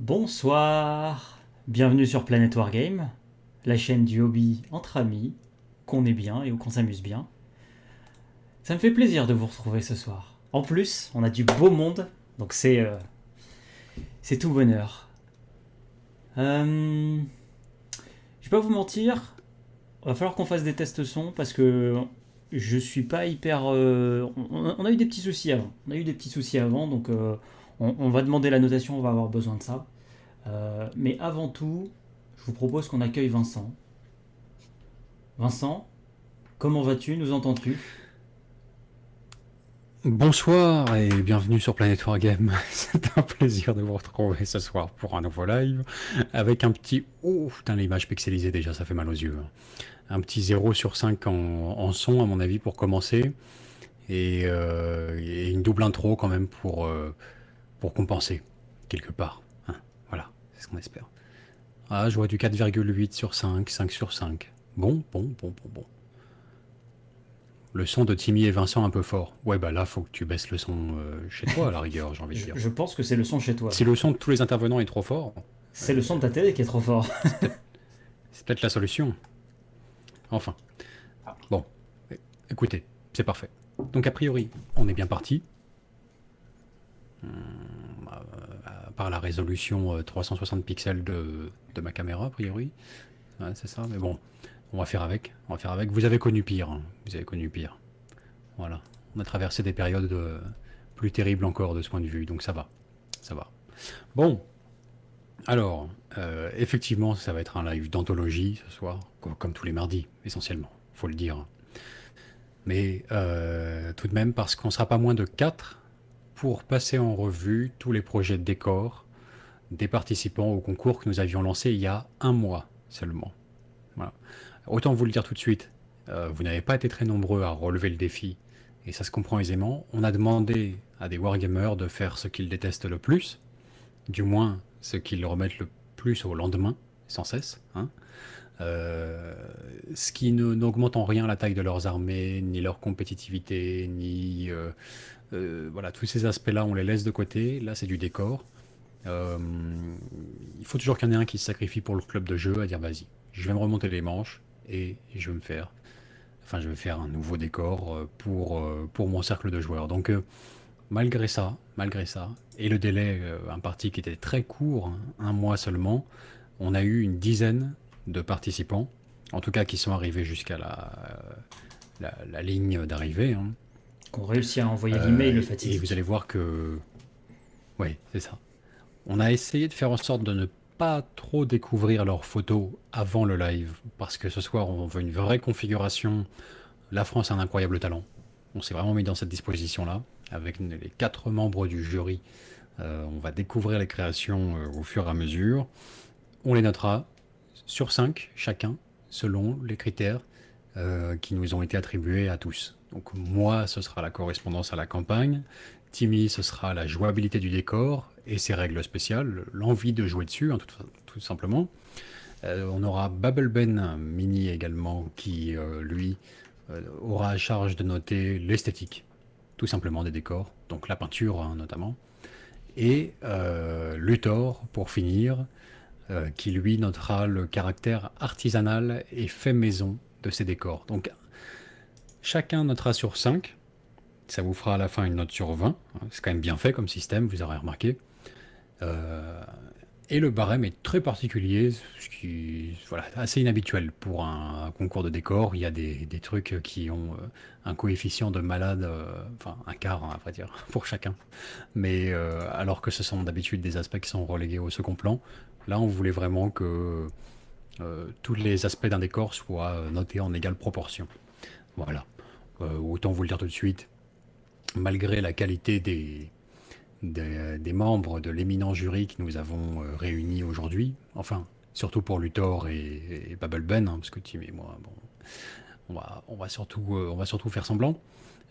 Bonsoir, bienvenue sur Planet Wargame, la chaîne du hobby entre amis, qu'on est bien et où qu'on s'amuse bien. Ça me fait plaisir de vous retrouver ce soir. En plus, on a du beau monde, donc c'est tout bonheur. Je vais pas vous mentir, va falloir qu'on fasse des tests son parce que je suis pas hyper. On a eu des petits soucis avant. On a eu des petits soucis avant, donc on va demander la notation, on va avoir besoin de ça. Mais avant tout, je vous propose qu'on accueille Vincent. Vincent, comment vas-tu? Nous entends-tu? Bonsoir et bienvenue sur Planet Wargame. C'est un plaisir de vous retrouver ce soir pour un nouveau live avec un petit... Oh putain, l'image pixelisée déjà, ça fait mal aux yeux. Un petit 0/5 en son à mon avis pour commencer et une double intro quand même pour compenser quelque part. Hein, voilà, c'est ce qu'on espère. Ah, je vois du 4,8/5, 5/5. Bon. Le son de Timmy et Vincent un peu fort. Ouais, bah là, faut que tu baisses le son chez toi, à la rigueur, j'ai envie de je, dire. je pense que c'est le son chez toi. Si le son de tous les intervenants est trop fort, C'est le son de ta télé qui est trop fort. c'est peut-être c'est peut-être la solution. Enfin, bon, écoutez, c'est parfait. Donc, a priori, on est bien parti. Par la résolution 360 pixels de ma caméra, a priori. Ouais, c'est ça, mais bon, on va faire avec. On va faire avec. Vous avez connu pire. Hein. Vous avez connu pire. Voilà. On a traversé des périodes plus terribles encore de ce point de vue, donc ça va. Ça va. Bon, alors, effectivement, ça va être un live d'anthologie ce soir, comme tous les mardis, essentiellement, faut le dire. Mais tout de même, parce qu'on ne sera pas moins de 4 pour passer en revue tous les projets de décor des participants au concours que nous avions lancé il y a un mois seulement. Voilà. Autant vous le dire tout de suite, vous n'avez pas été très nombreux à relever le défi, et ça se comprend aisément. On a demandé à des wargamers de faire ce qu'ils détestent le plus, du moins ce qu'ils remettent le plus au lendemain, sans cesse. Hein. Euh, Ce qui n'augmente en rien la taille de leurs armées, ni leur compétitivité, ni... voilà, tous ces aspects-là, on les laisse de côté. Là, c'est du décor. Euh, il faut toujours qu'il y en ait un qui se sacrifie pour le club de jeu, à dire vas-y, je vais me remonter les manches et je vais me faire... Enfin, je vais faire un nouveau décor pour mon cercle de joueurs. Donc, malgré ça, et le délai imparti qui était très court, hein, un mois seulement, on a eu une dizaine de participants, en tout cas qui sont arrivés jusqu'à la ligne d'arrivée. Hein. Qu'on réussit à envoyer l'email le Et vous allez fatidique. voir que... Oui, c'est ça. On a essayé de faire en sorte de ne pas trop découvrir leurs photos avant le live, parce que ce soir, on veut une vraie configuration. La France a un incroyable talent. On s'est vraiment mis dans cette disposition-là, avec les 4 membres du jury. On va découvrir les créations au fur et à mesure. On les notera sur 5 chacun, selon les critères qui nous ont été attribués à tous. Donc moi, ce sera la correspondance à la campagne. Timmy, ce sera la jouabilité du décor et ses règles spéciales, l'envie de jouer dessus, hein, tout simplement. On aura Babelben Mini également, qui, lui, aura à charge de noter l'esthétique, tout simplement des décors, donc la peinture hein, notamment. Et Luthor, pour finir, qui lui notera le caractère artisanal et fait maison de ces décors. Donc chacun notera sur 5, ça vous fera à la fin une note sur 20, hein. C'est quand même bien fait comme système, vous aurez remarqué. Euh, et le barème est très particulier, ce qui voilà, assez inhabituel pour un concours de décor. Il y a des trucs qui ont un coefficient de malade, enfin un quart, hein, à vrai dire, pour chacun. Mais alors que ce sont d'habitude des aspects qui sont relégués au second plan, là on voulait vraiment que tous les aspects d'un décor soient notés en égale proportion. Voilà. Autant vous le dire tout de suite, malgré la qualité des membres de l'éminent jury que nous avons réunis aujourd'hui, enfin, surtout pour Luthor et Babelben, hein, parce que Tim et moi, bon, on va surtout faire semblant.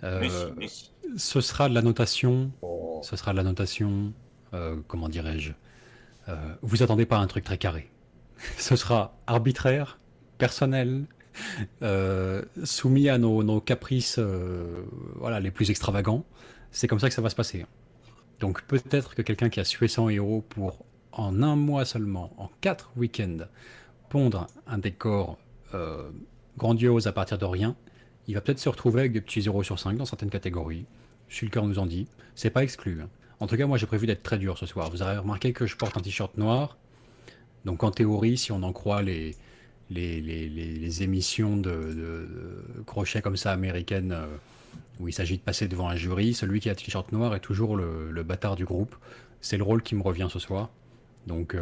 Euh, Messi, Messi. Ce sera de la notation, Oh. ce sera de la notation, comment dirais-je, vous attendez pas à un truc très carré. Ce sera arbitraire, personnel, soumis à nos caprices voilà, les plus extravagants. C'est comme ça que ça va se passer. Donc peut-être que quelqu'un qui a sué 100 héros pour en un mois seulement, en 4 week-ends, pondre un décor grandiose à partir de rien, il va peut-être se retrouver avec des petits 0 sur 5 dans certaines catégories, si le cœur nous en dit. C'est pas exclu, hein. En tout cas, moi j'ai prévu d'être très dur ce soir. Vous avez remarqué que je porte un t-shirt noir, donc en théorie, si on en croit les émissions de crochets comme ça américaines, où il s'agit de passer devant un jury, celui qui a un t-shirt noir est toujours le bâtard du groupe. C'est le rôle qui me revient ce soir. Donc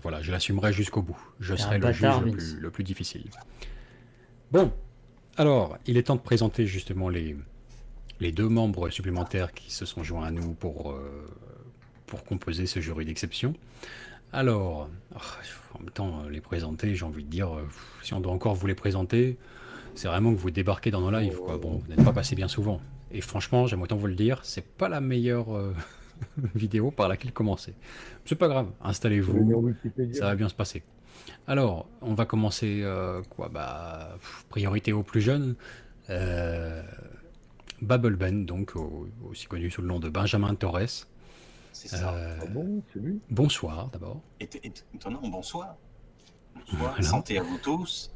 voilà, je l'assumerai jusqu'au bout. Je T'es un serai le juge bâtard, Vince. le plus difficile. Bon, alors, il est temps de présenter justement les deux membres supplémentaires qui se sont joints à nous pour composer ce jury d'exception. Alors, en même temps, les présenter, j'ai envie de dire, si on doit encore vous les présenter, c'est vraiment que vous débarquez dans nos lives, quoi. Bon, vous n'êtes pas passé bien souvent. Et franchement, j'aime autant vous le dire, c'est pas la meilleure vidéo par laquelle commencer. C'est pas grave, Je vais lire installez-vous, Wikipédia. ça va bien se passer. Alors, on va commencer, priorité aux plus jeunes. Euh, Babelben, donc aussi connu sous le nom de Benjamin Torres. C'est ça. Euh, Ah bon, c'est lui? bonsoir d'abord. Étonnant, bonsoir. Bonsoir, Voilà. santé à vous tous.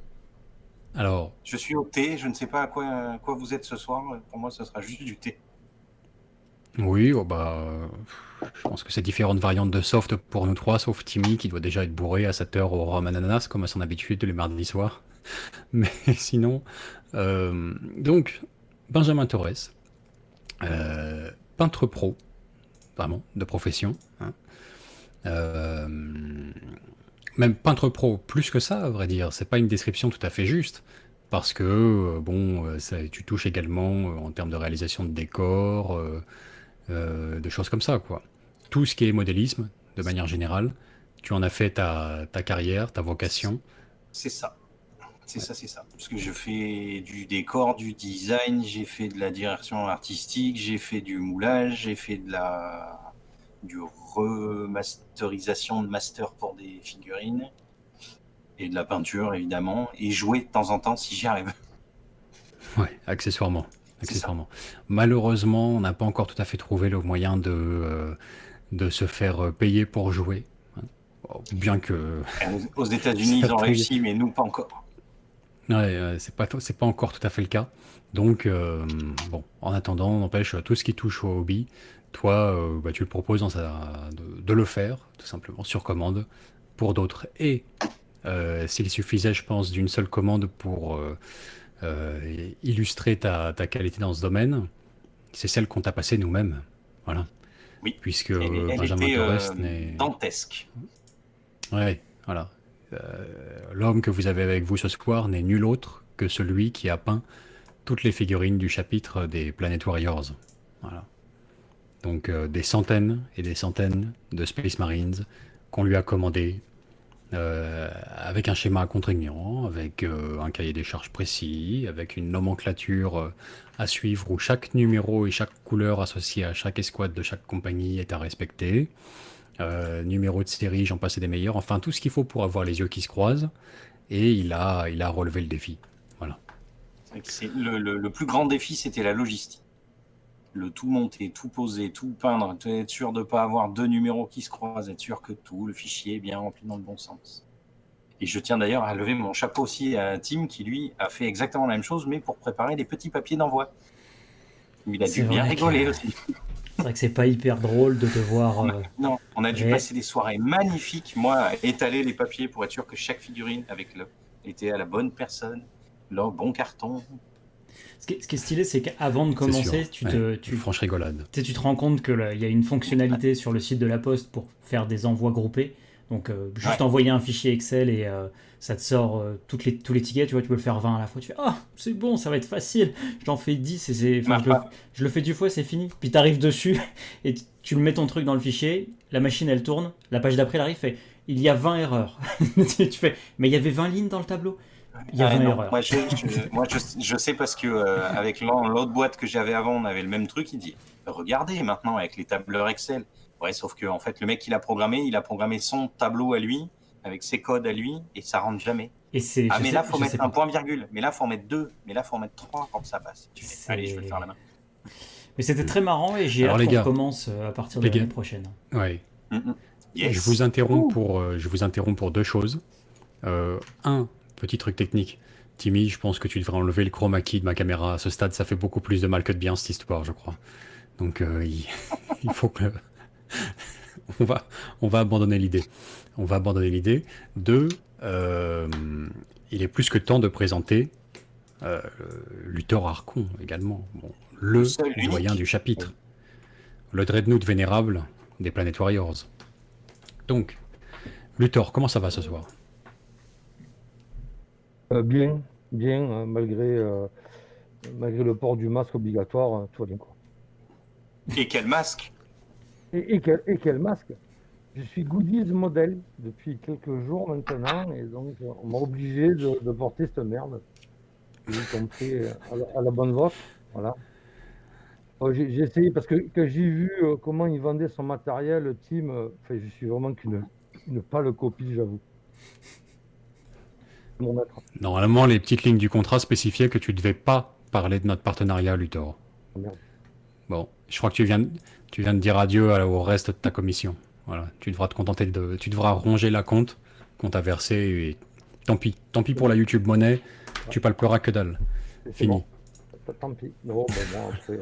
Alors, Je suis au thé, je ne sais pas à quoi vous êtes ce soir. Pour moi, ce sera juste du thé. oui, je pense que c'est différentes variantes de soft pour nous trois, sauf Timmy qui doit déjà être bourré à 7 heures au rhum ananas, comme à son habitude les mardis soirs. Mais sinon, donc, Benjamin Torres, peintre pro, vraiment, de profession, hein. Euh, Même peintre pro, plus que ça, à vrai dire, c'est pas une description tout à fait juste. Parce que, tu touches également en termes de réalisation de décors, de choses comme ça, quoi. Tout ce qui est modélisme, de manière générale, tu en as fait ta carrière, ta vocation. C'est ça. C'est ça. Parce que je fais du décor, du design, j'ai fait de la direction artistique, j'ai fait du moulage, j'ai fait du remasterisation de master pour des figurines et de la peinture évidemment et jouer de temps en temps si j'y arrive. Ouais, accessoirement. C'est ça. Accessoirement. Malheureusement, on n'a pas encore tout à fait trouvé le moyen de se faire payer pour jouer, hein. Bon, bien que Aux États-Unis, ils ont réussi, mais nous pas encore. ouais, c'est pas encore tout à fait le cas. Donc, bon, en attendant, n'empêche, tout ce qui touche au hobby, toi, tu le proposes de le faire, tout simplement, sur commande, pour d'autres. Et s'il suffisait, je pense, d'une seule commande pour illustrer ta qualité dans ce domaine, c'est celle qu'on t'a passée nous-mêmes. Voilà. Oui. Puisque Elle Benjamin était Torres n'est... dantesque. Ouais, voilà. L'homme que vous avez avec vous ce soir n'est nul autre que celui qui a peint toutes les figurines du chapitre des Planet Warriors. Voilà. Donc des centaines et des centaines de Space Marines qu'on lui a commandés avec un schéma contraignant, avec un cahier des charges précis, avec une nomenclature à suivre où chaque numéro et chaque couleur associée à chaque escouade de chaque compagnie est à respecter. Numéro de série, j'en passe et des meilleurs. Enfin, tout ce qu'il faut pour avoir les yeux qui se croisent. Et il a relevé le défi. Voilà. Le plus grand défi, c'était la logistique. Le tout monter, tout poser, tout peindre, être sûr de ne pas avoir deux numéros qui se croisent, être sûr que le fichier est bien rempli dans le bon sens. Et je tiens d'ailleurs à lever mon chapeau aussi à Tim qui, lui, a fait exactement la même chose, mais pour préparer les petits papiers d'envoi. Il a dû bien rigoler aussi. C'est vrai que c'est pas hyper drôle de devoir. Non, on a dû passer des soirées magnifiques, moi, à étaler les papiers pour être sûr que chaque figurine était à la bonne personne, le bon carton. Ce qui est stylé, c'est qu'avant de commencer, franche rigolade. Tu te rends compte qu'il y a une fonctionnalité sur le site de la Poste pour faire des envois groupés. Donc, juste envoyer un fichier Excel et ça te sort tous les tickets. Tu vois, tu peux le faire 20 à la fois. Tu fais, ah, c'est bon, ça va être facile. J'en fais 10 et je le fais 10 fois, c'est fini. Puis tu arrives dessus et tu mets ton truc dans le fichier. La machine, elle tourne. La page d'après, elle arrive, fait, il y a 20 erreurs. Tu fais, mais il y avait 20 lignes dans le tableau. Il y a 20 erreurs. Moi, je sais parce que avec l'autre boîte que j'avais avant, on avait le même truc. Il dit, regardez maintenant avec les tableurs Excel. Ouais, sauf que en fait, le mec il a programmé son tableau à lui, avec ses codes à lui, et ça rentre jamais. Mais là, il faut mettre un point-virgule. Mais là, il faut en mettre 2. Mais là, il faut en mettre 3 pour que ça passe. Tu fais, allez, je vais le faire à la main. Mais c'était très marrant et j'ai hâte qu'on commence à partir de l'année prochaine. Ouais. Yes. Je vous interromps pour deux choses. Un petit truc technique. Timmy, je pense que tu devrais enlever le chroma key de ma caméra. À ce stade, ça fait beaucoup plus de mal que de bien, cette histoire, je crois. Donc, il faut que... on va, on va abandonner l'idée. On va abandonner l'idée. Deux, il est plus que temps de présenter Luthor Harkon également. Bon, le seul, doyen l'unique. du chapitre. Le Dreadnought vénérable des Planet Warriors. Donc, Luthor, comment ça va ce soir? Bien, bien, malgré le port du masque obligatoire, tout va bien, quoi. Et quel masque! Et quel masque! Je suis goodies modèle depuis quelques jours maintenant, et donc on m'a obligé de porter cette merde. J'ai compris à la bonne vote, voilà. J'ai essayé, parce que quand j'ai vu comment il vendait son matériel, Team, je suis vraiment qu'une pâle copie, j'avoue. Mon maître. Normalement, les petites lignes du contrat spécifiaient que tu ne devais pas parler de notre partenariat, Luthor. Merde. Bon, je crois que tu viens de dire adieu au reste de ta commission. Voilà, tu devras te contenter tu devras ronger la compte qu'on t'a versé et tant pis pour la YouTube monnaie, tu palperas que dalle. C'est Fini. bon. Tant pis. Non, bon, après,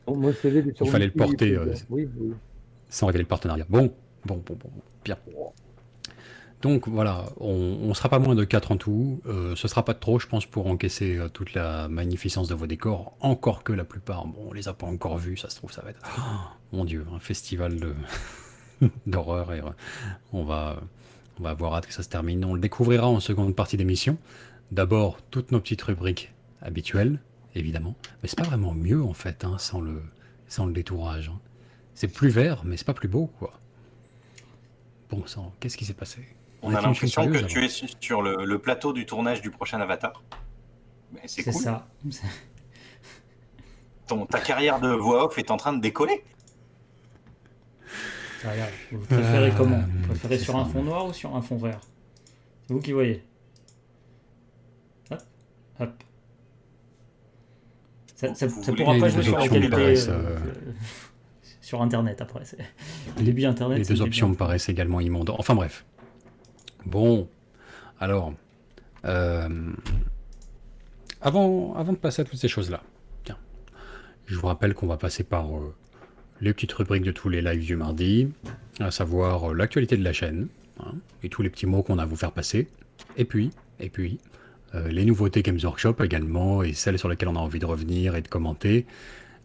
mon CV est sur Il fallait le porter oui. sans révéler le partenariat. Bon, bien. Donc voilà, on sera pas moins de 4 en tout. Ce sera pas de trop, je pense, pour encaisser toute la magnificence de vos décors. Encore que la plupart, bon, on les a pas encore vus, ça se trouve, ça va être, mon Dieu, un festival d'horreur. Et on va avoir hâte que ça se termine. On le découvrira en seconde partie d'émission. D'abord, toutes nos petites rubriques habituelles, évidemment. Mais c'est pas vraiment mieux, en fait, hein, sans le détourage. Hein. C'est plus vert, mais c'est pas plus beau, quoi. Bon sang, qu'est-ce qui s'est passé? On a l'impression que tu es sur le plateau du tournage du prochain Avatar. Mais c'est cool. Ça. Ta carrière de voix off est en train de décoller. Regarde, vous préférez comment? Vous préférez sur un fond noir ou sur un fond vert? C'est vous qui voyez. Hop. Ça pourra pas jouer sur la qualité sur Internet après. Le débit Internet. Les deux options me paraissent également immondes. Enfin bref. Bon, alors, avant de passer à toutes ces choses-là, tiens, je vous rappelle qu'on va passer par les petites rubriques de tous les lives du mardi, à savoir l'actualité de la chaîne, hein, et tous les petits mots qu'on a à vous faire passer, et puis les nouveautés Games Workshop également, et celles sur lesquelles on a envie de revenir et de commenter,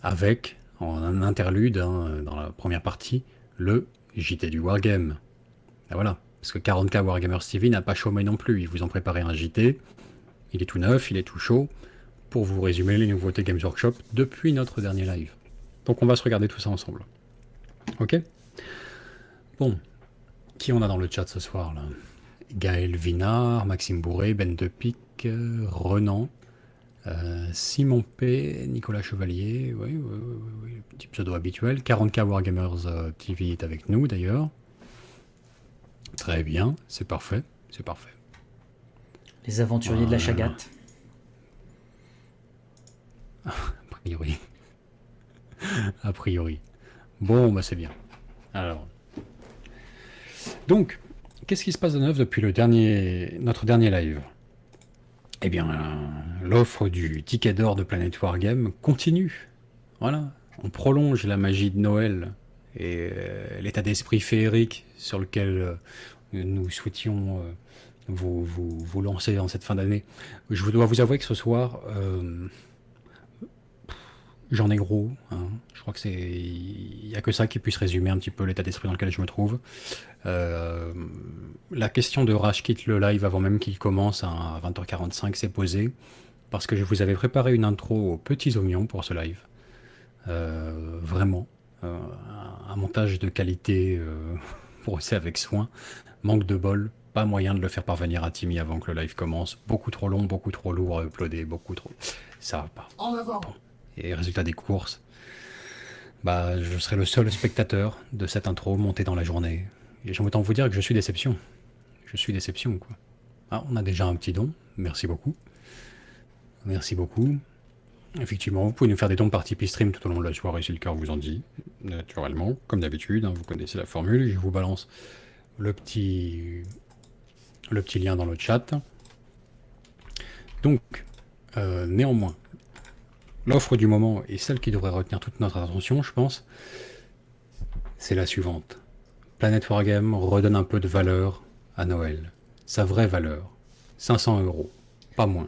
avec, en un interlude, hein, dans la première partie, le JT du Wargame. Et voilà. Parce que 40K Wargamers TV n'a pas chômé non plus. Ils vous ont préparé un JT. Il est tout neuf, il est tout chaud. Pour vous résumer les nouveautés Games Workshop depuis notre dernier live. Donc on va se regarder tout ça ensemble. Ok? Bon. Qui on a dans le chat ce soir là? Gaël Vinard, Maxime Bourré, Ben Depic, Renan, Simon P, Nicolas Chevalier, oui, petit pseudo habituel. 40K Wargamers TV est avec nous d'ailleurs. Très bien, c'est parfait. Les aventuriers de la Chagat. A priori. Bon, bah c'est bien. Alors. Donc, qu'est-ce qui se passe de neuf depuis notre dernier live? Eh bien, l'offre du ticket d'or de Planet Wargame continue. Voilà, on prolonge la magie de Noël et l'état d'esprit féerique sur lequel nous souhaitions vous lancer dans cette fin d'année. Je dois vous avouer que ce soir, j'en ai gros. Hein. Je crois que il n'y a que ça qui puisse résumer un petit peu l'état d'esprit dans lequel je me trouve. La question de Rage quitte le live avant même qu'il commence à 20h45 s'est posée parce que je vous avais préparé une intro aux petits oignons pour ce live. Vraiment. Un montage de qualité brossé avec soin. Manque de bol. Pas moyen de le faire parvenir à Timmy avant que le live commence. Beaucoup trop long, beaucoup trop lourd à uploader, beaucoup trop... Ça va pas. En avant. Bon. Et résultat des courses, bah, je serai le seul spectateur de cette intro montée dans la journée. Et j'aime autant vous dire que je suis déception. Je suis déception, quoi. Ah, on a déjà un petit don. Merci beaucoup. Merci beaucoup. Effectivement, vous pouvez nous faire des dons par Tipeee Stream tout au long de la soirée si le cœur vous en dit. naturellement, comme d'habitude, hein, vous connaissez la formule, je vous balance le petit lien dans le chat. Donc, néanmoins, l'offre du moment et celle qui devrait retenir toute notre attention, je pense, c'est la suivante. Planet Wargame redonne un peu de valeur à Noël. Sa vraie valeur. 500 €, pas moins.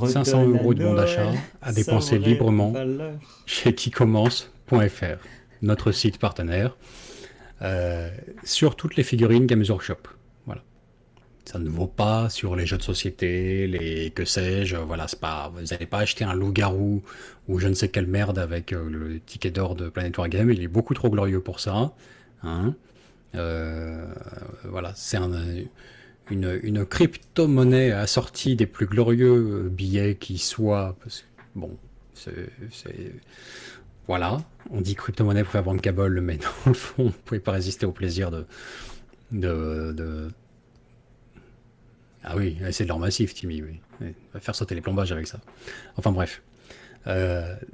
500 Redonne à € de bon d'achat Noël à sa dépenser vraie librement valeur. chez quicommence.fr, notre site partenaire, sur toutes les figurines Games Workshop. Voilà. Ça ne vaut pas sur les jeux de société, les que sais-je, voilà, c'est pas, vous n'allez pas acheter un loup-garou ou je ne sais quelle merde avec le ticket d'or de Planet Wargame, il est beaucoup trop glorieux pour ça. Hein. Voilà, c'est une crypto-monnaie assortie des plus glorieux billets qui soient. Bon, voilà, on dit crypto-monnaie pour faire bankable, mais dans le fond, on ne pouvait pas résister au plaisir de... Ah oui, c'est de l'or massif, Timmy, oui. Ouais, on va faire sauter les plombages avec ça. Enfin bref.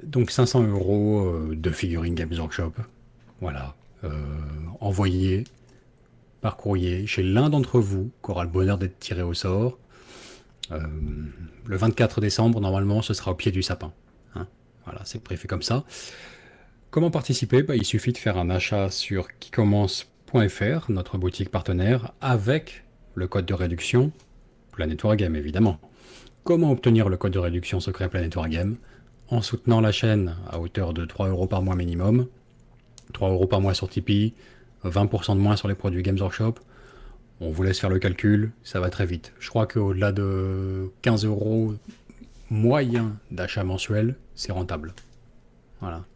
Donc 500 € de figurines Games Workshop. Voilà. Envoyé par courrier chez l'un d'entre vous qui aura le bonheur d'être tiré au sort. Le 24 décembre, normalement, ce sera au pied du sapin. Hein, voilà, c'est prévu comme ça. Comment participer? Il suffit de faire un achat sur quicommence.fr, notre boutique partenaire, avec le code de réduction Planet Wargame, évidemment. Comment obtenir le code de réduction secret Planet Wargame? En soutenant la chaîne à hauteur de 3 € par mois minimum, 3 € par mois sur Tipeee, 20% de moins sur les produits Games Workshop. On vous laisse faire le calcul, ça va très vite. Je crois qu'au-delà de 15 € moyen d'achat mensuel, c'est rentable. Voilà.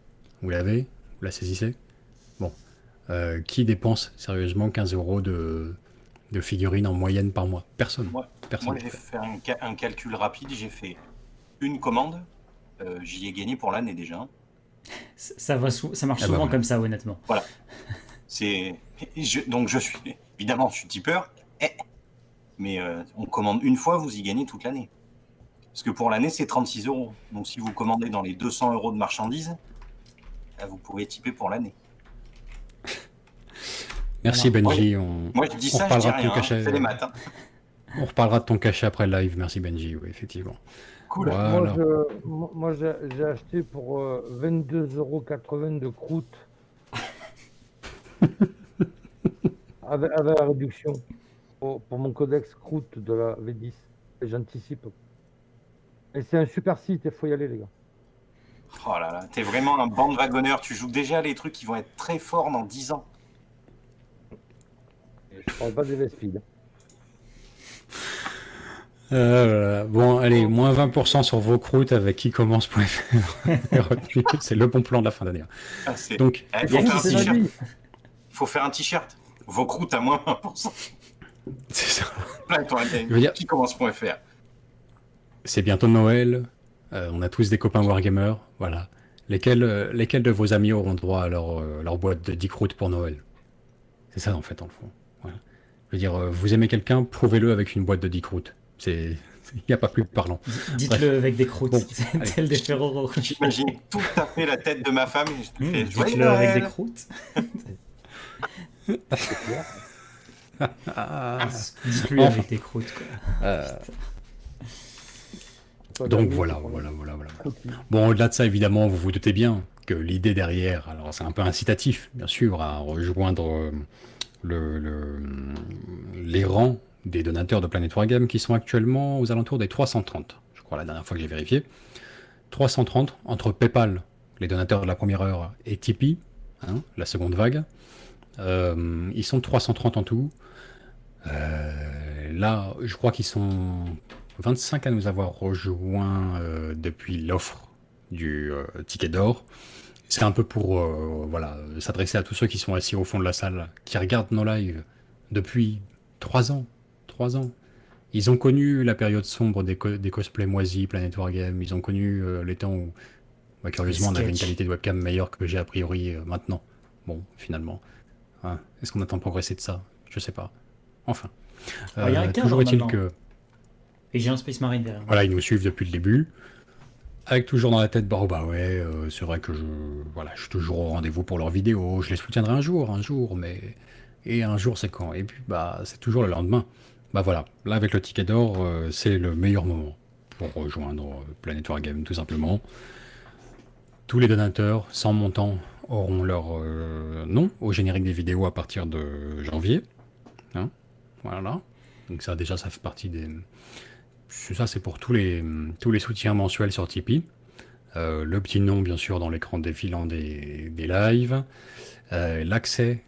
Vous l'avez? Vous la saisissez? Bon. Qui dépense sérieusement 15 € de figurines en moyenne par mois? Personne. Personne. Moi j'ai fait un calcul rapide, j'ai fait une commande, j'y ai gagné pour l'année déjà. Ça marche Ah bah souvent voilà. comme ça, honnêtement. Voilà. Donc je suis, évidemment, je suis tipeur, mais on commande une fois, vous y gagnez toute l'année. Parce que pour l'année, c'est 36 €. Donc si vous commandez dans les 200 € de marchandises, vous pouvez tiper pour l'année. Merci Alors, Benji. Moi je dis ça, je dis reparlera de ton rien, cachet. fais les maths. Hein. On reparlera de ton cachet après le live. Merci Benji, oui, effectivement. Cool. Voilà. Moi, j'ai acheté pour 22,80 € de croûte avec la réduction pour mon codex croûte de la V10. Et j'anticipe. Et c'est un super site, il faut y aller, les gars. Oh là là, t'es vraiment un bandwagonner. Tu joues déjà les trucs qui vont être très forts dans 10 ans. Et je parle pas des Westfield. Bon, allez, moins 20% sur vos croûtes avec quicommence.fr. C'est le bon plan de la fin d'année. Ah, c'est... Donc, Il y a faut faire un qui, c'est t-shirt. vie. Faut faire un t-shirt. Vos croûtes à moins 20%. c'est ça. Planet Wargame, Je veux dire- quicommence.fr. C'est bientôt Noël. On a tous des copains Wargamers. Voilà. Lesquels de vos amis auront droit à leur boîte de 10 croûtes pour Noël? C'est ça, en fait, en le fond. Voilà. Je veux dire, vous aimez quelqu'un, prouvez-le avec une boîte de 10 croûtes. Il n'y a pas plus parlant. Dites-le avec des croûtes, Bon, tel des Ferrero Rocher. J'imagine tout à fait la tête de ma femme et je fais joyeux Dites-le avec Noël. des croûtes. Dites-lui Enfin. avec des croûtes, quoi. Donc voilà. Bon, au-delà de ça, évidemment, vous vous doutez bien que l'idée derrière, alors c'est un peu incitatif, bien sûr, à rejoindre les rangs des donateurs de Planet Wargame qui sont actuellement aux alentours des 330, je crois la dernière fois que j'ai vérifié. 330 entre PayPal, les donateurs de la première heure, et Tipeee, hein, la seconde vague. Ils sont 330 en tout. Là, je crois qu'ils sont 25 à nous avoir rejoints depuis l'offre du ticket d'or. C'est un peu pour s'adresser à tous ceux qui sont assis au fond de la salle, qui regardent nos lives depuis 3 ans. 3 ans. Ils ont connu la période sombre des cosplays moisis, Planet Wargame. Ils ont connu les temps où, curieusement, on avait une qualité de webcam meilleure que j'ai a priori maintenant. Bon, finalement. Hein, est-ce qu'on attend progresser de ça? Je sais pas. Enfin. Il y a un cadre Toujours est-il maintenant. que... Et j'ai un Space Marine derrière moi. Voilà, ils nous suivent depuis le début. avec toujours dans la tête, bah ouais, c'est vrai que voilà, je suis toujours au rendez-vous pour leurs vidéos, je les soutiendrai un jour, mais et un jour c'est quand? Et puis bah c'est toujours le lendemain. Bah voilà, là avec le ticket d'or, c'est le meilleur moment pour rejoindre Planet Wargame tout simplement. Tous les donateurs sans montant auront leur nom au générique des vidéos à partir de janvier. Hein, voilà. Donc ça déjà ça fait partie des. Ça c'est pour tous les soutiens mensuels sur Tipeee. Le petit nom bien sûr dans l'écran défilant des lives. L'accès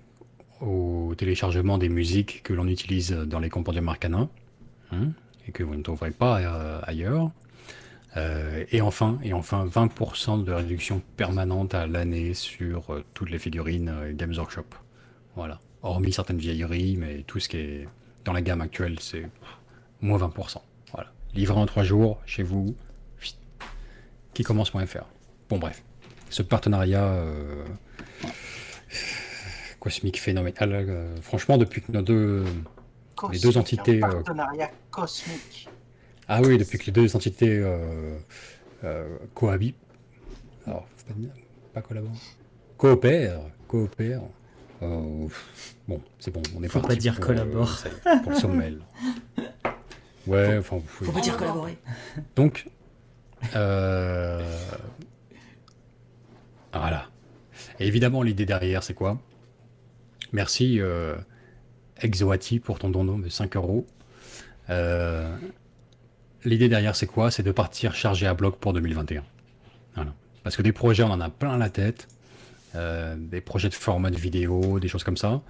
au téléchargement des musiques que l'on utilise dans les compendiums Arcana, hein, et que vous ne trouverez pas ailleurs. Et enfin 20% de réduction permanente à l'année sur toutes les figurines Games Workshop. Voilà. Hormis certaines vieilleries, mais tout ce qui est dans la gamme actuelle, c'est moins 20%. Voilà. Livré en 3 jours, chez vous, qui commence.fr. Bon bref. Ce partenariat cosmique phénoménal, franchement, depuis que les deux entités... Un partenariat cosmique. Ah oui, depuis que les deux entités cohabitent. Alors, pas collaborent. Coopèrent. Bon, c'est bon, on est Faut parti. pas dire pour, collabore. ça y est, pour le sommet. Ouais, enfin, Faut pas dire collaborer. donc, voilà. Et évidemment, l'idée derrière, c'est quoi? Merci Exoati pour ton don de 5 euros. L'idée derrière, c'est quoi? C'est de partir chargé à bloc pour 2021. Voilà. Parce que des projets, on en a plein la tête. Des projets de format de vidéo, des choses comme ça.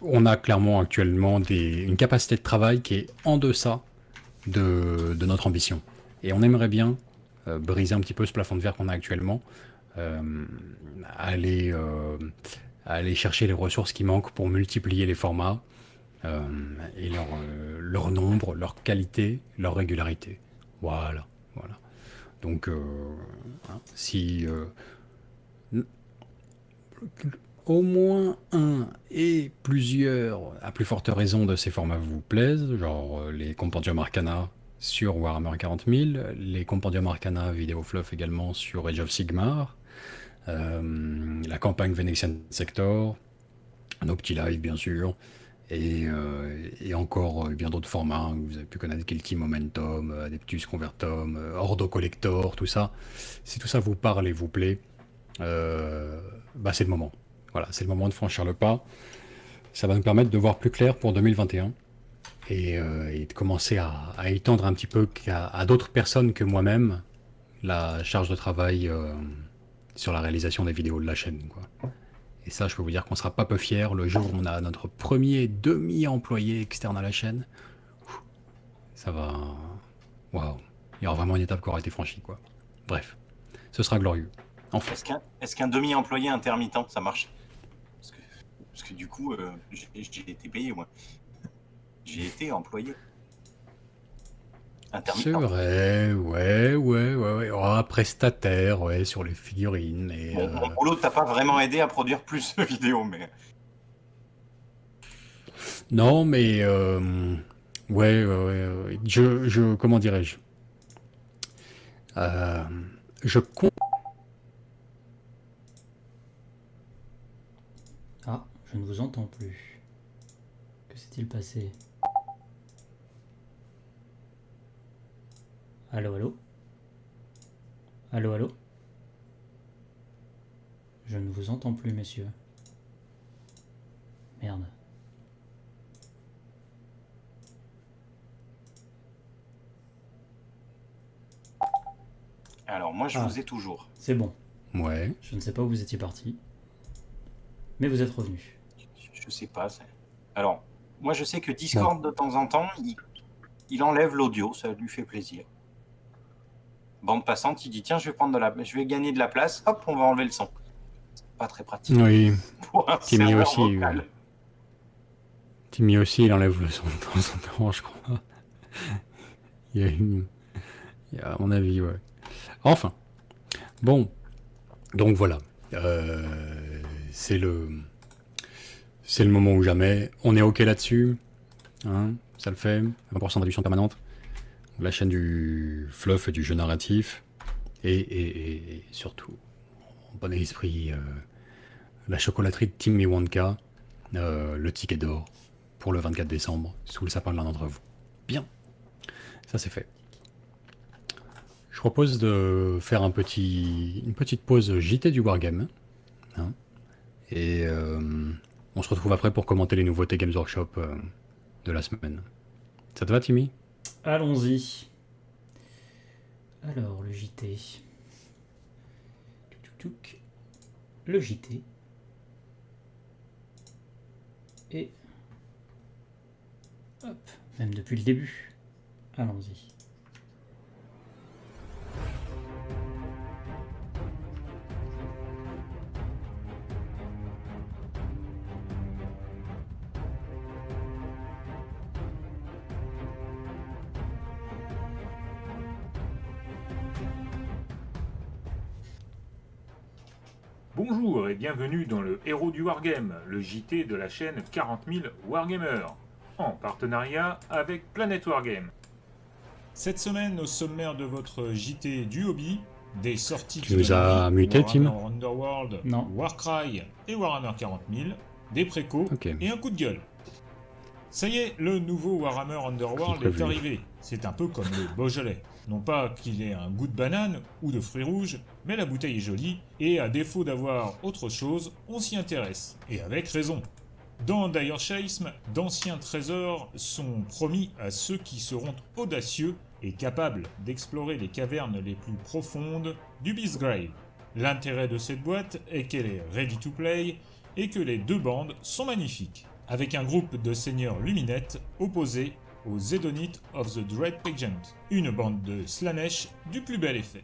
On a clairement actuellement une capacité de travail qui est en deçà de notre ambition. Et on aimerait bien briser un petit peu ce plafond de verre qu'on a actuellement, aller chercher les ressources qui manquent pour multiplier les formats, et leur nombre, leur qualité, leur régularité. Voilà. Donc, si au moins un et plusieurs, à plus forte raison, de ces formats vous plaisent, genre les compendiums Arcana sur Warhammer 40 000, les compendiums Arcana Vidéo Fluff également sur Age of Sigmar, la campagne Venetian Sector, nos petits lives bien sûr, et encore bien d'autres formats que vous avez pu connaître, Guilty Momentum, Adeptus Convertum, Ordo Collector, tout ça. Si tout ça vous parle et vous plaît, c'est le moment. Voilà, c'est le moment de franchir le pas. Ça va nous permettre de voir plus clair pour 2021 et de commencer à étendre un petit peu à d'autres personnes que moi-même la charge de travail sur la réalisation des vidéos de la chaîne, quoi. Et ça, je peux vous dire qu'on sera pas peu fiers le jour où on a notre premier demi-employé externe à la chaîne. Ça va... Waouh. Il y aura vraiment une étape qui aura été franchie, quoi. Bref, ce sera glorieux. Enfin. Est-ce qu'un demi-employé intermittent, ça marche? Parce que du coup, j'ai été payé, moi. J'ai été employé. Intermittent. C'est vrai, ouais. Oh, prestataire, ouais, sur les figurines. Et, mon boulot t'a pas vraiment aidé à produire plus de vidéos, mais... Non, mais... ouais. Comment dirais-je? Je compte... Ah, je ne vous entends plus. Que s'est-il passé? Allô? Allô? Je ne vous entends plus, messieurs. Merde. Alors, moi, je vous ai toujours. C'est bon. Ouais. Je ne sais pas où vous étiez parti. Mais vous êtes revenu. Je sais pas. Alors, moi, je sais que Discord, de temps en temps, il enlève l'audio. Ça lui fait plaisir. Bande passante, il dit tiens, je vais gagner de la place, hop, on va enlever le son. Pas très pratique. Oui. Pour un Timmy serveur aussi. vocal. Ouais. Timmy aussi, il enlève le son de temps en temps, je crois. Il y a, à mon avis, ouais. Enfin. Bon. Donc voilà. C'est le moment ou jamais. On est OK là-dessus. Hein, ça le fait. 20% de réduction permanente. la chaîne du fluff et du jeu narratif, et surtout, en bon esprit, la chocolaterie de Timmy Wonka, le ticket d'or pour le 24 décembre, sous le sapin de l'un d'entre vous. Bien, ça c'est fait. Je propose de faire une petite pause JT du Wargame, hein, et on se retrouve après pour commenter les nouveautés Games Workshop de la semaine. Ça te va, Timmy? Allons-y. Alors, le JT. Le JT. Et... hop, même depuis le début. Allons-y. Bonjour et bienvenue dans le Héros du Wargame, le JT de la chaîne 40 000 Wargamers, en partenariat avec Planet Wargame. Cette semaine, au sommaire de votre JT du hobby, des sorties Tu nous as muté, Tim? Warhammer Underworld, Non. Warcry et Warhammer 40 000, des précos Ok. et un coup de gueule. Ça y est, le nouveau Warhammer Underworld Prévu. est arrivé. C'est un peu comme le Beaujolais. Non pas qu'il ait un goût de banane ou de fruits rouges, mais la bouteille est jolie, et à défaut d'avoir autre chose, on s'y intéresse. Et avec raison. Dans Dire Chasm, d'anciens trésors sont promis à ceux qui seront audacieux et capables d'explorer les cavernes les plus profondes du Beastgrave. L'intérêt de cette boîte est qu'elle est ready to play et que les deux bandes sont magnifiques, avec un groupe de seigneurs luminettes opposés aux Zedonites of the Dread Pageant, une bande de Slaanesh du plus bel effet.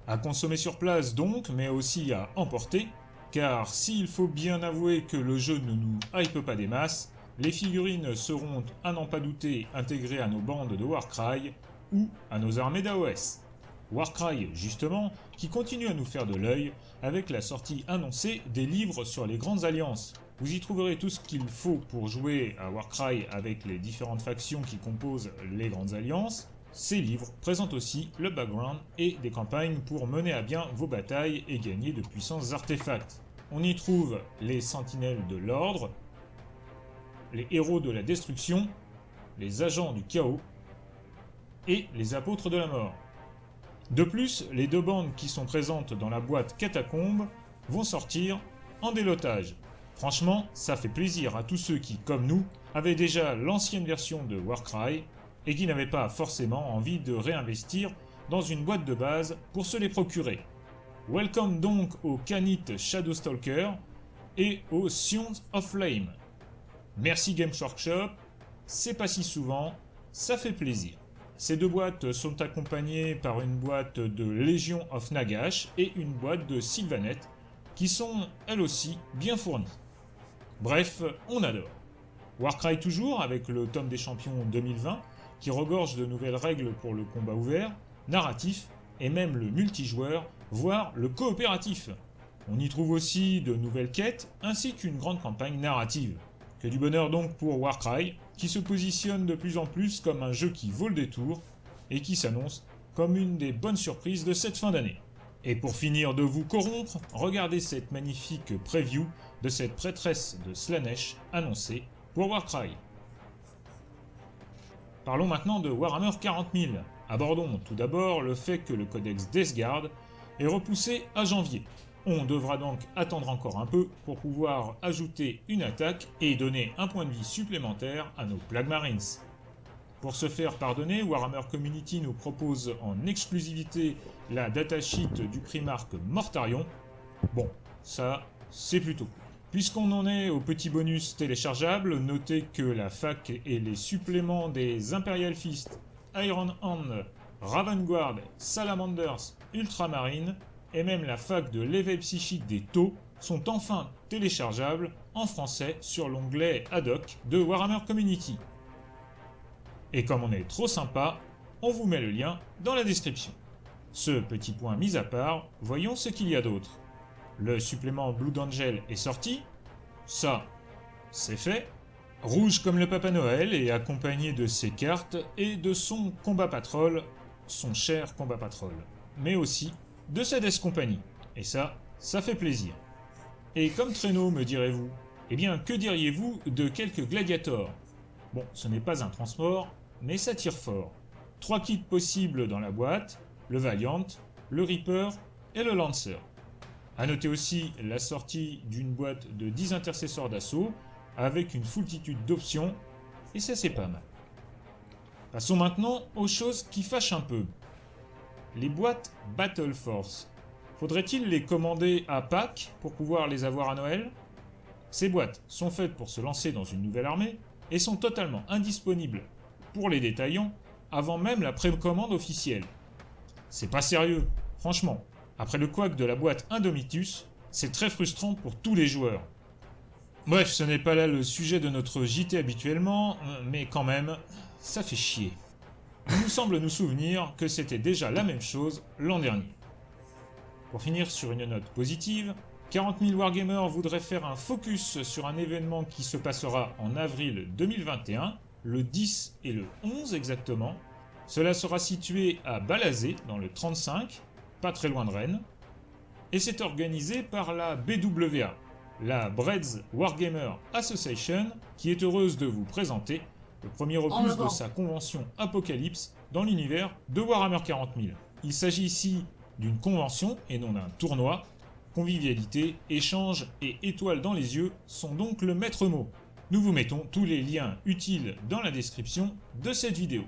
À consommer sur place donc, mais aussi à emporter, car s'il faut bien avouer que le jeu ne nous hype pas des masses, les figurines seront, à n'en pas douter, intégrées à nos bandes de Warcry ou à nos armées d'AOS. Warcry, justement, qui continue à nous faire de l'œil avec la sortie annoncée des livres sur les grandes alliances. Vous y trouverez tout ce qu'il faut pour jouer à Warcry avec les différentes factions qui composent les grandes alliances. Ces livres présentent aussi le background et des campagnes pour mener à bien vos batailles et gagner de puissants artefacts. On y trouve les sentinelles de l'ordre, les héros de la destruction, les agents du chaos et les apôtres de la mort. De plus, les deux bandes qui sont présentes dans la boîte Catacombe vont sortir en délotage. Franchement, ça fait plaisir à tous ceux qui, comme nous, avaient déjà l'ancienne version de Warcry et qui n'avaient pas forcément envie de réinvestir dans une boîte de base pour se les procurer. Welcome donc au Canit Shadowstalker et au Sions of Flame. Merci Games Workshop, c'est pas si souvent, ça fait plaisir. Ces deux boîtes sont accompagnées par une boîte de Legion of Nagash et une boîte de Sylvanet, qui sont elles aussi bien fournies. Bref, on adore. Warcry toujours, avec le tome des champions 2020, qui regorge de nouvelles règles pour le combat ouvert, narratif, et même le multijoueur, voire le coopératif. On y trouve aussi de nouvelles quêtes, ainsi qu'une grande campagne narrative. Que du bonheur donc pour Warcry, qui se positionne de plus en plus comme un jeu qui vaut le détour, et qui s'annonce comme une des bonnes surprises de cette fin d'année. Et pour finir de vous corrompre, regardez cette magnifique preview de cette prêtresse de Slaanesh annoncée pour Warcry. Parlons maintenant de Warhammer 40 000. Abordons tout d'abord le fait que le codex Death Guard est repoussé à janvier. On devra donc attendre encore un peu pour pouvoir ajouter une attaque et donner un point de vie supplémentaire à nos Plague Marines. Pour se faire pardonner, Warhammer Community nous propose en exclusivité la datasheet du Primarque Mortarion. Bon, ça, c'est plutôt cool. Puisqu'on en est au petit bonus téléchargeable, notez que la fac et les suppléments des Imperial Fist, Iron Hand, Ravenguard, Salamanders, Ultramarine, et même la fac de l'éveil psychique des taux sont enfin téléchargeables en français sur l'onglet ad hoc de Warhammer Community. Et comme on est trop sympa, on vous met le lien dans la description. Ce petit point mis à part, voyons ce qu'il y a d'autre. Le supplément Blood Angel est sorti, ça, c'est fait. Rouge comme le Papa Noël et accompagné de ses cartes et de son combat patrol, son cher combat patrol. Mais aussi de sa Death Company. Et ça fait plaisir. Et comme traîneau, me direz-vous, eh bien, que diriez-vous de quelques gladiators? Bon, ce n'est pas un transport, mais ça tire fort. 3 kits possibles dans la boîte, le Valiant, le Reaper et le Lancer. A noter aussi la sortie d'une boîte de 10 intercesseurs d'assaut, avec une foultitude d'options, et ça c'est pas mal. Passons maintenant aux choses qui fâchent un peu. Les boîtes Battle Force. Faudrait-il les commander à Pâques pour pouvoir les avoir à Noël? Ces boîtes sont faites pour se lancer dans une nouvelle armée et sont totalement indisponibles pour les détaillants avant même la précommande officielle. C'est pas sérieux, franchement. Après le couac de la boîte Indomitus, c'est très frustrant pour tous les joueurs. Bref, ce n'est pas là le sujet de notre JT habituellement, mais quand même, ça fait chier. Il nous semble nous souvenir que c'était déjà la même chose l'an dernier. Pour finir sur une note positive, 40 000 Wargamers voudraient faire un focus sur un événement qui se passera en avril 2021, le 10 et le 11 exactement. Cela sera situé à Balazé, dans le 35, pas très loin de Rennes, et c'est organisé par la BWA, la Breads Wargamer Association, qui est heureuse de vous présenter le premier opus de sa convention Apocalypse dans l'univers de Warhammer 40 000. Il s'agit ici d'une convention et non d'un tournoi. Convivialité, échange et étoiles dans les yeux sont donc le maître mot. Nous vous mettons tous les liens utiles dans la description de cette vidéo.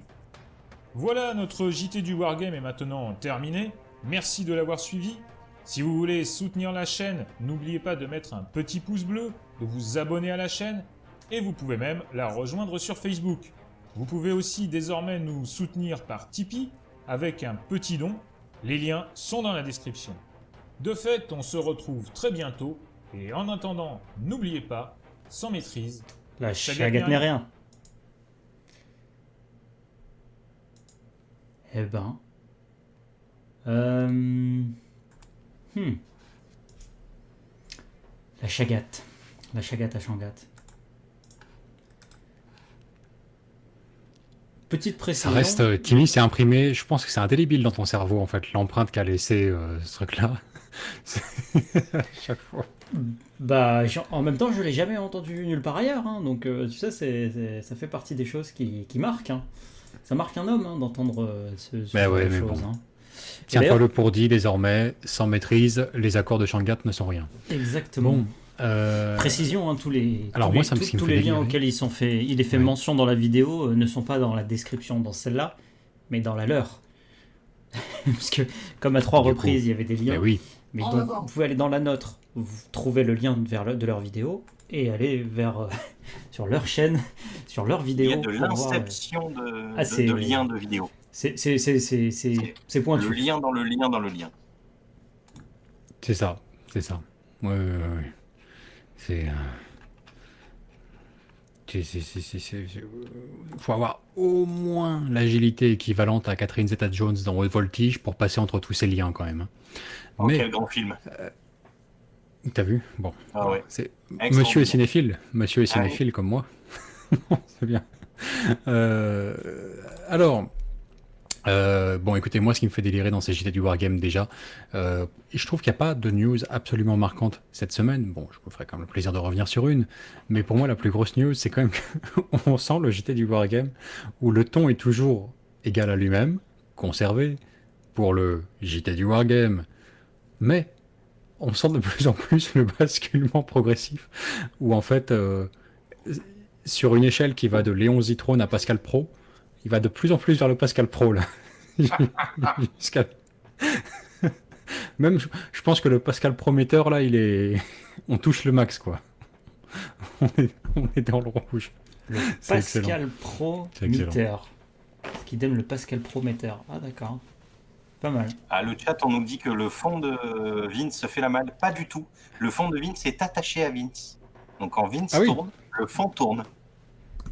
Voilà, notre JT du Wargame est maintenant terminé. Merci de l'avoir suivi. Si vous voulez soutenir la chaîne, n'oubliez pas de mettre un petit pouce bleu, de vous abonner à la chaîne, et vous pouvez même la rejoindre sur Facebook. Vous pouvez aussi désormais nous soutenir par Tipeee, avec un petit don. Les liens sont dans la description. De fait, on se retrouve très bientôt, et en attendant, n'oubliez pas, sans maîtrise, La ça chagate gagne n'est rien. rien. Eh ben. La chagate. La chagate à Shangat. Petite Ça précision. reste, Timmy, c'est imprimé. Je pense que c'est indélébile dans ton cerveau, en fait, l'empreinte qu'a laissé ce truc-là. À chaque fois. Bah, en même temps, je l'ai jamais entendu nulle part ailleurs, hein, donc tu sais, ça fait partie des choses qui marquent. Hein. Ça marque un homme hein, d'entendre ce Mais genre ouais, de mais choses. bon. Hein. Tiens-toi-le pour dit, désormais, sans maîtrise, les accords de Shangat ne sont rien. Exactement. Bon. Précision, hein, Alors tous moi, les, ça me- tous- ce qui me tous fait les liens délirer. auxquels il est fait Ouais. mention dans la vidéo ne sont pas dans la description dans celle-là, mais dans la leur. Parce que comme à 3 Du reprises coup. il y avait des liens, Mais oui, mais donc vous pouvez aller dans la nôtre, vous trouvez le lien de leur vidéo et aller vers sur leur chaîne, sur leur Il vidéo. y a de pour voir, l'inception Ah, de liens de vidéo. c'est pointu. Le lien dans le lien dans le lien. c'est ça. C'est ça. Ouais. C'est... faut avoir au moins l'agilité équivalente à Catherine Zeta-Jones dans Haute Voltige pour passer entre tous ces liens quand même. Oh, Mais quel grand film. t'as vu? Bon, Ah ouais. c'est Extraordinaire. Monsieur est cinéphile. Monsieur est Ah oui. cinéphile comme moi. C'est bien. Alors, bon, écoutez, moi, ce qui me fait délirer dans ces JT du Wargame déjà, je trouve qu'il n'y a pas de news absolument marquante cette semaine. Bon, je me ferai quand même le plaisir de revenir sur une, mais pour moi, la plus grosse news, c'est quand même qu'on sent le JT du Wargame où le ton est toujours égal à lui-même, conservé pour le JT du Wargame, mais on sent de plus en plus le basculement progressif où en fait, sur une échelle qui va de Léon Zitrone à Pascal Pro, il va de plus en plus vers le Pascal Pro là. Jusqu'à- Même, je pense que le Pascal Prometteur là, on touche le max quoi. On est dans le rouge. Le C'est excellent. Pascal Pro C'est excellent. Meter. Qui donne le Pascal Pro Meter. Ah d'accord. Pas mal. Ah, le chat, on nous dit que le fond de Vince se fait la malle. Pas du tout. Le fond de Vince est attaché à Vince. Donc quand Vince Ah oui. tourne, le fond tourne.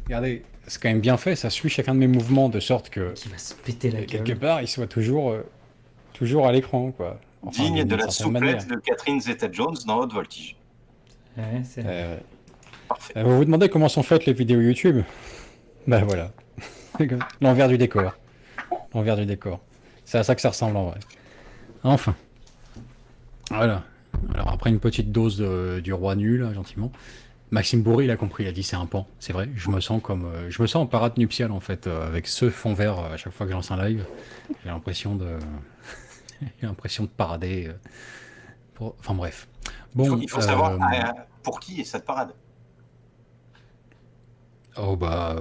Regardez, c'est quand même bien fait, ça suit chacun de mes mouvements de sorte que Qui va se péter la quelque gueule. part il soit toujours à l'écran quoi. Enfin, Digne d'une de la certaine manière. souplesse de Catherine Zeta-Jones dans Haute Voltige. Ouais, c'est... Euh, Parfait. Vous vous demandez comment sont faites les vidéos YouTube? Ben voilà. L'envers du décor. L'envers du décor. C'est à ça que ça ressemble en vrai. Enfin. Voilà. Alors après une petite dose du roi nul, là, gentiment. Maxime Bourré, il a compris, il a dit c'est un pan. C'est vrai, je me sens comme, je me sens en parade nuptiale en fait, avec ce fond vert à chaque fois que je lance un live. J'ai l'impression de, j'ai l'impression de parader. Enfin bref. Bon. Il faut savoir pour qui est cette parade. Oh bah,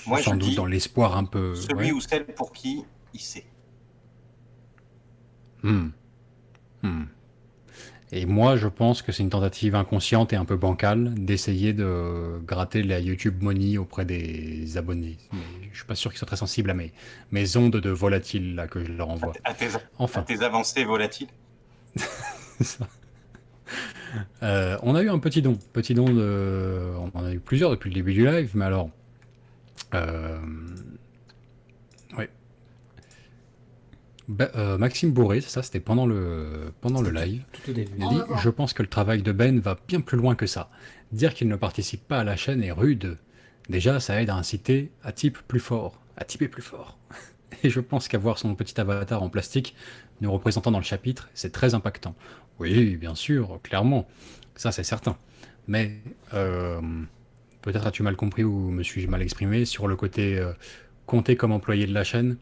Moi, sans je doute dis dans l'espoir un peu. celui Ouais. ou celle pour qui il sait. Hmm. Hmm. Et moi, je pense que c'est une tentative inconsciente et un peu bancale d'essayer de gratter la YouTube Money auprès des abonnés. Mais je suis pas sûr qu'ils soient très sensibles à mes ondes de volatiles là que je leur envoie. À Enfin, tes avancées volatiles. c'est ça. On a eu un petit don. On en a eu plusieurs depuis le début du live, mais alors. Ouais. Maxime Bourré, c'est ça, c'était pendant le live. Tout au début. Il a dit je pense que le travail de Ben va bien plus loin que ça. Dire qu'il ne participe pas à la chaîne est rude. Déjà, ça aide à inciter à type plus fort. À typer plus fort. Et je pense qu'avoir son petit avatar en plastique nous représentant dans le chapitre, c'est très impactant. Oui, bien sûr, clairement. Ça, c'est certain. Mais peut-être as-tu mal compris ou me suis-je mal exprimé sur le côté compter comme employé de la chaîne.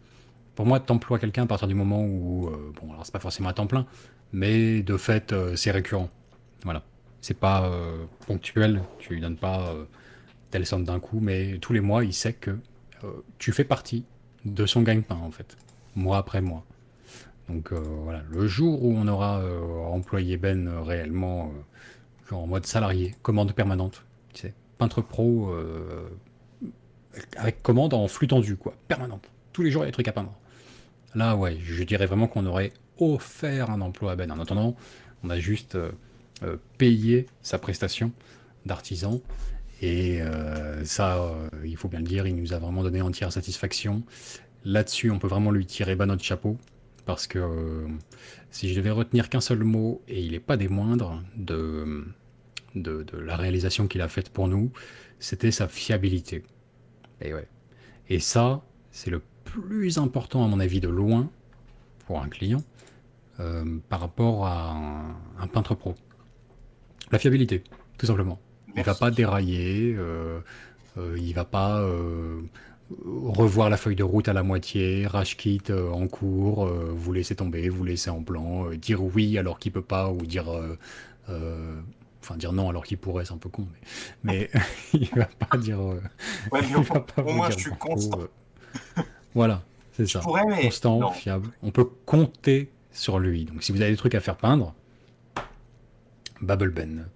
Pour moi, t'emploies quelqu'un à partir du moment où, bon, alors c'est pas forcément à temps plein, mais de fait, c'est récurrent. Voilà. C'est pas ponctuel, tu lui donnes pas telle somme d'un coup, mais tous les mois, il sait que tu fais partie de son gagne-pain, en fait, mois après mois. Donc voilà, le jour où on aura employé Ben réellement, genre en mode salarié, commande permanente, tu sais, peintre pro avec commande en flux tendu, quoi, permanente. Tous les jours, il y a des trucs à peindre. Là, ouais, je dirais vraiment qu'on aurait offert un emploi à Ben. En attendant, on a juste payé sa prestation d'artisan. Et ça, il faut bien le dire, il nous a vraiment donné entière satisfaction. Là-dessus, on peut vraiment lui tirer bas notre chapeau. Parce que si je devais retenir qu'un seul mot, et il n'est pas des moindres, de la réalisation qu'il a faite pour nous, c'était sa fiabilité. Et ouais. Et ça, c'est le plus important à mon avis de loin pour un client par rapport à un peintre pro. La fiabilité, tout simplement. Il va pas dérailler, il va pas revoir la feuille de route à la moitié, rage quit en cours, vous laissez tomber, vous laissez en blanc, dire oui alors qu'il peut pas ou dire enfin dire non alors qu'il pourrait, c'est un peu con, mais il va pas dire Ouais, mais il va pas au vous moins, dire je suis banco, constant. voilà, c'est ça. pourrais, mais Constant, non. fiable. On peut compter sur lui. Donc si vous avez des trucs à faire peindre, Babel Ben.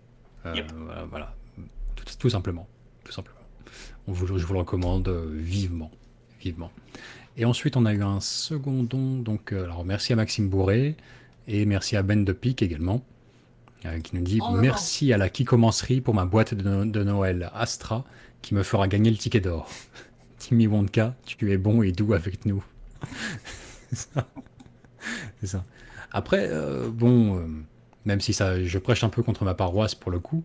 Yep. Voilà. Tout simplement. Tout simplement. Je vous le recommande vivement. Vivement. Et ensuite, on a eu un second don. Donc, alors, merci à Maxime Bourré et merci à Ben de Pique également, qui nous dit merci à la Kikomancerie pour ma boîte de Noël Astra qui me fera gagner le ticket d'or. Timmy Wonka, tu es bon et doux avec nous. C'est ça. C'est ça. Après, bon, même si ça, je prêche un peu contre ma paroisse pour le coup,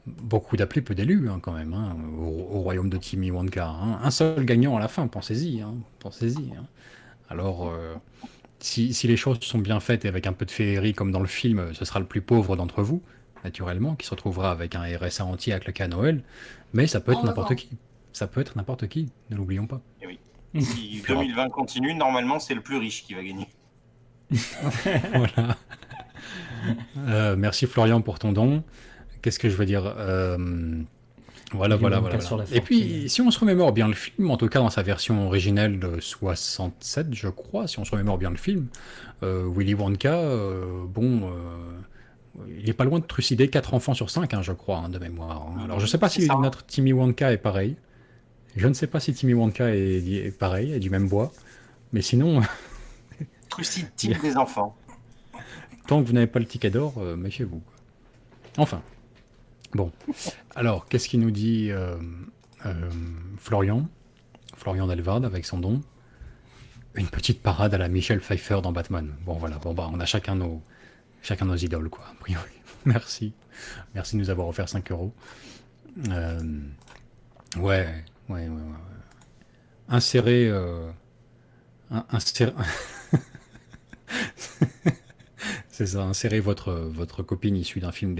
beaucoup d'appelés, peu d'élus hein, quand même, hein, au royaume de Timmy Wonka. Hein. Un seul gagnant à la fin, pensez-y. Hein, pensez-y. Hein. Alors, si les choses sont bien faites et avec un peu de féerie comme dans le film, ce sera le plus pauvre d'entre vous, naturellement, qui se retrouvera avec un RSA entier à claquer à Noël, mais ça peut être n'importe qui. Ça peut être n'importe qui, ne l'oublions pas. Et oui. Si 2020 continue, normalement, c'est le plus riche qui va gagner. Voilà. Merci Florian pour ton don. Qu'est-ce que je veux dire Voilà. Et puis, si on se remémore bien le film, en tout cas dans sa version originelle de 67, je crois, si on se remémore bien le film, Willy Wonka, il est pas loin de trucider 4 enfants sur 5, hein, je crois, hein, de mémoire. Hein. Alors, je sais pas si notre Timmy Wonka est pareil. Je ne sais pas si Timmy Wonka est pareil, est du même bois. Mais sinon... Trucide type des enfants. Tant que vous n'avez pas le ticket d'or, méfiez-vous. Enfin. Bon. Alors, qu'est-ce qu'il nous dit Florian Delvard avec son don. Une petite parade à la Michel Pfeiffer dans Batman. Bon, voilà. Bon, bah, on a chacun chacun nos idoles, quoi, a priori. Merci. Merci de nous avoir offert 5 euros. Euh, ouais. Insérer. Insérer... C'est ça, insérer votre copine issue d'un film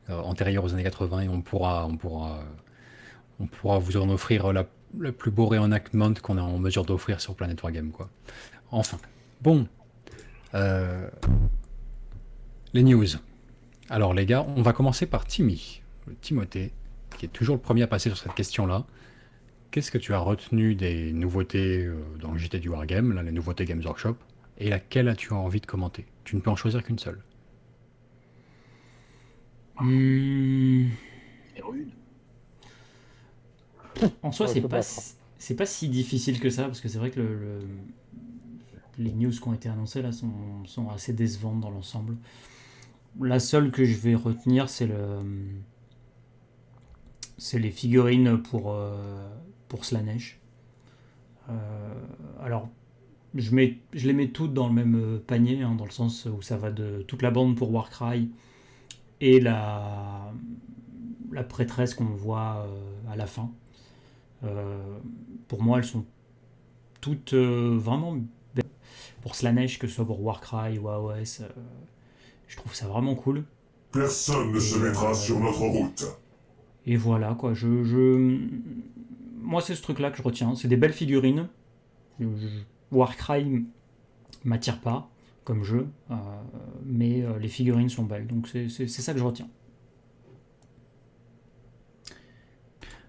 antérieur aux années 80 et on pourra vous en offrir le plus beau reenactment qu'on est en mesure d'offrir sur Planet Wargame, quoi. Enfin. Bon. Les news. Alors les gars, on va commencer par Timothée, qui est toujours le premier à passer sur cette question-là. Qu'est-ce que tu as retenu des nouveautés dans le JT du Wargame, là, les nouveautés Games Workshop, et laquelle as-tu envie de commenter? Tu ne peux en choisir qu'une seule. C'est rude. En soi, Ouais, c'est se pas, battre. c'est pas si difficile que ça, parce que c'est vrai que les news qui ont été annoncées là sont assez décevantes dans l'ensemble. La seule que je vais retenir, c'est les figurines pour Slanesh. Alors, je les mets toutes dans le même panier, hein, dans le sens où ça va de toute la bande pour Warcry et la prêtresse qu'on voit à la fin. Pour moi, elles sont toutes vraiment belles. Pour Slanesh, que ce soit pour Warcry ou AOS, je trouve ça vraiment cool. Personne ne se mettra sur notre route. Et voilà, quoi. Moi, c'est ce truc-là que je retiens. C'est des belles figurines. Warcry m'attire pas comme jeu, mais les figurines sont belles. Donc, c'est ça que je retiens.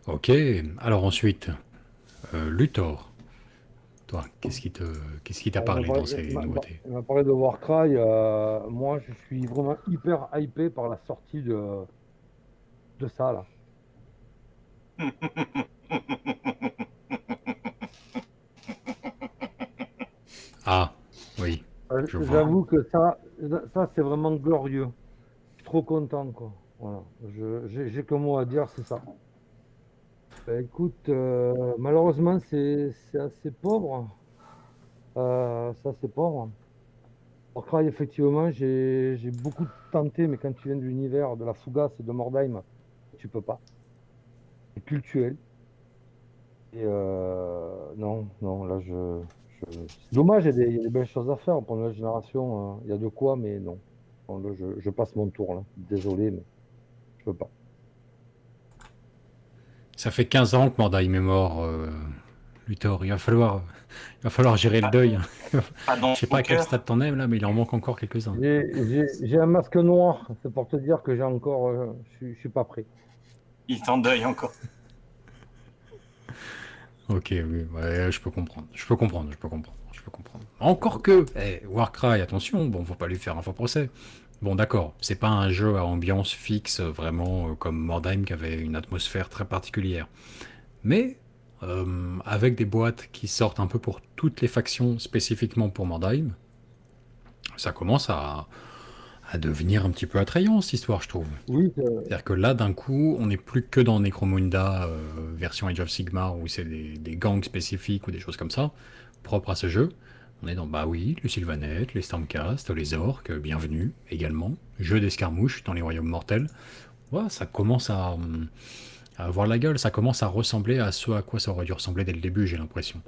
Ok, alors ensuite, Luthor. Toi, qu'est-ce qui t'a parlé dans ces nouveautés? On a parlé de Warcry. Moi, je suis vraiment hyper hypé par la sortie de ça, là. Ah, oui, je vois. J'avoue que ça c'est vraiment glorieux. Je suis trop content, quoi. Voilà. J'ai que mot à dire, c'est ça. Ben, écoute, malheureusement, c'est assez pauvre. C'est assez pauvre. Warcry, effectivement, j'ai beaucoup tenté, mais quand tu viens de l'univers de la Fougasse et de Mordheim, tu peux pas. C'est cultuel. Et non, là, c'est dommage, il y a des belles choses à faire pour la génération. Il y a de quoi, mais non. Bon, là, je passe mon tour, là. Désolé, mais je peux pas. Ça fait 15 ans que Mordheim est mort, Luthor. Il va falloir gérer le deuil. Pas dans Je sais pas ton à quel cœur. stade t'en es là, mais il en manque encore quelques-uns. J'ai un masque noir, c'est pour te dire que j'ai encore. Je suis pas prêt. Il t'endeuille encore. Ok, oui, ouais, je peux comprendre. Encore que, Warcry, attention, bon, faut pas lui faire un faux procès. Bon, d'accord, c'est pas un jeu à ambiance fixe, vraiment comme Mordheim qui avait une atmosphère très particulière. Mais avec des boîtes qui sortent un peu pour toutes les factions, spécifiquement pour Mordheim, ça commence à devenir un petit peu attrayant cette histoire, je trouve. Oui, C'est-à-dire que là, d'un coup, on n'est plus que dans Necromunda version Age of Sigmar où c'est des gangs spécifiques ou des choses comme ça, propres à ce jeu. On est dans, bah oui, le Sylvaneth, les Stormcast, les Orques, bienvenue également. Jeu d'escarmouche dans les royaumes mortels. Ouais, ça commence à avoir la gueule, ça commence à ressembler à ce à quoi ça aurait dû ressembler dès le début, j'ai l'impression.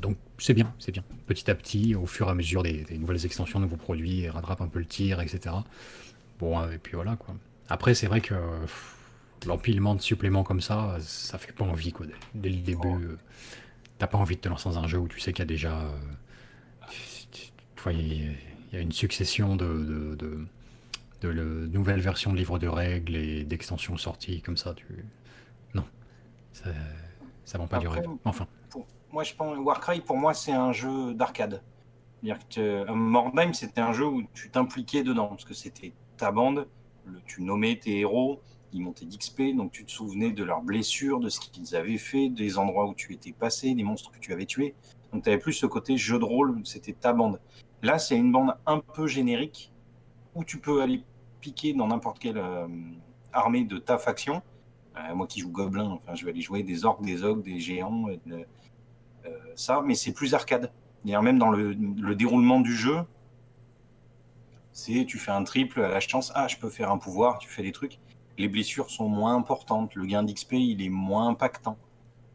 Donc c'est bien, c'est bien. Petit à petit, au fur et à mesure des nouvelles extensions, nouveaux produits, rattrape un peu le tir, etc. Bon, et puis voilà, quoi. Après, c'est vrai que l'empilement de suppléments comme ça fait pas envie, quoi. Dès le début, t'as pas envie de te lancer dans un jeu où tu sais qu'il y a déjà... il y a une succession de nouvelles versions de livres de règles et d'extensions sorties comme ça. Non, ça vend pas du Après, rêve. Enfin. moi, je pense Warcry, pour moi, c'est un jeu d'arcade. C'est-à-dire que Mordheim, c'était un jeu où tu t'impliquais dedans, parce que c'était ta bande, tu nommais tes héros, ils montaient d'XP, donc tu te souvenais de leurs blessures, de ce qu'ils avaient fait, des endroits où tu étais passé, des monstres que tu avais tués. Donc tu avais plus ce côté jeu de rôle, c'était ta bande. Là, c'est une bande un peu générique, où tu peux aller piquer dans n'importe quelle armée de ta faction. Moi qui joue Gobelin, enfin, je vais aller jouer des orques, des ogres, des géants, ça, mais c'est plus arcade. Même dans le déroulement du jeu, Tu fais un triple à la chance, je peux faire un pouvoir, tu fais des trucs. Les blessures sont moins importantes, le gain d'XP il est moins impactant.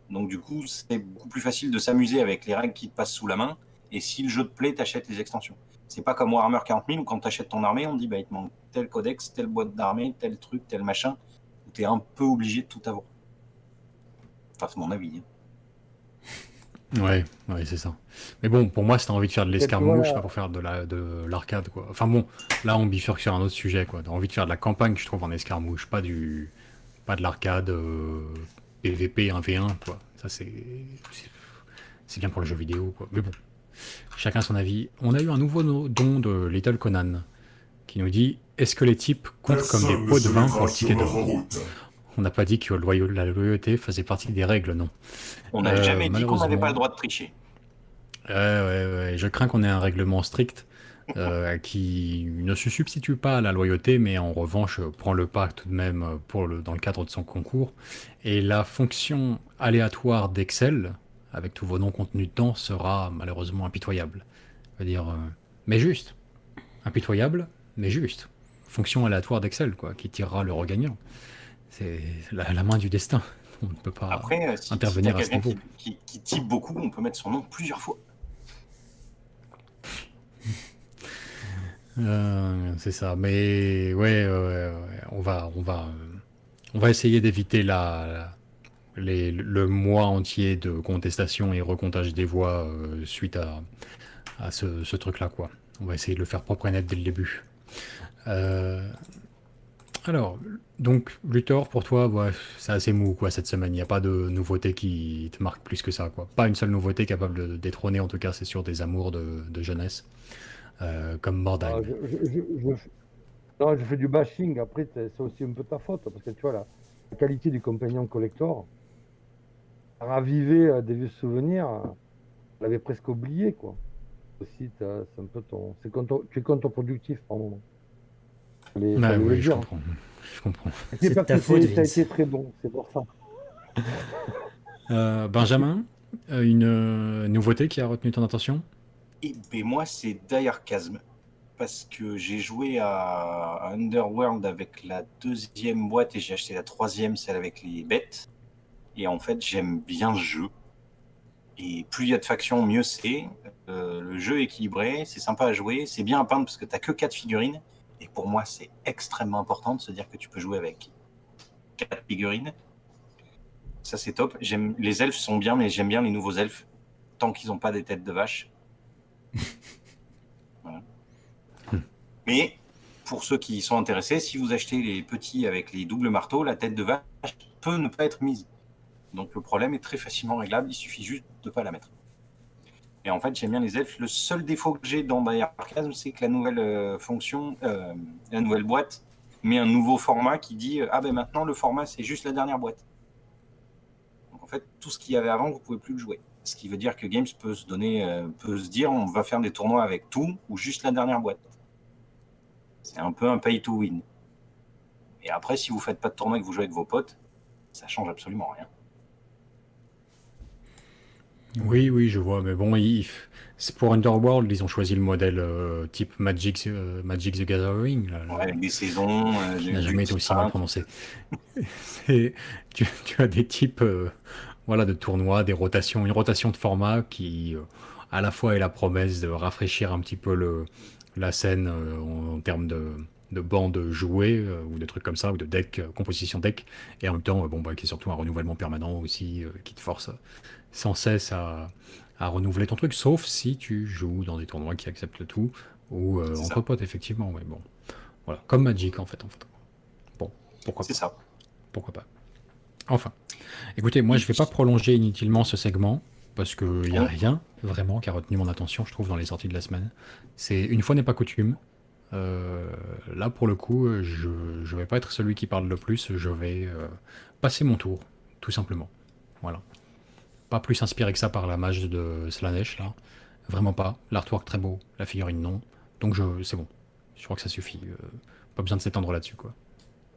Donc du coup, c'est beaucoup plus facile de s'amuser avec les règles qui te passent sous la main. Et si le jeu te plaît, t'achètes les extensions. C'est pas comme Warhammer 40 000 où quand t'achètes ton armée, on te dit il te manque tel codex, telle boîte d'armée, tel truc, tel machin, où t'es un peu obligé de tout avoir. Enfin, c'est mon avis. Ouais, ouais, c'est ça. Mais bon, pour moi, si t'as envie de faire de Et puis l'escarmouche, c'est pas voilà, pour faire de l'arcade, quoi. Enfin bon, là, on bifurque sur un autre sujet, quoi. T'as envie de faire de la campagne, je trouve, en escarmouche, pas de l'arcade PVP 1v1, quoi. Ça, c'est bien pour le jeu vidéo, quoi. Mais bon, chacun son avis. On a eu un nouveau don de Little Conan qui nous dit: est-ce que les types comptent comme des Personne ne pots de se vin mettra pour le sur ticket notre d'or? route. On n'a pas dit que la loyauté faisait partie des règles, non. On n'a jamais dit qu'on n'avait pas le Malheureusement. droit de tricher. Ouais. Je crains qu'on ait un règlement strict qui ne se substitue pas à la loyauté, mais en revanche prend le pas tout de même dans le cadre de son concours. Et la fonction aléatoire d'Excel, avec tous vos noms contenus dedans, sera malheureusement impitoyable. C'est-à-dire, mais juste. Impitoyable, mais juste. Fonction aléatoire d'Excel, quoi, qui tirera le regagnant. C'est la main du destin. On ne peut pas Après, si t'as intervenir à ce quelqu'un niveau. qui type beaucoup, on peut mettre son nom plusieurs fois. C'est ça, mais ouais. On va essayer d'éviter le mois entier de contestation et recomptage des voix suite à ce truc-là, quoi. On va essayer de le faire propre et net dès le début. Euh, alors, donc, Luthor, pour toi, ouais, c'est assez mou, quoi, cette semaine. Il n'y a pas de nouveauté qui te marque plus que ça, quoi. Pas une seule nouveauté capable de détrôner, en tout cas, c'est sûr, des amours de jeunesse, comme Mordheim. non, je fais du bashing. Après, c'est aussi un peu ta faute parce que tu vois, la qualité du compagnon collector, raviver des vieux souvenirs, on l'avait presque oublié, quoi. Aussi, c'est un peu tu es contre-productif par moment. Fallait le Ouais, je dire. Hein. comprends. Je comprends. C'est C'est de parce ta que faute, ça a Vince. été très bon, c'est pour ça. Benjamin, une nouveauté qui a retenu ton attention? Et ben moi, c'est Diarchasm. Parce que j'ai joué à Underworld avec la deuxième boîte et j'ai acheté la troisième, celle avec les bêtes. Et en fait, j'aime bien le jeu. Et plus il y a de factions, mieux c'est. Le jeu est équilibré, c'est sympa à jouer, c'est bien à peindre parce que tu n'as que 4 figurines. Et pour moi, c'est extrêmement important de se dire que tu peux jouer avec 4 figurines. Ça, c'est top. Les elfes sont bien, mais j'aime bien les nouveaux elfes, tant qu'ils n'ont pas des têtes de vache. Voilà. Mais pour ceux qui sont intéressés, si vous achetez les petits avec les doubles marteaux, la tête de vache peut ne pas être mise. Donc le problème est très facilement réglable, il suffit juste de ne pas la mettre. Et en fait, j'aime bien les elfes. Le seul défaut que j'ai dans Diarchasm, c'est que la nouvelle fonction, la nouvelle boîte, met un nouveau format qui dit ben maintenant le format c'est juste la dernière boîte. Donc en fait, tout ce qu'il y avait avant, vous ne pouvez plus le jouer. Ce qui veut dire que Games peut se dire on va faire des tournois avec tout ou juste la dernière boîte. C'est un peu un pay to win. Et après, si vous ne faites pas de tournoi et que vous jouez avec vos potes, ça change absolument rien. Oui, je vois, mais bon, c'est pour Underworld, ils ont choisi le modèle type Magic the Gathering, là, Ouais, avec des saisons, qui n'a jamais été aussi mal type 1. prononcé. Tu as des types voilà, de tournois, une rotation de format qui, à la fois, est la promesse de rafraîchir un petit peu la scène en termes de bandes jouées ou de trucs comme ça, ou de deck, composition deck, et en même temps, qui est surtout un renouvellement permanent aussi, qui te force sans cesse à renouveler ton truc, sauf si tu joues dans des tournois qui acceptent le tout, ou C'est entre ça. potes, effectivement, ouais, bon. Voilà, comme Magic en fait. Bon, pourquoi C'est pas. ça. Pourquoi pas. Enfin, écoutez, moi je vais pas prolonger inutilement ce segment, parce qu'il n'y a rien vraiment qui a retenu mon attention, je trouve, dans les sorties de la semaine. C'est une fois n'est pas coutume. Là, pour le coup, je vais pas être celui qui parle le plus, je vais passer mon tour, tout simplement. Voilà. Pas plus inspiré que ça par la mage de Slanesh, là. Vraiment pas. L'artwork très beau, la figurine non. Donc c'est bon. Je crois que ça suffit. Pas besoin de s'étendre là-dessus, quoi.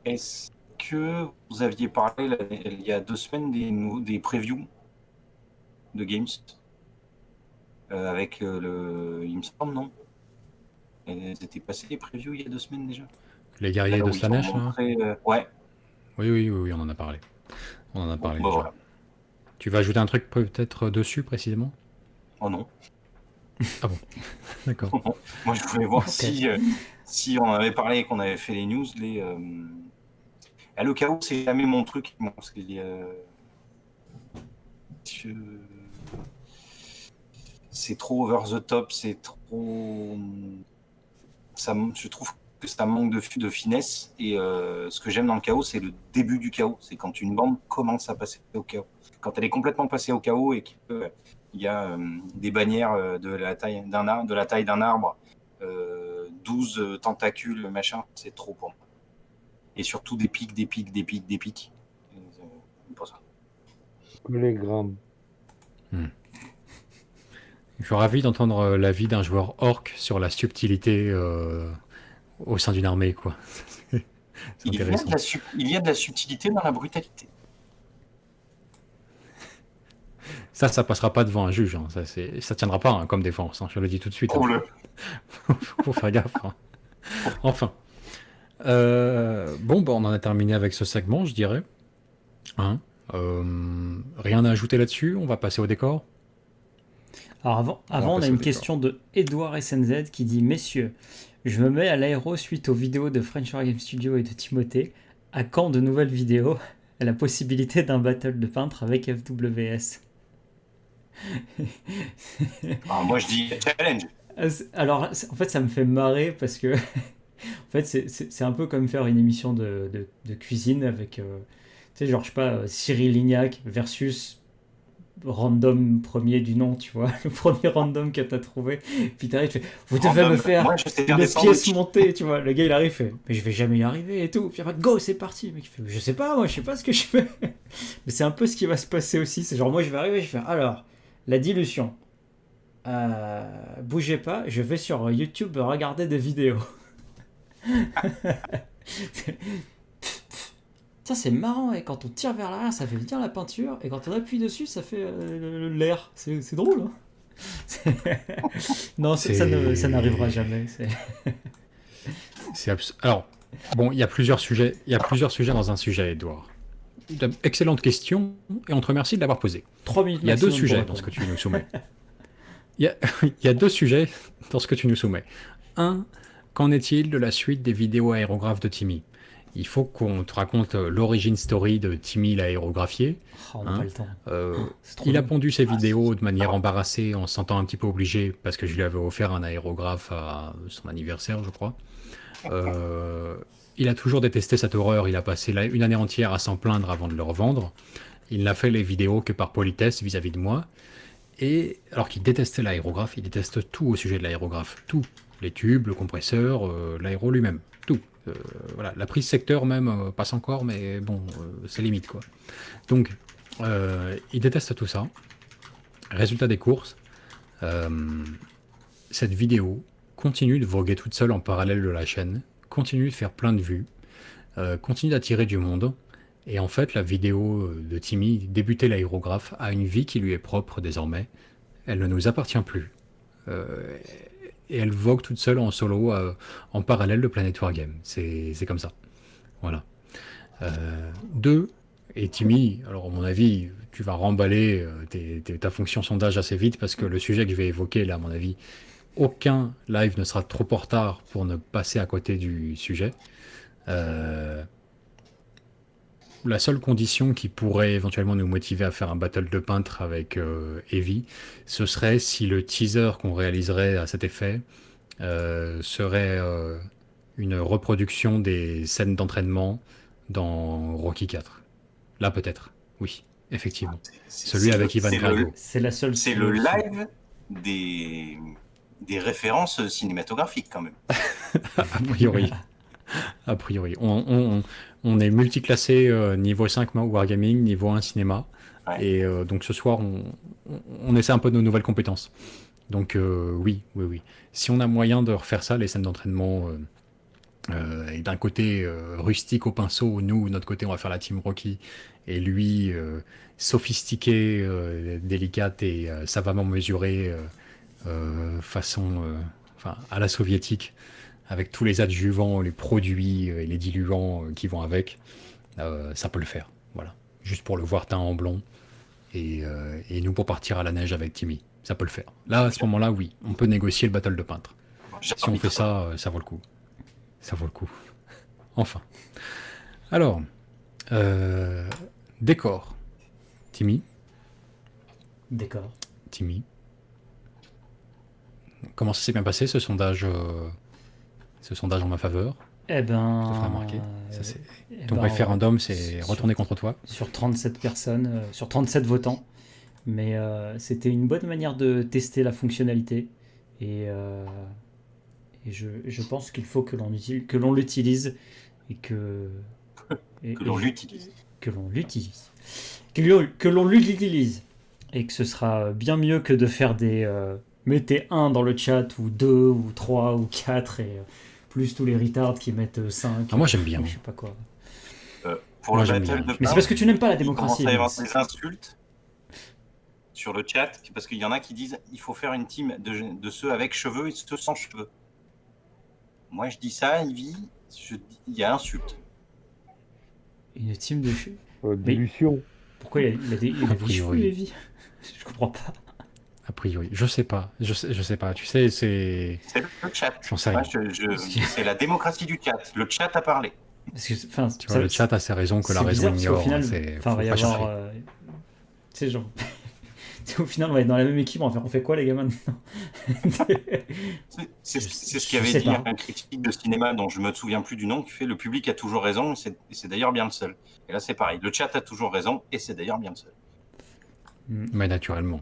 Est-ce que vous aviez parlé il y a 2 semaines des previews de Games avec il me semble, non? Elles étaient passées les previews il y a 2 semaines déjà. Les guerriers Là de où ils ont Slanesh, là. montré, ouais, Oui, on en a parlé. On en a bon, parlé bah déjà. voilà. Tu vas ajouter un truc peut-être dessus précisément? Oh non. D'accord. Moi, je voulais voir Ok. si on en avait parlé et qu'on avait fait les news. Le chaos, c'est jamais mon truc. Bon, c'est trop over the top, c'est trop. Je trouve que ça manque de finesse. Et ce que j'aime dans le chaos, c'est le début du chaos. C'est quand une bande commence à passer au chaos. Quand elle est complètement passée au chaos et qu'il y a des bannières de la taille d'un arbre, 12 tentacules, machin, c'est trop pour moi. Et surtout des pics. Pour ça. Les grammes. Je suis ravi d'entendre l'avis d'un joueur orc sur la subtilité au sein d'une armée, quoi. C'est Il y a intéressant. il y a de la subtilité dans la brutalité. Ça passera pas devant un juge. Hein. Ça tiendra pas hein, comme défense. Hein. Je le dis tout de suite. Oh, Hein. Faut faire gaffe. Hein. Enfin. Bon, on en a terminé avec ce segment, je dirais. Hein rien à ajouter là-dessus. On va passer au décor. Alors On va on a passer une au décor. question de Edouard SNZ qui dit: Messieurs, je me mets à l'aéro suite aux vidéos de French Game Studio et de Timothée. À quand de nouvelles vidéos? À la possibilité d'un battle de peintre avec FWS. Moi, je dis challenge. Alors, en fait, ça me fait marrer parce que en fait, c'est un peu comme faire une émission de cuisine avec, tu sais, genre, je sais pas, Cyril Lignac versus random premier du nom, tu vois, le premier random que t'as trouvé. Puis t'arrives, tu fais: vous devez Random. me faire Moi, je sais faire une des pièce sandwichs. montée, tu vois. Le gars, il arrive, il fait: mais je vais jamais y arriver et tout. Puis après, go, c'est parti. Le mec, il fait: je sais pas, moi, je sais pas ce que je fais. Mais c'est un peu ce qui va se passer aussi. C'est genre, moi, je vais arriver, je vais faire: alors, la dilution. Bougez pas, je vais sur YouTube regarder des vidéos. Ça, c'est marrant, et quand on tire vers l'arrière, ça fait venir la peinture, et quand on appuie dessus, ça fait l'air. C'est drôle, hein. Non, ça n'arrivera jamais. Alors, bon, il y a plusieurs sujets. Il y a plusieurs sujets dans un sujet, Edouard. Excellente question, et on te remercie de l'avoir posée. 3 minutes Il y a deux maximum pour sujets répondre. dans ce que tu nous soumets. Il y a deux sujets dans ce que tu nous soumets. Un, qu'en est-il de la suite des vidéos aérographes de Timmy? Il faut qu'on te raconte l'origin story de Timmy l'aérographier. Oh, on n'a Hein, pas le temps. C'est trop Il a long. pondu ses vidéos de manière embarrassée en se sentant un petit peu obligé parce que je lui avais offert un aérographe à son anniversaire, je crois. Il a toujours détesté cette horreur. Il a passé une année entière à s'en plaindre avant de le revendre. Il n'a fait les vidéos que par politesse vis-à-vis de moi. Et alors qu'il détestait l'aérographe, il déteste tout au sujet de l'aérographe. Tout. Les tubes, le compresseur, l'aéro lui-même. Tout. Voilà. La prise secteur même passe encore, mais bon, c'est limite quoi. Donc, il déteste tout ça. Résultat des courses, cette vidéo continue de voguer toute seule en parallèle de la chaîne, continue de faire plein de vues, continue d'attirer du monde. Et en fait, la vidéo de Timmy, débuter l'aérographe, a une vie qui lui est propre désormais. Elle ne nous appartient plus. Et elle vogue toute seule en solo, en parallèle de Planet Wargame. C'est comme ça. Voilà. Deux, et Timmy, alors à mon avis, tu vas remballer ta fonction sondage assez vite parce que le sujet que je vais évoquer, là, à mon avis, aucun live ne sera trop en retard pour ne passer à côté du sujet. La seule condition qui pourrait éventuellement nous motiver à faire un battle de peintre avec Evie, ce serait si le teaser qu'on réaliserait à cet effet serait une reproduction des scènes d'entraînement dans Rocky 4. Là peut-être, oui, effectivement. Celui avec Ivan Drago. C'est la seule. C'est le live des références cinématographiques quand même. A priori. A priori. On est multiclassé niveau 5 Wargaming, niveau 1 cinéma. Ouais. Et donc ce soir, on essaie un peu de nos nouvelles compétences. Donc oui. Si on a moyen de refaire ça, les scènes d'entraînement, et d'un côté rustique au pinceau, nous, de notre côté, on va faire la team Rocky, et lui, sophistiqué, délicate et savamment mesuré, façon enfin, à la soviétique, avec tous les adjuvants, les produits et les diluants qui vont avec, ça peut le faire. Voilà. Juste pour le voir teint en blond. Et nous pour partir à la neige avec Timmy. Ça peut le faire. Là, à ce moment-là, oui, on peut négocier le battle de peintre. Si on fait ça, ça vaut le coup. Ça vaut le coup. Enfin. Alors, décor. Timmy. D'accord. Timmy. Comment ça s'est bien passé ce sondage en ma faveur? Eh ben. Ça te fera remarquer. eh Ton ben, référendum s'est sur- retourné contre toi. Sur 37 personnes, sur 37 votants. Mais c'était une bonne manière de tester la fonctionnalité. Et je pense qu'il faut que l'on l'utilise et que. Que l'on l'utilise. Que l'on l'utilise. Que l'on l'utilise. Et que ce sera bien mieux que de faire des. Mettez 1 dans le chat, ou 2, ou 3, ou 4, et plus tous les retards qui mettent 5. Ah, moi, j'aime bien. Je sais pas quoi. Pour Moi, le j'aime battle bien. de Mais c'est parce que tu n'aimes pas la il démocratie. commence à y avoir Vince. des insultes sur le chat, parce qu'il y en a qui disent il faut faire une team de ceux avec cheveux et ceux sans cheveux. Moi, je dis ça, Ivy, il y a insulte. Une team de cheveux. Dilution. Pourquoi il a des priori. cheveux, Evie? Je comprends pas. A priori. Je sais pas. Je sais pas. Tu sais, c'est... C'est le chat. J'en sais rien. Moi, c'est la démocratie du chat. Le chat a parlé. Parce que, enfin, Tu vois, le chat a ses raisons que la c'est raison bizarre, parce qu'au ignore. final, C'est... enfin, faut va y pas avoir. chercher. Tu sais, genre. Au final, on va être dans la même équipe. On fait quoi, les gars, maintenant? C'est Je ce sais qu'avait dit pas. un critique de cinéma dont je me souviens plus du nom, qui fait le public a toujours raison, et c'est d'ailleurs bien le seul. Et là, c'est pareil. Le chat a toujours raison, et c'est d'ailleurs bien le seul. Mais naturellement.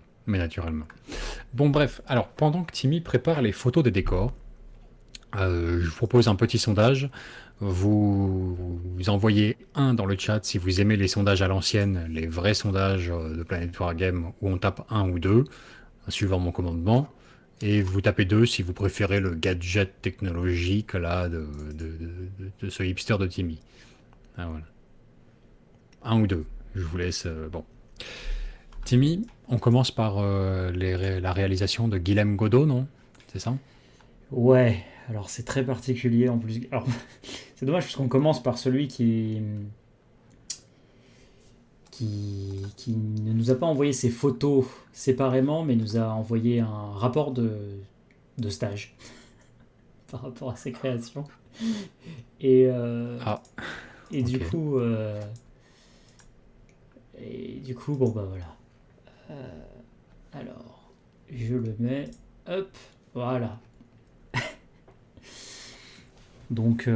Bon, bref. Alors, pendant que Timmy prépare les photos des décors, je vous propose un petit sondage. Vous envoyez 1 dans le chat si vous aimez les sondages à l'ancienne, les vrais sondages de Planet Wargame où on tape 1 ou 2, suivant mon commandement. Et vous tapez 2 si vous préférez le gadget technologique là, de ce hipster de Timmy. Ah, voilà. 1 ou 2. Je vous laisse. Bon. Timmy, on commence par la réalisation de Guilhem Godot, non? C'est ça? Ouais, alors c'est très particulier en plus. Alors, c'est dommage parce qu'on commence par celui qui ne nous a pas envoyé ses photos séparément, mais nous a envoyé un rapport de stage par rapport à ses créations. Et, Ah, et du ok. coup, bon bah voilà. Alors, je le mets, hop, voilà. Donc,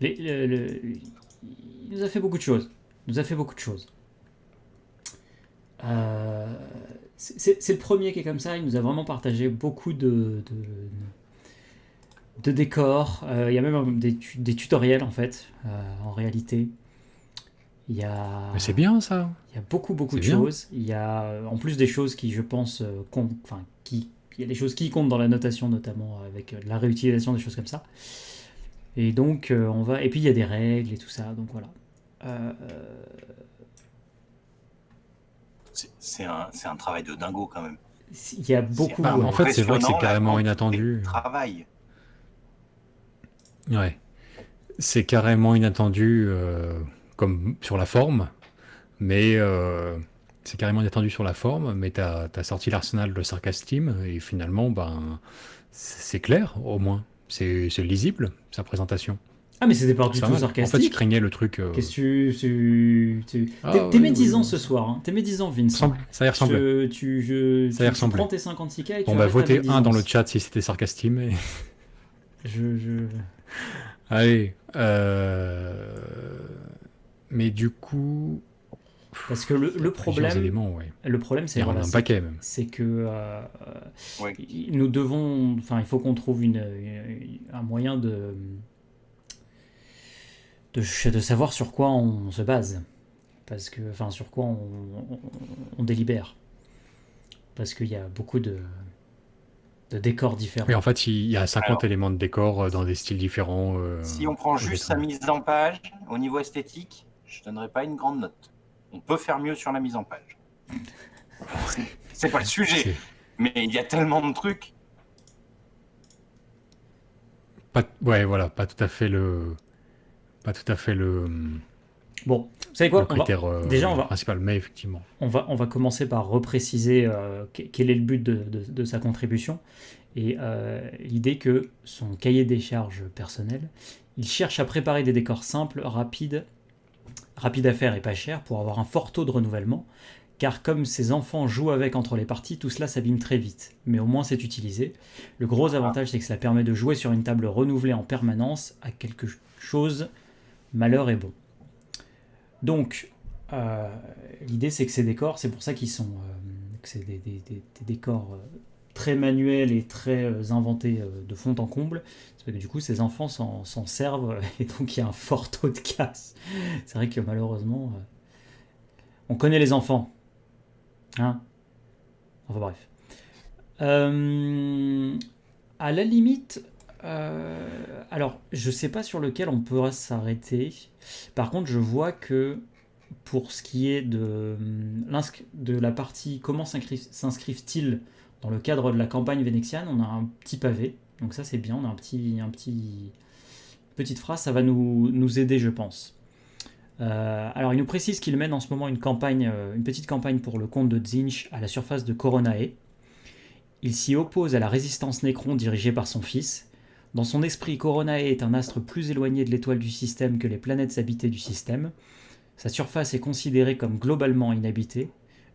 il nous a fait beaucoup de choses. C'est le premier qui est comme ça. Il nous a vraiment partagé beaucoup de décors. Il y a même des tutoriels en fait, en réalité. Il y a, Mais c'est bien ça. il y a beaucoup C'est de bien. choses. Il y a en plus des choses qui, je pense, comptent, enfin, il y a des choses qui comptent dans la notation, notamment avec la réutilisation des choses comme ça. Et donc, et puis il y a des règles et tout ça, donc voilà. C'est un travail de dingo quand même. Il y a beaucoup. Bah, en fait, c'est vrai que c'est Impressionnant, la carrément quantité inattendu. de travail. Ouais. C'est carrément inattendu comme sur la forme, mais c'est carrément inattendu sur la forme, mais t'as sorti l'arsenal de Sarcastim et finalement, ben, c'est clair au moins. C'est lisible, sa présentation. Ah, mais c'était pas du C'est pas tout mal. En fait, je sarcastique. craignais le truc. Qu'est-ce que tu... Ah, T'es oui, médisant oui, ce soir, hein. T'es médisant, Vince. Ça y ressemblait. Ça y Tu ressemblait. prends tes 56K et tu Bon, bah, arrêtes ta votez 1 dans le médisance. chat si c'était Sarcastim. Et... Je... Allez. Mais du coup, Parce que le plusieurs problème, éléments, ouais. c'est Il y en a voilà, un paquet même. c'est que Ouais. nous devons, enfin, il faut qu'on trouve un moyen de savoir sur quoi on se base, parce que, enfin, sur quoi on délibère, parce qu'il y a beaucoup de décors différents. Oui, en fait, il y a 50 Alors. éléments de décor dans des styles différents. Si on prend juste sa mise en page, au niveau esthétique, je ne donnerais pas une grande note. On peut faire mieux sur la mise en page. C'est pas le sujet, C'est- mais il y a tellement de trucs. Ouais, voilà, pas tout à fait le Bon, vous savez quoi? le critère Déjà, principal, mais effectivement. on va commencer par repréciser quel est le but de sa contribution. Et l'idée que son cahier des charges personnel, il cherche à préparer des décors simples, rapides à faire et pas cher pour avoir un fort taux de renouvellement. Car comme ses enfants jouent avec entre les parties, tout cela s'abîme très vite. Mais au moins c'est utilisé. Le gros avantage, c'est que cela permet de jouer sur une table renouvelée en permanence à quelque chose, malheur est bon. Donc, l'idée c'est que ces décors, c'est pour ça qu'ils sont, que c'est des décors très manuels et très inventés de fond en comble. C'est parce que du coup, ces enfants s'en servent et donc il y a un fort taux de casse. C'est vrai que malheureusement, on connaît les enfants. Hein, enfin bref. À la limite, alors je sais pas sur lequel on pourra s'arrêter. Par contre, je vois que pour ce qui est de la partie comment s'inscrivent-ils dans le cadre de la campagne vénétienne, on a un petit pavé. Donc ça c'est bien, on a petite phrase, ça va nous aider je pense. Alors il nous précise qu'il mène en ce moment une petite campagne pour le compte de Tzeentch à la surface de Coronae. Il s'y oppose à la résistance Nécron dirigée par son fils. Dans son esprit, Coronae est un astre plus éloigné de l'étoile du système que les planètes habitées du système. Sa surface est considérée comme globalement inhabitée.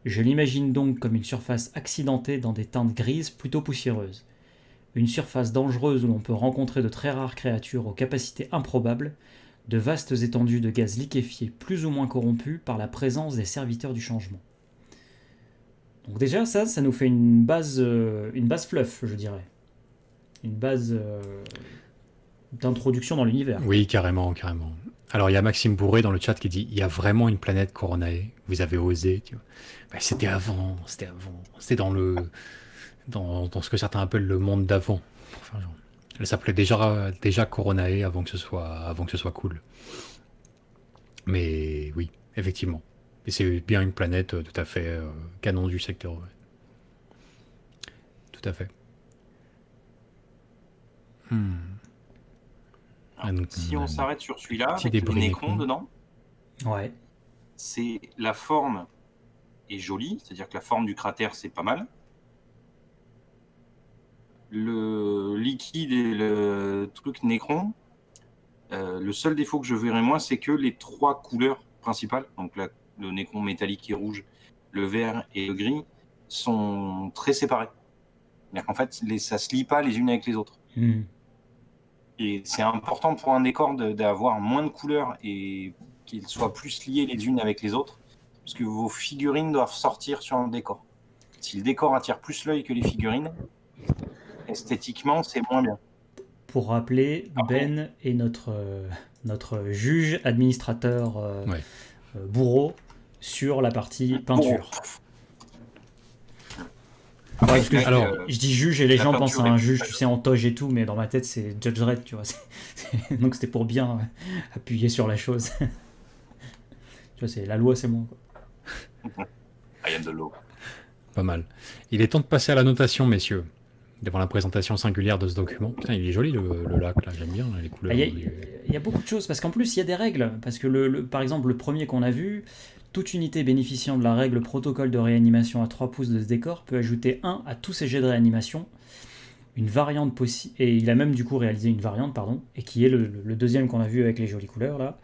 Je l'imagine donc comme une surface accidentée dans des teintes grises plutôt poussiéreuses. Une surface dangereuse où l'on peut rencontrer de très rares créatures aux capacités improbables, de vastes étendues de gaz liquéfiés plus ou moins corrompus par la présence des serviteurs du changement. Donc déjà, ça nous fait une base fluff, je dirais. Une base d'introduction dans l'univers. Oui, carrément. Alors, il y a Maxime Bourré dans le chat qui dit il y a vraiment une planète Coronae. Vous avez osé. Tu vois. Ben, c'était avant. C'était dans ce que certains appellent le monde d'avant. Enfin, elle s'appelait déjà Coronae avant que ce soit cool. Mais oui, effectivement. Et c'est bien une planète tout à fait canon du secteur. Ouais. Tout à fait. Alors, si on s'arrête sur celui-là, petit avec le débris Nécron Nécron. dedans, Ouais. c'est la forme est jolie, c'est-à-dire que la forme du cratère c'est pas mal. Le liquide et le truc Nécron, le seul défaut que je verrais moi, c'est que les trois couleurs principales, donc le Nécron métallique et rouge, le vert et le gris, sont très séparés. C'est-à-dire qu'en fait, ça se lie pas les unes avec les autres. Et c'est important pour un décor d'avoir moins de couleurs et qu'ils soient plus liés les unes avec les autres, parce que vos figurines doivent sortir sur un décor. Si le décor attire plus l'œil que les figurines, esthétiquement, c'est moins bien. Pour rappeler, Ben est notre juge, administrateur, bourreau sur la partie peinture. Après, Parce que alors, je dis juge et les la gens pensent à peinture un est- juge, tu sais, en toge et tout, mais dans ma tête, c'est Judge Dredd, tu vois. Donc c'était pour bien appuyer sur la chose. Tu vois, c'est la loi, c'est moi. Quoi. I am the law. Pas mal. Il est temps de passer à la notation, messieurs. Devant la présentation singulière de ce document. Putain, il est joli le lac, là. J'aime bien là, les couleurs. Il y a beaucoup de choses, parce qu'en plus, il y a des règles. Parce que, par exemple, le premier qu'on a vu, toute unité bénéficiant de la règle protocole de réanimation à 3 pouces de ce décor peut ajouter 1 à tous ses jets de réanimation. Une variante possible. Et il a même du coup réalisé une variante, pardon, et qui est le deuxième qu'on a vu avec les jolies couleurs, là.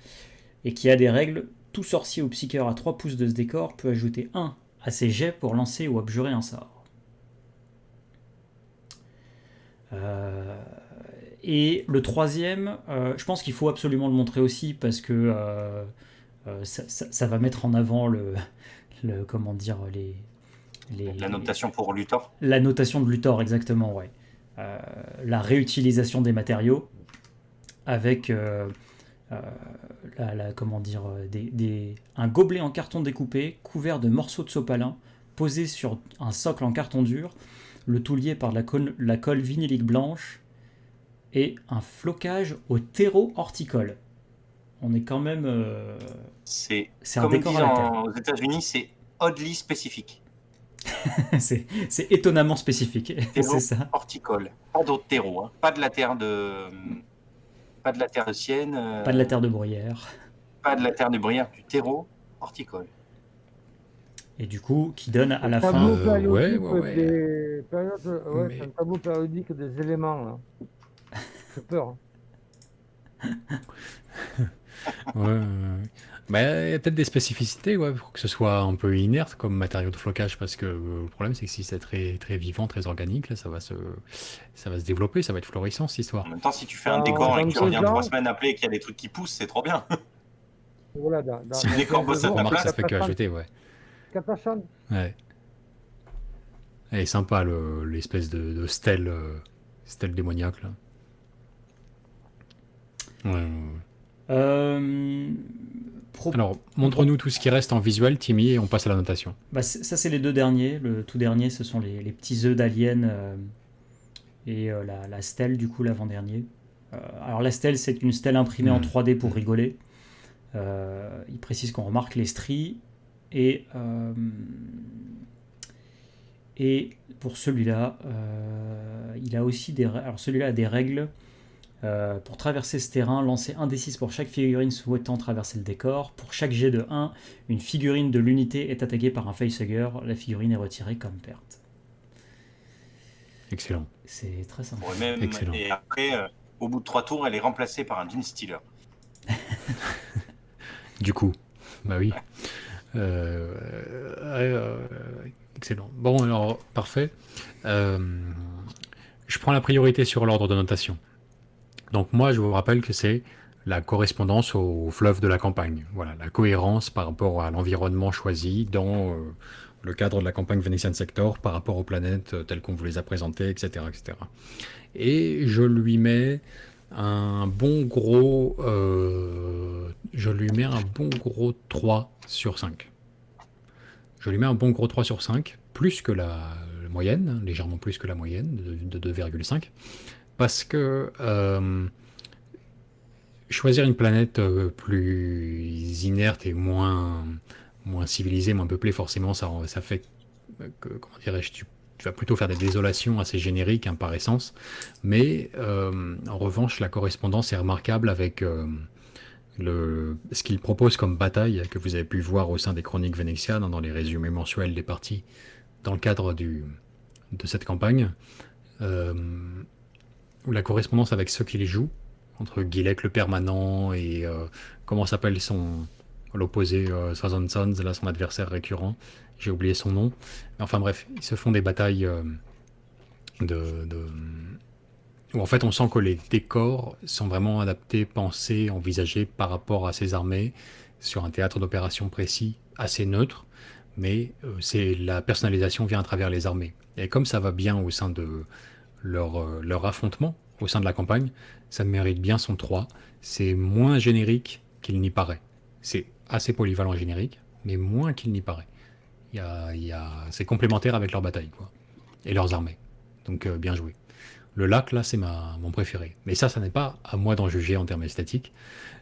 Et qui a des règles. Tout sorcier ou psycheur à 3 pouces de ce décor peut ajouter 1 à ses jets pour lancer ou abjurer un sort. Et le troisième, je pense qu'il faut absolument le montrer aussi parce que ça va mettre en avant comment dire La notation pour Luthor. la notation de Luthor exactement, ouais. La réutilisation des matériaux avec comment dire un gobelet en carton découpé couvert de morceaux de sopalin posé sur un socle en carton dur, le tout lié par la colle vinylique blanche et un flocage au terreau horticole. On est quand même... C'est un comme décor ils à la disent terre. aux États-Unis, c'est oddly spécifique. C'est étonnamment spécifique. Terreau C'est ça. horticole. Pas d'autres terreaux, hein. Pas de la terre de Sienne, Pas de la terre de bruyère. pas de la terre de Brière, du terreau horticole. Et du coup, qui donne à la Tableau fin. périodique ouais. des périodes, ouais, Mais- c'est un tableau périodique des éléments là. J'ai peur. Ouais. Bah, il y a peut-être des spécificités, ouais, pour que ce soit un peu inerte comme matériau de flocage, parce que le problème, c'est que si c'est très, très vivant, très organique, là, ça va se développer, ça va être florissant, cette histoire. En même temps, si tu fais un Dans- décor et dans que tu 2 reviens 3 ans, semaines après et qu'il y a des trucs qui poussent, c'est trop bien. voilà, Si le décor bosse à ta Remarque, ça place, fait que ajouter, ouais. Katachan. Ouais. Elle est sympa, l'espèce de stèle, stèle démoniaque, là. Ouais. Euh, Alors, montre-nous tout ce qui reste en visuel, Timmy, et on passe à la notation. Bah, ça, c'est les deux derniers. Le tout dernier, ce sont les petits œufs d'alien et la stèle, du coup, l'avant-dernier. Alors, la stèle, c'est une stèle imprimée en 3D pour rigoler. Il précise qu'on remarque les stries. Et pour celui-là, il a aussi alors celui-là a des règles. Pour traverser ce terrain, lancez 1 d 6 pour chaque figurine souhaitant traverser le décor. Pour chaque jet de 1, une figurine de l'unité est attaquée par un facehugger. La figurine est retirée comme perte. Excellent. C'est très sympa. ouais, même, Excellent. et après, au bout de 3 tours, elle est remplacée par un Gene Stealer. Du coup, bah oui. Excellent. Bon, alors, parfait. Je prends la priorité sur l'ordre de notation. Donc moi, je vous rappelle que c'est la correspondance au fleuve de la campagne. Voilà, la cohérence par rapport à l'environnement choisi dans le cadre de la campagne Venetian Sector, par rapport aux planètes telles qu'on vous les a présentées, etc., etc. Et je lui mets un bon gros 3 sur 5. Je lui mets un bon gros 3 sur 5, plus que la moyenne, légèrement plus que la moyenne de 2,5, parce que choisir une planète plus inerte et moins civilisée, moins peuplée, forcément, ça fait que, comment dirais-je, tu vas plutôt faire des désolations assez génériques, hein, par essence. Mais en revanche, la correspondance est remarquable avec ce qu'il propose comme bataille, que vous avez pu voir au sein des chroniques vénétiennes, dans les résumés mensuels des parties, dans le cadre de cette campagne. La correspondance avec ceux qui les jouent, entre Guilec le permanent et comment s'appelle l'opposé, Thousand Sons, là, son adversaire récurrent, j'ai oublié son nom. Mais enfin bref, ils se font des batailles où en fait on sent que les décors sont vraiment adaptés, pensés, envisagés par rapport à ces armées, sur un théâtre d'opération précis, assez neutre, mais la personnalisation vient à travers les armées. Et comme ça va bien au sein de leur affrontement, au sein de la campagne, ça mérite bien son 3. C'est moins générique qu'il n'y paraît. C'est assez polyvalent générique, mais moins qu'il n'y paraît. C'est complémentaire avec leur bataille, quoi, et leurs armées. Donc bien joué. Le lac, là, c'est mon préféré. Mais ça n'est pas à moi d'en juger en termes esthétiques.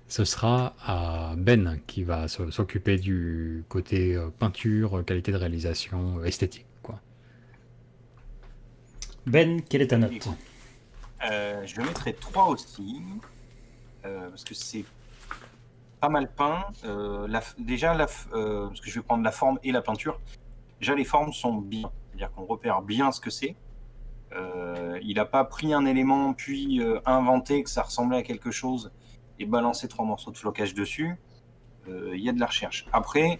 Ce sera à Ben qui va s'occuper du côté peinture, qualité de réalisation, esthétique, quoi. Ben, quelle est ta note? Je mettrai 3 aussi, parce que c'est pas mal peint. Parce que je vais prendre la forme et la peinture. Déjà, les formes sont bien, c'est-à-dire qu'on repère bien ce que c'est. Il n'a pas pris un élément, puis inventé que ça ressemblait à quelque chose et balancé 3 morceaux de flocage dessus. Il y a de la recherche. Après,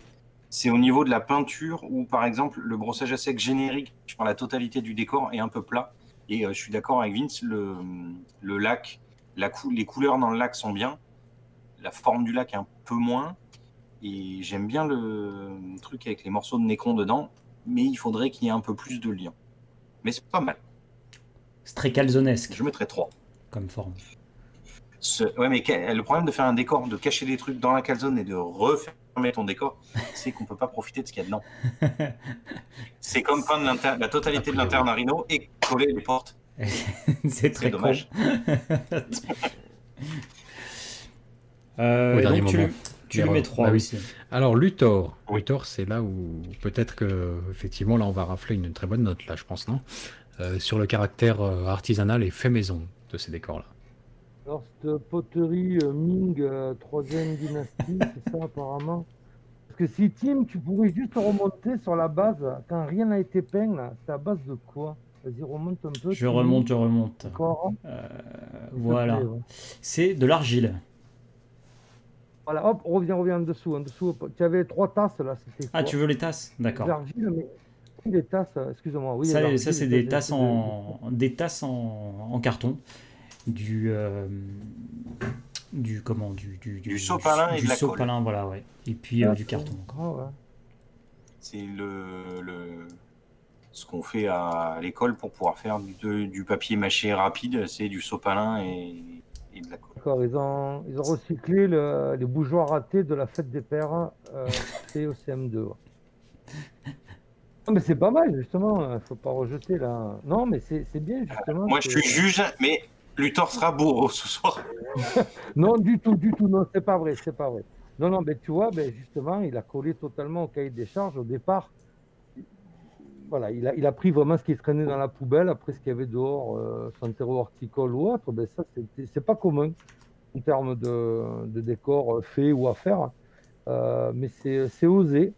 c'est au niveau de la peinture où, par exemple, le brossage à sec générique sur la totalité du décor est un peu plat. Et je suis d'accord avec Vince, le lac, les couleurs dans le lac sont bien. La forme du lac est un peu moins. Et j'aime bien le truc avec les morceaux de Necron dedans. Mais il faudrait qu'il y ait un peu plus de lien. Mais c'est pas mal. C'est très calzonesque Je mettrais 3. comme forme. Ouais, mais le problème de faire un décor, de cacher des trucs dans la calzone et de refermer ton décor, c'est qu'on peut pas profiter de ce qu'il y a dedans. C'est comme peindre la totalité de l'intérieur d'un rhino et coller les portes. C'est très dommage. con. Au dernier Donc moment. Tu lui mets 3 Bah oui. aussi. Alors, Luthor. Oui. Luthor, c'est là où peut-être que, effectivement, là, on va rafler une très bonne note, là, je pense, non? Sur le caractère artisanal et fait maison de ces décors-là. Alors, cette poterie Ming, troisième dynastie, c'est ça apparemment. Parce que si Tim, tu pourrais juste remonter sur la base, quand rien n'a été peint, là, c'est à base de quoi? Vas-y, remonte un peu. Je Timmy. remonte, je remonte. Encore. S'il te Voilà. plaît, ouais. C'est de l'argile. Voilà, hop, reviens en dessous, en dessous. Tu avais 3 tasses là, c'était Ah, quoi? tu veux les tasses? De D'accord. l'argile, mais oui, les tasses, excuse-moi, oui, Ça, l'argile, ça c'est ça, des j'ai tasses essayé des tasses en carton. Du, comment, Du sopalin et de la colle. sopalin, voilà, ouais. Et puis Ah, du carton. Ah, ouais. C'est ce qu'on fait à l'école pour pouvoir faire du papier mâché rapide, c'est du sopalin et de la colle. D'accord, ils ont recyclé les bougeoirs ratés de la fête des pères, c'est au CM2. Ouais. Non, mais c'est pas mal, justement, faut pas rejeter là. Non, mais c'est bien, justement. Moi, je suis juge, mais Luthor sera bourreau ce soir. Non, du tout, non, c'est pas vrai, c'est pas vrai. Non, non, mais tu vois, ben, justement, il a collé totalement au cahier des charges au départ. Voilà, il a pris vraiment ce qui traînait dans la poubelle, après ce qu'il y avait dehors, sans terreau horticole ou autre, ben ça, c'est pas commun en termes de décor fait ou à faire, mais c'est osé.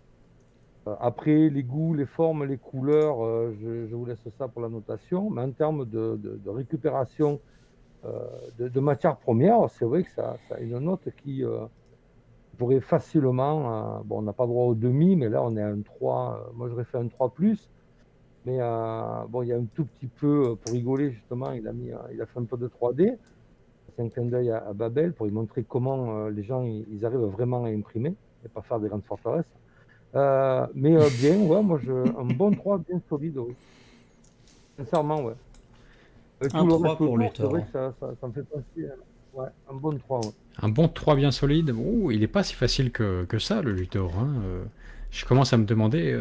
Après, les goûts, les formes, les couleurs, je vous laisse ça pour la notation, mais en termes de récupération de matières premières, c'est vrai que ça a une note qui pourrait facilement, bon, on n'a pas droit au demi, mais là, on est à un 3, moi, j'aurais fait un 3+. Mais bon, il y a un tout petit peu, pour rigoler justement, il a fait un peu de 3D. C'est un clin d'œil à Babel pour lui montrer comment les gens ils arrivent vraiment à imprimer et pas faire des grandes forteresses. Mais bien, ouais, moi, un bon 3 bien solide, oui. Sincèrement, ouais. Avec Un tout le 3 reste pour autour, c'est Luthor. vrai que ça me fait penser. Ouais, un bon 3, ouais. Un bon 3 bien solide. Ouh, il n'est pas si facile que ça, le Luthor, hein. Je commence à me demander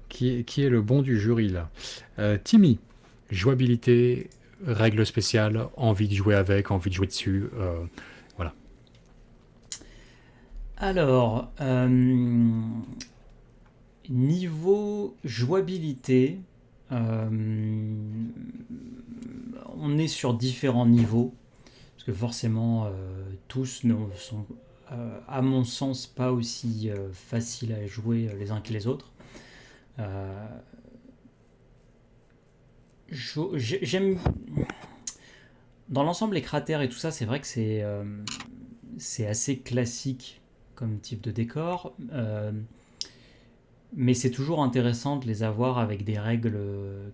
qui est le bon du jury, là. Timmy, jouabilité, règles spéciales, envie de jouer avec, envie de jouer dessus. Voilà. Alors, niveau jouabilité, on est sur différents niveaux, parce que forcément, tous ne sont, à mon sens, pas aussi faciles à jouer les uns que les autres. J'aime. Dans l'ensemble, les cratères et tout ça, c'est vrai que c'est assez classique comme type de décor. Mais c'est toujours intéressant de les avoir avec des règles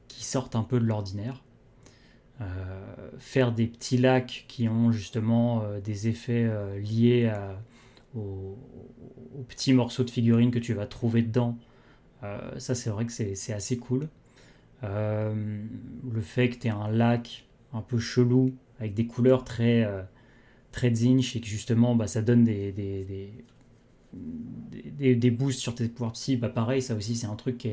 qui sortent un peu de l'ordinaire. Faire des petits lacs qui ont justement des effets liés aux petits morceaux de figurines que tu vas trouver dedans, ça c'est vrai que c'est assez cool. Le fait que tu aies un lac un peu chelou avec des couleurs très zinch et que justement bah, ça donne des boosts sur tes pouvoirs psy, bah pareil, ça aussi c'est un truc qui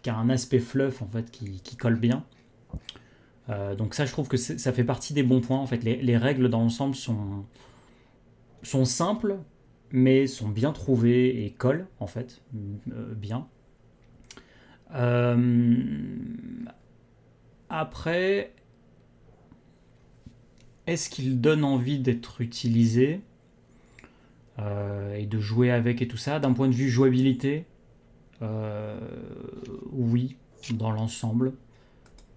a un aspect fluff en fait qui colle bien. Donc ça je trouve que ça fait partie des bons points en fait. Les règles dans l'ensemble sont simples mais sont bien trouvées et collent en fait bien. Après, est-ce qu'il donne envie d'être utilisé et de jouer avec et tout ça? D'un point de vue jouabilité, oui, dans l'ensemble,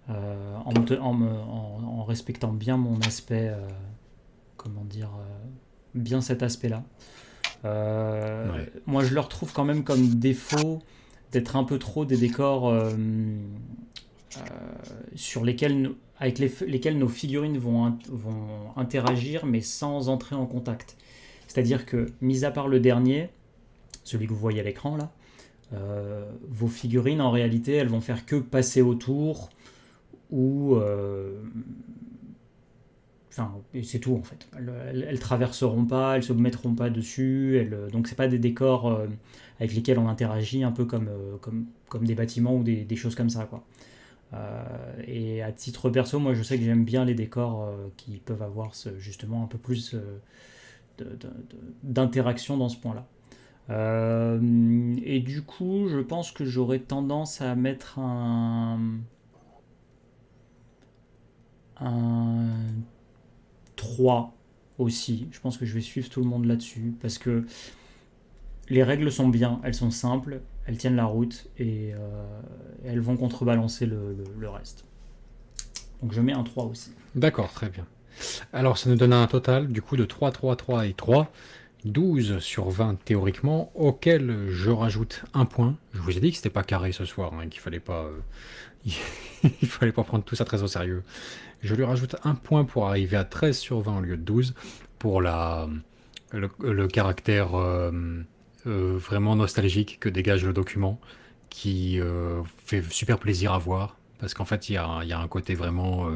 en respectant bien mon aspect, comment dire, bien cet aspect-là. Ouais. Moi, je le retrouve quand même comme défaut d'être un peu trop des décors sur avec lesquels nos figurines vont interagir, mais sans entrer en contact. C'est-à-dire que, mis à part le dernier, celui que vous voyez à l'écran là, vos figurines en réalité elles vont faire que passer autour ou enfin et c'est tout en fait. Elles traverseront pas, elles se mettront pas dessus, donc c'est pas des décors avec lesquels on interagit un peu comme des bâtiments ou des choses comme ça quoi. Et à titre perso, moi je sais que j'aime bien les décors qui peuvent avoir justement un peu plus d'interaction dans ce point-là. Et du coup, je pense que j'aurais tendance à mettre un 3 aussi. Je pense que je vais suivre tout le monde là-dessus parce que les règles sont bien, elles sont simples, elles tiennent la route et elles vont contrebalancer le reste. Donc je mets un 3 aussi. D'accord, très bien. Alors, ça nous donne un total du coup de 3, 3, 3 et 3. 12 sur 20 théoriquement, auquel je rajoute un point. Je vous ai dit que c'était pas carré ce soir, hein, qu'il fallait pas, il fallait pas prendre tout ça très au sérieux. Je lui rajoute un point pour arriver à 13 sur 20 au lieu de 12 pour le caractère vraiment nostalgique que dégage le document, qui fait super plaisir à voir, parce qu'en fait il y a un côté vraiment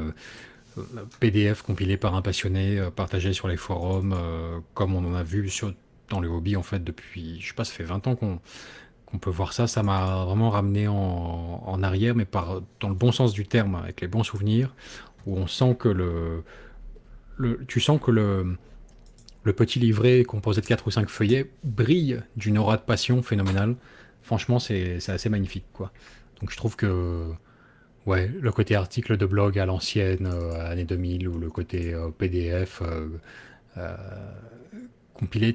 PDF compilé par un passionné, partagé sur les forums, comme on en a vu dans le hobby en fait depuis, je sais pas, ça fait 20 ans qu'on peut voir ça. Ça m'a vraiment ramené en arrière, mais dans le bon sens du terme, avec les bons souvenirs, où on sent que tu sens que le petit livret composé de 4 ou 5 feuillets brille d'une aura de passion phénoménale. Franchement, c'est assez magnifique, quoi. Donc je trouve que ouais, le côté article de blog à l'ancienne, années 2000, ou le côté PDF euh, compilé,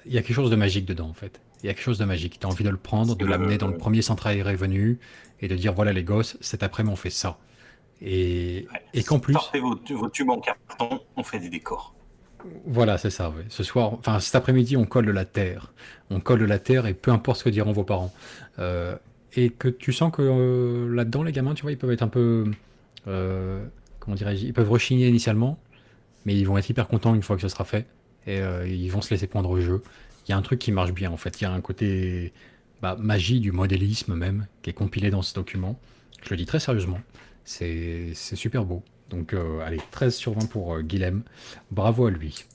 il y a quelque chose de magique dedans, en fait. Il y a quelque chose de magique. Tu as envie de le prendre, de l'amener dans le premier centre aéré venu, et de dire, voilà les gosses, cet après-midi on fait ça. Et qu'en plus... Sortez vos tubes en carton, on fait des décors. Voilà, c'est ça, ouais. Ce soir, enfin cet après-midi, on colle de la terre. On colle de la terre et peu importe ce que diront vos parents. Et que tu sens que là-dedans, les gamins, tu vois, ils peuvent être un peu... comment dirais-je? Ils peuvent rechigner initialement, mais ils vont être hyper contents une fois que ce sera fait. Et ils vont se laisser prendre au jeu. Il y a un truc qui marche bien, en fait. Il y a un côté magie du modélisme même, qui est compilé dans ce document. Je le dis très sérieusement. C'est super beau. Donc, allez, 13 sur 20 pour Guilhem. Bravo à lui.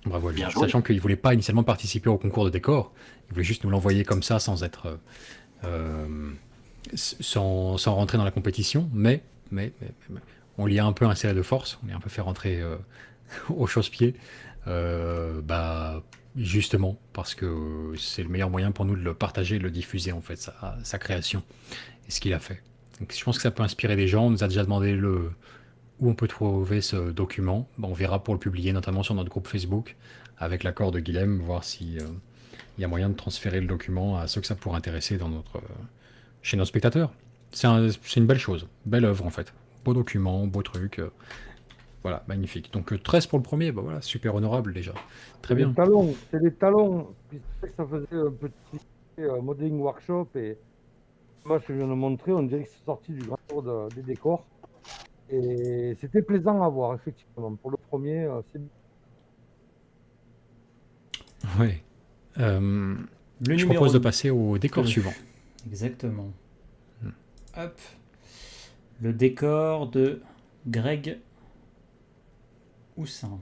Bravo à lui. Bien joué. Sachant qu'il ne voulait pas initialement participer au concours de décor. Il voulait juste nous l'envoyer comme ça, sans être... sans rentrer dans la compétition. Mais, on l'y a un peu inséré de force. On l'y a un peu fait rentrer au chausse-pied. Justement, parce que c'est le meilleur moyen pour nous de le partager et de le diffuser, en fait, sa création. Et ce qu'il a fait. Donc, je pense que ça peut inspirer des gens. On nous a déjà demandé où on peut trouver ce document. On verra pour le publier, notamment sur notre groupe Facebook, avec l'accord de Guilhem, voir si il y a moyen de transférer le document à ceux que ça pourrait intéresser chez nos spectateurs. C'est une belle chose, belle œuvre en fait. Beau document, beau truc. Voilà, magnifique. Donc 13 pour le premier, voilà, super honorable déjà. Très bien. C'est des talons. Puis c'est que ça faisait un petit modeling workshop et moi je viens de montrer, on dirait que c'est sorti du grand tour des décors. Et c'était plaisant à voir, effectivement. Pour le premier, c'est Ouais. Je propose de passer au décor suivant. Exactement. Hop. Le décor de Greg Houssin.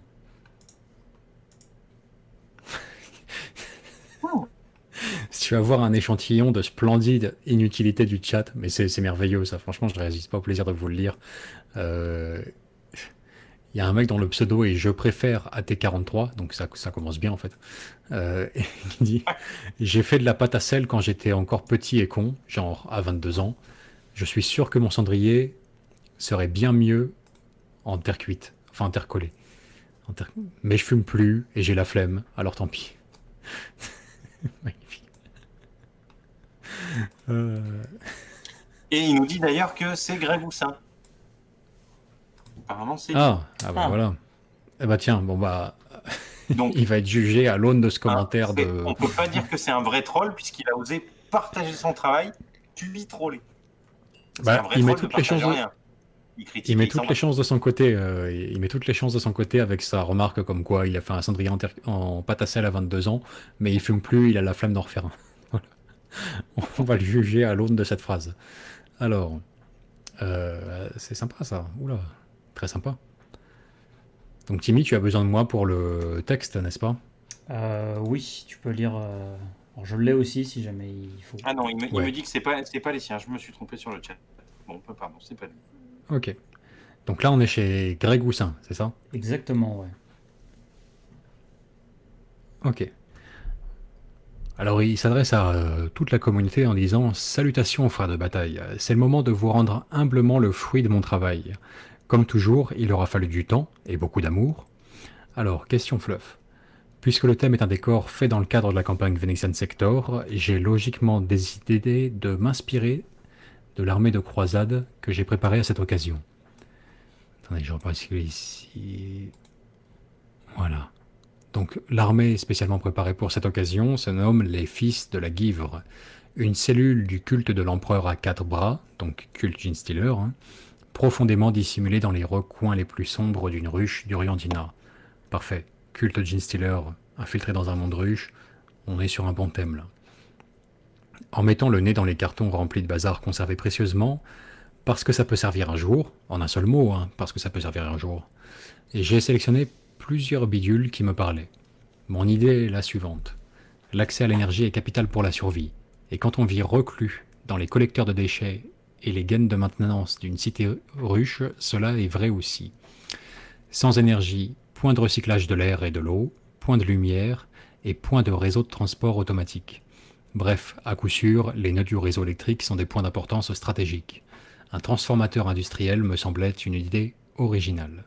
Si tu vas voir un échantillon de splendide inutilité du chat, mais c'est merveilleux ça, franchement je ne résiste pas au plaisir de vous le lire. Il y a un mec dont le pseudo est Je préfère AT43, donc ça commence bien en fait. Il dit J'ai fait de la pâte à sel quand j'étais encore petit et con, genre à 22 ans. Je suis sûr que mon cendrier serait bien mieux en terre cuite, enfin en terre collée. Mais je fume plus et j'ai la flemme, alors tant pis. Magnifique. Et il nous dit d'ailleurs que c'est Greg Houssin. Apparemment, c'est lui. Voilà. Eh bah tiens, Donc, il va être jugé à l'aune de ce commentaire on peut pas dire que c'est un vrai troll puisqu'il a osé partager son travail, tu lui troller. Il met toutes les chances. Il met toutes les chances de son côté. Il met toutes les chances de son côté avec sa remarque comme quoi il a fait un cendrier en pâte à sel à 22 ans, mais il fume plus, il a la flemme d'en refaire un. Voilà. On va le juger à l'aune de cette phrase. Alors, c'est sympa ça. Oula, très sympa. Donc Timmy, tu as besoin de moi pour le texte, n'est-ce pas? Oui, tu peux lire. Alors je l'ai aussi si jamais il faut. Ah non, il me dit que c'est pas les siens. Je me suis trompé sur le chat. Bon, pardon, c'est pas lui. Ok. Donc là, on est chez Greg Houssin, c'est ça? Exactement, ouais. Ok. Alors il s'adresse à toute la communauté en disant: Salutations frères de bataille, c'est le moment de vous rendre humblement le fruit de mon travail. Comme toujours, il aura fallu du temps et beaucoup d'amour. Alors, question fluff. Puisque le thème est un décor fait dans le cadre de la campagne Venetian Sector, j'ai logiquement décidé de m'inspirer de l'armée de croisade que j'ai préparée à cette occasion. Attendez, je reprends ici. Voilà. Donc l'armée spécialement préparée pour cette occasion se nomme les Fils de la Givre, une cellule du culte de l'empereur à 4 bras, donc culte Genestealer, profondément dissimulée dans les recoins les plus sombres d'une ruche d'Uriandina. Parfait. Culte Genestealer infiltré dans un monde ruche, on est sur un bon thème là. En mettant le nez dans les cartons remplis de bazar conservés précieusement, parce que ça peut servir un jour, en un seul mot, parce que ça peut servir un jour, et j'ai sélectionné plusieurs bidules qui me parlaient. Mon idée est la suivante. L'accès à l'énergie est capital pour la survie, et quand on vit reclus dans les collecteurs de déchets et les gaines de maintenance d'une cité ruche, cela est vrai aussi. Sans énergie, point de recyclage de l'air et de l'eau, point de lumière et point de réseau de transport automatique. Bref, à coup sûr, les nœuds du réseau électrique sont des points d'importance stratégiques. Un transformateur industriel me semblait une idée originale.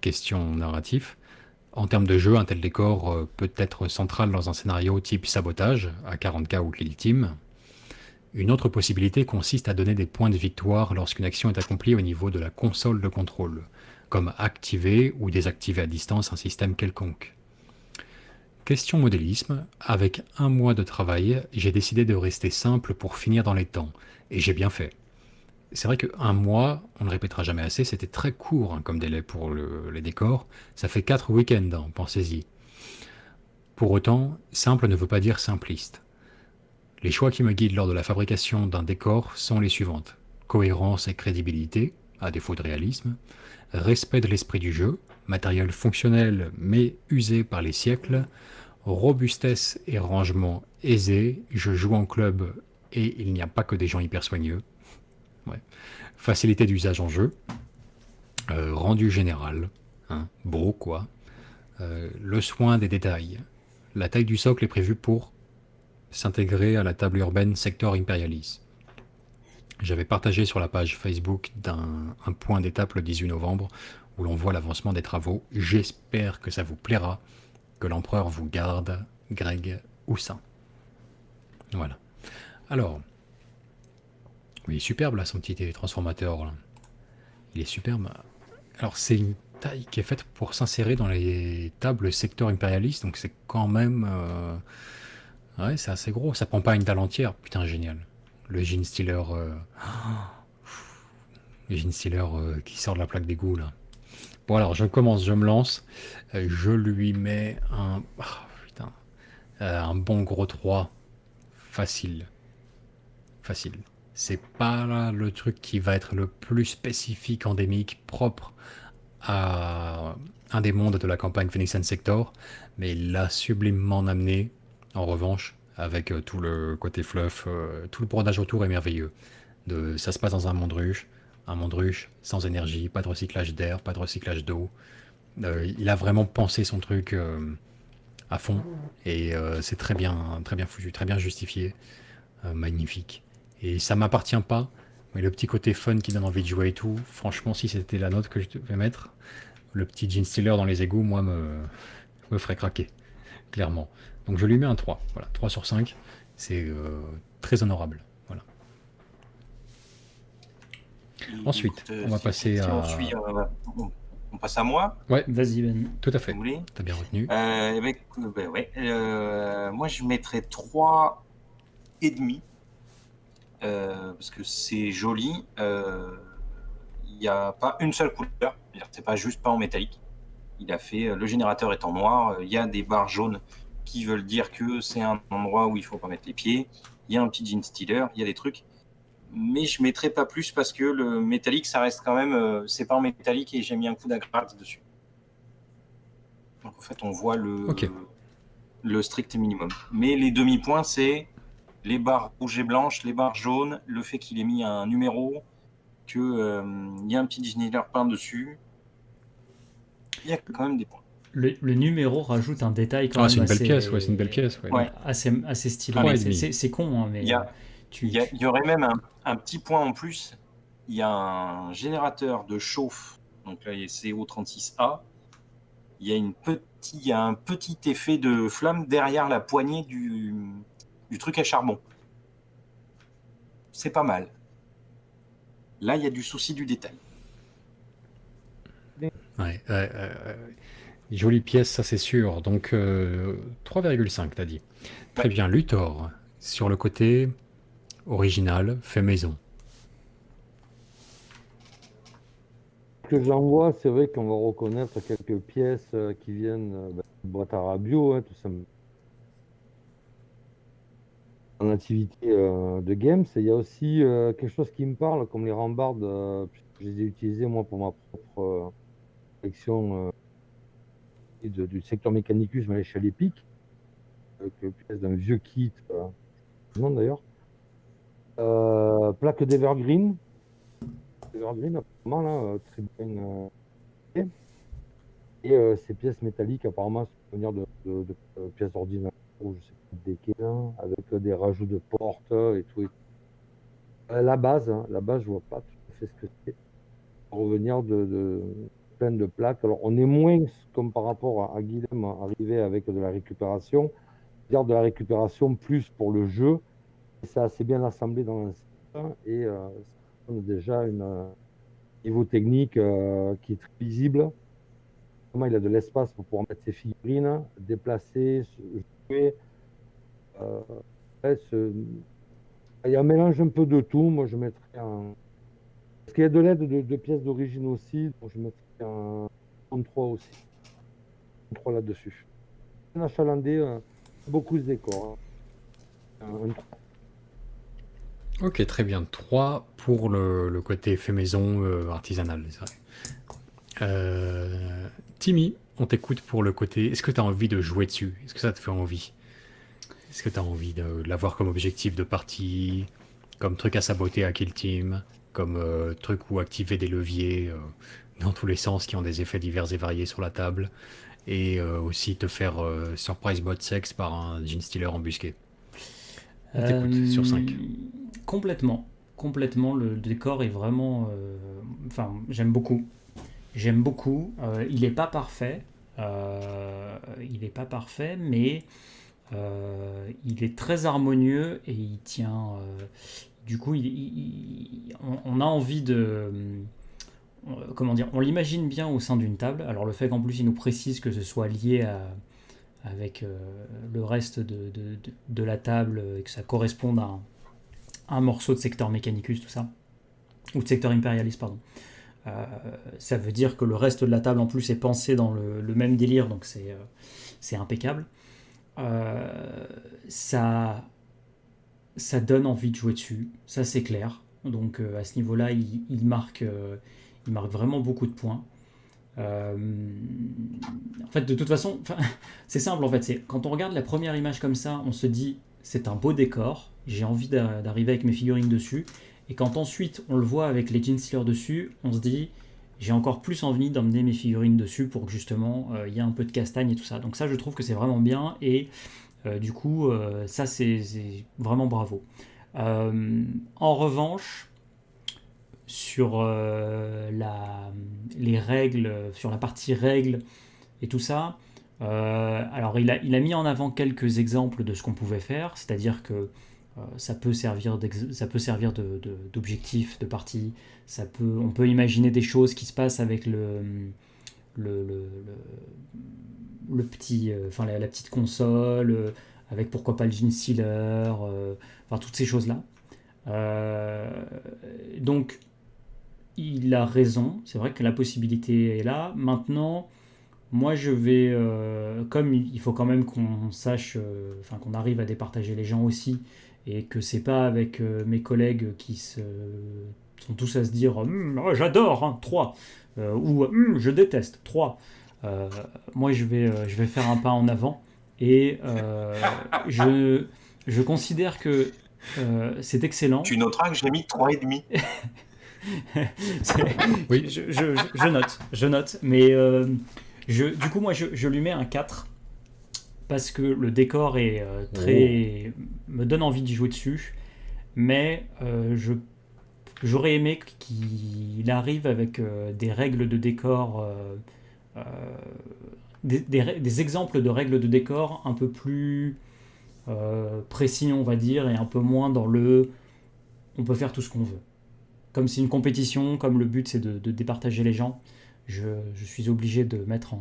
Question narrative. En termes de jeu, un tel décor peut être central dans un scénario type sabotage, à 40k ou Kill Team. Une autre possibilité consiste à donner des points de victoire lorsqu'une action est accomplie au niveau de la console de contrôle, comme activer ou désactiver à distance un système quelconque. Question modélisme. Avec 1 mois de travail, j'ai décidé de rester simple pour finir dans les temps, et j'ai bien fait. C'est vrai que 1 mois, on ne le répétera jamais assez, c'était très court comme délai pour les décors. Ça fait 4 week-ends, pensez-y. Pour autant, simple ne veut pas dire simpliste. Les choix qui me guident lors de la fabrication d'un décor sont les suivantes. Cohérence et crédibilité, à défaut de réalisme. Respect de l'esprit du jeu, matériel fonctionnel mais usé par les siècles. Robustesse et rangement aisé, je joue en club et il n'y a pas que des gens hyper soigneux. Ouais. Facilité d'usage en jeu, rendu général, beau quoi, le soin des détails. La taille du socle est prévue pour s'intégrer à la table urbaine Sector Imperialis. J'avais partagé sur la page Facebook un point d'étape le 18 novembre où l'on voit l'avancement des travaux. J'espère que ça vous plaira, que l'empereur vous garde, Greg Houssin. Voilà. Alors, oui, superbe là, son petit télétransformateur. Là. Il est superbe. Alors, c'est une taille qui est faite pour s'insérer dans les tables secteur impérialiste, donc c'est quand même. Ouais, c'est assez gros. Ça prend pas une dalle entière. Putain, génial. Le Genestealer. Le Genestealer qui sort de la plaque d'égout là. Bon, alors, je commence, je me lance. Je lui mets un. Putain. Un bon gros 3. Facile. Facile. C'est pas là le truc qui va être le plus spécifique, endémique, propre à un des mondes de la campagne Venetian Sector, mais il l'a sublimement amené, en revanche, avec tout le côté fluff, tout le brodage autour est merveilleux. Ça se passe dans un monde ruche sans énergie, pas de recyclage d'air, pas de recyclage d'eau. Il a vraiment pensé son truc à fond, et c'est très bien foutu, très bien justifié, magnifique. Et ça m'appartient pas, mais le petit côté fun qui donne envie de jouer et tout, franchement, si c'était la note que je devais mettre, le petit Genestealer dans les égouts, moi, me ferait craquer, clairement. Donc je lui mets un 3, voilà, 3 sur 5, c'est très honorable, voilà. Ensuite, on va passer à... On passe à moi. Ouais, Vas-y Ben. tout à fait, Vous voulez t'as bien retenu. Moi, je mettrais 3 et demi. Parce que c'est joli. Il n'y a pas une seule couleur. C'est pas juste pas en métallique. Il a fait le générateur est en noir. Il y a des barres jaunes qui veulent dire que c'est un endroit où il faut pas mettre les pieds. Il y a un petit Genestealer. Il y a des trucs. Mais je mettrai pas plus parce que le métallique, ça reste quand même. C'est pas en métallique et j'ai mis un coup d'agrafe dessus. Donc en fait, on voit le strict minimum. Mais les demi-points, c'est les barres rouges et blanches, les barres jaunes, le fait qu'il ait mis un numéro, qu'il y a un petit Genestealer peint dessus. Il y a quand même des points. le numéro rajoute un détail quand Ah, même c'est une belle assez, pièce, ouais, c'est une belle pièce. Ouais. Ouais. assez stylé. Allez, C'est con, hein, mais Il y a, tu, il y aurait même un petit point en plus. Il y a un générateur de chauffe, donc là il y a CO36A. Il y a un petit effet de flamme derrière la poignée du truc à charbon. C'est pas mal. Là, il y a du souci du détail. Ouais. Jolie pièce, ça c'est sûr. Donc 3,5, t'as dit. Très Ouais. bien, Luthor. Sur le côté original, fait maison. Que j'en vois, c'est vrai qu'on va reconnaître quelques pièces qui viennent de boîte à radio, hein, tout ça. En activité de games. Et il y a aussi quelque chose qui me parle, comme les rambardes, puisque je les ai utilisées moi pour ma propre collection du secteur Mechanicus, mais à l'échelle épique, avec une pièce d'un vieux kit, non d'ailleurs. Plaque d'Evergreen. Evergreen, apparemment, là, très bien. Et ces pièces métalliques, apparemment, sont venir de pièces d'ordinateur, ou je sais pas desquelles, hein, avec des rajouts de portes et tout. La base, je vois pas tout à fait ce que c'est. Revenir de plein de plaques. Alors, on est moins, comme par rapport à Guilhem, arrivé avec de la récupération. Dire de la récupération plus pour le jeu. Et c'est assez bien assemblé dans un système. Et ça donne déjà un niveau technique qui est très visible. Comment il a de l'espace pour pouvoir mettre ses figurines, déplacer, jouer. Ouais, il y a un mélange un peu de tout. Moi, je mettrais un. Parce qu'il y a de l'aide de pièces d'origine aussi. Donc, je mettrais un 33 aussi. 33 là-dessus. Un achalandé, beaucoup de décors. Hein. Ok, très bien. 3 pour le côté fait maison artisanal. C'est vrai. Timmy, on t'écoute pour le côté. Est-ce que tu as envie de jouer dessus? Est-ce que ça te fait envie? Est-ce que tu as envie de l'avoir comme objectif de partie, comme truc à saboter à Kill Team, comme truc où activer des leviers dans tous les sens qui ont des effets divers et variés sur la table, et aussi te faire surprise bot sex par un Gene Stealer embusqué? On t'écoute sur 5. Complètement. Complètement, le décor est vraiment. Enfin, j'aime beaucoup. J'aime beaucoup. Il n'est pas parfait. Il n'est pas parfait, mais il est très harmonieux et il tient. Du coup, on a envie de. Comment dire? On l'imagine bien au sein d'une table. Alors, le fait qu'en plus il nous précise que ce soit lié avec le reste de la table et que ça corresponde à un morceau de secteur Mechanicus, tout ça. Ou de secteur Imperialis, pardon. Ça veut dire que le reste de la table en plus est pensé dans le même délire, donc c'est impeccable. Ça donne envie de jouer dessus, ça c'est clair. Donc à ce niveau-là, il marque vraiment beaucoup de points. En fait, de toute façon, c'est simple en fait. C'est quand on regarde la première image comme ça, on se dit c'est un beau décor, j'ai envie d'arriver avec mes figurines dessus. Et quand ensuite on le voit avec les Gene Stealers dessus, on se dit j'ai encore plus envie d'emmener mes figurines dessus pour que justement il y ait un peu de castagne et tout ça. Donc ça, je trouve que c'est vraiment bien et du coup, ça c'est vraiment bravo. En revanche, sur les règles, sur la partie règles et tout ça, alors il a mis en avant quelques exemples de ce qu'on pouvait faire, c'est-à-dire que ça peut servir d'objectif de partie, on peut imaginer des choses qui se passent avec le petit, la petite console, avec pourquoi pas le Gene Stealer, toutes ces choses-là. Donc, il a raison, c'est vrai que la possibilité est là. Maintenant, moi je vais, comme il faut quand même qu'on sache, qu'on arrive à départager les gens aussi, et que c'est pas avec mes collègues qui sont tous à se dire oh, j'adore, hein, 3 ou je déteste 3. Moi je vais faire un pas en avant et je considère que c'est excellent. Tu noteras que j'ai mis 3,5. Oui. Je note, mais Du coup, moi, je lui mets un 4 parce que le décor est très me donne envie d'y jouer dessus, mais j'aurais aimé qu'il arrive avec des règles de décor, euh, des exemples de règles de décor un peu plus précis, on va dire, et un peu moins dans le on peut faire tout ce qu'on veut. Comme c'est une compétition, comme le but c'est de départager les gens, je suis obligé de mettre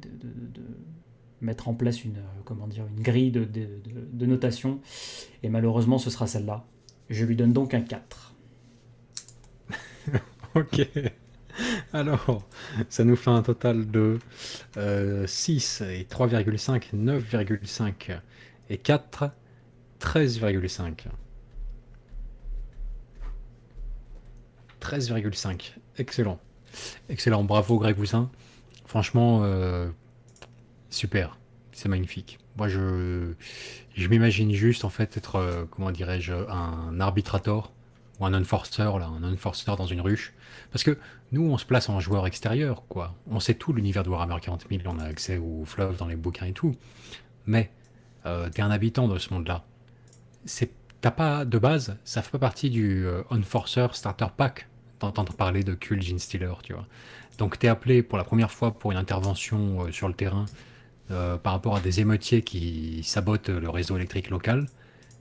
de mettre en place comment dire, une grille de notation, et malheureusement ce sera celle-là. Je lui donne donc un 4. Ok. Alors, ça nous fait un total de 6 et 3,5, 9,5 et 4, 13,5. 13,5. Excellent. Excellent. Bravo, Greg Voussin. Franchement, super. C'est magnifique. Moi, je m'imagine juste, en fait, être, comment dirais-je, un arbitrator ou un enforcer, là, un enforcer dans une ruche. Parce que nous, on se place en joueur extérieur, quoi. On sait tout l'univers de Warhammer 40 000, on a accès aux fleuves dans les bouquins et tout. Mais, t'es un habitant de ce monde-là. T'as pas, de base, ça fait pas partie du Enforcer Starter Pack d'entendre parler de Kull Genestealer, tu vois. Donc t'es appelé pour la première fois pour une intervention sur le terrain par rapport à des émeutiers qui sabotent le réseau électrique local,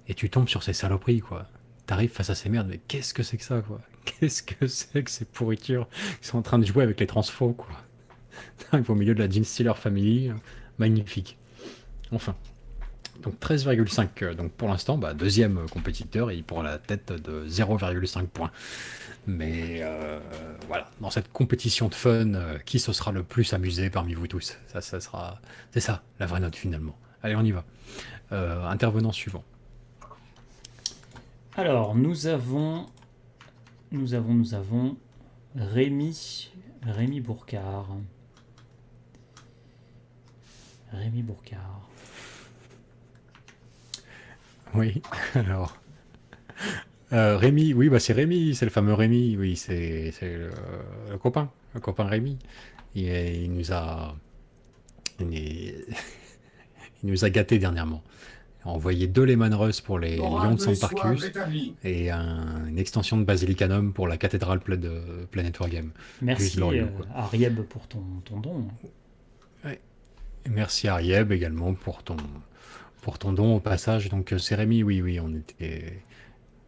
et tu tombes sur ces saloperies, quoi. T'arrives face à ces merdes, mais qu'est-ce que c'est que ça, quoi? Qu'est-ce que c'est que ces pourritures qui sont en train de jouer avec les transfos, quoi? Au milieu de la Genestealer Family, magnifique. Enfin. Donc 13,5, donc pour l'instant, deuxième compétiteur, et il prend la tête de 0,5 points. Mais voilà, dans cette compétition de fun, qui se sera le plus amusé parmi vous tous? Ça sera, c'est ça, la vraie note finalement. Allez, on y va. Intervenant suivant. Alors, nous avons Rémi Bourcard. Rémi Bourcard. Oui, alors. Rémi, oui, c'est Rémi, c'est le fameux Rémi, oui, c'est le copain Rémi. Il nous a, il nous a gâtés dernièrement. Il a envoyé 2 Lehman Russ pour les Lions de Samparcus et une extension de Basilicanum pour la cathédrale de Planet Wargame. Merci glorieux, quoi. Arieb pour ton don. Ouais. Et merci Arieb également pour ton don au passage. Donc c'est Rémi, oui, on était,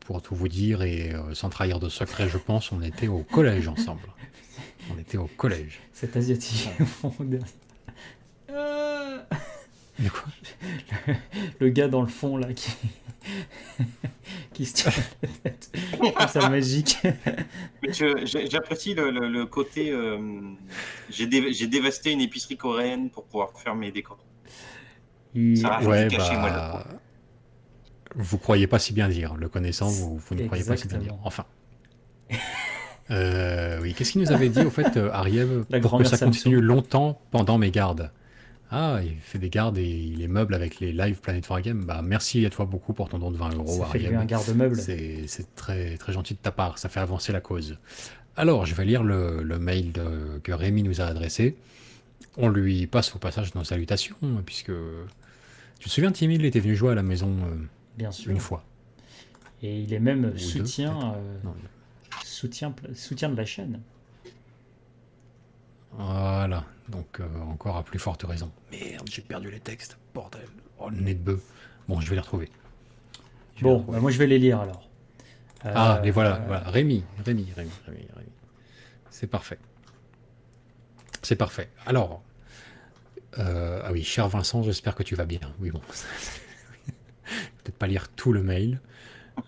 pour tout vous dire, et sans trahir de secret, je pense, on était au collège ensemble. On était au collège. Cet asiatique au fond derrière. De quoi? Le gars dans le fond là qui se tire la tête. Je trouve ça magique. Mais j'apprécie le côté. J'ai dévasté une épicerie coréenne pour pouvoir faire mes décors. Ça rajoute Ouais, du cachet, moi, je trouve. vous croyez pas si bien dire. Le connaissant, vous ne croyez pas si bien dire. Exactement. Enfin. Oui, qu'est-ce qu'il nous avait dit au fait, Arieb, La pour que grand-mère ça Samsung. continue longtemps pendant mes gardes? Ah, il fait des gardes et il les meuble avec les live Planet Wargame. Bah, merci à toi beaucoup pour ton don de 20 €, Ça fait de lui Arieb. un garde-meuble. C'est très, très gentil de ta part, ça fait avancer la cause. Alors, je vais lire le mail que Rémi nous a adressé. On lui passe au passage nos salutations, puisque... Tu te souviens, Timmy, il était venu jouer à la maison Bien sûr. une fois. Et il est même deux, soutien peut-être. de la chaîne. Voilà, donc encore à plus forte raison. Merde, j'ai perdu les textes, bordel. Oh, le nez de bœuf. Bon, je vais les retrouver. Bon, moi je vais les lire alors. Les voilà. Rémi. C'est parfait. C'est parfait. Alors, ah oui, cher Vincent, j'espère que tu vas bien. Oui, bon. Peut-être pas lire tout le mail.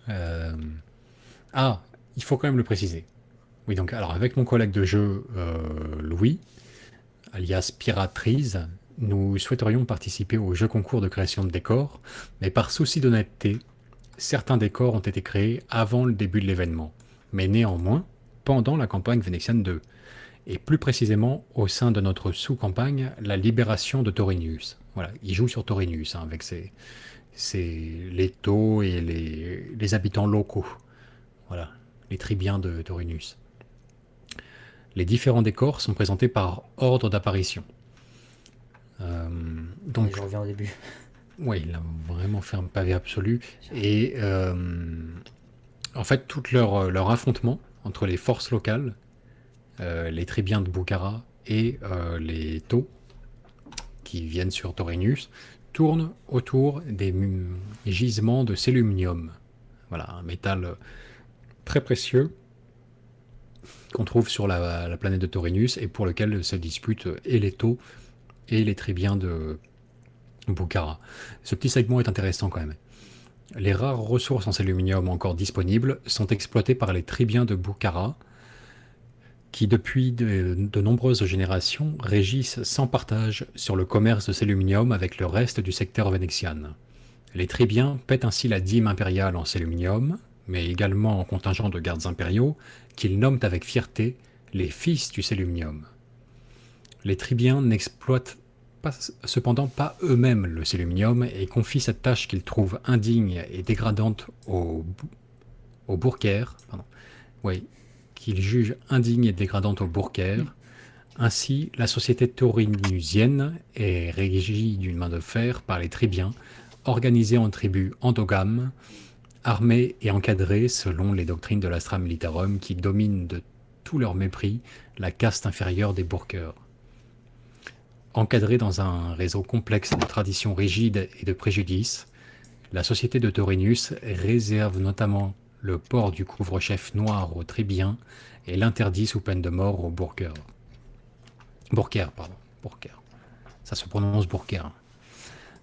Il faut quand même le préciser. Oui, donc, alors, avec mon collègue de jeu, Louis, alias Piratrize, nous souhaiterions participer au jeu concours de création de décors, mais par souci d'honnêteté, certains décors ont été créés avant le début de l'événement, mais néanmoins, pendant la campagne Venexian 2, et plus précisément au sein de notre sous-campagne, la libération de Taurinius. Voilà, il joue sur Taurinius, avec les taux et les habitants locaux. Voilà, les tribiens de Taurinius. Les différents décors sont présentés par ordre d'apparition. Donc, je reviens au début. ouais, il a vraiment fait un pavé absolu. Et en fait, tout leur affrontement entre les forces locales, les tribiens de Bukhara et les Taux, qui viennent sur Taurenius, tourne autour des gisements de sélumnium. Voilà, un métal très précieux qu'on trouve sur la planète de Taurenius et pour lequel se disputent et les Taux et les tribiens de Bukhara. Ce petit segment est intéressant quand même. Les rares ressources en sélumnium encore disponibles sont exploitées par les tribiens de Bukhara, qui depuis de nombreuses générations régissent sans partage sur le commerce de sélumnium avec le reste du secteur vénétien. Les tribiens paient ainsi la dîme impériale en sélumnium, mais également en contingent de gardes impériaux, qu'ils nomment avec fierté les fils du sélumnium. Les tribiens n'exploitent cependant pas eux-mêmes le sélumnium et confient cette tâche qu'ils trouvent indigne et dégradante aux bourkers, qu'ils jugent indigne et dégradante aux bourkers. Ainsi, la société taurinusienne est régie d'une main de fer par les tribiens, organisée en tribus endogames, armées et encadrées selon les doctrines de l'Astra Militarum qui dominent de tout leur mépris la caste inférieure des bourkers. Encadrée dans un réseau complexe de traditions rigides et de préjudices, la société de Taurenius réserve notamment le port du couvre-chef noir aux tribiens et l'interdit sous peine de mort aux bourkers. Bourkers. Ça se prononce bourker.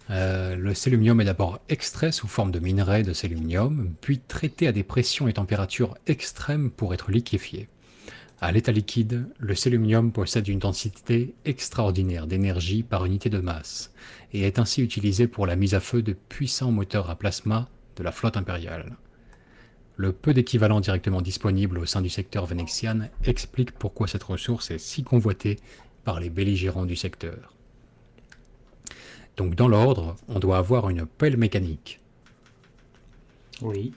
Le sélumnium est d'abord extrait sous forme de minerai de sélumnium, puis traité à des pressions et températures extrêmes pour être liquéfié. À l'état liquide, le sélumnium possède une densité extraordinaire d'énergie par unité de masse et est ainsi utilisé pour la mise à feu de puissants moteurs à plasma de la flotte impériale. Le peu d'équivalents directement disponibles au sein du secteur vénétien explique pourquoi cette ressource est si convoitée par les belligérants du secteur. Donc dans l'ordre, on doit avoir une pelle mécanique. Oui.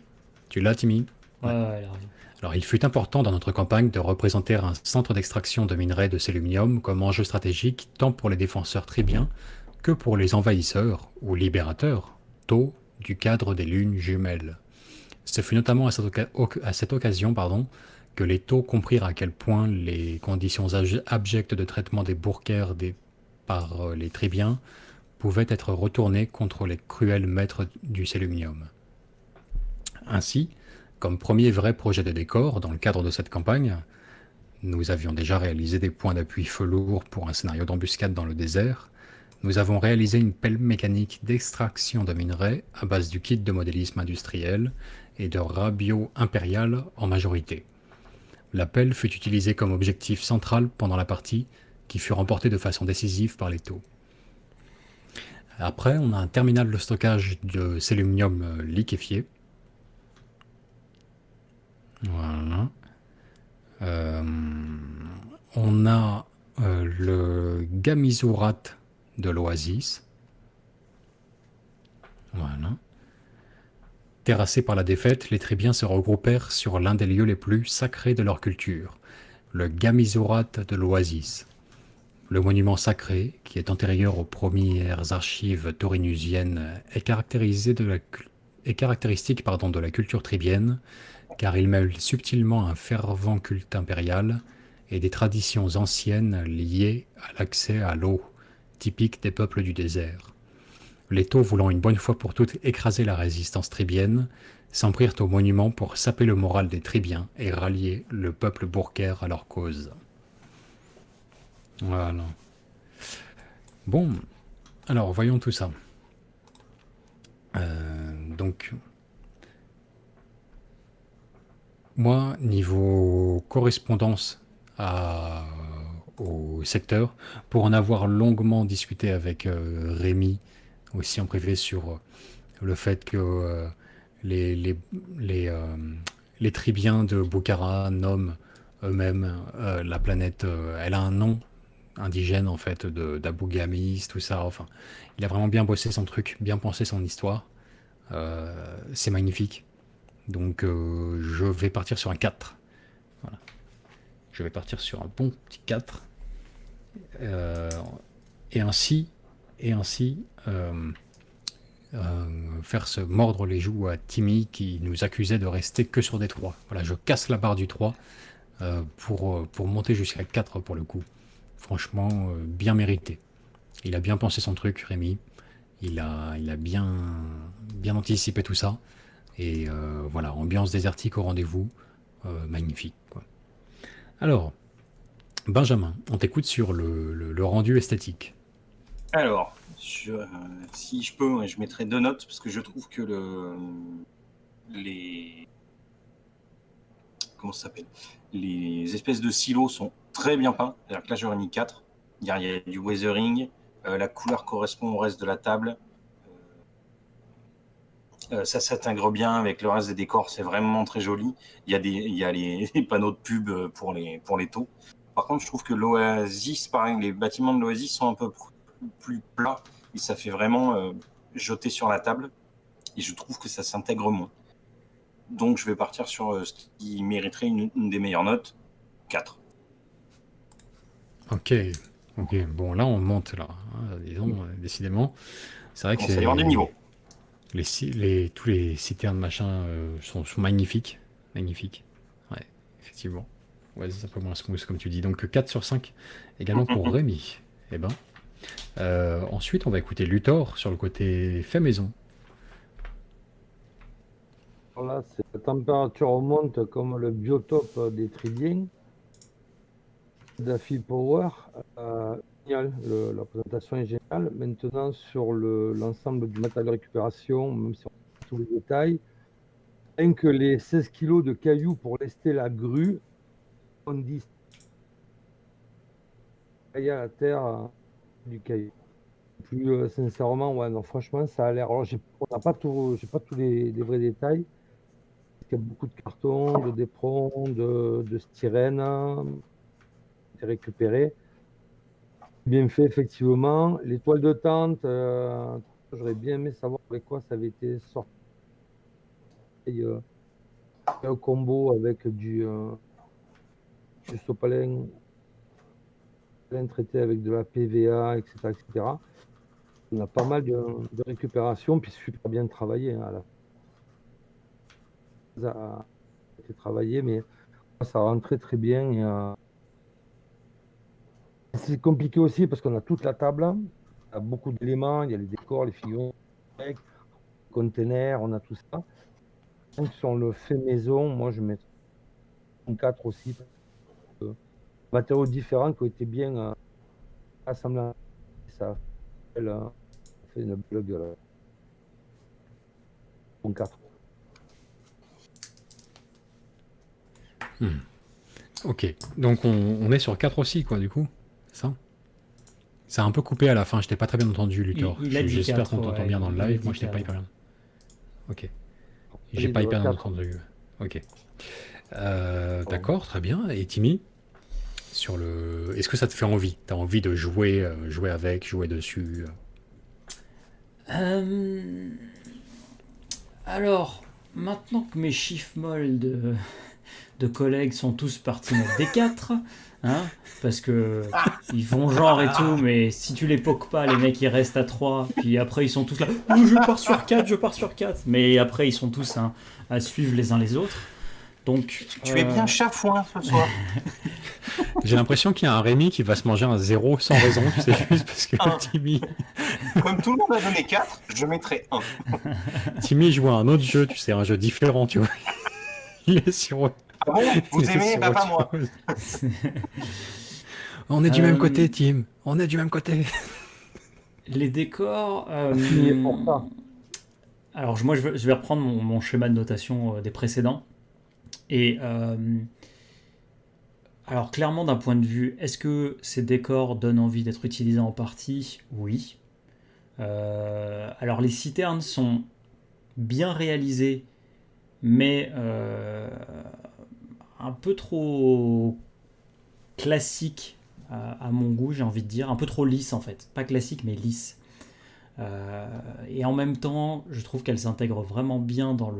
Tu l'as, Timmy ? Ouais, elle arrive. Alors, il fut important dans notre campagne de représenter un centre d'extraction de minerais de sélumnium comme enjeu stratégique tant pour les défenseurs tribiens que pour les envahisseurs ou libérateurs, Taux, du cadre des lunes jumelles. Ce fut notamment à cette occasion que les Taux comprirent à quel point les conditions abjectes de traitement des bourkers par les tribiens pouvaient être retournées contre les cruels maîtres du sélumnium. Ainsi, comme premier vrai projet de décor dans le cadre de cette campagne, nous avions déjà réalisé des points d'appui feu lourd pour un scénario d'embuscade dans le désert. Nous avons réalisé une pelle mécanique d'extraction de minerais à base du kit de modélisme industriel et de rabio impérial en majorité. La pelle fut utilisée comme objectif central pendant la partie, qui fut remportée de façon décisive par les Taux. Après, on a un terminal de stockage de sélumnium liquéfié. Voilà. On a le Gamisurat de l'Oasis. Voilà. Terrassés par la défaite, les tribiens se regroupèrent sur l'un des lieux les plus sacrés de leur culture, le Gamisurat de l'Oasis. Le monument sacré, qui est antérieur aux premières archives taurinusiennes, est caractéristique de la culture tribienne, car il mêle subtilement un fervent culte impérial et des traditions anciennes liées à l'accès à l'eau, typique des peuples du désert. Les Taux, voulant une bonne fois pour toutes écraser la résistance tribienne, s'en prirent au monument pour saper le moral des tribiens et rallier le peuple bourker à leur cause. Voilà. Bon, alors voyons tout ça. Donc, moi, niveau correspondance au secteur, pour en avoir longuement discuté avec Rémi, aussi en privé, sur le fait que les tribiens de Bukhara nomment eux-mêmes la planète, elle a un nom indigène en fait, d'Abugamis, tout ça. Enfin, il a vraiment bien bossé son truc, bien pensé son histoire. C'est magnifique. Donc je vais partir sur un 4. Voilà. Je vais partir sur un bon petit 4. Et ainsi, et ainsi faire se mordre les joues à Timmy qui nous accusait de rester que sur des 3. Voilà, je casse la barre du 3 pour monter jusqu'à 4 pour le coup. Franchement, bien mérité. Il a bien pensé son truc, Rémi. Il a bien anticipé tout ça. Et voilà, ambiance désertique au rendez-vous. Magnifique, quoi. Alors, Benjamin, on t'écoute sur le rendu esthétique. Alors, si je peux, je mettrai 2 notes parce que je trouve que comment ça s'appelle, les espèces de silos sont très bien peints. C'est-à-dire que là, j'aurais mis 4. Il y a du weathering, la couleur correspond au reste de la table. Ça s'intègre bien avec le reste des décors, c'est vraiment très joli. Il y a les panneaux de pub pour les taux. Par contre, je trouve que l'Oasis, pareil, les bâtiments de l'Oasis sont un peu plus plats et ça fait vraiment jeter sur la table. Et je trouve que ça s'intègre moins. Donc, je vais partir sur ce qui mériterait une des meilleures notes, 4. Ok, bon là on monte là, hein, disons, décidément. C'est vrai que Ça y avoir du niveau. tous les citernes machin sont magnifiques. Magnifiques. Ouais, effectivement. Ouais, c'est un peu moins smooth comme tu dis. Donc 4 sur 5 également pour Rémi. Eh ben. Ensuite on va écouter Luthor sur le côté fait maison. Voilà, la température monte comme le biotope des Tridiens. Daffy Power, génial, la présentation est géniale. Maintenant, sur l'ensemble du matériel de récupération, même si on a tous les détails, rien que les 16 kilos de cailloux pour lester la grue, on dit à la terre du caillou. Plus sincèrement, ouais, non, franchement, ça a l'air. Alors, j'ai pas tous les vrais détails. Il y a beaucoup de cartons, de d'éperons, de styrène récupérés. Bien fait, effectivement. Les toiles de tente, j'aurais bien aimé savoir avec quoi ça avait été sorti. Un combo avec du sopalin traité avec de la PVA, etc., etc. On a pas mal de récupération, puis super bien travaillé. Hein, ça a été travaillé, mais ça rentre très très bien. C'est compliqué aussi parce qu'on a toute la table, il y a beaucoup d'éléments, il y a les décors, les figurines, les containers, on a tout ça. Donc sur le fait maison, moi je mets un 4 aussi. Matériaux différents qui ont été bien assemblés. Ça fait une belle gueule. Un 4. Ok, donc on est sur 4 aussi, quoi, du coup. C'est ça. C'est un peu coupé à la fin, je t'ai pas très bien entendu, Luthor. Il a dit J'espère 4, qu'on t'entend ouais, bien dans le il a live. dit Moi, je t'ai pas 4. hyper bien. Ok. J'ai pas hyper bien entendu. Ok. D'accord, très bien. Et Timmy, sur le, est-ce que ça te fait envie? T'as envie de jouer avec, jouer dessus? Alors, maintenant que mes chiffres molles de collègues sont tous partis mettre des 4, hein, parce que ils font genre et tout, mais si tu les pokes pas, les mecs ils restent à 3, puis après ils sont tous là, oh, je pars sur 4, mais après ils sont tous à suivre les uns les autres. Donc, Tu es bien chafouin ce soir. J'ai l'impression qu'il y a un Rémi qui va se manger un 0 sans raison, tu sais, juste parce que Timmy... Comme tout le monde a donné 4, je mettrai 1. Timmy joue à un autre jeu, tu sais, un jeu différent, tu vois. Il est sur... Ah bon, vous aimez? Bah pas moi. On est du même côté, Tim. On est du même côté. Les décors... pour ça. Alors moi je vais reprendre mon schéma de notation des précédents. Et alors clairement d'un point de vue, est-ce que ces décors donnent envie d'être utilisés en partie? Oui. Alors les citernes sont bien réalisées, mais un peu trop classiques à mon goût, j'ai envie de dire. Un peu trop lisses en fait. Pas classique, mais lisses. Et en même temps, je trouve qu'elles s'intègrent vraiment bien dans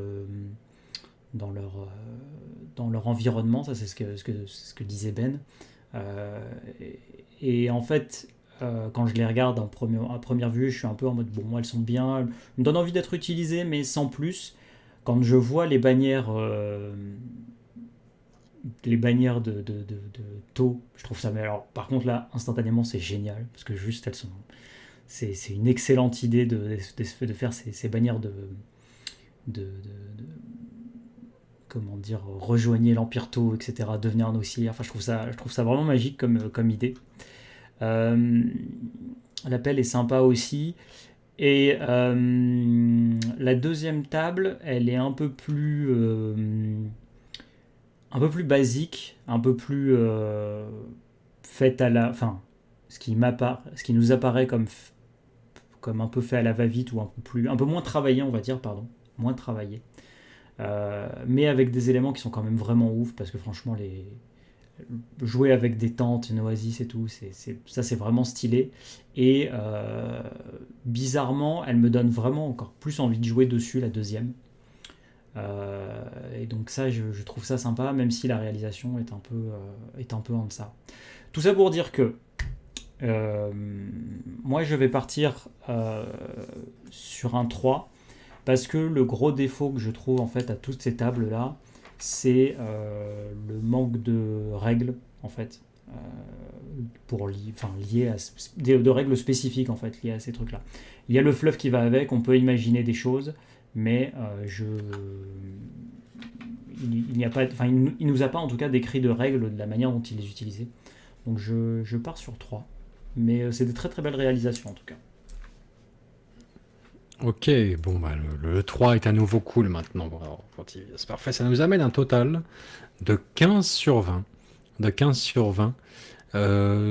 leur environnement. Ça, c'est ce que disait Ben. Et en fait, quand je les regarde à première vue, je suis un peu en mode bon, elles sont bien, elles me donnent envie d'être utilisées, mais sans plus. Quand je vois les bannières de taux, je trouve ça. Mais alors, par contre, là, instantanément, c'est génial parce que juste elles sont. C'est une excellente idée de faire ces bannières de comment dire, rejoignez l'Empire Tau, etc., devenez un auxiliaire. Enfin, je trouve ça vraiment magique comme idée. Euh, L'appel est sympa aussi. Et la deuxième table, elle est un peu plus basique, un peu plus faite enfin, ce qui nous apparaît comme un peu fait à la va-vite ou un peu moins travaillé, on va dire, pardon, moins travaillé. Mais avec des éléments qui sont quand même vraiment ouf, parce que franchement, jouer avec des tentes, une oasis et tout, ça c'est vraiment stylé. Et bizarrement, elle me donne vraiment encore plus envie de jouer dessus, la deuxième. Et donc ça, je trouve ça sympa, même si la réalisation est un peu en deçà. Tout ça pour dire que moi je vais partir sur un 3 parce que le gros défaut que je trouve en fait à toutes ces tables là, c'est le manque de règles en fait, liées à de règles spécifiques en fait liées à ces trucs là. Il y a le fluff qui va avec, on peut imaginer des choses, mais il n'y a pas, enfin il nous a pas en tout cas décrit de règles de la manière dont il les utilisait. Donc je pars sur 3. Mais c'est de très très belles réalisations en tout cas. Ok, bon, bah, le 3 est à nouveau cool maintenant. Bon, alors, c'est parfait. Ça nous amène un total de 15 sur 20. De 15 sur 20.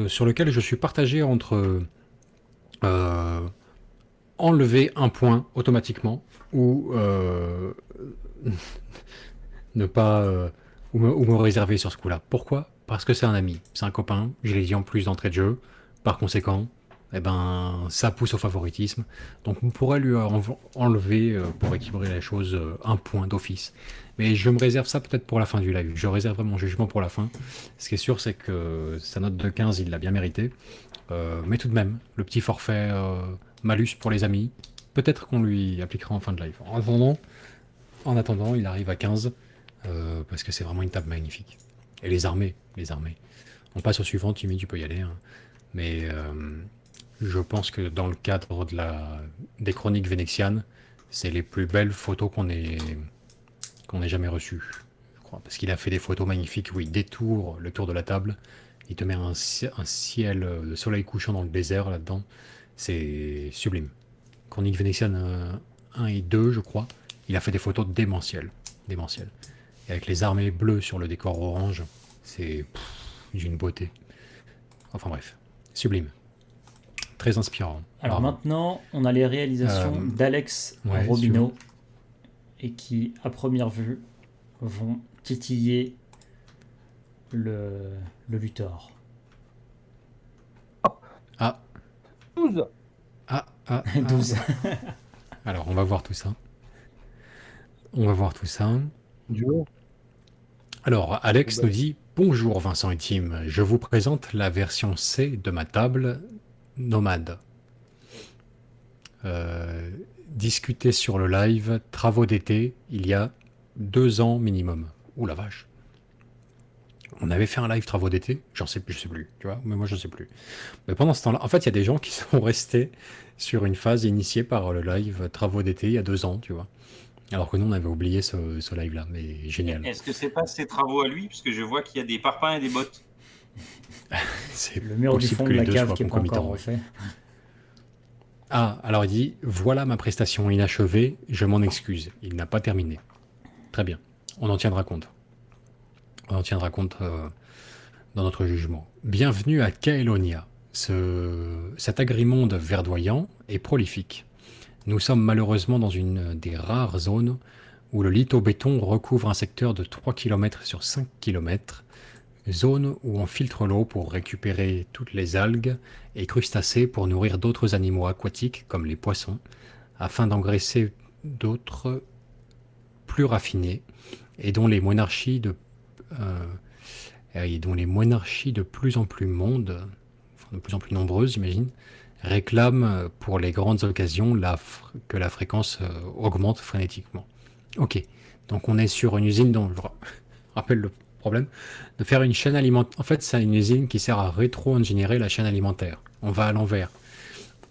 Sur lequel je suis partagé entre enlever un point automatiquement ou ne pas ou me réserver sur ce coup-là. Pourquoi? Parce que c'est un ami, c'est un copain, je l'ai dit en plus d'entrée de jeu. Par conséquent, eh ben, ça pousse au favoritisme. Donc on pourrait lui enlever, pour équilibrer les choses, un point d'office. Mais je me réserve ça peut-être pour la fin du live. Je réserverai mon jugement pour la fin. Ce qui est sûr, c'est que sa note de 15, il l'a bien mérité. Mais tout de même, le petit forfait malus pour les amis, peut-être qu'on lui appliquera en fin de live. En attendant, il arrive à 15, parce que c'est vraiment une table magnifique. Et les armées. On passe au suivant, Timmy, tu peux y aller. Hein. Mais je pense que dans le cadre des chroniques vénétiennes, c'est les plus belles photos qu'on ait jamais reçues, je crois. Parce qu'il a fait des photos magnifiques où il détourne le tour de la table. Il te met un ciel de soleil couchant dans le désert là-dedans. C'est sublime. Chronique vénétienne 1 et 2, je crois. Il a fait des photos démentielles. Et avec les armées bleues sur le décor orange, c'est d'une beauté. Enfin bref, sublime. Très inspirant. Alors maintenant, on a les réalisations d'Alex Robineau et qui, à première vue, vont titiller le Luthor. Ah. 12. Ah. 12. Alors, on va voir tout ça. Dieu. Alors, Alex nous dit « Bonjour Vincent et Tim, je vous présente la version C de ma table nomade. Discuté sur le live, travaux d'été, il y a 2 ans minimum. » Ouh la vache. On avait fait un live travaux d'été, je sais plus, tu vois, mais moi je sais plus. Mais pendant ce temps-là, en fait, il y a des gens qui sont restés sur une phase initiée par le live travaux d'été il y a 2 ans, tu vois. Alors que nous, on avait oublié ce live-là, mais génial. Est-ce que c'est pas ses travaux à lui? Parce que je vois qu'il y a des parpaings et des bottes. C'est Le mur du possible fond que de les la deux cave soient qui est pas concomitants, encore ouais. refait. Ah, alors il dit, voilà ma prestation inachevée, je m'en excuse. Il n'a pas terminé. Très bien. On en tiendra compte. Dans notre jugement. Bienvenue à Caelonia. Cet agrimonde verdoyant est prolifique. Nous sommes malheureusement dans une des rares zones où le lithobéton recouvre un secteur de 3 km sur 5 km, zone où on filtre l'eau pour récupérer toutes les algues et crustacés pour nourrir d'autres animaux aquatiques comme les poissons, afin d'engraisser d'autres plus raffinés et dont les monarchies de plus en plus de plus en plus nombreuses, j'imagine, réclament pour les grandes occasions que la fréquence augmente frénétiquement. Ok, donc on est sur une usine dont je rappelle le problème, de faire une chaîne alimentaire. En fait, c'est une usine qui sert à rétro-ingénierer la chaîne alimentaire. On va à l'envers.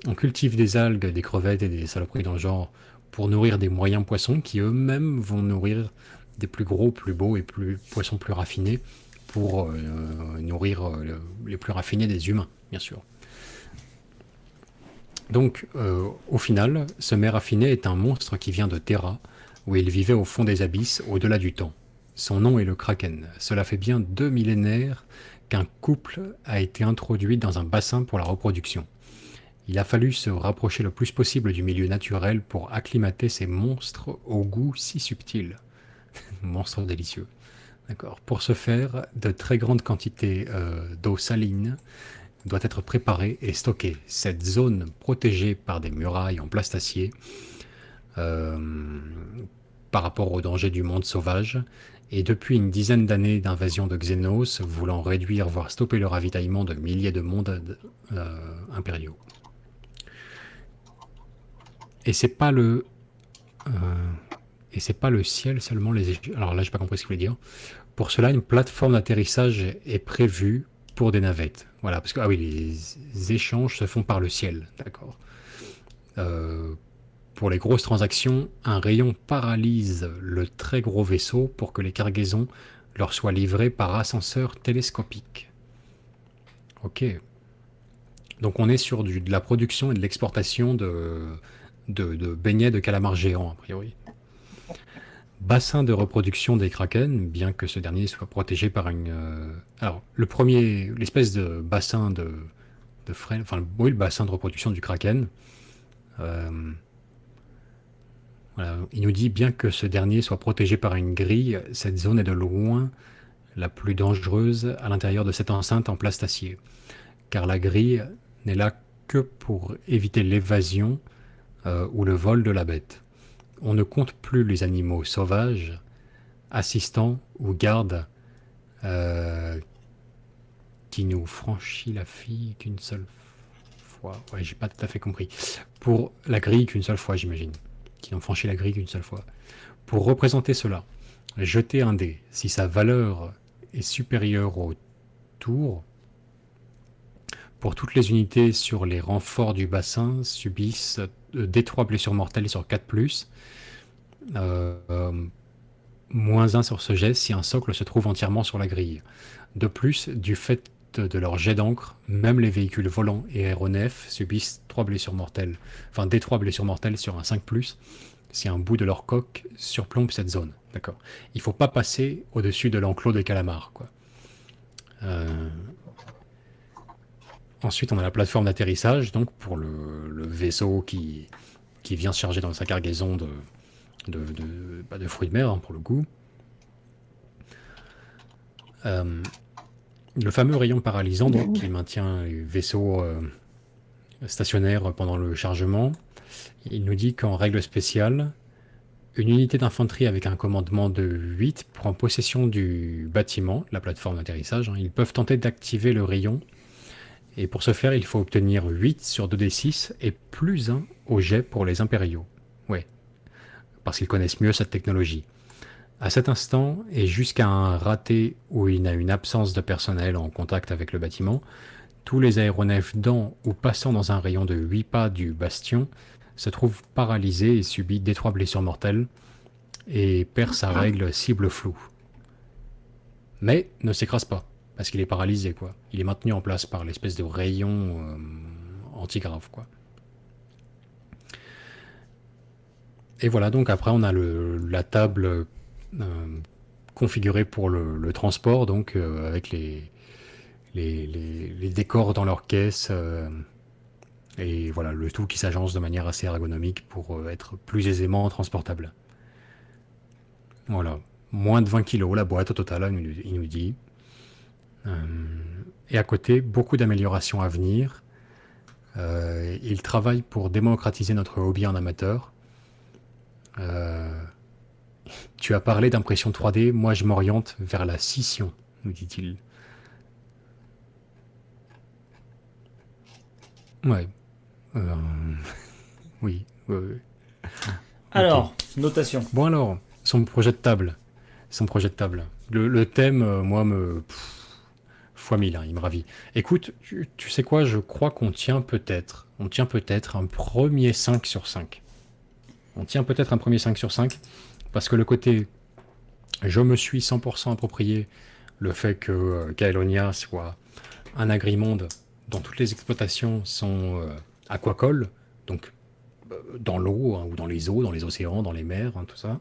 On cultive des algues, des crevettes et des saloperies dans le genre pour nourrir des moyens poissons qui eux-mêmes vont nourrir des plus gros, plus beaux et poissons plus raffinés pour nourrir les plus raffinés des humains, bien sûr. Donc, au final, ce mets raffiné est un monstre qui vient de Terra, où il vivait au fond des abysses, au-delà du temps. Son nom est le Kraken. Cela fait bien 2 millénaires qu'un couple a été introduit dans un bassin pour la reproduction. Il a fallu se rapprocher le plus possible du milieu naturel pour acclimater ces monstres au goût si subtil. Monstres délicieux. D'accord. Pour ce faire, de très grandes quantités d'eau saline doit être préparée et stockée. Cette zone protégée par des murailles en plastacier par rapport aux dangers du monde sauvage, et depuis une dizaine d'années d'invasion de Xénos voulant réduire voire stopper le ravitaillement de milliers de mondes impériaux. Et c'est pas le ciel seulement les. Alors là, j'ai pas compris ce qu'il voulait dire. Pour cela, une plateforme d'atterrissage est prévue pour des navettes. Voilà, parce que ah oui, les échanges se font par le ciel, d'accord. Pour les grosses transactions, un rayon paralyse le très gros vaisseau pour que les cargaisons leur soient livrées par ascenseur télescopique. Ok. Donc on est sur de la production et de l'exportation de beignets de calamars géants, a priori. Bassin de reproduction des kraken, bien que ce dernier soit protégé par une... Alors, l'espèce de bassin de frein, enfin, oui, le bassin de reproduction du kraken, voilà, il nous dit, bien que ce dernier soit protégé par une grille, cette zone est de loin la plus dangereuse à l'intérieur de cette enceinte en plastacier, car la grille n'est là que pour éviter l'évasion ou le vol de la bête. On ne compte plus les animaux sauvages, assistants ou gardes qui nous franchit la fille qu'une seule fois. Ouais, j'ai pas tout à fait compris. Pour la grille qu'une seule fois, j'imagine. Qui n'ont franchi la grille qu'une seule fois. Pour représenter cela, jetez un dé. Si sa valeur est supérieure au tour, pour toutes les unités sur les renforts du bassin subissent D3 blessures mortelles sur 4+, moins 1 sur ce jet si un socle se trouve entièrement sur la grille. De plus, du fait de leur jet d'encre, même les véhicules volants et aéronefs subissent 3 blessures mortelles, enfin D3 blessures mortelles sur un 5+, si un bout de leur coque surplombe cette zone. D'accord. Il ne faut pas passer au-dessus de l'enclos des calamars, quoi. Ensuite, on a la plateforme d'atterrissage, donc pour le vaisseau qui vient se charger dans sa cargaison de fruits de mer, hein, pour le coup. Le fameux rayon paralysant, donc, qui maintient les vaisseaux stationnaires pendant le chargement, il nous dit qu'en règle spéciale, une unité d'infanterie avec un commandement de 8 prend possession du bâtiment, la plateforme d'atterrissage. Hein. Ils peuvent tenter d'activer le rayon. Et pour ce faire, il faut obtenir 8 sur 2d6 et plus 1 au jet pour les impériaux. Ouais, parce qu'ils connaissent mieux cette technologie. À cet instant, et jusqu'à un raté où il y a une absence de personnel en contact avec le bâtiment, tous les aéronefs dans ou passant dans un rayon de 8 pas du bastion se trouvent paralysés et subissent D3 blessures mortelles et perd sa règle cible floue. Mais ne s'écrase pas. Parce qu'il est paralysé, quoi. Il est maintenu en place par l'espèce de rayon antigrave, quoi. Et voilà, donc après, on a la table configurée pour le transport, donc avec les décors dans leur caisse, et voilà, le tout qui s'agence de manière assez ergonomique pour être plus aisément transportable. Voilà. Moins de 20 kg la boîte au total, il nous dit. Et à côté, beaucoup d'améliorations à venir. Il travaille pour démocratiser notre hobby en amateur. Tu as parlé d'impression 3D, moi je m'oriente vers la scission, nous dit-il. Ouais. Euh, oui. Alors, notation. Bon alors, son projet de table. Le thème, moi, fois 1000, hein, il me ravit. Écoute, tu sais quoi, je crois on tient peut-être un premier 5 sur 5. On tient peut-être un premier 5 sur 5, parce que le côté, je me suis 100% approprié le fait que Caelonia soit un agrimonde dont toutes les exploitations sont aquacoles, donc dans l'eau, hein, ou dans les eaux, dans les océans, dans les mers, hein, tout ça.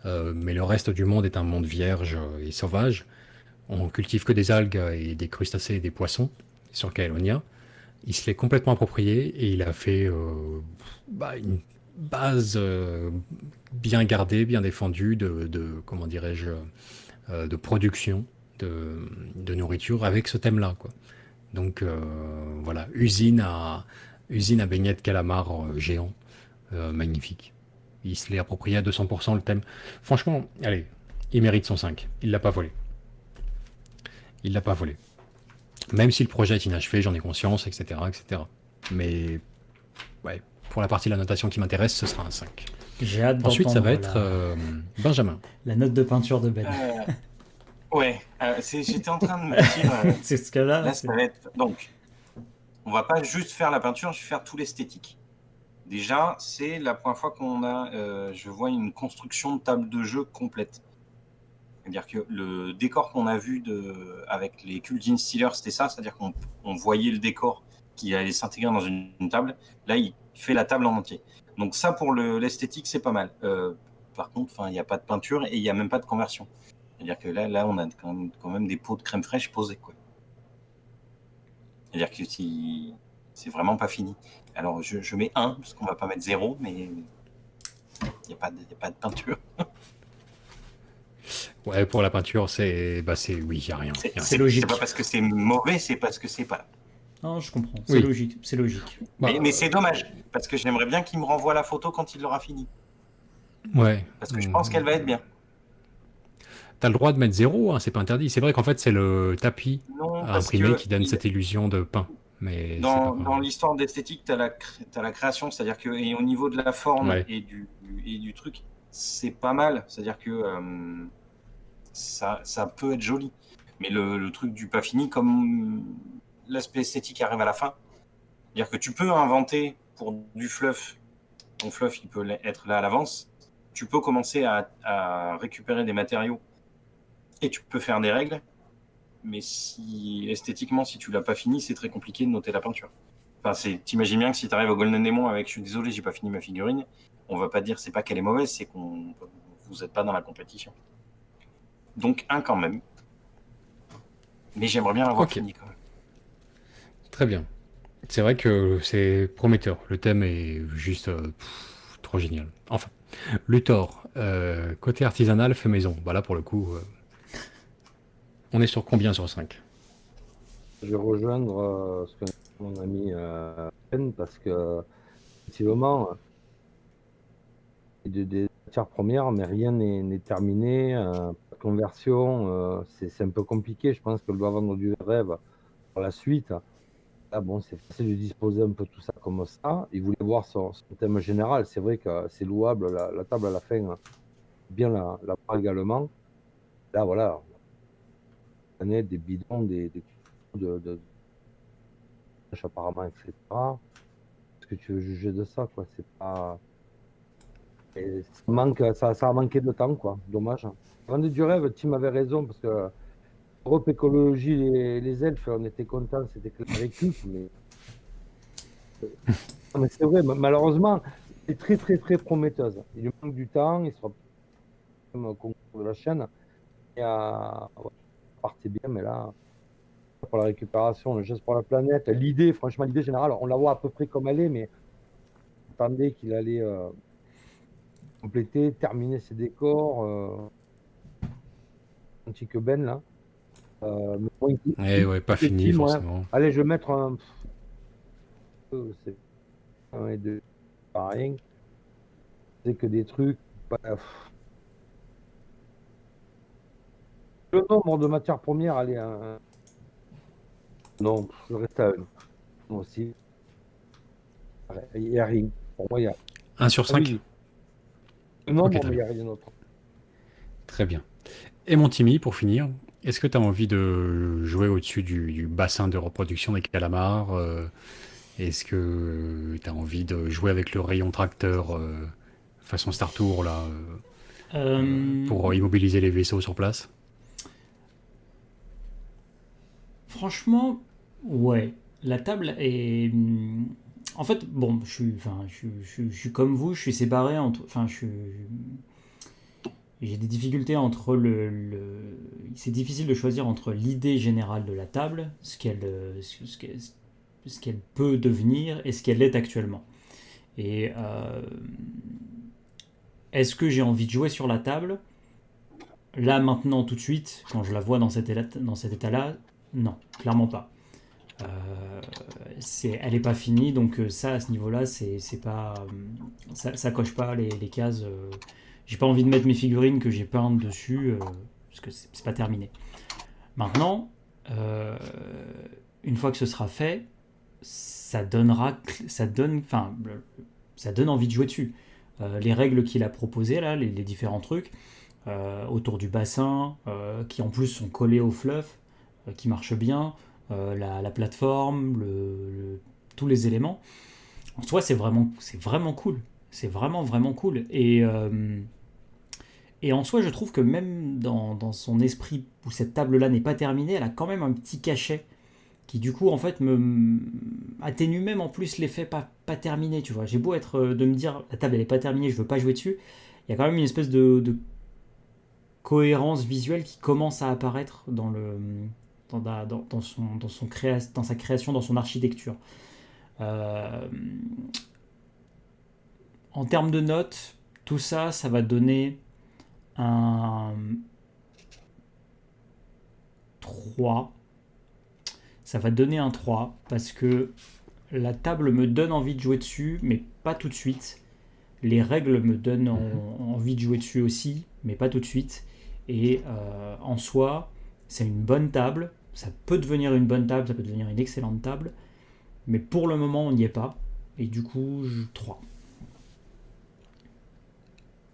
Mais le reste du monde est un monde vierge et sauvage. On cultive que des algues et des crustacés et des poissons sur Caelonia. Il se l'est complètement approprié et il a fait une base bien gardée, bien défendue comment dirais-je, de production de nourriture avec ce thème-là, quoi. Donc voilà, usine à beignets de calamar géant, magnifique. Il se l'est approprié à 200% le thème. Franchement, allez, il mérite son 5. Il l'a pas volé. Il l'a pas volé. Même si le projet est inachevé, j'en ai conscience, etc., etc. Mais ouais, pour la partie de la notation qui m'intéresse, ce sera un 5. J'ai hâte Ensuite, ça va d'entendre être Benjamin. la note de peinture de Ben. Ouais, j'étais en train de me dire. C'est ce cas-là. Là, ça va être. Donc, on va pas juste faire la peinture, je vais faire tout l'esthétique. Déjà, c'est la première fois je vois une construction de table de jeu complète. C'est-à-dire que le décor qu'on a vu avec les Cult Instillers, c'était ça, c'est-à-dire qu'on voyait le décor qui allait s'intégrer dans une table. Là, il fait la table en entier. Donc ça, pour l'esthétique, c'est pas mal. Par contre, il n'y a pas de peinture et il n'y a même pas de conversion. C'est-à-dire que là, on a quand même des pots de crème fraîche posés, quoi. C'est-à-dire que c'est vraiment pas fini. Alors, je mets 1, parce qu'on va pas mettre 0, mais il n'y a pas de peinture. Ouais, pour la peinture, oui, il n'y a rien. C'est logique. C'est pas parce que c'est mauvais, c'est parce que c'est pas là. Non, je comprends. Oui. C'est logique. Mais c'est dommage, parce que j'aimerais bien qu'il me renvoie la photo quand il l'aura fini. Ouais. Parce que je pense qu'elle va être bien. T'as le droit de mettre 0, hein, c'est pas interdit. C'est vrai qu'en fait, c'est le tapis imprimé qui donne cette illusion de pain. Mais dans l'histoire d'esthétique, t'as la création, c'est-à-dire que et au niveau de la forme et du truc, c'est pas mal. C'est-à-dire que ça peut être joli. Mais le truc du pas fini, comme l'aspect esthétique arrive à la fin, c'est-à-dire que tu peux inventer pour du fluff, ton fluff il peut être là à l'avance, tu peux commencer à récupérer des matériaux et tu peux faire des règles, mais esthétiquement, si tu l'as pas fini, c'est très compliqué de noter la peinture. Enfin, t'imagines bien que si tu arrives au Golden Demon avec « je suis désolé, j'ai pas fini ma figurine », on va pas dire c'est pas qu'elle est mauvaise, c'est qu'on vous êtes pas dans la compétition. Donc 1 quand même. Mais j'aimerais bien l'avoir fini quand même. Très bien. C'est vrai que c'est prometteur. Le thème est juste trop génial. Enfin, Luthor, côté artisanal, fait maison. Voilà, pour le coup, on est sur combien sur 5? Je vais rejoindre ce que dit mon ami Ben, parce que, effectivement, des matières premières, mais rien n'est terminé. La conversion, c'est un peu compliqué. Je pense qu'elle doit vendre du rêve par la suite. Là, bon, c'est facile de disposer un peu tout ça comme ça. Il voulait voir son thème général. C'est vrai que c'est louable, la table à la fin, bien la voir également. Là, voilà, on a des bidons, des de apparemment, etc. Est-ce que tu veux juger de ça, quoi? C'est pas... Et ça a manqué de temps, quoi. Dommage. Vendre du rêve, Tim avait raison, parce que Europe Écologie, les elfes, on était contents, c'était que la récup, mais... Non, mais c'est vrai, malheureusement, c'est très, très, très prometteuse. Il lui manque du temps, il sera au concours de la chaîne. Et partez bien, mais là, pour la récupération, le geste pour la planète, l'idée, franchement, l'idée générale, on la voit à peu près comme elle est, mais attendez qu'il allait compléter, terminer ses décors, ainsi que Ben, là. Pas fini, forcément. Allez, je vais mettre un... C'est 1 et 2, pas rien. C'est que des trucs... Le nombre de matières premières, allez, non, je reste à 1. Moi aussi. Il n'y a rien. Pour moi, il y a. 1 sur Ah 5. oui, le nombre, Ok, très mais il n'y bien. a rien d'autre. Très bien. Et mon Timmy, pour finir, est-ce que tu as envie de jouer au-dessus du bassin de reproduction des calamars est-ce que tu as envie de jouer avec le rayon tracteur façon Star Tour là, Euh, pour immobiliser les vaisseaux sur place? Franchement, ouais. La table est. En fait, bon, je suis comme vous, je suis séparé entre. Enfin, j'ai des difficultés entre c'est difficile de choisir entre l'idée générale de la table, ce qu'elle peut devenir et ce qu'elle est actuellement. Et est-ce que j'ai envie de jouer sur la table? Là, maintenant, tout de suite, quand je la vois dans cet état-là, non, clairement pas. Elle est pas finie, donc ça, à ce niveau-là, c'est pas, ça coche pas les cases. J'ai pas envie de mettre mes figurines que j'ai peintes dessus, parce que c'est pas terminé. Maintenant, euh, une fois que ce sera fait, ça donne envie de jouer dessus. Les règles qu'il a proposées là, les différents trucs autour du bassin, qui en plus sont collés au fluff, qui marchent bien, la plateforme, tous les éléments. En soi, c'est vraiment cool. C'est vraiment, vraiment cool. Et en soi, je trouve que même dans son esprit, où cette table-là n'est pas terminée, elle a quand même un petit cachet qui, du coup, en fait, me atténue même en plus l'effet pas terminé, tu vois. J'ai beau être de me dire, la table, elle n'est pas terminée, je veux pas jouer dessus. Il y a quand même une espèce de cohérence visuelle qui commence à apparaître dans sa création, dans son architecture. Euh, En termes de notes, tout ça, ça va donner un 3. Ça va donner un 3 parce que la table me donne envie de jouer dessus, mais pas tout de suite. Les règles me donnent envie de jouer dessus aussi, mais pas tout de suite. Et en soi, c'est une bonne table. Ça peut devenir une bonne table, ça peut devenir une excellente table. Mais pour le moment, on n'y est pas. Et du coup, 3.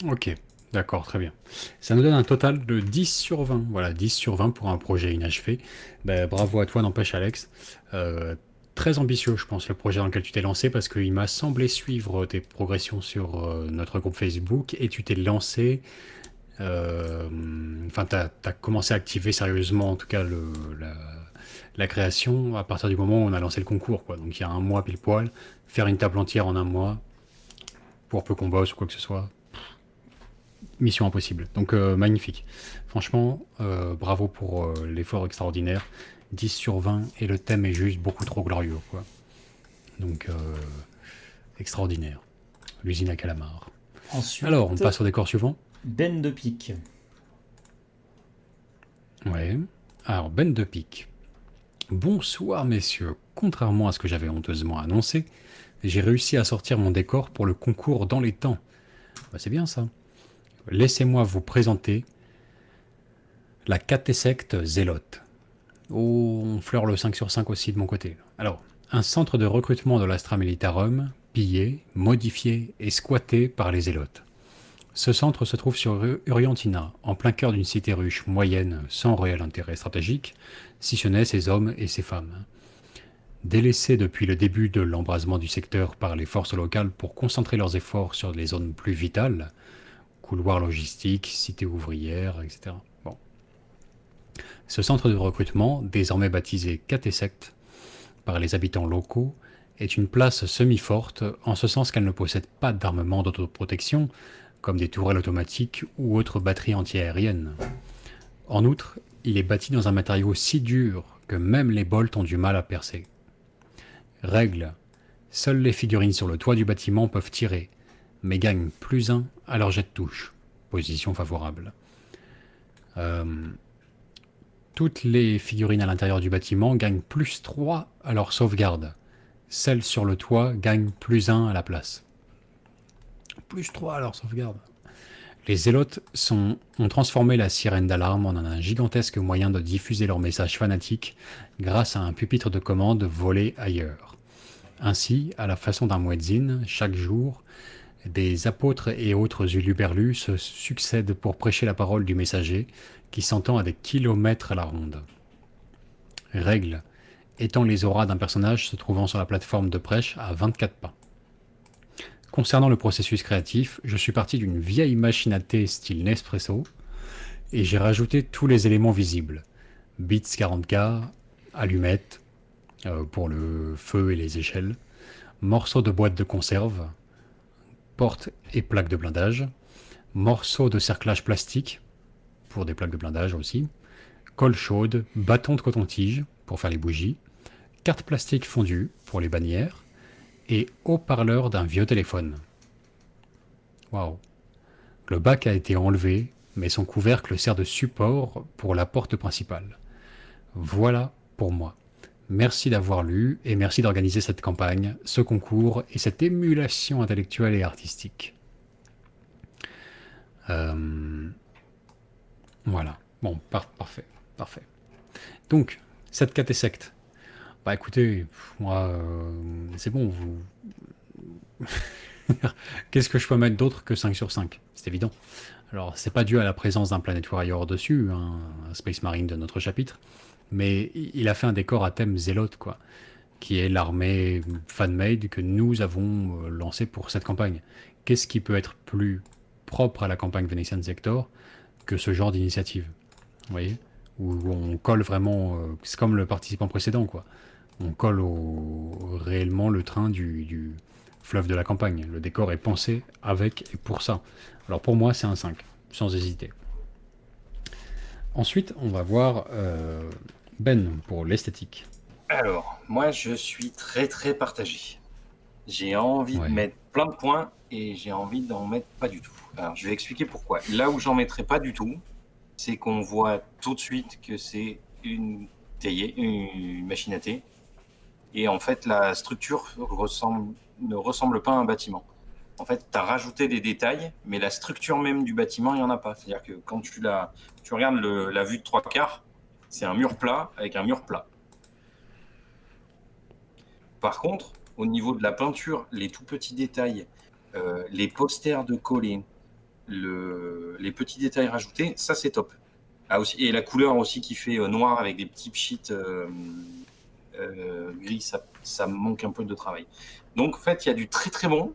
Ok, d'accord, très bien. Ça nous donne un total de 10 sur 20. Voilà, 10 sur 20 pour un projet inachevé. Ben, bravo à toi, n'empêche Alex. Euh, Très ambitieux, je pense, le projet dans lequel tu t'es lancé, parce qu'il m'a semblé suivre tes progressions sur notre groupe Facebook, et tu t'es lancé. Enfin, tu as commencé à activer sérieusement, en tout cas, la création à partir du moment où on a lancé le concours, quoi. Donc il y a un mois pile poil, faire une table entière en un mois, pour peu qu'on bosse ou quoi que ce soit, mission impossible. Donc magnifique. Franchement, bravo pour l'effort extraordinaire. 10 sur 20 et le thème est juste beaucoup trop glorieux, quoi. Donc extraordinaire. L'usine à calamar. Ensuite, Alors, on passe au décor suivant. Ben de pique. Ouais. Alors, Ben de pique. Bonsoir messieurs, contrairement à ce que j'avais honteusement annoncé, j'ai réussi à sortir mon décor pour le concours dans les temps. Bah, c'est bien ça. Laissez-moi vous présenter la catésecte Zélote. Oh, on fleure le 5 sur 5 aussi de mon côté. Alors, un centre de recrutement de l'Astra Militarum, pillé, modifié et squatté par les Zélotes. Ce centre se trouve sur Uriantina, en plein cœur d'une cité ruche moyenne sans réel intérêt stratégique, si ce n'est ses hommes et ses femmes. Délaissés depuis le début de l'embrasement du secteur par les forces locales pour concentrer leurs efforts sur les zones plus vitales, couloirs logistiques, cités ouvrières, etc. Bon. Ce centre de recrutement, désormais baptisé Catésecte par les habitants locaux, est une place semi-forte en ce sens qu'elle ne possède pas d'armement d'autoprotection, comme des tourelles automatiques ou autres batteries antiaériennes. En outre, il est bâti dans un matériau si dur que même les bolts ont du mal à percer. Règle: seules les figurines sur le toit du bâtiment peuvent tirer, mais gagnent +1 à leur jet de touche. Position favorable. Toutes les figurines à l'intérieur du bâtiment gagnent +3 à leur sauvegarde. Celles sur le toit gagnent +1 à la place. +3 à leur sauvegarde. Les zélotes ont transformé la sirène d'alarme en un gigantesque moyen de diffuser leurs messages fanatiques grâce à un pupitre de commande volé ailleurs. Ainsi, à la façon d'un muezzin, chaque jour, des apôtres et autres huluberlus se succèdent pour prêcher la parole du messager, qui s'entend à des kilomètres à la ronde. Règle: étant les auras d'un personnage se trouvant sur la plateforme de prêche à 24 pas. Concernant le processus créatif, je suis parti d'une vieille machine à thé style Nespresso, et j'ai rajouté tous les éléments visibles. Bits 40K, allumettes, pour le feu et les échelles, morceaux de boîte de conserve, portes et plaques de blindage, morceaux de cerclage plastique, pour des plaques de blindage aussi, colle chaude, bâton de coton-tige, pour faire les bougies, carte plastique fondue, pour les bannières, et haut-parleur d'un vieux téléphone. Waouh. Le bac a été enlevé, mais son couvercle sert de support pour la porte principale. Voilà pour moi. Merci d'avoir lu et merci d'organiser cette campagne, ce concours et cette émulation intellectuelle et artistique. Voilà. Bon, parfait. Parfait. Donc, cette secte. Bah écoutez, moi, c'est bon, vous... Qu'est-ce que je peux mettre d'autre que 5 sur 5? C'est évident. Alors, c'est pas dû à la présence d'un Planet Warrior dessus, un Space Marine de notre chapitre, mais il a fait un décor à thème zélote, quoi, qui est l'armée fan-made que nous avons lancée pour cette campagne. Qu'est-ce qui peut être plus propre à la campagne Venetian Sector que ce genre d'initiative? Vous voyez? Où on colle vraiment, c'est comme le participant précédent, quoi. On colle réellement le train du fleuve de la campagne. Le décor est pensé avec et pour ça. Alors pour moi, c'est un 5, sans hésiter. Ensuite, on va voir Ben pour l'esthétique. Alors, moi, je suis très très partagé. J'ai envie Ouais. de mettre plein de points et j'ai envie d'en mettre pas du tout. Alors, je vais expliquer pourquoi. Là où j'en mettrai pas du tout, c'est qu'on voit tout de suite que c'est une machine à thé. Et en fait, la structure ne ressemble pas à un bâtiment. En fait, tu as rajouté des détails, mais la structure même du bâtiment, il n'y en a pas. C'est-à-dire que quand tu regardes la vue de 3/4, c'est un mur plat avec un mur plat. Par contre, au niveau de la peinture, les tout petits détails, les posters de collés, les petits détails rajoutés, ça c'est top. Ah, aussi, et la couleur aussi qui fait noir avec des petits sheets gris, ça me manque un peu de travail. Donc en fait, il y a du très très bon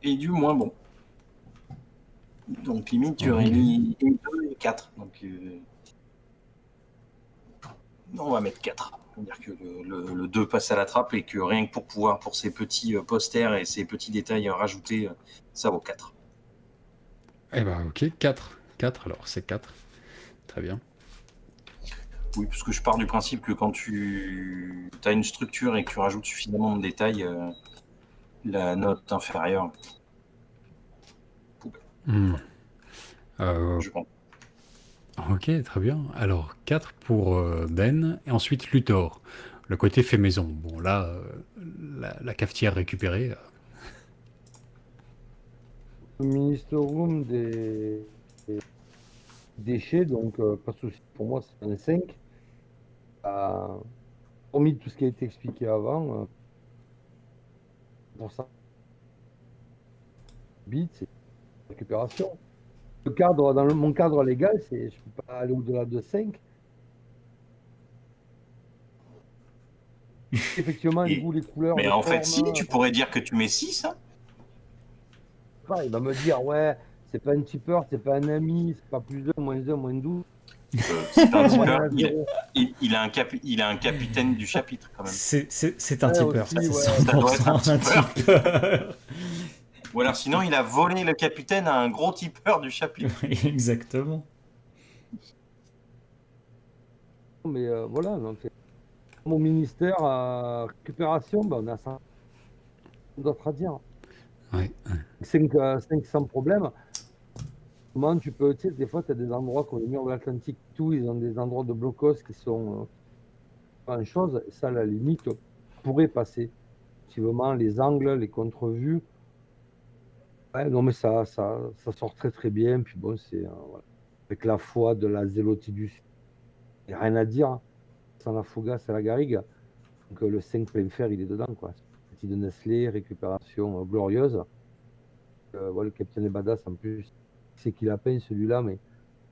et du moins bon. Donc limite, tu aurais mis 2 et 4. Donc on va mettre 4. C'est-à-dire que le 2 passe à la trappe et que rien que pour ces petits posters et ces petits détails rajoutés, ça vaut 4. Eh ben ok, 4. 4, alors c'est 4. Très bien. Oui, parce que je pars du principe que quand tu as une structure et que tu rajoutes suffisamment de détails, la note inférieure, je pense. Ok, très bien. Alors 4 pour Ben, et ensuite Luthor. Le côté fait maison. Bon là, la cafetière récupérée. Le Minister Room des déchets, donc pas de souci. Pour moi, c'est un 5. Hormis tout ce qui a été expliqué avant, pour ça, bit, c'est récupération. Mon cadre légal, je ne peux pas aller au-delà de 5. Effectivement, Et- du coup, les couleurs. Mais les en fait, formes, si, tu pourrais dire que tu mets 6. Hein. il va me dire, ouais, c'est pas un tipper, c'est pas un ami, c'est pas plus 1, moins 1, moins 12. C'est un tipper. Ouais, zéro. Il a un capitaine du chapitre quand même. C'est un Ouais, tipper. aussi, C'est ouais. Ça doit être un 100% un tipper. Ou alors sinon, il a volé le capitaine à un gros tipeur du chapitre. Exactement. Mais voilà, donc, mon ministère à récupération, on a ça d'autres à dire. Ouais. 5 sans problème. Comment tu peux, tu sais, des fois, tu as des endroits comme les murs de l'Atlantique, tout, ils ont des endroits de blocos qui sont pas une chose, et ça, à la limite, pourrait passer. Effectivement, les angles, les contre-vues. Ouais, non, mais ça sort très très bien. Puis bon, c'est voilà. Avec la foi de la zélotie du Sud, il n'y a rien à dire. Sans la fougasse et la garrigue. Donc le 5 plein fer, il est dedans, quoi. Petit de Nestlé, récupération glorieuse. Voilà, le Capitaine est badass en plus. C'est qu'il a peint celui-là, mais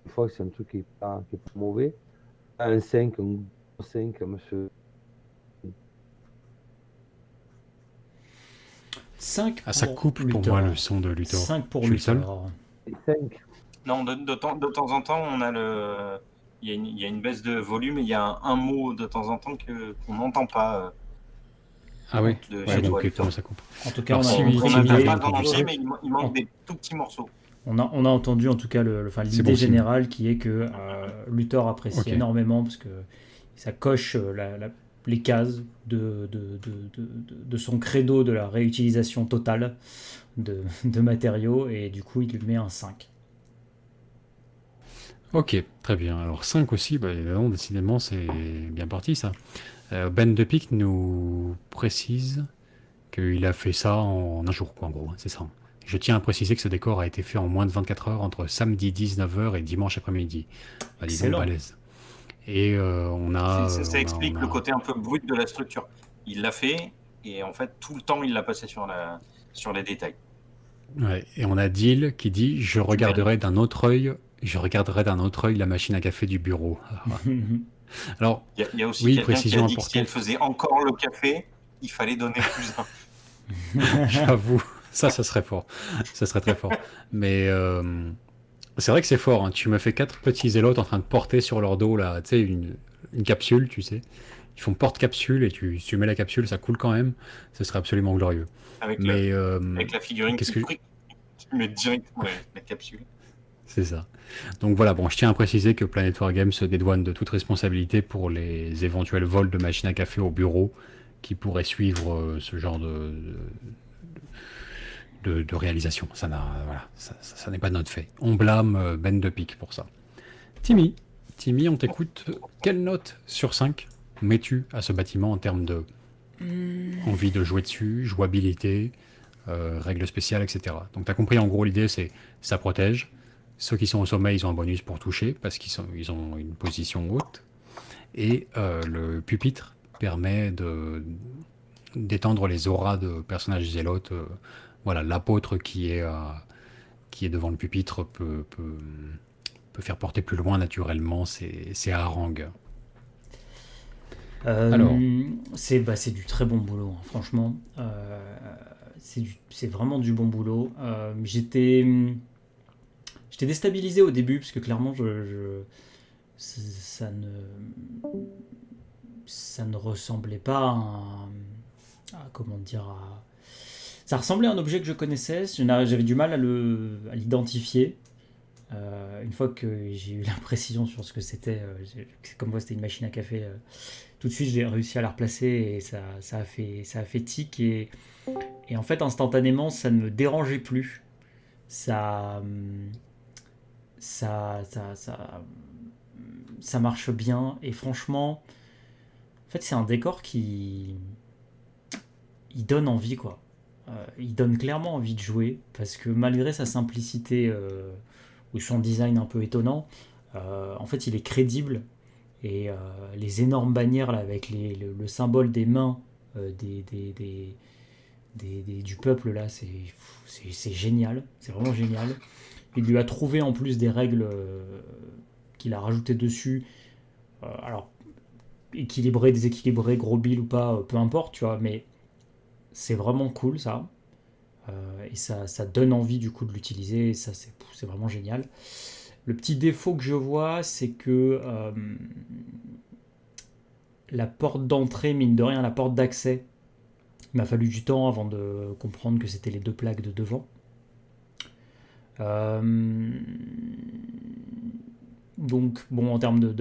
une fois que c'est un truc qui est pas mauvais. Un 5, un gros 5, monsieur. 5 Ah, ça pour coupe pour Luthor. moi le son de Luthor. 5 pour Je suis le seul. Luthor. 5. Non, de temps en temps, on a le. Il y a une baisse de volume et il y a un mot de temps en temps qu'on n'entend pas. Ah oui, de ouais, chez donc toi, Luthor. comment ça coupe? En tout cas, Alors, on a, si On oui, on si a oui, n'entend j'ai bien- pas en entendu ça. entier, mais il manque des tout petits morceaux. on a entendu en tout cas C'est l'idée bon signe. générale qui est que Luthor apprécie Ok. énormément parce que ça coche les cases de son credo de la réutilisation totale de matériaux et du coup il lui met un 5. Ok, très bien. Alors 5 aussi, bah, non, décidément, c'est bien parti ça. Ben de Pique nous précise qu'il a fait ça en un jour, quoi, en gros, hein, c'est ça. Je tiens à préciser que ce décor a été fait en moins de 24 heures entre samedi 19h et dimanche après-midi. Bah, dis donc, Excellent. balèze. Et on a... Ça explique le côté un peu brut de la structure. Il l'a fait et en fait tout le temps il l'a passé sur les détails. Ouais, et on a Dill qui dit je regarderai d'un autre œil la machine à café du bureau. Alors, Il y a aussi oui, quelqu'un qui a précision dit que si elle importante. faisait encore le café, il fallait donner plus un. J'avoue, ça serait fort. Ça serait très fort. Mais c'est vrai que c'est fort, hein. Tu me fais 4 petits zélotes en train de porter sur leur dos là, tu sais, une capsule, tu sais. Ils font porte-capsule et tu mets la capsule, ça coule quand même. Ce serait absolument glorieux. Avec Mais la figurine qu'est-ce qui que- met directement la capsule. c'est ça. Donc voilà, bon, je tiens à préciser que Planetary Games se dédouane de toute responsabilité pour les éventuels vols de machines à café au bureau qui pourraient suivre ce genre de réalisation. Ça n'est pas notre fait. On blâme Ben de Pique pour ça. Timmy, on t'écoute. Quelle note sur 5 mets-tu à ce bâtiment en termes de envie de jouer dessus, jouabilité, règles spéciales, etc. Donc tu as compris, en gros, l'idée c'est ça protège. Ceux qui sont au sommet, ils ont un bonus pour toucher parce ils ont une position haute. Et le pupitre permet d'étendre les auras de personnages zélotes. Voilà, l'apôtre qui est devant le pupitre peut faire porter plus loin naturellement ses harangues. Alors. C'est du très bon boulot, hein, franchement. C'est vraiment du bon boulot. J'étais déstabilisé au début parce que clairement ça ne ressemblait pas comment dire ça ressemblait à un objet que je connaissais. J'avais du mal à l'identifier. Une fois que j'ai eu la précision sur ce que c'était, comme moi c'était une machine à café, tout de suite j'ai réussi à la replacer et ça a fait tic et en fait instantanément ça ne me dérangeait plus. Ça marche bien et franchement, en fait c'est un décor qui il donne envie quoi. Il donne clairement envie de jouer parce que malgré sa simplicité ou son design un peu étonnant, en fait il est crédible et les énormes bannières là, avec le symbole des mains du peuple là, c'est génial, c'est vraiment génial. Il lui a trouvé en plus des règles qu'il a rajoutées dessus, alors équilibré, déséquilibré, gros bill ou pas, peu importe, tu vois, mais c'est vraiment cool ça. Et ça donne envie du coup de l'utiliser et ça c'est vraiment génial. Le petit défaut que je vois, c'est que la porte d'entrée, mine de rien, la porte d'accès, il m'a fallu du temps avant de comprendre que c'était les deux plaques de devant. Donc bon, en termes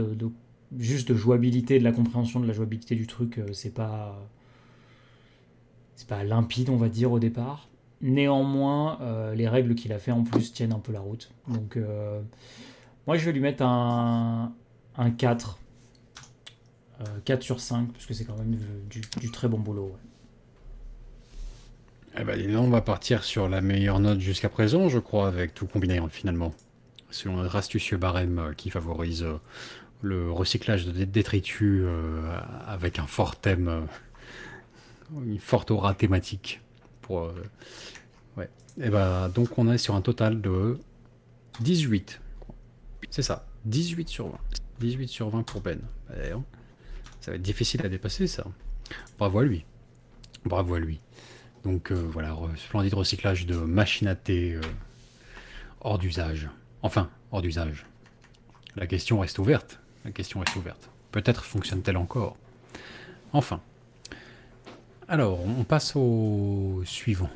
juste de jouabilité, de la compréhension de la jouabilité du truc, c'est pas limpide on va dire au départ. Néanmoins, les règles qu'il a fait en plus tiennent un peu la route. Donc moi je vais lui mettre un 4. 4 sur 5, parce que c'est quand même du très bon boulot. Ouais. Eh ben, on va partir sur la meilleure note jusqu'à présent, je crois, avec tout combiné finalement. Selon notre astucieux barème qui favorise le recyclage de détritus avec un fort thème une forte aura thématique. Ouais. Et bah, donc on est sur un total de 18. C'est ça, 18 sur 20. 18 sur 20 pour Ben. D'ailleurs, ça va être difficile à dépasser, ça. Bravo à lui. Bravo à lui. Donc voilà, splendide recyclage de machines à thé hors d'usage. Enfin, hors d'usage. La question reste ouverte. La question reste ouverte. Peut-être fonctionne-t-elle encore. Enfin. Alors, on passe au suivant.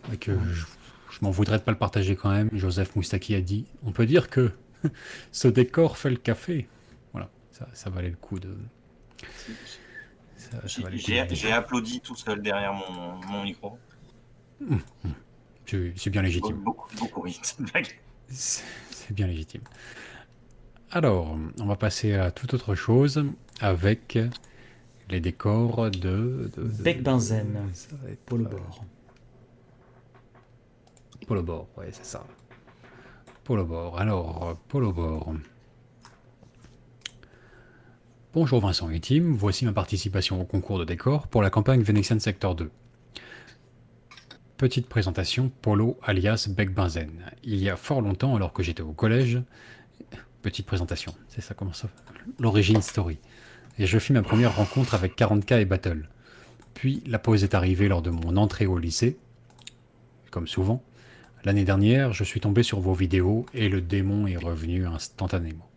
Avec, je m'en voudrais de pas le partager quand même. Joseph Moustaki a dit, on peut dire que ce décor fait le café. Voilà, ça valait le coup de... ça valait le coup de le dire. J'ai applaudi tout seul derrière mon micro. C'est bien légitime. Beaucoup, oui. cette blague. C'est bien légitime. Alors, on va passer à toute autre chose avec les décors de Beck Benzen, ça va être, Polo Bord. Polo Bord, ouais, c'est ça. Polo Bord. Alors, Polo Bord. Bonjour Vincent et Tim, voici ma participation au concours de décors pour la campagne Vénétienne Secteur 2. Petite présentation, Polo alias Beck Benzen. Il y a fort longtemps, alors que j'étais au collège... Petite présentation, c'est ça, comment ça... L'origine story. Et je fis ma première rencontre avec 40K et Battle. Puis la pause est arrivée lors de mon entrée au lycée. Comme souvent. L'année dernière, je suis tombé sur vos vidéos et le démon est revenu instantanément.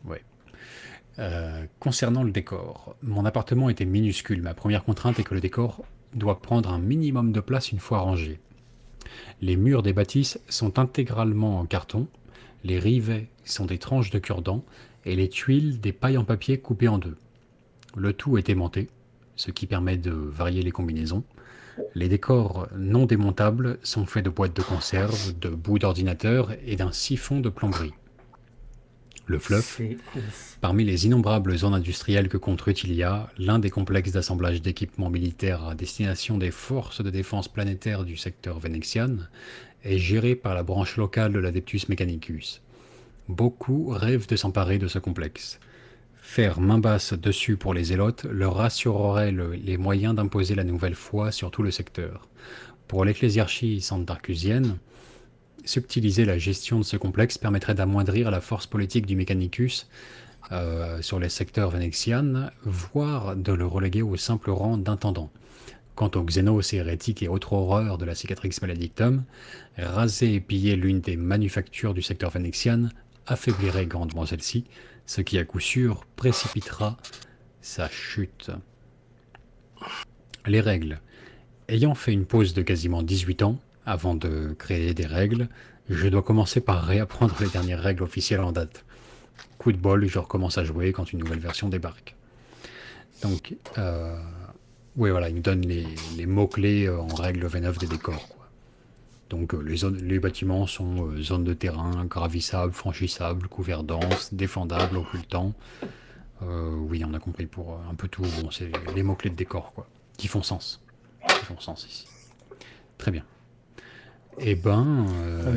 Ouais. Concernant le décor, mon appartement était minuscule. Ma première contrainte est que le décor doit prendre un minimum de place une fois rangé. Les murs des bâtisses sont intégralement en carton, les rivets sont des tranches de cure-dent et les tuiles des pailles en papier coupées en deux. Le tout est aimanté, ce qui permet de varier les combinaisons. Les décors non démontables sont faits de boîtes de conserve, de bouts d'ordinateur et d'un siphon de plomberie. Le fluff, parmi les innombrables zones industrielles que compte Rutilia, l'un des complexes d'assemblage d'équipements militaires à destination des forces de défense planétaires du secteur Vénétian, est géré par la branche locale de l'Adeptus Mechanicus. Beaucoup rêvent de s'emparer de ce complexe. Faire main basse dessus pour les zélotes leur assurerait les moyens d'imposer la nouvelle foi sur tout le secteur. Pour l'ecclésiarchie santarcusienne, subtiliser la gestion de ce complexe permettrait d'amoindrir la force politique du Mechanicus sur les secteurs vénétiens, voire de le reléguer au simple rang d'intendant. Quant aux xénos, hérétiques et autres horreurs de la Cicatrix Maledictum, raser et piller l'une des manufactures du secteur vénétien affaiblirait grandement celle-ci, ce qui à coup sûr précipitera sa chute. Les règles. Ayant fait une pause de quasiment 18 ans, avant de créer des règles, je dois commencer par réapprendre les dernières règles officielles en date. Coup de bol, je recommence à jouer quand une nouvelle version débarque. Donc, oui, voilà, il nous donne les mots-clés en règle V9 des décors, quoi. Donc, les bâtiments sont zones de terrain, gravissables, franchissables, couverts denses, défendables, occultants. Oui, on a compris pour un peu tout. Bon, c'est les mots-clés de décor, quoi, qui font sens. Qui font sens ici. Très bien. Eh ben,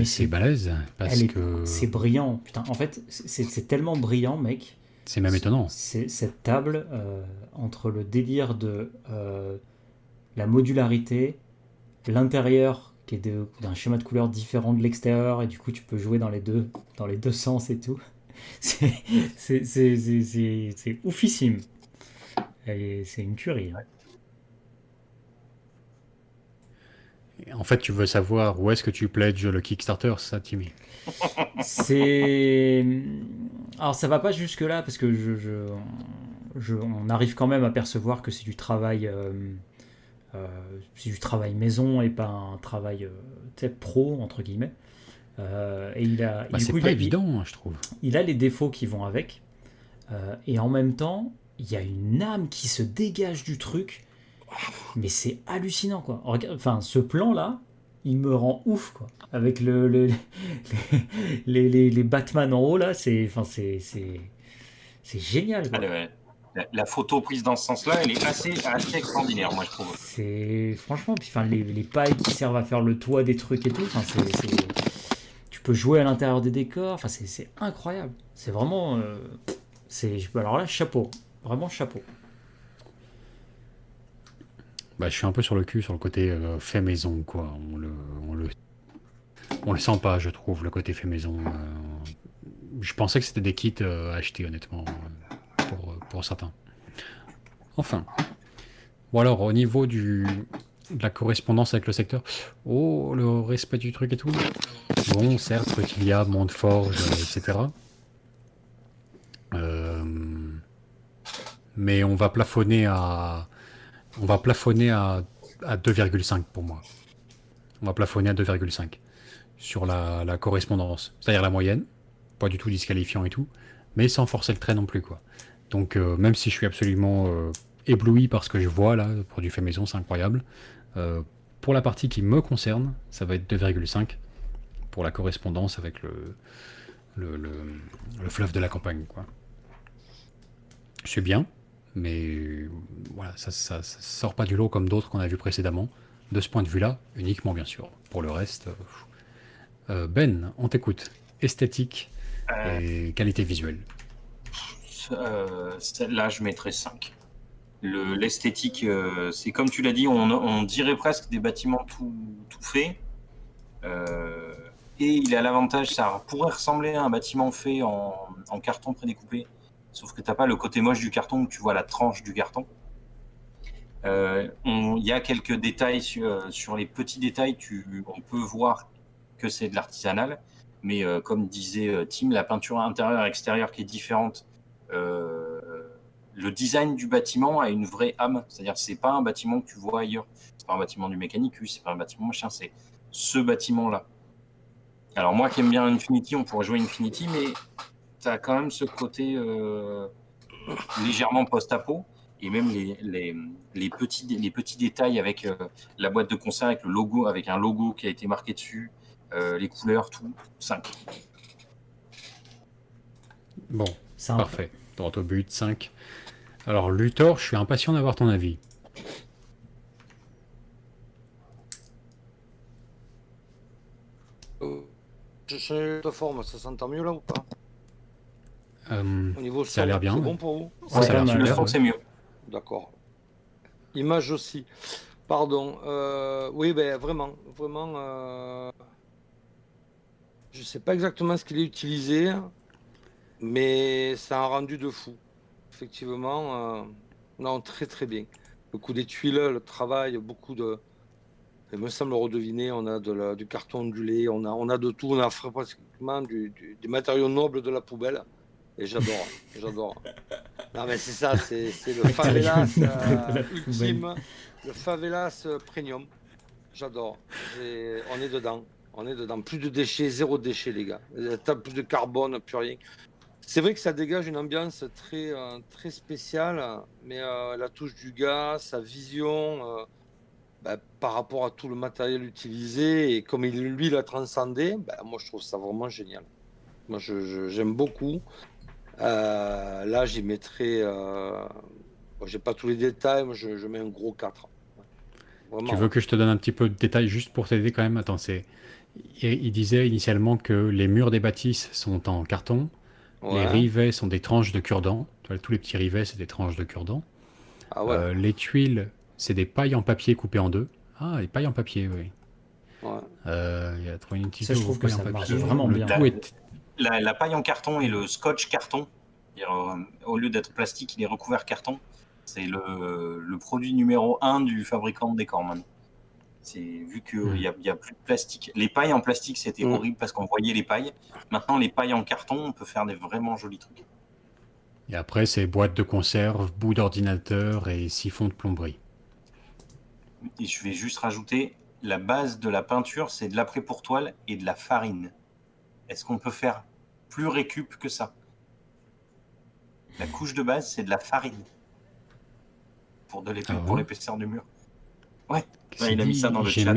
c'est balèze, parce que... C'est brillant, putain. En fait, c'est tellement brillant, mec. C'est même étonnant. C'est cette table, entre le délire de la modularité, l'intérieur qui est d'un schéma de couleurs différent de l'extérieur, et du coup tu peux jouer dans les deux sens et tout. C'est oufissime. Et c'est une tuerie. Hein. En fait, tu veux savoir où est-ce que tu pledges le Kickstarter, ça, Timmy? Alors ça va pas jusque là parce que on arrive quand même à percevoir que c'est du travail maison et pas un travail pro entre guillemets. Et c'est pas évident, je trouve. Il a les défauts qui vont avec, et en même temps il y a une âme qui se dégage du truc, mais c'est hallucinant quoi. Enfin, ce plan là, il me rend ouf quoi. Avec les Batman en haut là, c'est génial quoi. La photo prise dans ce sens-là, elle est assez extraordinaire, moi je trouve. C'est franchement, puis enfin les pailles qui servent à faire le toit des trucs et tout, enfin tu peux jouer à l'intérieur des décors, enfin c'est incroyable. C'est vraiment alors là chapeau, vraiment chapeau. Bah, je suis un peu sur le cul sur le côté fait maison, quoi. On le sent pas, je trouve, le côté fait maison. Je pensais que c'était des kits à acheter, honnêtement, pour certains. Enfin. Bon alors, au niveau de la correspondance avec le secteur, oh, le respect du truc et tout. Bon, certes, Rutilia, Montforge, etc. Mais on va plafonner à 2,5 pour moi. On va plafonner à 2,5 sur la correspondance. C'est-à-dire la moyenne, pas du tout disqualifiant et tout, mais sans forcer le trait non plus, quoi. Donc, même si je suis absolument ébloui par ce que je vois là, pour du fait maison, c'est incroyable. Pour la partie qui me concerne, ça va être 2,5 pour la correspondance avec le fleuve de la campagne, quoi. Je suis bien, mais voilà, ça sort pas du lot comme d'autres qu'on a vu précédemment. De ce point de vue-là, uniquement bien sûr. Pour le reste, Ben, on t'écoute. Esthétique et qualité visuelle. Là, je mettrais 5. L'esthétique, c'est comme tu l'as dit, on dirait presque des bâtiments tout faits. Et il a l'avantage, ça pourrait ressembler à un bâtiment fait en carton prédécoupé, sauf que tu n'as pas le côté moche du carton où tu vois la tranche du carton. Il y a quelques détails sur les petits détails, on peut voir que c'est de l'artisanal, mais comme disait Tim, la peinture intérieure et extérieure qui est différente. Le design du bâtiment a une vraie âme, c'est-à-dire que c'est pas un bâtiment que tu vois ailleurs, c'est pas un bâtiment du Mechanicus, c'est pas un bâtiment machin, c'est ce bâtiment-là. Alors moi qui aime bien Infinity, on pourrait jouer Infinity, mais tu as quand même ce côté légèrement post-apo, et même les petits détails avec la boîte de concert avec le logo, avec un logo qui a été marqué dessus, les couleurs, tout, 5. Bon, C'est un- parfait. Droit au but, 5. Alors, Luthor, je suis impatient d'avoir ton avis. J'ai changé de forme, ça s'entend mieux là ou pas? Au niveau Ça a l'air bien. c'est Ouais. bon pour vous? Ouais, ça a l'air Ouais, Le super. son, c'est mieux. D'accord. Image aussi. Pardon. Oui, ben vraiment. Je sais pas exactement ce qu'il est utilisé, mais ça a un rendu de fou. Effectivement, non, très très bien. Le coup des tuiles, le travail, beaucoup de. Il me semble redeviner, on a du carton ondulé, on a de tout, on a pratiquement des matériaux nobles de la poubelle. Et j'adore. Non mais c'est ça, c'est le favelas ultime, le favelas premium. J'adore. On est dedans. Plus de déchets, zéro déchet les gars. Plus de carbone, plus rien. C'est vrai que ça dégage une ambiance très spéciale, mais la touche du gars, sa vision par rapport à tout le matériel utilisé et comme lui l'a transcendé, moi je trouve ça vraiment génial. Moi j'aime beaucoup. Là j'y mettrais, j'ai pas tous les détails, moi je mets un gros 4. Vraiment. Tu veux que je te donne un petit peu de détails juste pour t'aider quand même? Attends, il disait initialement que les murs des bâtisses sont en carton, les rivets sont des tranches de cure-dent. Tous les petits rivets, c'est des tranches de cure-dent. Ah ouais. Les tuiles, c'est des pailles en papier coupées en deux. Ah, les pailles en papier, oui. Ouais. Il y a trop une petite Ça, je trouve que paille en ça marche papier. vraiment Le bien. tout est- La paille en carton et le scotch carton, au lieu d'être plastique, il est recouvert carton. C'est le produit numéro 1 du fabricant de décor maintenant. C'est vu qu'il n'y a plus de plastique. Les pailles en plastique, c'était horrible parce qu'on voyait les pailles. Maintenant, les pailles en carton, on peut faire des vraiment jolis trucs. Et après, c'est boîtes de conserve, bout d'ordinateur et siphon de plomberie. Et je vais juste rajouter, la base de la peinture, c'est de l'après-pour-toile et de la farine. Est-ce qu'on peut faire plus récup que ça? La couche de base, c'est de la farine. Pour l'épaisseur du mur. Ouais, il a mis ça dans le chat.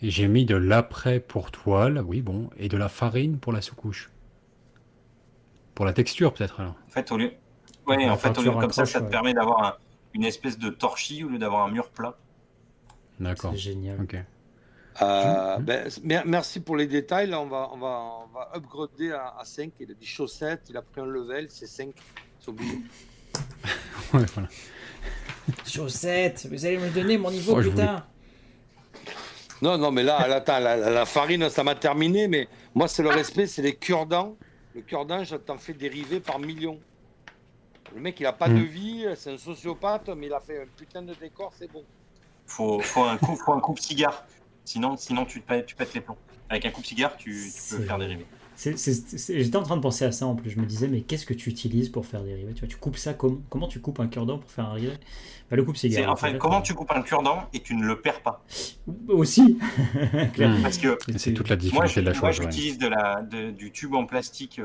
J'ai mis de l'après pour toile, oui, bon, et de la farine pour la sous-couche. Pour la texture, peut-être, alors. En fait, au lieu comme ça te permet d'avoir une espèce de torchis au lieu d'avoir un mur plat. D'accord. C'est génial. Ok. Merci pour les détails. Là, on va upgrader à 5. Il a dit chaussettes, il a pris un level, c'est 5. C'est obligé. Ouais, voilà. Chaussettes, vous allez me donner mon niveau, Oh, je putain. Non, non, mais là, attends, la farine, ça m'a terminé, mais moi, c'est le respect, c'est les cure-dents. Le cure-dent, je t'en fais dériver par millions. Le mec, il a pas de vie, c'est un sociopathe, mais il a fait un putain de décor, c'est bon. Faut un coupe-cigare. Sinon tu pètes les plombs. Avec un coupe-cigare, tu peux faire dériver. J'étais en train de penser à ça en plus. Je me disais, mais qu'est-ce que tu utilises pour faire dériver? Tu vois, tu coupes ça comment tu coupes un cure-dent pour faire un rivet? Bah, le coupe-cigare. Enfin, comment tu coupes un cure-dent et tu ne le perds pas? Aussi. Clairement. Parce que C'est toute la moi, difficulté de la chose. ouais. j'utilise du tube en plastique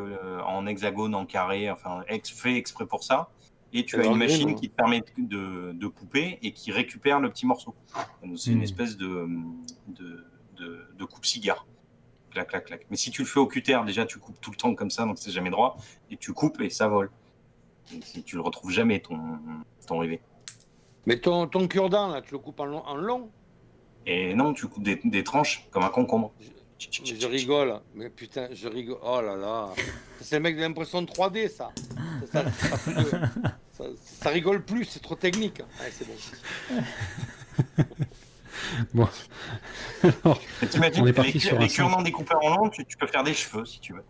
en hexagone, en carré, enfin fait exprès pour ça. Et tu as une machine qui te permet de couper et qui récupère le petit morceau. C'est une espèce de coupe-cigare. Clac, clac, clac. Mais si tu le fais au cutter, déjà tu coupes tout le temps comme ça, donc c'est jamais droit. Et tu coupes et ça vole. Et tu le retrouves jamais, ton rivet. Mais ton cure-dent, là, tu le coupes en long? Et non, tu coupes des tranches comme un concombre. Je rigole, mais putain, je rigole. Oh là là. C'est le mec de l'impression 3D, ça. Ça rigole plus, c'est trop technique. Allez, c'est bon. Bon. Alors, T'imagines on est parti sur les un cure-dents découpés en long, tu peux faire des cheveux si tu veux.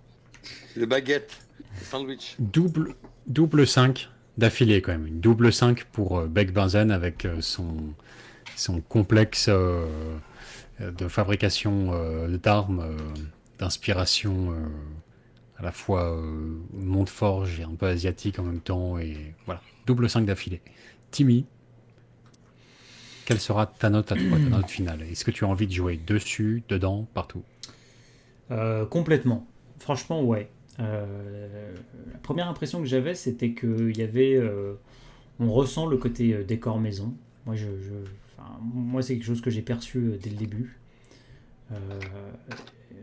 Les baguettes, les sandwichs. double 5 d'affilée quand même. Une double 5 pour Beck Benzen avec son complexe de fabrication d'armes, d'inspiration à la fois Montforge et un peu asiatique en même temps. Et voilà, double 5 d'affilée. Timmy, quelle sera ta note à toi, ta note finale? Est-ce que tu as envie de jouer dessus, dedans, partout? Complètement. Franchement, ouais. La première impression que j'avais, c'était qu'il y avait. On ressent le côté décor maison. Moi, c'est quelque chose que j'ai perçu dès le début.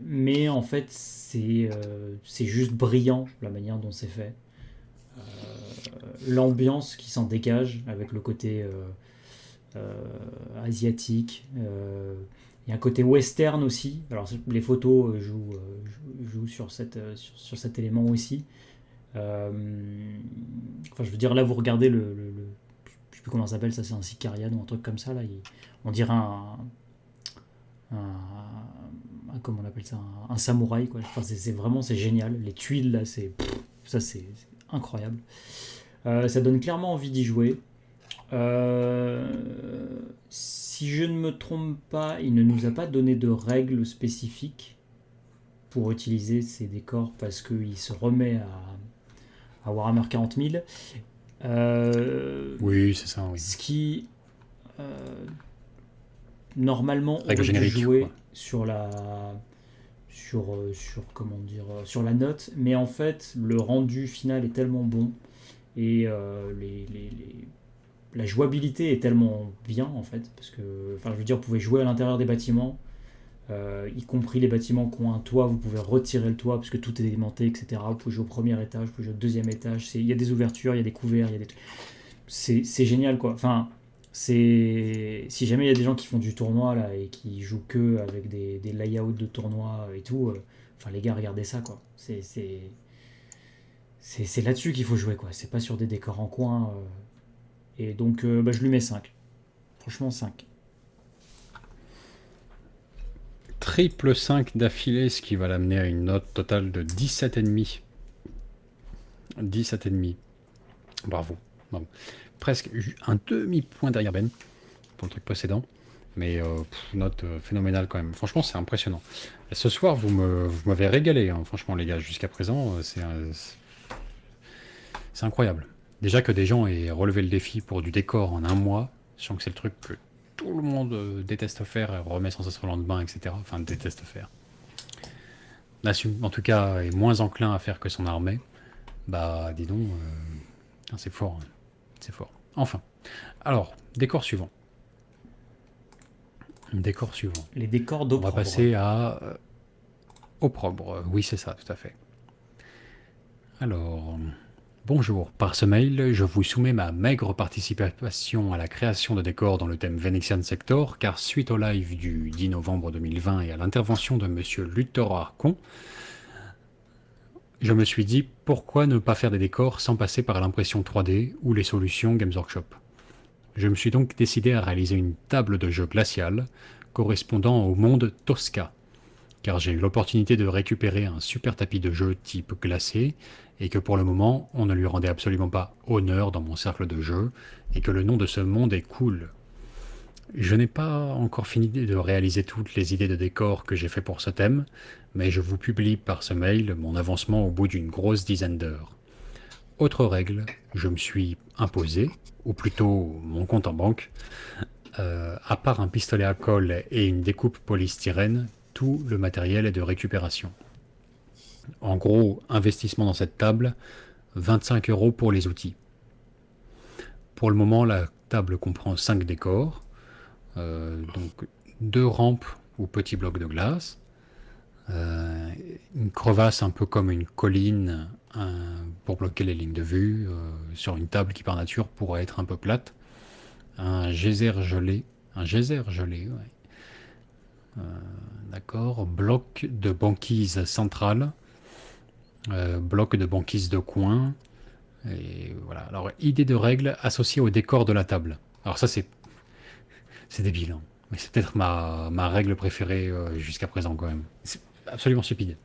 Mais en fait, c'est juste brillant la manière dont c'est fait. L'ambiance qui s'en dégage avec le côté asiatique. Il y a un côté western aussi. Alors les photos jouent sur cet élément aussi. Enfin, je veux dire, là vous regardez je sais plus comment ça s'appelle, ça c'est un Sicarian ou un truc comme ça là. On dirait comment on appelle ça, un samouraï quoi. Enfin, c'est génial. Les tuiles là, c'est incroyable. Ça donne clairement envie d'y jouer. Si je ne me trompe pas, il ne nous a pas donné de règles spécifiques pour utiliser ces décors parce qu'il se remet à Warhammer 40 000. Oui, c'est ça, oui. Ce qui normalement aurait Règle dû générique, jouer quoi. sur la note, mais en fait le rendu final est tellement bon et la jouabilité est tellement bien en fait, parce que, enfin, je veux dire, vous pouvez jouer à l'intérieur des bâtiments, y compris les bâtiments qui ont un toit, vous pouvez retirer le toit parce que tout est aimanté, etc. Vous pouvez jouer au premier étage, vous pouvez jouer au deuxième étage, il y a des ouvertures, il y a des couverts, il y a des trucs. C'est génial quoi. Enfin, si jamais il y a des gens qui font du tournoi là et qui jouent que avec des layouts de tournoi et tout, enfin les gars, regardez ça quoi. C'est là-dessus qu'il faut jouer quoi. C'est pas sur des décors en coin. Et donc, je lui mets 5. Franchement, 5. Triple 5 d'affilée, ce qui va l'amener à une note totale de 17,5. 17,5. Bravo. Presque un demi-point derrière Ben pour le truc précédent. Mais note phénoménale quand même. Franchement, c'est impressionnant. Et ce soir, vous m'avez régalé, hein. Franchement, les gars, jusqu'à présent, c'est incroyable. Déjà que des gens aient relevé le défi pour du décor en un mois, sachant que c'est le truc que tout le monde déteste faire, et remet sans cesse au lendemain, etc. Enfin, déteste faire. En tout cas, est moins enclin à faire que son armée. Bah, dis donc, c'est fort. Hein. C'est fort. Enfin. Alors, décor suivant. Décor suivant. Les décors On d'opprobre. va passer à opprobre. Oui, c'est ça, tout à fait. Alors... Bonjour, par ce mail, je vous soumets ma maigre participation à la création de décors dans le thème Venexian Sector, car suite au live du 10 novembre 2020 et à l'intervention de Monsieur Luthor Arcon, je me suis dit pourquoi ne pas faire des décors sans passer par l'impression 3D ou les solutions Games Workshop. Je me suis donc décidé à réaliser une table de jeu glaciale correspondant au monde Tosca, car j'ai eu l'opportunité de récupérer un super tapis de jeu type glacé, et que pour le moment, on ne lui rendait absolument pas honneur dans mon cercle de jeu, et que le nom de ce monde est cool. Je n'ai pas encore fini de réaliser toutes les idées de décor que j'ai fait pour ce thème, mais je vous publie par ce mail mon avancement au bout d'une grosse dizaine d'heures. Autre règle, je me suis imposé, ou plutôt mon compte en banque, à part un pistolet à colle et une découpe polystyrène, tout le matériel est de récupération. En gros, investissement dans cette table, 25 € pour les outils. Pour le moment, la table comprend 5 décors, donc 2 rampes ou petits blocs de glace, une crevasse un peu comme une colline pour bloquer les lignes de vue sur une table qui par nature pourrait être un peu plate, un geyser gelé, ouais. D'accord, bloc de banquise centrale, bloc de banquise de coin, et voilà. Alors, idée de règle associée au décor de la table. Alors ça c'est débile, hein. Mais c'est peut-être ma règle préférée jusqu'à présent quand même. C'est absolument stupide.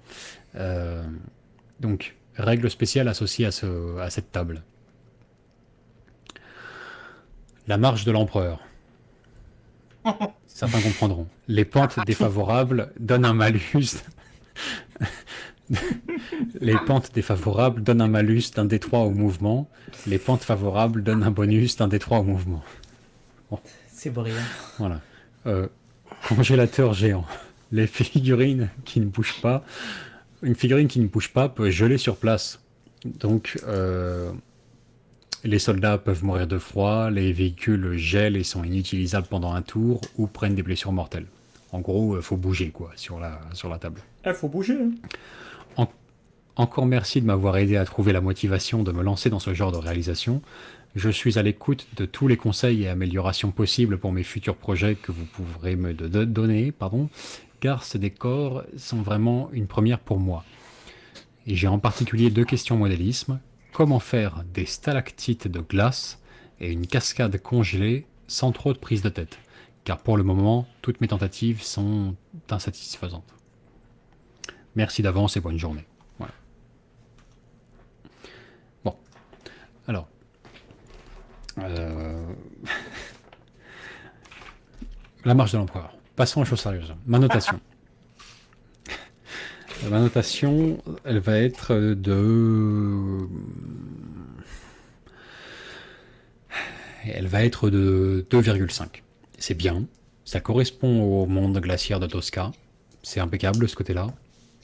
Donc, règle spéciale associée à cette table. La marche de l'empereur. Certains comprendront. Les pentes défavorables donnent un malus. Les pentes défavorables donnent un malus d'un D3 au mouvement. Les pentes favorables donnent un bonus d'un D3 au mouvement. C'est brillant. Voilà. Congélateur géant. Les figurines qui ne bougent pas. Une figurine qui ne bouge pas peut geler sur place. Donc, les soldats peuvent mourir de froid, les véhicules gèlent et sont inutilisables pendant un tour ou prennent des blessures mortelles. En gros, faut bouger quoi sur la table. Faut bouger. Encore merci de m'avoir aidé à trouver la motivation de me lancer dans ce genre de réalisation. Je suis à l'écoute de tous les conseils et améliorations possibles pour mes futurs projets que vous pourrez me donner, car ces décors sont vraiment une première pour moi. Et j'ai en particulier 2 questions modélisme. Comment faire des stalactites de glace et une cascade congelée sans trop de prise de tête? Car pour le moment, toutes mes tentatives sont insatisfaisantes. Merci d'avance et bonne journée. Voilà. Bon. Alors. La marche de l'empereur. Passons aux choses sérieuses. Ma notation. Ma notation, elle va être de... Elle va être de 2,5. C'est bien. Ça correspond au monde glaciaire de Tosca. C'est impeccable de ce côté-là.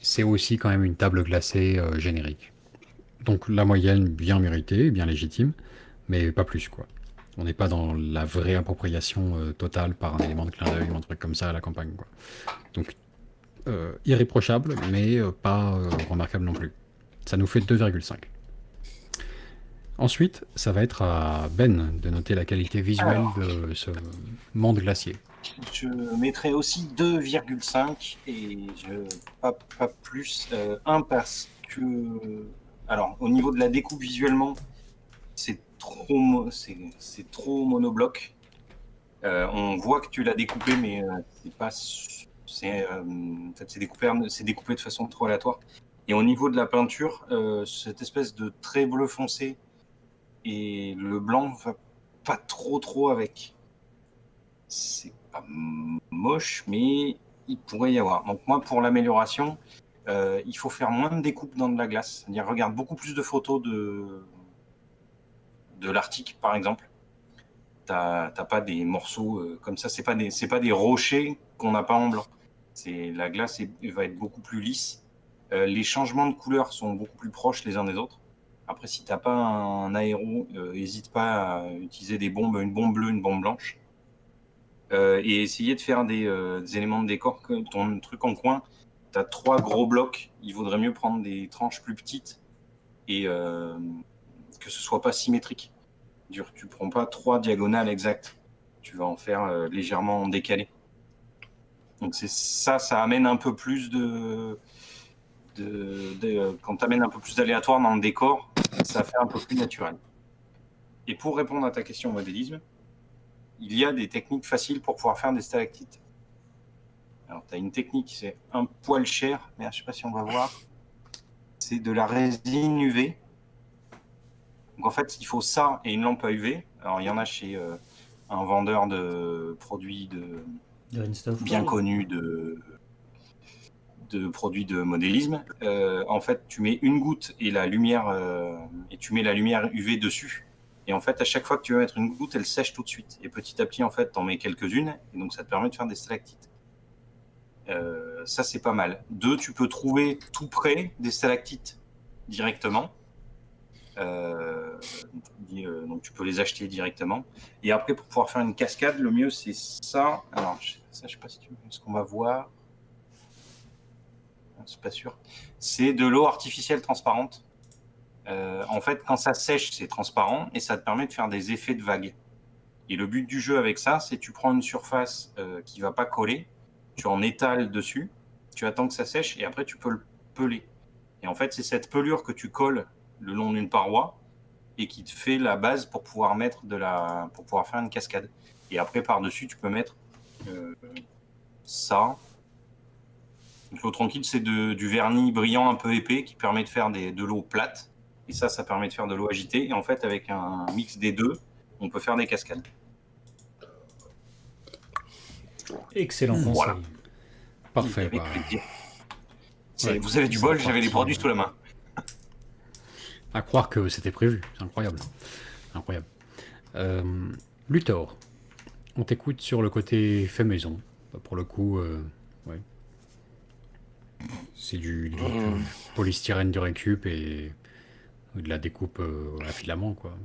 C'est aussi quand même une table glacée générique. Donc la moyenne bien méritée, bien légitime, mais pas plus quoi. On n'est pas dans la vraie appropriation totale par un élément de clin d'œil ou un truc comme ça à la campagne quoi. Donc irréprochable, mais pas remarquable non plus. Ça nous fait 2,5. Ensuite, ça va être à Ben de noter la qualité visuelle de ce monde glacier. Je mettrai aussi 2,5 et pas plus. Parce que, alors, au niveau de la découpe visuellement, c'est trop monobloc. On voit que tu l'as découpé, mais c'est pas. En fait, c'est découpé de façon trop aléatoire. Et au niveau de la peinture, cette espèce de trait bleu foncé et le blanc va pas trop avec. C'est pas moche, mais il pourrait y avoir. Donc moi, pour l'amélioration, il faut faire moins de découpes dans de la glace. C'est-à-dire, regarde beaucoup plus de photos de l'Arctique, par exemple. T'as pas des morceaux comme ça. C'est pas des rochers qu'on n'a pas en blanc. La glace va être beaucoup plus lisse. Les changements de couleurs sont beaucoup plus proches les uns des autres. Après, si t'as pas un aéro, n'hésite pas à utiliser des bombes, une bombe bleue, une bombe blanche. Et essayer de faire des éléments de décor. Ton truc en coin, tu as 3 gros blocs. Il vaudrait mieux prendre des tranches plus petites et que ce soit pas symétrique. Tu prends pas 3 diagonales exactes. Tu vas en faire légèrement décalé. Donc ça amène un peu plus quand tu amènes un peu plus d'aléatoire dans le décor, ça fait un peu plus naturel. Et pour répondre à ta question modélisme, il y a des techniques faciles pour pouvoir faire des stalactites. Alors, tu as une technique, c'est un poil cher, mais je ne sais pas si on va voir. C'est de la résine UV. Donc, en fait, il faut ça et une lampe à UV. Alors, il y en a chez un vendeur de produits bien connu de produits de modélisme. En fait, tu mets une goutte et la lumière et tu mets la lumière UV dessus. Et en fait, à chaque fois que tu veux mettre une goutte, elle sèche tout de suite. Et petit à petit, en fait, tu en mets quelques-unes. Et donc, ça te permet de faire des stalactites. Ça, c'est pas mal. 2, tu peux trouver tout près des stalactites directement. Donc, tu peux les acheter directement. Et après, pour pouvoir faire une cascade, le mieux, c'est ça. Alors, ça, je sais pas si ce qu'on va voir. C'est pas sûr. C'est de l'eau artificielle transparente. En fait, quand ça sèche, c'est transparent et ça te permet de faire des effets de vagues. Et le but du jeu avec ça, c'est que tu prends une surface qui ne va pas coller, tu en étales dessus, tu attends que ça sèche et après tu peux le peler. Et en fait, c'est cette pelure que tu colles le long d'une paroi et qui te fait la base pour pouvoir pour pouvoir faire une cascade. Et après, par-dessus, tu peux mettre ça. Donc, l'eau tranquille, c'est du vernis brillant un peu épais qui permet de faire de l'eau plate. Et ça permet de faire de l'eau agitée. Et en fait, avec un mix des deux, on peut faire des cascades. Excellent conseil. Voilà. Parfait. Avec Bah, plaisir. ouais, Vous avez du c'est bol, j'avais les parti. produits sous la main. À croire que c'était prévu. C'est incroyable. Incroyable. Luthor, on t'écoute sur le côté fait maison. Bah, pour le coup, ouais. C'est du polystyrène du récup et de la découpe à filament, quoi.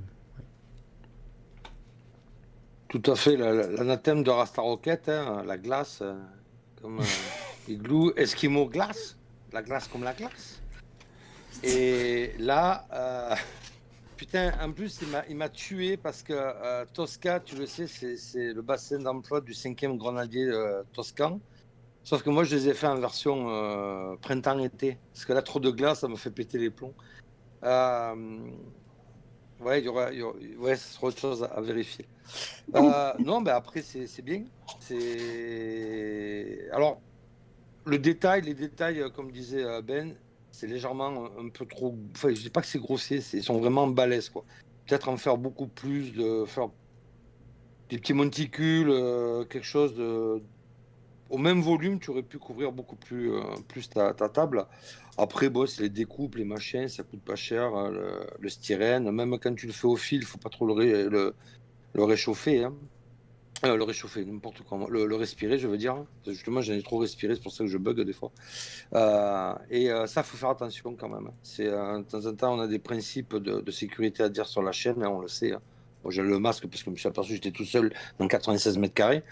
Tout à fait, l'anathème de Rasta Rocket, hein, la glace, comme Igloo, Eskimo glace, la glace comme la glace. Et là, putain, en plus, il m'a tué parce que Tosca, tu le sais, c'est le bassin d'emploi du 5e grenadier toscan. Sauf que moi, je les ai fait en version printemps-été. Parce que là, trop de glace, ça me fait péter les plombs. Ouais, ouais, ce sera autre chose à vérifier. Non, ben après, c'est bien. Alors, les détails, comme disait Ben, c'est légèrement un peu trop. Enfin, je dis pas que c'est grossier, ils sont vraiment balèzes, quoi. Peut-être en faire beaucoup plus, faire des petits monticules, quelque chose de. Au même volume, tu aurais pu couvrir beaucoup plus ta table. Après, bon, c'est les découpes, les machins, ça coûte pas cher. Le styrène, même quand tu le fais au fil, il faut pas trop le réchauffer. Hein. Le réchauffer, n'importe comment. Le respirer, je veux dire. Justement, j'en ai trop respiré, c'est pour ça que je bug des fois. Ça, il faut faire attention quand même. De temps en temps, on a des principes de sécurité à dire sur la chaîne, hein, on le sait. Hein. Bon, j'ai le masque parce que je me suis aperçu que j'étais tout seul dans 96 mètres carrés.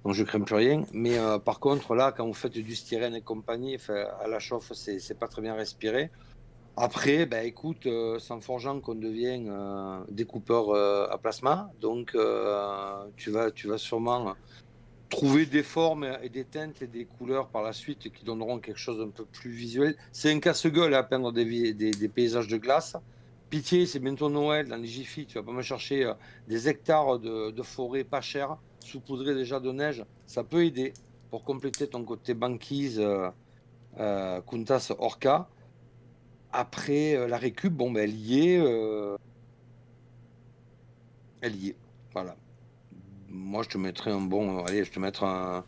Donc je crains plus rien. Mais par contre, là, quand vous faites du styrène et compagnie, à la chauffe, c'est pas très bien respiré. Après, ben, écoute, c'est en forgeant qu'on devient découpeur à plasma. Donc tu vas sûrement trouver des formes et des teintes et des couleurs par la suite qui donneront quelque chose d'un peu plus visuel. C'est un casse-gueule à peindre des paysages de glace. Pitié, c'est bientôt Noël dans les Jiffy. Tu vas pas me chercher des hectares de forêt pas chères, saupoudrées déjà de neige. Ça peut aider pour compléter ton côté banquise, Kuntas Orca. Après, la récup, bon, ben, elle y est. Elle y est. Voilà. Moi, je te mettrais un bon. Allez, je te mettrai un.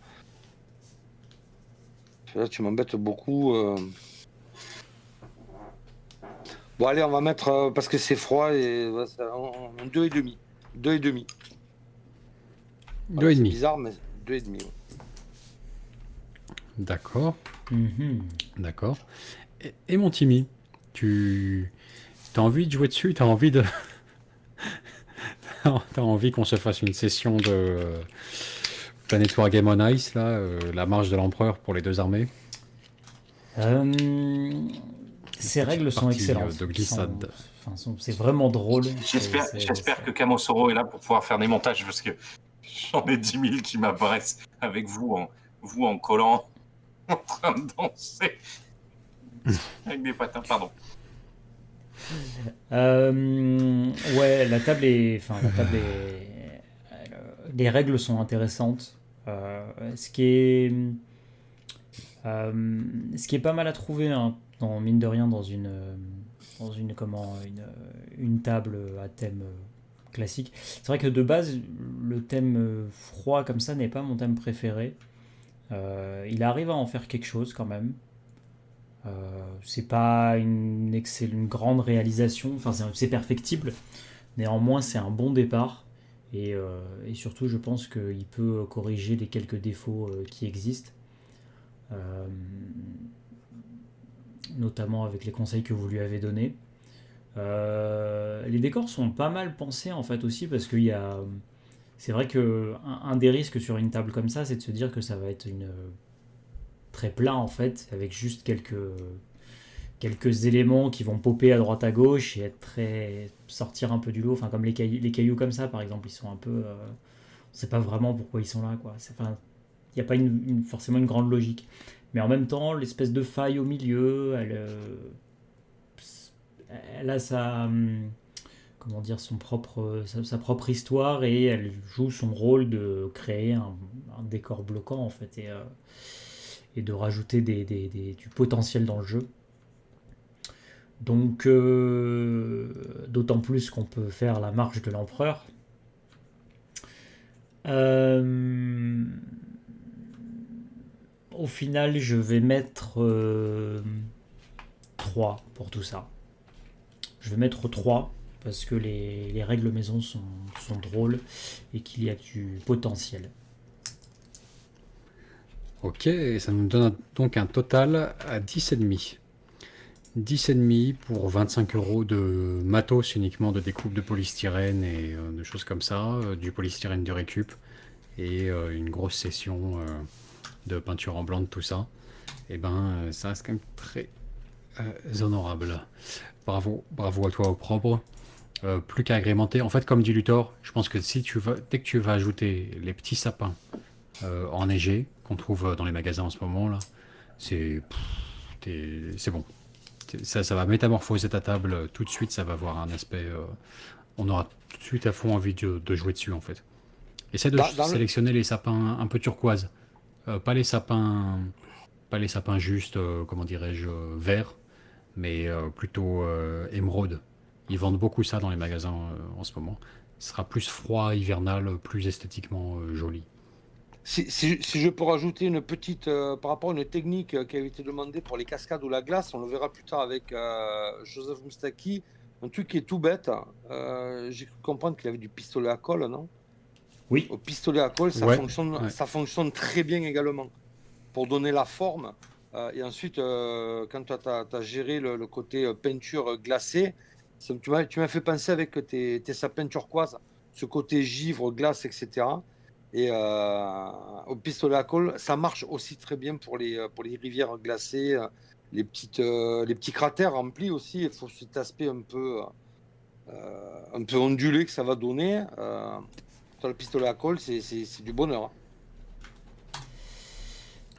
Là, tu m'embêtes beaucoup. Bon, allez, on va mettre. Parce que c'est froid, et en 2,5. 2,5. Voilà, c'est 2,5. bizarre, mais 2,5. Ouais. D'accord. Mhm. D'accord. Et mon Timmy, tu as envie de jouer dessus? Tu as envie de. T'as envie qu'on se fasse une session de Planet War Game on Ice, là, la marche de l'empereur pour les deux armées? Ces Petite règles sont partie, excellentes. de glissade. C'est vraiment drôle. J'espère que Kamosoro est là pour pouvoir faire des montages parce que j'en ai 10 000 qui m'apparaissent avec vous en collant, en train de danser avec des patins, pardon. Ouais, la table est. les règles sont intéressantes. Ce qui est pas mal à trouver, hein, mine de rien, une table à thème classique. C'est vrai que de base, le thème froid comme ça n'est pas mon thème préféré. Il arrive à en faire quelque chose quand même. C'est pas une grande réalisation, enfin c'est perfectible. Néanmoins, c'est un bon départ. Et surtout, je pense qu'il peut corriger les quelques défauts qui existent. Euh, Notamment avec les conseils que vous lui avez donnés. Les décors sont pas mal pensés en fait aussi parce qu'il y a. C'est vrai que un des risques sur une table comme ça, c'est de se dire que ça va être très plat en fait, avec juste quelques éléments qui vont popper à droite à gauche et sortir un peu du lot. Enfin, comme les cailloux comme ça par exemple, ils sont un peu. On sait pas vraiment pourquoi ils sont là quoi. Enfin, il n'y a pas forcément une grande logique. Mais en même temps, l'espèce de faille au milieu, elle a comment dire, sa propre histoire et elle joue son rôle de créer un décor bloquant en fait et de rajouter du potentiel dans le jeu. Donc, d'autant plus qu'on peut faire la marche de l'empereur. Au final, je vais mettre 3 pour tout ça. Je vais mettre 3 parce que les règles maison sont drôles et qu'il y a du potentiel. Ok, et ça nous donne donc un total à 10,5. 10,5 pour 25 € de matos uniquement de découpe de polystyrène et de choses comme ça, du polystyrène de récup et une grosse session de peinture en blanc de tout ça. Et ça reste quand même très honorable. Bravo à toi Opprobre. Plus qu'à agrémenter. En fait, comme dit Luthor, je pense que dès que tu vas ajouter les petits sapins enneigés qu'on trouve dans les magasins en ce moment là, c'est bon. Ça va métamorphoser ta table tout de suite. Ça va avoir un aspect. On aura tout de suite à fond envie de jouer dessus en fait. Essaie de sélectionner les sapins un peu turquoise. Pas les sapins juste, comment dirais-je, verts, mais plutôt émeraude. Ils vendent beaucoup ça dans les magasins en ce moment. Ce sera plus froid, hivernal, plus esthétiquement joli. Si je peux rajouter une petite, par rapport à une technique qui avait été demandée pour les cascades ou la glace, on le verra plus tard avec Joseph Moustaki, un truc qui est tout bête. J'ai cru comprendre qu'il avait du pistolet à colle, non? Oui. Au pistolet à colle, Ouais. ça fonctionne très bien également pour donner la forme. Et ensuite, quand tu as géré le côté peinture glacée, tu m'as fait penser avec tes sapins turquoise, ce côté givre, glace, etc. Et au pistolet à colle, ça marche aussi très bien pour les rivières glacées, les petits cratères remplis aussi. Il faut cet aspect un peu ondulé que ça va donner. Sur le pistolet à colle, c'est du bonheur.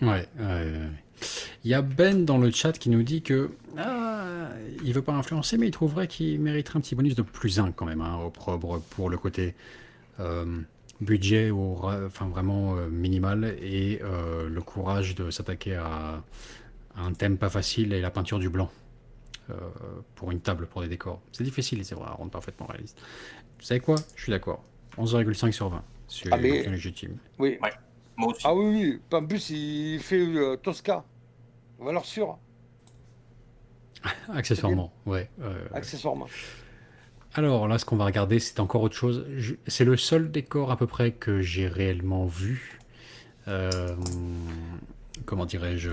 Ouais. Il y a Ben dans le chat qui nous dit que il veut pas influencer, mais il trouverait qu'il mériterait un petit bonus de +1 quand même, Opprobre, pour le côté budget vraiment minimal et le courage de s'attaquer à un thème pas facile et la peinture du blanc pour une table, pour des décors. C'est difficile, c'est vrai, à rendre parfaitement réaliste. Vous savez quoi? Je suis d'accord. 11,5 sur 20. C'est légitime. Oui. Ouais, moi aussi. Ah oui. En plus, il fait Tosca. Valeur sûre. Accessoirement, ouais. Accessoirement. Alors là, ce qu'on va regarder, c'est encore autre chose. C'est le seul décor à peu près que j'ai réellement vu. Comment dirais-je,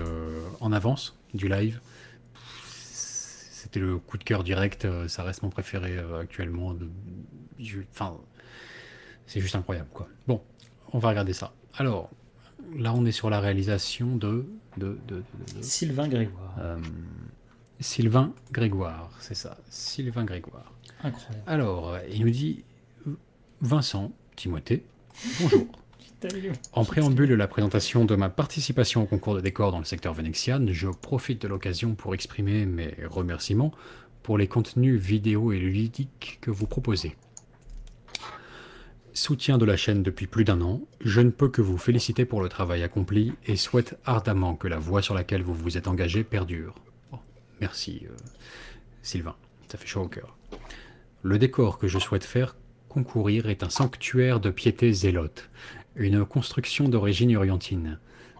en avance du live. C'était le coup de cœur direct. Ça reste mon préféré actuellement. C'est juste incroyable, quoi. Bon, on va regarder ça. Alors, là, on est sur la réalisation de Sylvain Grégoire. Sylvain Grégoire, c'est ça. Sylvain Grégoire. Incroyable. Alors, il nous dit Vincent Timothée, bonjour. En préambule de la présentation de ma participation au concours de décor dans le secteur Venexian, je profite de l'occasion pour exprimer mes remerciements pour les contenus vidéo et ludiques que vous proposez. soutien de la chaîne depuis plus d'1 an, je ne peux que vous féliciter pour le travail accompli et souhaite ardemment que la voie sur laquelle vous vous êtes engagé perdure. Bon, merci Sylvain, ça fait chaud au cœur. Le décor que je souhaite faire concourir est un sanctuaire de piété zélote, une construction d'origine orientine.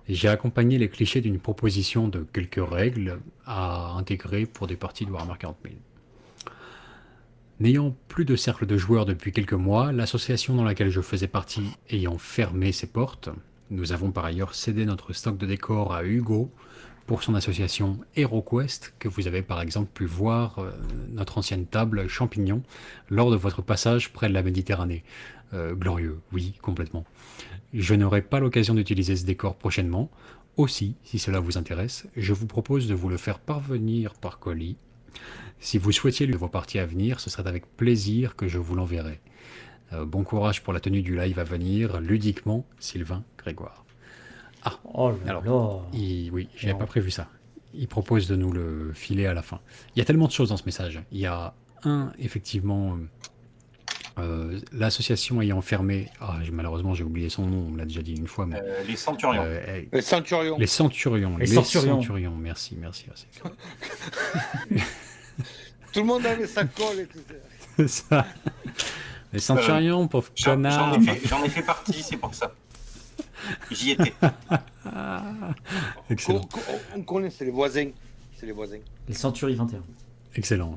J'ai accompagné les clichés d'une proposition de quelques règles à intégrer pour des parties de Warhammer 40 000. N'ayant plus de cercle de joueurs depuis quelques mois, l'association dans laquelle je faisais partie ayant fermé ses portes, nous avons par ailleurs cédé notre stock de décors à Hugo pour son association HeroQuest, que vous avez par exemple pu voir notre ancienne table champignon lors de votre passage près de la Méditerranée. Glorieux, oui, complètement. Je n'aurai pas l'occasion d'utiliser ce décor prochainement. Aussi, si cela vous intéresse, je vous propose de vous le faire parvenir par colis. Si vous souhaitiez vos parties à venir, ce serait avec plaisir que je vous l'enverrai. Bon courage pour la tenue du live à venir, ludiquement, Sylvain Grégoire. Ah, Oh là alors, là. oui, je n'avais pas prévu ça. Il propose de nous le filer à la fin. Il y a tellement de choses dans ce message. Il y a effectivement, l'association ayant fermé... malheureusement, j'ai oublié son nom, on me l'a déjà dit une fois. Mais, Les Centurions. Les Centurions. Les Centurions. Les Centurions. Merci. Tout le monde avait sa colle et tout ça. C'est ça. Les Centurions, pauvre connard. J'en ai fait partie, c'est pour ça. J'y étais. Excellent. On connaît, c'est les voisins. Les Centuries 21. Excellent.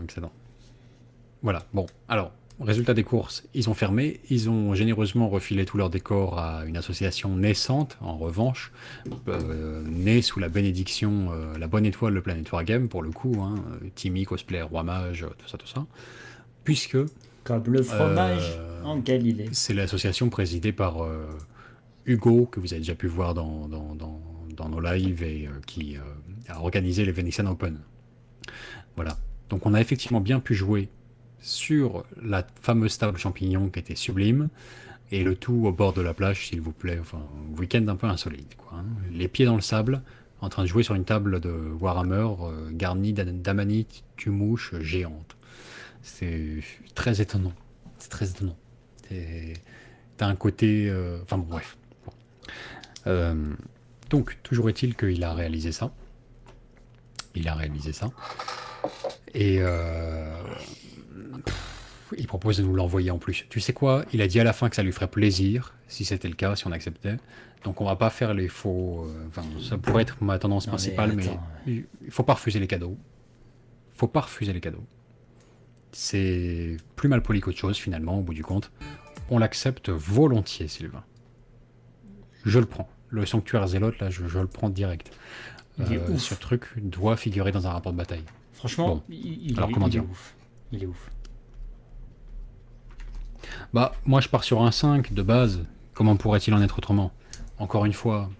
Voilà, bon, alors, résultat des courses, ils ont fermé, ils ont généreusement refilé tous leurs décors à une association naissante, en revanche, née sous la bénédiction, la bonne étoile de Planet Wargame, pour le coup, Timmy, Cosplay, Roi Mage, tout ça, puisque... Comme le fromage en Galilée. C'est l'association présidée par Hugo, que vous avez déjà pu voir dans nos lives, et qui a organisé les Venetian Open. Voilà, donc on a effectivement bien pu jouer sur la fameuse table champignon qui était sublime, et le tout au bord de la plage, s'il vous plaît, enfin, un week-end un peu insolite, quoi, les pieds dans le sable, en train de jouer sur une table de Warhammer garnie d'amanites tumouches géantes. C'est très étonnant. T'as un côté... Enfin bon, bref. Donc, toujours est-il qu'il a réalisé ça. Et il propose de nous l'envoyer en plus. Tu sais quoi? Il a dit à la fin que ça lui ferait plaisir, si c'était le cas, si on acceptait. Donc on va pas faire les faux... Enfin, ça pourrait être ma tendance principale, mais il faut pas refuser les cadeaux. C'est plus mal poli qu'autre chose, finalement, au bout du compte. On l'accepte volontiers, Sylvain. Je le prends. Le sanctuaire zélote, là, je le prends direct. Ce truc doit figurer dans un rapport de bataille. Franchement, bon. il est ouf. Bah, moi, je pars sur un 5 de base. Comment pourrait-il en être autrement? Encore une fois,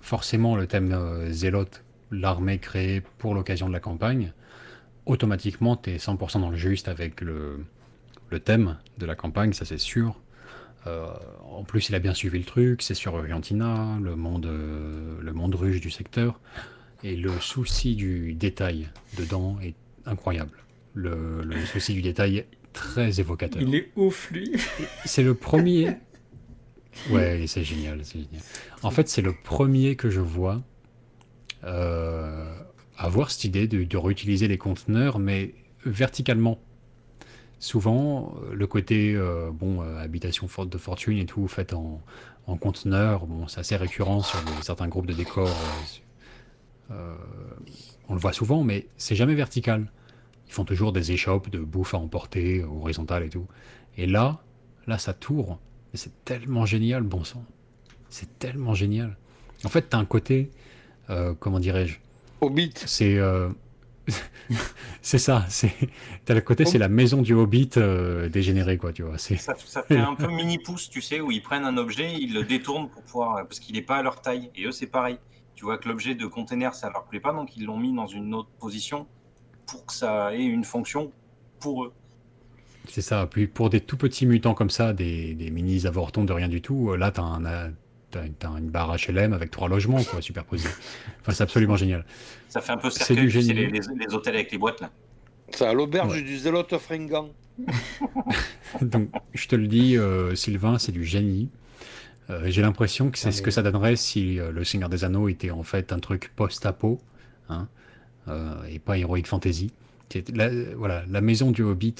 forcément, le thème zélote, l'armée créée pour l'occasion de la campagne, automatiquement, tu es 100% dans le juste avec le thème de la campagne, ça c'est sûr. En plus, il a bien suivi le truc, c'est sur Orientina, le monde ruge du secteur, et le souci du détail dedans est incroyable. Le souci du détail est très évocateur. Il est ouf, lui. C'est le premier... Ouais, c'est génial. En fait, c'est le premier que je vois avoir cette idée de réutiliser les conteneurs, mais verticalement. Souvent, le côté habitation forte de fortune et tout, fait en conteneur, c'est assez récurrent sur certains groupes de décors. On le voit souvent, mais c'est jamais vertical. Ils font toujours des échoppes de bouffe à emporter, horizontales et tout. Et là, ça tourne. Mais c'est tellement génial, bon sang. C'est tellement génial. En fait, t'as un côté, comment dirais-je, Hobbit. C'est c'est ça. T'as le côté, c'est la maison du Hobbit dégénérée, quoi, tu vois. Ça fait un peu mini-pouce, tu sais, où ils prennent un objet, ils le détournent pour pouvoir... Parce qu'il n'est pas à leur taille. Et eux, c'est pareil. Tu vois que l'objet de container, ça leur plaît pas, donc ils l'ont mis dans une autre position pour que ça ait une fonction pour eux. C'est ça. Puis pour des tout petits mutants comme ça, des mini-avortons de rien du tout, là, t'as une barre HLM avec 3 logements, quoi, superposés. Enfin, c'est absolument génial. Ça fait un peu cercueil, du génie. les hôtels avec les boîtes, là. C'est à l'auberge du zélote fringant. Donc, je te le dis, Sylvain, c'est du génie. J'ai l'impression que c'est Non, ce que mais ça donnerait si Le Seigneur des Anneaux était en fait un truc post-apo, hein, et pas Heroic Fantasy. Voilà, la maison du Hobbit,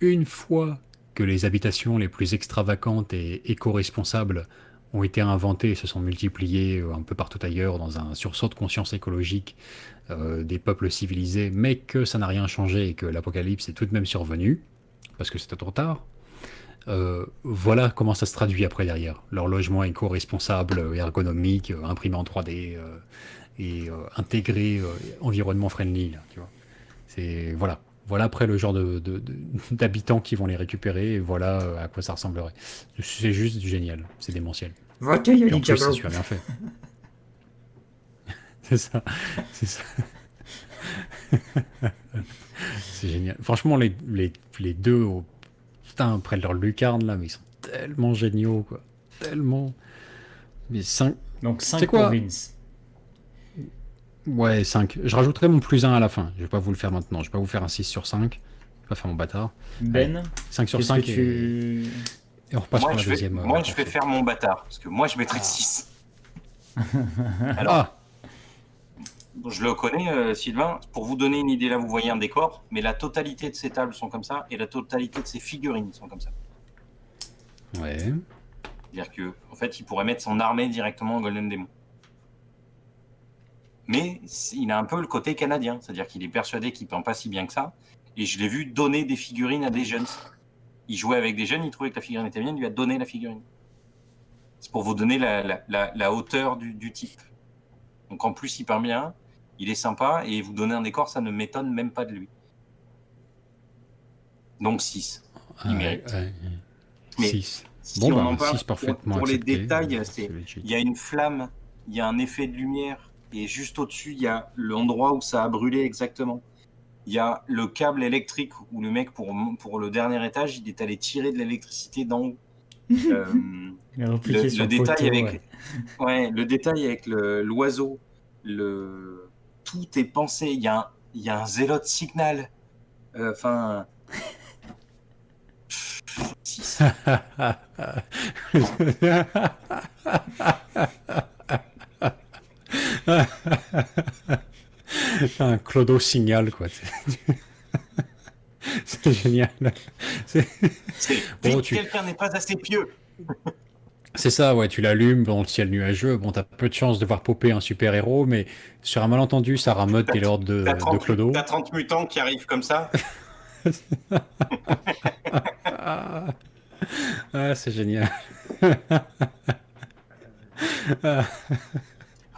une fois que les habitations les plus extravagantes et éco-responsables ont été inventées et se sont multipliées un peu partout ailleurs dans un sursaut de conscience écologique des peuples civilisés, mais que ça n'a rien changé et que l'apocalypse est tout de même survenu, parce que c'était trop tard. Voilà comment ça se traduit après derrière. Leur logement éco-responsable, ergonomique, imprimé en 3D et intégré, environnement friendly, là, tu vois. Voilà. Voilà après le genre d'habitants qui vont les récupérer et voilà à quoi ça ressemblerait. C'est juste du génial, c'est démentiel. recueille Et en du plus, c'est diablo. super bien fait. C'est ça, c'est ça. C'est génial. Franchement, les deux, putain, après leur lucarne là, mais ils sont tellement géniaux, quoi. Tellement. Mais 5. Donc C'est 5 pour quoi? Vince. Ouais, 5. Je rajouterai mon plus 1 à la fin. Je vais pas vous le faire maintenant. Je vais pas vous faire un 6 sur 5. Je vais pas faire mon bâtard. Ben, 5 sur qu'est-ce que 5 tu... et on repasse Moi, pour la je vais, deuxième. moi, je vais morceau. faire mon bâtard, parce que moi, je mettrais 6. Alors, Ah! je le connais, Sylvain. Pour vous donner une idée, là, vous voyez un décor, mais la totalité de ces tables sont comme ça, et la totalité de ces figurines sont comme ça. Ouais. C'est-à-dire que, en fait, il pourrait mettre son armée directement au Golden Demon. Mais il a un peu le côté canadien, c'est-à-dire qu'il est persuadé qu'il peint pas si bien que ça. Et je l'ai vu donner des figurines à des jeunes. Il jouait avec des jeunes, il trouvait que la figurine était bien, il lui a donné la figurine. C'est pour vous donner la hauteur du type. Donc en plus, il peint bien, il est sympa, et vous donner un décor, ça ne m'étonne même pas de lui. Donc 6. Il mérite. Mais 6. Si Bon, on bah, en parle, 6 parfaitement pour les accepté. détails, C'est legit. il y a une flamme, il y a un effet de lumière, et juste au-dessus, il y a l'endroit où ça a brûlé exactement. Il y a le câble électrique où le mec, pour le dernier étage, il est allé tirer de l'électricité d'en haut. Il a repliqué sur Le le détail poteau, avec, ouais. le détail avec l'oiseau, tout est pensé. Il y a un zélote signal. Enfin, 6. Un clodo signal, quoi. C'est génial. C'est bon, Quelqu'un n'est pas assez pieux. c'est ça, ouais, tu l'allumes dans le ciel nuageux. Bon, t'as peu de chance de voir popper un super-héros, mais sur un malentendu, ça rameute tes ordres T'as de 30, clodo. t'as 30 mutants qui arrivent comme ça. Ah, c'est génial.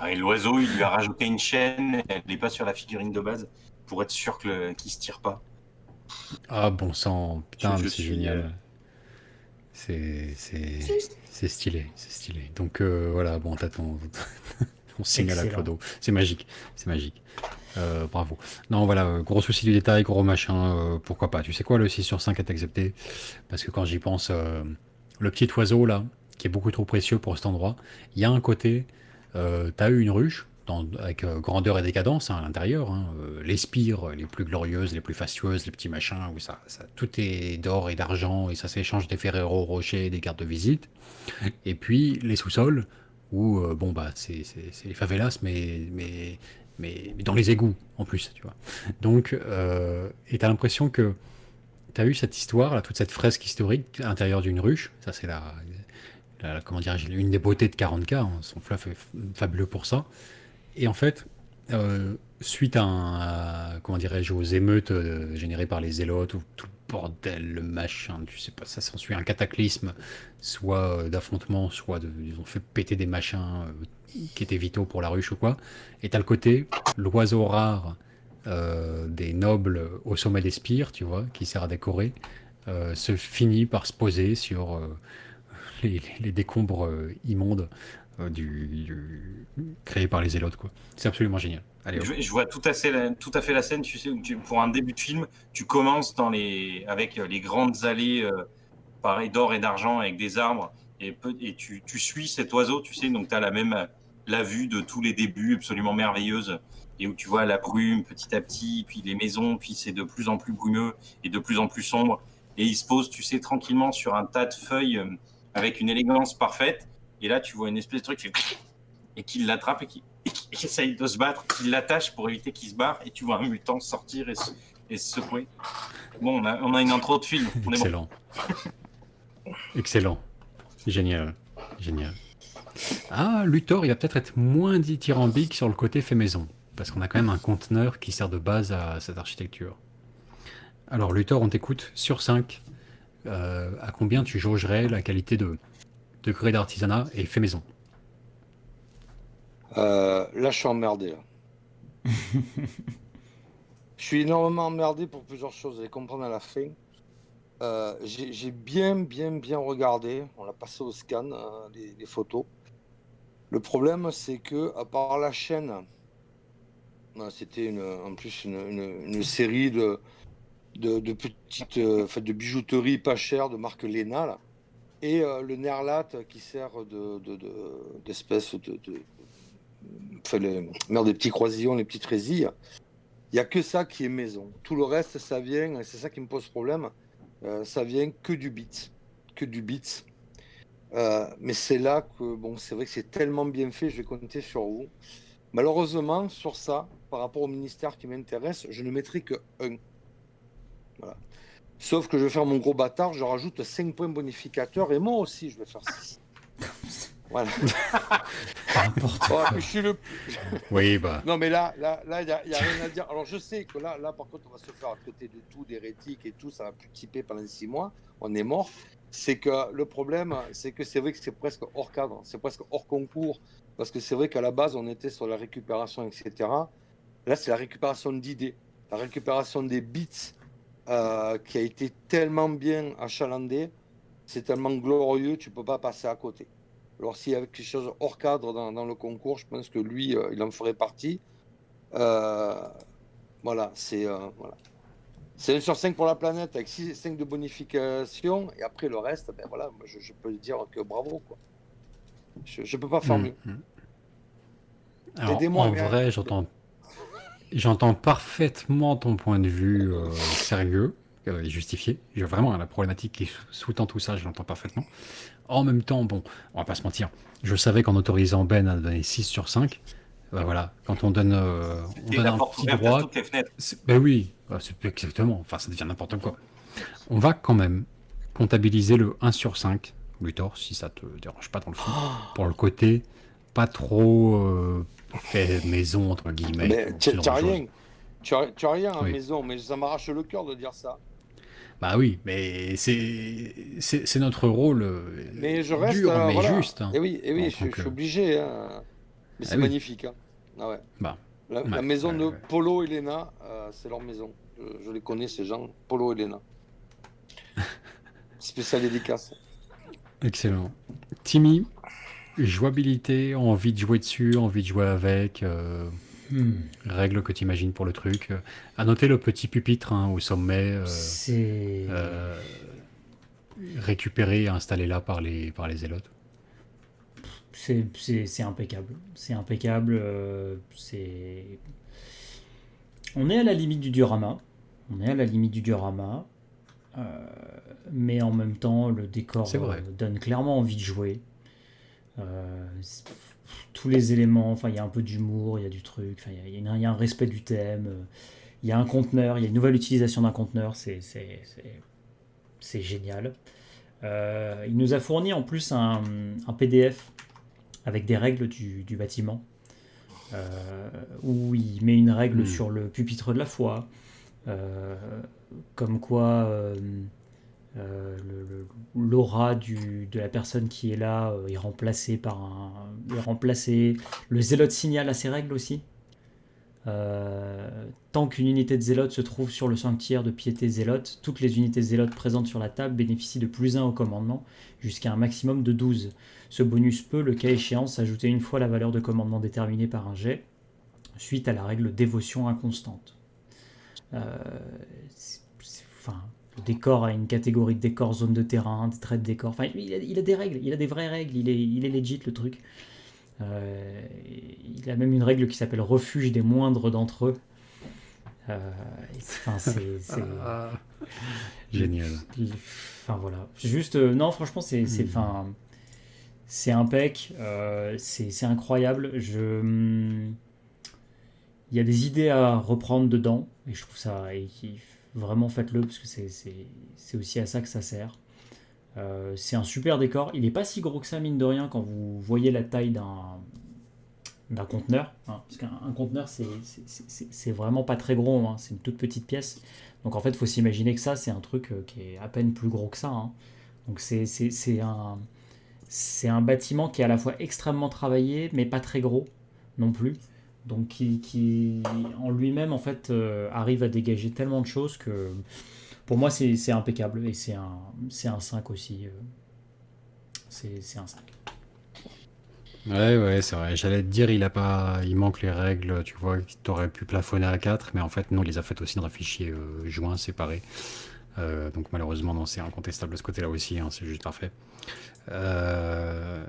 Et l'oiseau, il lui a rajouté une chaîne, elle n'est pas sur la figurine de base, pour être sûr qu'il ne se tire pas. Ah, bon sang, putain, Je mais c'est suis, génial. C'est stylé, c'est stylé. Donc voilà, bon, t'as ton signal à Excellent. Clodo. C'est magique, c'est magique. Bravo. Non, voilà, gros souci du détail, gros machin, pourquoi pas. Tu sais quoi, le 6 sur 5 est accepté. Parce que quand j'y pense, le petit oiseau là, qui est beaucoup trop précieux pour cet endroit, il y a un côté, t'as eu une ruche, avec grandeur et décadence hein, à l'intérieur, hein, les spires les plus glorieuses, les plus fastueuses, les petits machins, où tout est d'or et d'argent, et ça s'échange des Ferrero Rocher, des cartes de visite. Et puis les sous-sols, où bon bah c'est les favelas, mais dans les égouts en plus, tu vois. Donc, et t'as l'impression que t'as eu cette histoire, là, toute cette fresque historique à l'intérieur d'une ruche. Ça, c'est comment dirais-je, une des beautés de 40K. Hein, son fluff est fabuleux pour ça. Et en fait, suite comment dirais-je, aux émeutes générées par les zélotes, ou tout le bordel, le machin, tu sais pas, ça s'ensuit un cataclysme, soit d'affrontement, soit ils ont fait péter des machins qui étaient vitaux pour la ruche ou quoi. Et t'as le côté, l'oiseau rare des nobles au sommet des spires, tu vois, qui sert à décorer, se finit par se poser sur les décombres immondes créé par les zélotes, quoi. C'est absolument génial. Allez, hop. Je vois tout à fait la scène, tu sais, où pour un début de film, tu commences avec les grandes allées, pareil, d'or et d'argent avec des arbres, et tu suis cet oiseau, tu sais, donc tu as la vue de tous les débuts absolument merveilleuse, et où tu vois la brume petit à petit, puis les maisons, puis c'est de plus en plus brumeux et de plus en plus sombre, et il se pose, tu sais, tranquillement sur un tas de feuilles avec une élégance parfaite. Et là, tu vois une espèce de truc qui fait et qu'il l'attrape et qui essaye de se battre, qu'il l'attache pour éviter qu'il se barre. Et tu vois un mutant sortir et se secouer. Bon, on a une intro de film. On est bon. Excellent. Excellent. Génial. Génial. Ah, Luthor, il va peut-être être moins dithyrambique sur le côté fait maison. Parce qu'on a quand même un conteneur qui sert de base à cette architecture. Alors, Luthor, on t'écoute. Sur 5, à combien tu jaugerais la qualité de degré d'artisanat et fait maison? Là, je suis emmerdé. Là. Je suis énormément emmerdé pour plusieurs choses. Vous allez comprendre à la fin. J'ai bien regardé. On l'a passé au scan, les photos. Le problème, c'est que à part la chaîne, c'était en plus une série de petites de bijouterie pas chère de marque Lena, là. Et le Nerlat qui sert d'espèce des petits croisillons, les petites résilles. Il n'y a que ça qui est maison. Tout le reste, ça vient, et c'est ça qui me pose problème, ça vient que du bits. Mais c'est là que, bon, c'est vrai que c'est tellement bien fait, je vais compter sur vous. Malheureusement, sur ça, par rapport au ministère qui m'intéresse, je ne mettrai que 1. Voilà. Sauf que je vais faire mon gros bâtard, je rajoute 5 points bonificateurs, et moi aussi, je vais faire 6. Voilà. Je suis le... Oui, bah. Non, mais là, il n'y a rien à dire. Alors, je sais que là, par contre, on va se faire traiter de tout, d'hérétique et tout, ça va plus typer pendant 6 mois, on est mort. C'est que le problème, c'est que c'est vrai que c'est presque hors cadre, c'est presque hors concours, parce que c'est vrai qu'à la base, on était sur la récupération, etc. Là, c'est la récupération d'idées, la récupération des bits qui a été tellement bien achalandée, c'est tellement glorieux, tu ne peux pas passer à côté. Alors, s'il y avait quelque chose hors cadre dans le concours, je pense que lui, il en ferait partie. Voilà, c'est... voilà. C'est 1 sur 5 pour la planète avec 5 de bonification. Et après, le reste, ben voilà, moi, je peux dire que bravo, quoi. Je ne peux pas faire mieux. Alors, Aidez-moi, en vrai, j'entends parfaitement ton point de vue sérieux et justifié. Vraiment, la problématique qui sous-tend tout ça, je l'entends parfaitement. En même temps, bon, on va pas se mentir. Je savais qu'en autorisant Ben à donner 6 sur 5, ben voilà, quand on donne un petit droit... Ben oui, c'est exactement, enfin ça devient n'importe quoi. On va quand même comptabiliser le 1 sur 5, Luthor, si ça te dérange pas dans le fond, pour le côté pas trop fait maison, entre guillemets. Mais tu n'as rien. Tu as rien en maison, mais ça m'arrache le cœur de dire ça. Bah oui, mais c'est notre rôle mais je reste, dur, mais voilà. juste. Hein, et oui, je suis obligé. Hein. Mais c'est magnifique. Hein. Ah ouais. Bah, la maison de Polo et Lena, c'est leur maison. Je les connais, ces gens. Polo et Lena. Spécial dédicace. Excellent. Timmy, jouabilité, envie de jouer dessus, envie de jouer avec... Règles que tu imagines pour le truc. À noter le petit pupitre au sommet. C'est récupéré et installé là par les zélotes. C'est impeccable. C'est impeccable. On est à la limite du diorama. Mais en même temps, le décor donne clairement envie de jouer. Tous les éléments, enfin il y a un peu d'humour, il y a du truc, enfin il y a un respect du thème, il y a un conteneur, il y a une nouvelle utilisation d'un conteneur, c'est génial. Il nous a fourni en plus un PDF avec des règles du bâtiment, où il met une règle sur le pupitre de la foi, comme quoi l'aura de la personne qui est là est remplacée le zélote signale à ses règles aussi. Tant qu'une unité de zélote se trouve sur le sanctuaire de piété zélote, toutes les unités zélotes présentes sur la table bénéficient de +1 au commandement jusqu'à un maximum de 12. Ce bonus peut, le cas échéant, s'ajouter une fois la valeur de commandement déterminée par un jet suite à la règle dévotion inconstante. Le décor a une catégorie de décor, zone de terrain, des traits de décor. Enfin, il a des règles, il a des vraies règles, il est legit le truc. Il a même une règle qui s'appelle refuge des moindres d'entre eux. Génial. Enfin voilà. Juste, non, franchement, c'est impec. C'est incroyable. Il y a des idées à reprendre dedans. Et je trouve ça. Vraiment, faites-le parce que c'est aussi à ça que ça sert. C'est un super décor. Il n'est pas si gros que ça, mine de rien, quand vous voyez la taille d'un conteneur. Hein, parce qu'un conteneur, c'est vraiment pas très gros. Hein, c'est une toute petite pièce. Donc en fait, il faut s'imaginer que ça, c'est un truc qui est à peine plus gros que ça. Hein. Donc c'est un bâtiment qui est à la fois extrêmement travaillé, mais pas très gros non plus. Donc qui en lui-même, en fait, arrive à dégager tellement de choses que pour moi, c'est impeccable. Et c'est un 5 aussi. C'est un 5. Ouais, c'est vrai. J'allais te dire, il manque les règles, tu vois, t'aurais pu plafonner à 4, mais en fait, non, il les a faites aussi dans un fichier joint, séparé. Donc malheureusement, non, c'est incontestable de ce côté-là aussi, hein, c'est juste parfait. Voilà.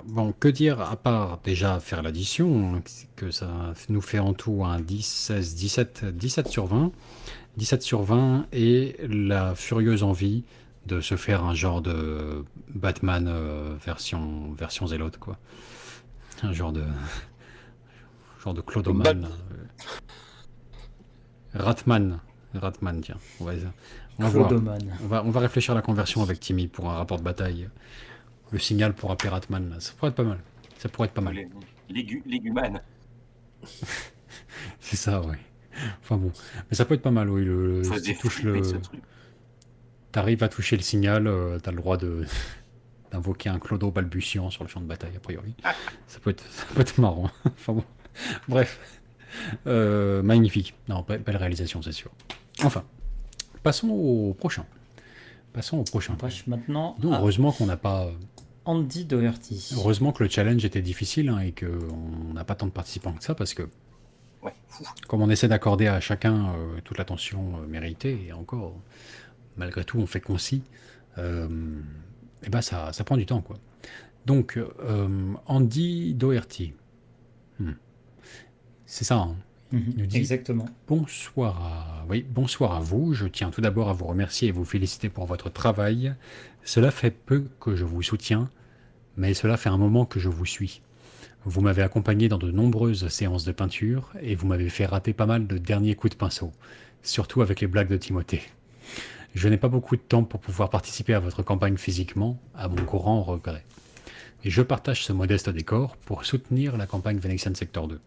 Bon, que dire à part déjà faire l'addition, hein, que ça nous fait en tout un 10, 16, 17 sur 20. 17 sur 20 et la furieuse envie de se faire un genre de Batman version zélote, quoi. Un genre de Clodoman. Ratman, tiens. On va voir. Clodoman. On va réfléchir à la conversion avec Timmy pour un rapport de bataille. Le signal pour appeler Ratman, là. Ça pourrait être pas mal. Léguman. C'est ça, ouais. Enfin bon. Mais ça peut être pas mal, oui. Faut Si se tu touches défouler de ce truc. T'arrives à toucher le signal, t'as le droit d'invoquer un clodo balbutiant sur le champ de bataille, a priori. Ça peut être marrant. Enfin bon. Bref. Magnifique. Non, belle réalisation, c'est sûr. Enfin. Passons au prochain. Wesh, maintenant, Donc, heureusement qu'on n'a pas. Andy Doherty. Heureusement que le challenge était difficile, hein, et qu'on n'a pas tant de participants que ça, parce que Ouais, fou. comme on essaie d'accorder à chacun toute l'attention méritée, et encore, malgré tout, on fait concis, et ben ça prend du temps, quoi. Donc, Andy Doherty. C'est ça, hein. Il nous dit Exactement. bonsoir à vous. Je tiens tout d'abord à vous remercier et vous féliciter pour votre travail. Cela fait peu que je vous soutiens, mais cela fait un moment que je vous suis. Vous m'avez accompagné dans de nombreuses séances de peinture et vous m'avez fait rater pas mal de derniers coups de pinceau, surtout avec les blagues de Timothée. Je n'ai pas beaucoup de temps pour pouvoir participer à votre campagne physiquement, à mon grand regret. Et je partage ce modeste décor pour soutenir la campagne Venetian Sector 2.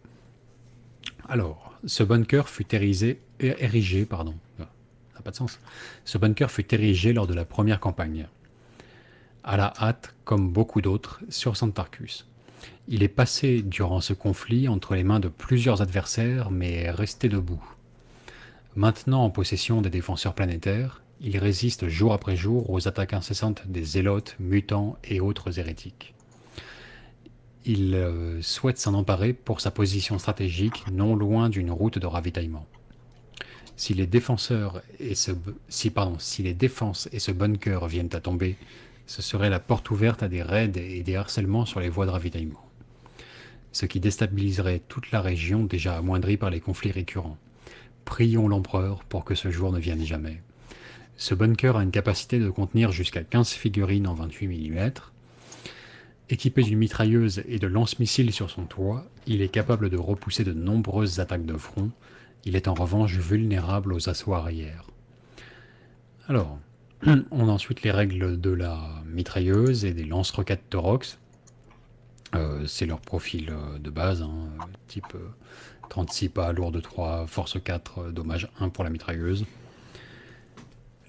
Alors, ce bunker fut érigé, pardon, ça n'a pas de sens. Ce bunker fut érigé lors de la première campagne. À la hâte, comme beaucoup d'autres, sur Santarcus. Il est passé durant ce conflit entre les mains de plusieurs adversaires, mais est resté debout. Maintenant en possession des défenseurs planétaires, il résiste jour après jour aux attaques incessantes des zélotes, mutants et autres hérétiques. Il souhaite s'en emparer pour sa position stratégique non loin d'une route de ravitaillement. Si les défenses et ce bunker viennent à tomber, ce serait la porte ouverte à des raids et des harcèlements sur les voies de ravitaillement. Ce qui déstabiliserait toute la région déjà amoindrie par les conflits récurrents. Prions l'empereur pour que ce jour ne vienne jamais. Ce bunker a une capacité de contenir jusqu'à 15 figurines en 28 mm. Équipé d'une mitrailleuse et de lance-missiles sur son toit, il est capable de repousser de nombreuses attaques de front. Il est en revanche vulnérable aux assauts arrière. Alors, on a ensuite les règles de la mitrailleuse et des lance-roquettes Torox. C'est leur profil de base, hein, type 36 pas, lourde 3, force 4, dommage 1 pour la mitrailleuse.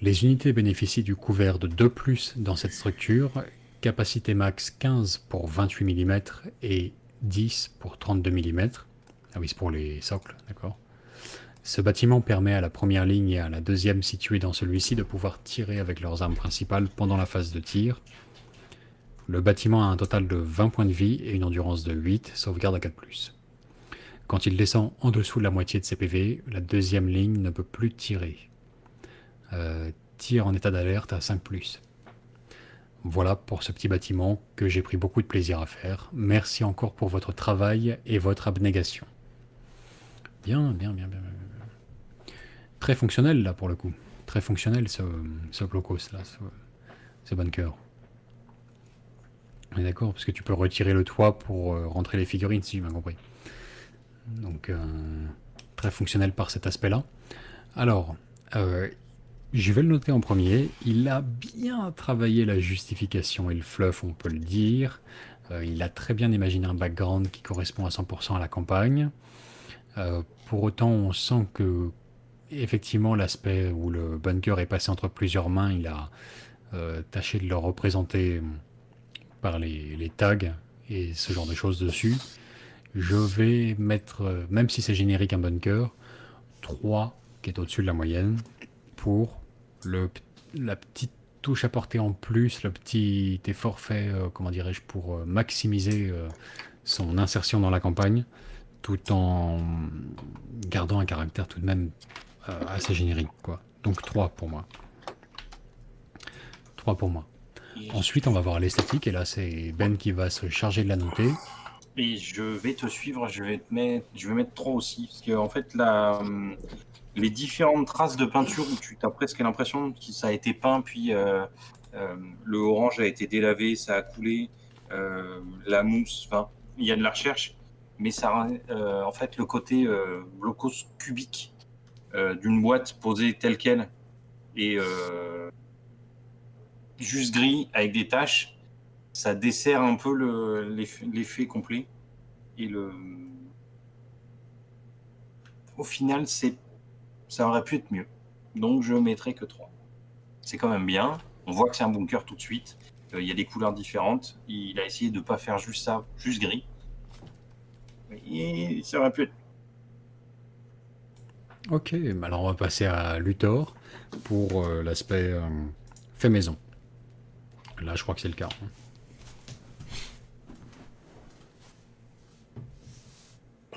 Les unités bénéficient du couvert de 2+ dans cette structure, capacité max 15 pour 28 mm et 10 pour 32 mm. Ah oui, c'est pour les socles, d'accord. Ce bâtiment permet à la première ligne et à la deuxième située dans celui-ci de pouvoir tirer avec leurs armes principales pendant la phase de tir. Le bâtiment a un total de 20 points de vie et une endurance de 8, sauvegarde à 4+. Quand il descend en dessous de la moitié de ses PV, la deuxième ligne ne peut plus tirer. Tir en état d'alerte à 5+. Voilà pour ce petit bâtiment que j'ai pris beaucoup de plaisir à faire. Merci encore pour votre travail et votre abnégation. Bien. Très fonctionnel là pour le coup. très fonctionnel ce blocos là, ce bunker. On est d'accord, parce que tu peux retirer le toit pour rentrer les figurines, si j'ai bien compris. Donc, très fonctionnel par cet aspect-là. Alors, je vais le noter en premier. Il a bien travaillé la justification et le fluff, on peut le dire. Il a très bien imaginé un background qui correspond à 100% à la campagne. Pour autant, on sent que, effectivement, l'aspect où le bunker est passé entre plusieurs mains, il a tâché de le représenter par les tags et ce genre de choses dessus. Je vais mettre, même si c'est générique un bunker, 3, qui est au-dessus de la moyenne, pour la petite touche apportée en plus, le petit effort fait, comment dirais-je, pour maximiser son insertion dans la campagne, tout en gardant un caractère tout de même assez générique, quoi. Donc 3 pour moi. 3 pour moi. Ensuite, on va voir l'esthétique, et là, c'est Ben qui va se charger de la noter. Et je vais te suivre, je vais mettre 3 aussi, parce que en fait, les différentes traces de peinture où tu as presque l'impression que ça a été peint, puis le orange a été délavé, ça a coulé, la mousse, enfin, il y a de la recherche, mais ça, en fait, le côté blocos cubique d'une boîte posée telle quelle et juste gris avec des taches, ça dessert un peu l'effet complet. Et au final, ça aurait pu être mieux. Donc, je mettrai que 3. C'est quand même bien. On voit que c'est un bunker tout de suite. Il y a des couleurs différentes. Il a essayé de ne pas faire juste ça, juste gris. Et ça aurait pu être. Ok, alors on va passer à Luthor pour l'aspect fait maison. Là, je crois que c'est le cas.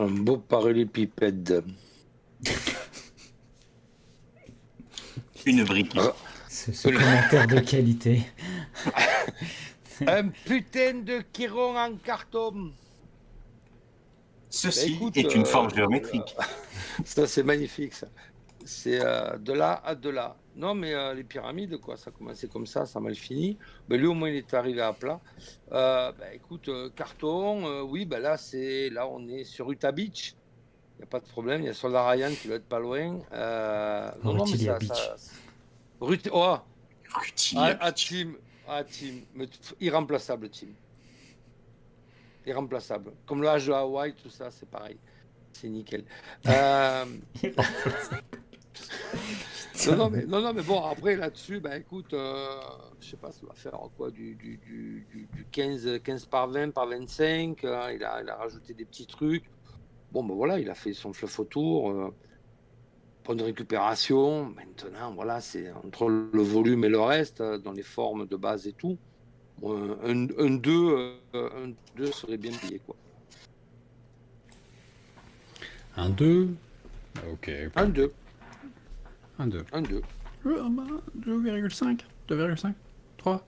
Un beau parallélépipède. Une brique. Ce commentaire de qualité. Un putain de chiron en carton. Ceci écoute, est une forme géométrique. Ça, c'est magnifique, ça. C'est de là à de là. Non, mais les pyramides, quoi, ça a commencé comme ça a mal fini. Lui, au moins, il est arrivé à plat. Écoute, carton, oui, là, on est sur Utah Beach. Il n'y a pas de problème. Il y a Soldat Ryan qui doit être pas loin. Non, mais ça... Tim. Irremplaçable, Tim. Irremplaçable. Comme le H de Hawaï, tout ça, c'est pareil. C'est nickel. Non, mais bon, après, là-dessus, écoute, je sais pas, ça va faire quoi, du 15 par 20 par 25. Il a rajouté des petits trucs. Bon, voilà, il a fait son fluff autour. Point de récupération. Maintenant, voilà, c'est entre le volume et le reste, dans les formes de base et tout. Un 2 serait bien payé, quoi. Un 2. Ok. Un 2. 2. 2,5. 3.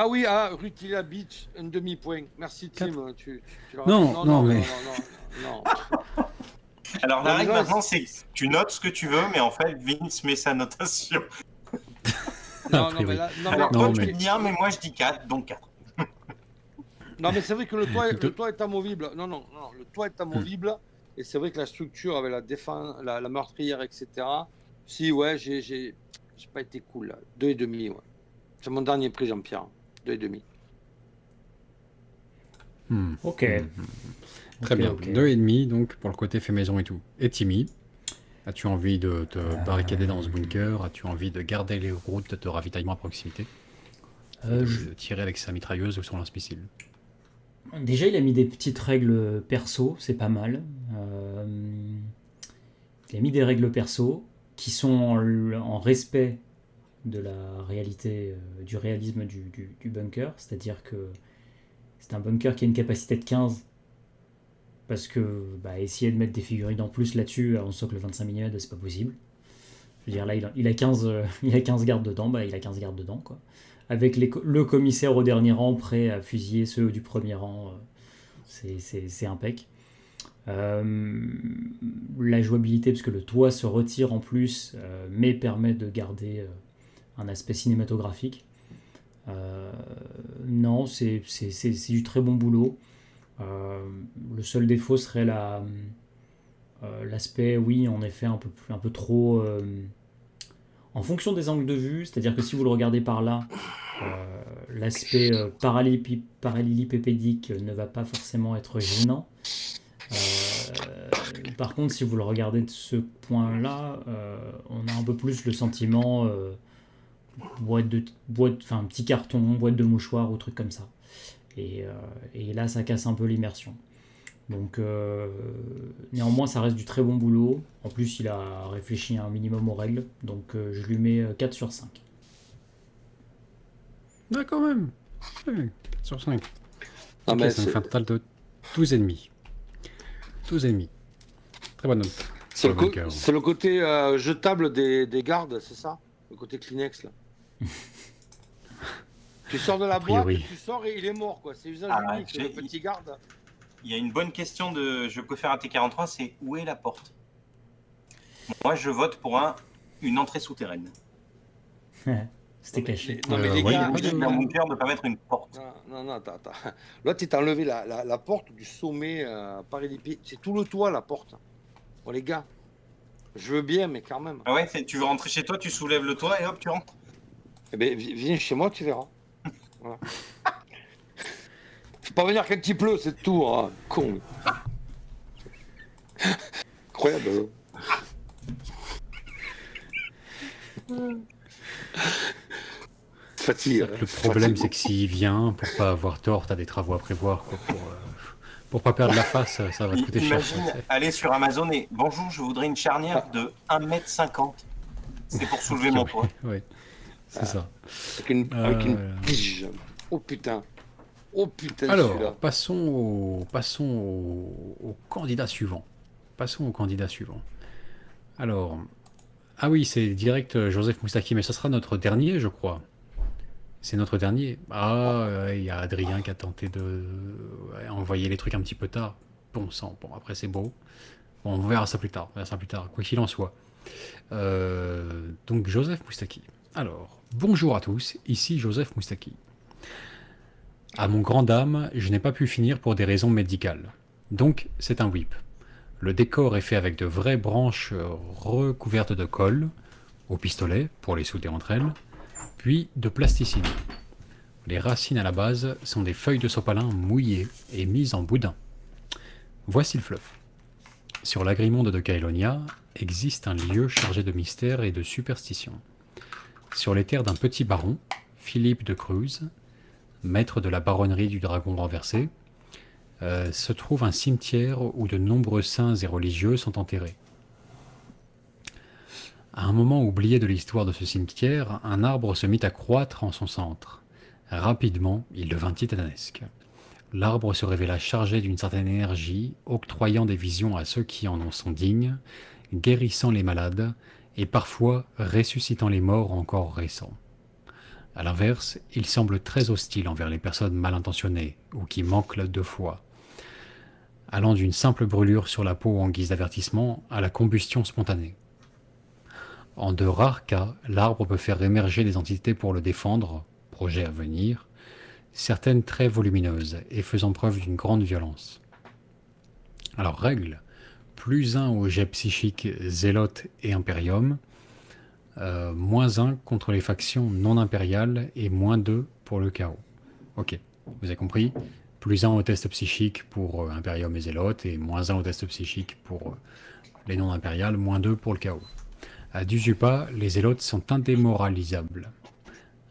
Oui, Rutila Beach, un demi-point. Merci, Tim. Non, mais... Non. Alors, la règle maintenant, c'est que tu notes ce que tu veux, mais en fait, Vince met sa notation. Non, mais toi, tu dis 1, mais moi, je dis 4, donc 4. Non, mais c'est vrai que le toit est amovible. Non, le toit est amovible. Et c'est vrai que la structure avec la défense, la meurtrière, etc. Si, ouais, j'ai pas été cool, là. 2,5, ouais. C'est mon dernier prix, Jean-Pierre. 2,5. Ok. Très bien. 2,5, donc, pour le côté fait maison et tout. Et Timmy, as-tu envie de te barricader dans ce bunker? As-tu envie de garder les routes de ravitaillement à proximité? De tirer avec sa mitrailleuse ou son lance-missile? Déjà, il a mis des petites règles perso, c'est pas mal. Il a mis des règles perso qui sont en respect de la réalité, du réalisme du bunker. C'est-à-dire que c'est un bunker qui a une capacité de 15. Parce que essayer de mettre des figurines en plus là-dessus, en socle 25 mm, c'est pas possible. Je veux dire, là, il a 15 gardes dedans, il a 15 gardes dedans, quoi. Avec le commissaire au dernier rang prêt à fusiller ceux du premier rang, c'est impec. La jouabilité, parce que le toit se retire en plus, mais permet de garder un aspect cinématographique. Non, c'est du très bon boulot. Le seul défaut serait l'aspect, oui, en effet, un peu trop en fonction des angles de vue, c'est-à-dire que si vous le regardez par là, l'aspect parallélépipédique ne va pas forcément être gênant. Par contre, si vous le regardez de ce point-là, on a un peu plus le sentiment enfin petit carton, boîte de mouchoirs ou truc comme ça. Et là, ça casse un peu l'immersion. Donc, néanmoins, ça reste du très bon boulot. En plus, il a réfléchi un minimum aux règles. Donc, je lui mets 4 sur 5. Ah, quand même. Oui, 4 sur 5. Non, Ok, mais ça nous c'est- fait un total de 12,5. 12,5. Très bonne note. c'est Pour le bunker. c'est le côté jetable des gardes, c'est ça? Le côté Kleenex, là. Tu sors de la A priori. boîte, tu sors et il est mort, quoi. C'est usage Ah, unique, le petit garde. Il y a une bonne question de je préfère à T43, c'est où est la porte? Moi, je vote pour une entrée souterraine. C'était caché. Non, mais les ouais, gars, y a pas Obligé de- d'un bunker de ne pas mettre une porte. non, attends. Là, tu t'as enlevé la porte du sommet parallépipède. C'est tout le toit, la porte. Bon, les gars, je veux bien, mais quand même. Ah ouais, tu veux rentrer chez toi, tu soulèves le toit et hop, tu rentres. Eh ben, viens chez moi, tu verras. Voilà. Faut pas venir quand il pleut, c'est tout, hein. Con. Incroyable. Fatigue. Le problème, c'est que s'il vient, pour pas avoir tort, t'as des travaux à prévoir. Quoi, pour pas perdre la face, ça va te coûter cher. Imagine aller sur Amazon et bonjour, je voudrais une charnière de 1,50 m. C'est pour soulever mon poids. Oui, c'est ça. Avec une pige. Oh putain. Oh putain, Alors, celui-là. passons au candidat suivant. Passons au candidat suivant. Alors, ah oui, c'est direct Joseph Moustaki, mais ce sera notre dernier, je crois. C'est notre dernier. Ah, il y a Adrien qui a tenté de envoyer les trucs un petit peu tard. Bon sang, bon, après c'est beau. Bon, on verra ça plus tard, quoi qu'il en soit. Donc, Joseph Moustaki. Alors, bonjour à tous, ici Joseph Moustaki. À mon grand dame, je n'ai pas pu finir pour des raisons médicales. Donc, c'est un whip. Le décor est fait avec de vraies branches recouvertes de colle, au pistolet, pour les souder entre elles, puis de plasticine. Les racines à la base sont des feuilles de sopalin mouillées et mises en boudin. Voici le fluff. Sur l'agrimonde de Caelonia existe un lieu chargé de mystère et de superstition. Sur les terres d'un petit baron, Philippe de Cruz, maître de la baronnerie du Dragon renversé, se trouve un cimetière où de nombreux saints et religieux sont enterrés. À un moment oublié de l'histoire de ce cimetière, un arbre se mit à croître en son centre. Rapidement, il devint titanesque. L'arbre se révéla chargé d'une certaine énergie, octroyant des visions à ceux qui en sont dignes, guérissant les malades et parfois ressuscitant les morts encore récents. A l'inverse, il semble très hostile envers les personnes mal intentionnées ou qui manquent de foi, allant d'une simple brûlure sur la peau en guise d'avertissement à la combustion spontanée. En de rares cas, l'arbre peut faire émerger des entités pour le défendre, projet à venir, certaines très volumineuses et faisant preuve d'une grande violence. Alors règle, plus 1 au jet psychique Zélote et Imperium, moins 1 contre les factions non impériales et moins 2 pour le chaos. Ok, vous avez compris. Plus 1 au test psychique pour Imperium et Zélote et moins 1 au test psychique pour les non impériales, moins 2 pour le chaos. À 18 pas, les Zélotes sont indémoralisables.